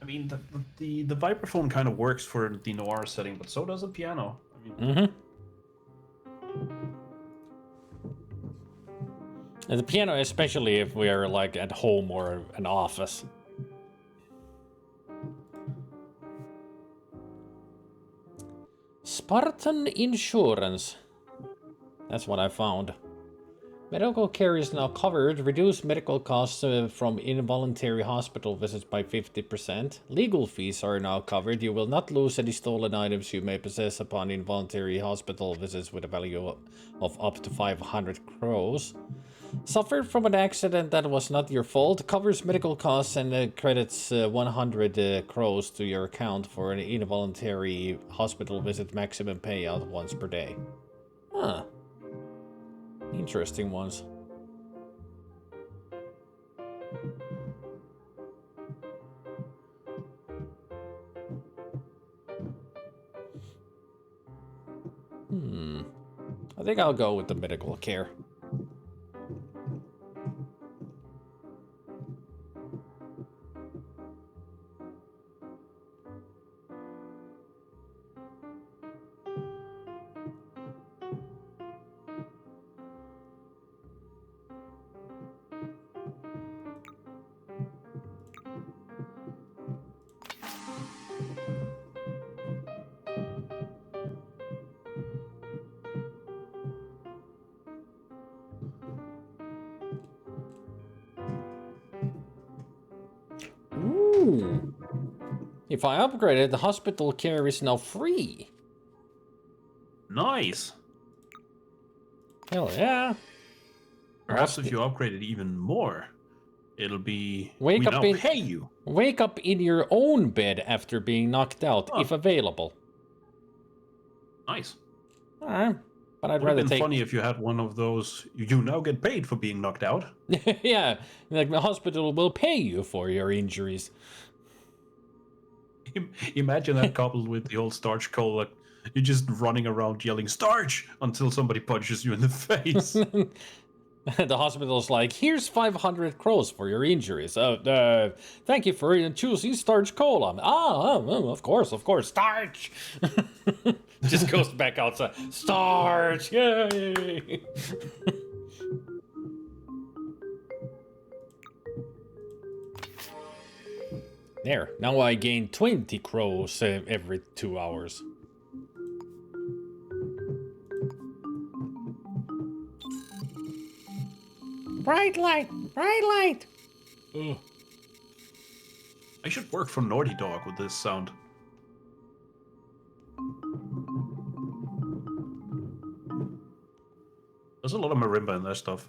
I mean, the vibraphone kind of works for the noir setting, but so does the piano. I mean, And the piano, especially if we are like at home or an office. Spartan Insurance. That's what I found. Medical care is now covered. Reduce medical costs from involuntary hospital visits by 50%. Legal fees are now covered. You will not lose any stolen items you may possess upon involuntary hospital visits with a value of up to 500 crores. Suffered from an accident that was not your fault. Covers medical costs and credits 100 crores to your account for an involuntary hospital visit maximum payout once per day. Huh. Interesting ones. I think I'll go with the medical care. Ooh. If I upgrade it, the hospital care is now free. nice. Hell yeah. Perhaps if you upgrade it even more, it'll be. Wake we up now in- pay you. Wake up in your own bed after being knocked out, Huh. if available. Nice. Alright. But I'd Would have rather been take... funny if you had one of those. You now get paid for being knocked out. Yeah, like the hospital will pay you for your injuries. Imagine that coupled with the old starch cola. You're just running around yelling "starch" until somebody punches you in the face. The hospital's like, here's 500 crores for your injuries. Thank you for choosing Starch Cola. Of course, Starch. Just goes back outside. Starch, yay. There, now I gain 20 crores every 2 hours. Bright light, bright light. Ugh. I should work for Naughty Dog with this sound. There's a lot of marimba in their stuff.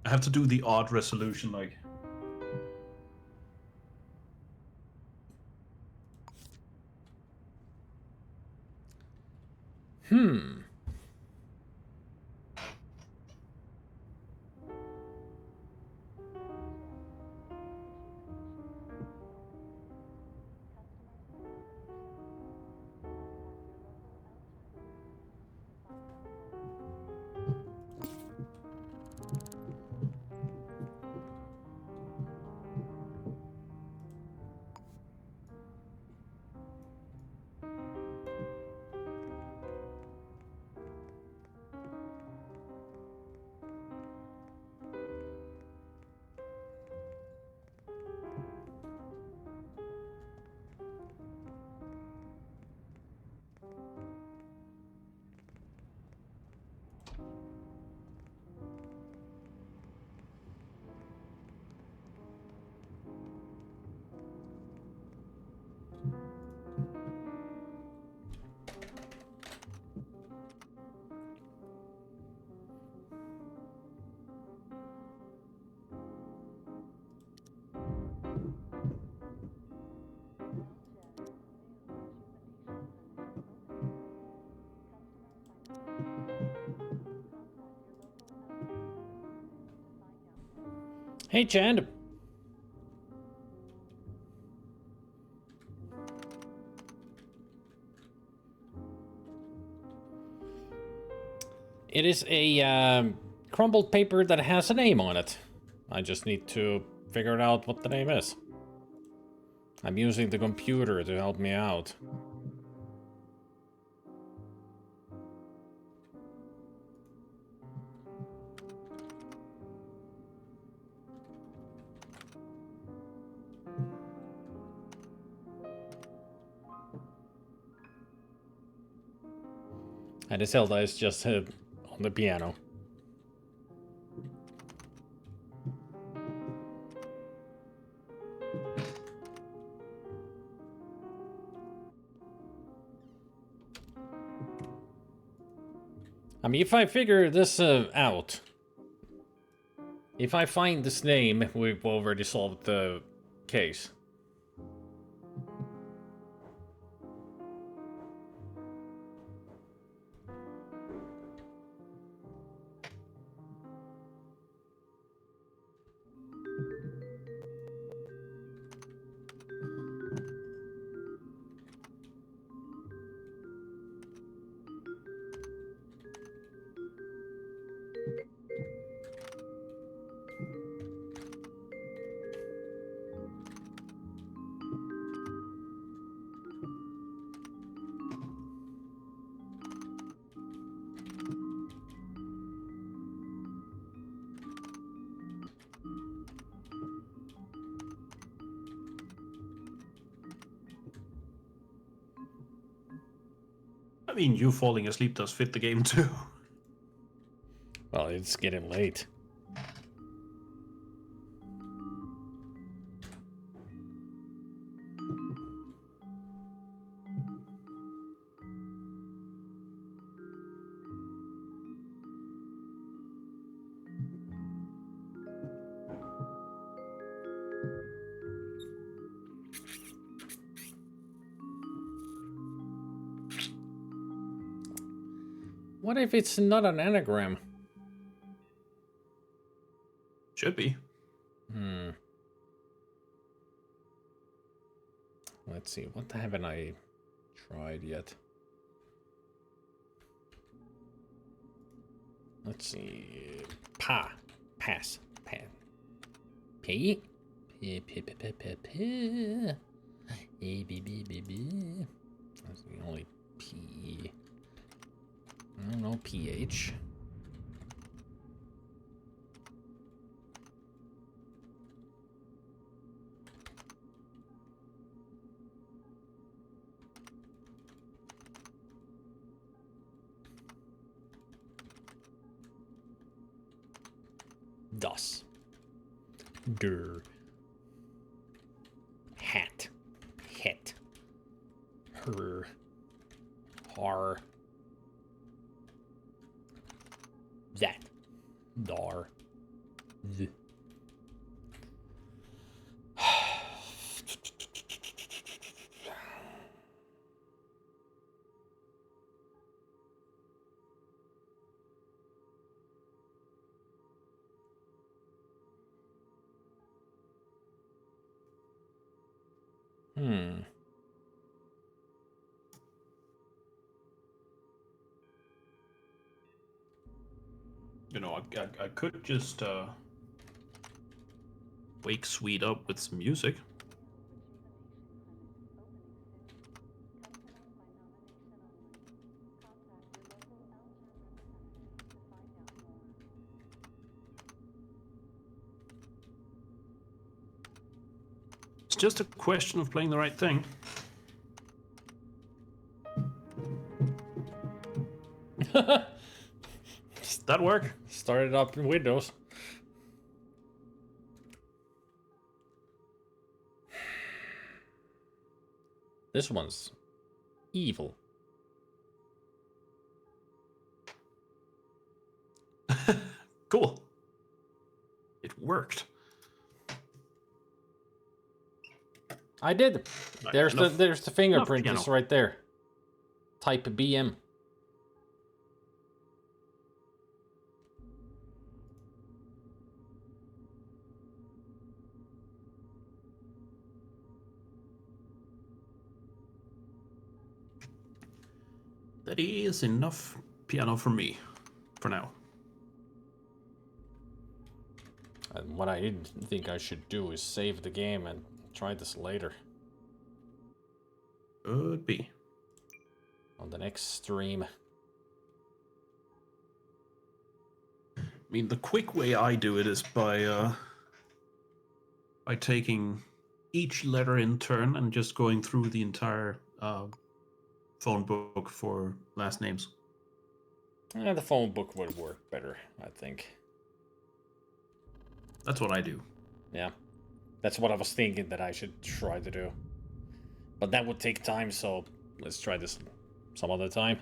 I have to do the odd resolution, like. Hey, Chad. It is a crumbled paper that has a name on it. I just need to figure out what the name is. I'm using the computer to help me out. And Zelda is just on the piano. I mean, if I figure this out, if I find this name, we've already solved the case. I mean, you falling asleep does fit the game too. Well, it's getting late. What if it's not an anagram? Should be. Let's see, what haven't I tried yet? Let's see. Pass. Pan. P. P. A, B, B, B, B. That's the only P. I don't know, PH. Das. Der. Hat. Het. Her. Har. That. Dar. Z. Hmm. You know, I could just wake Sweet up with some music. It's just a question of playing the right thing. Does that work? Started up in Windows. This one's evil. Cool. It worked. I did. There's enough- the fingerprint. piano. It's right there. Type BM. That is enough piano for me, for now. And what I didn't think I should do is save the game and try this later Could be. on the next stream. I mean, the quick way I do it is by taking each letter in turn and just going through the entire phone book for last names. Yeah, the phone book would work better, I think. That's what I do. Yeah, that's what I was thinking that I should try to do. But that would take time, so let's try this some other time.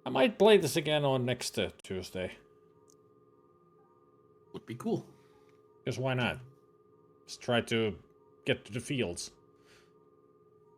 I might play this again on next Tuesday. Would be cool. Because why not? Let's try to get to the fields.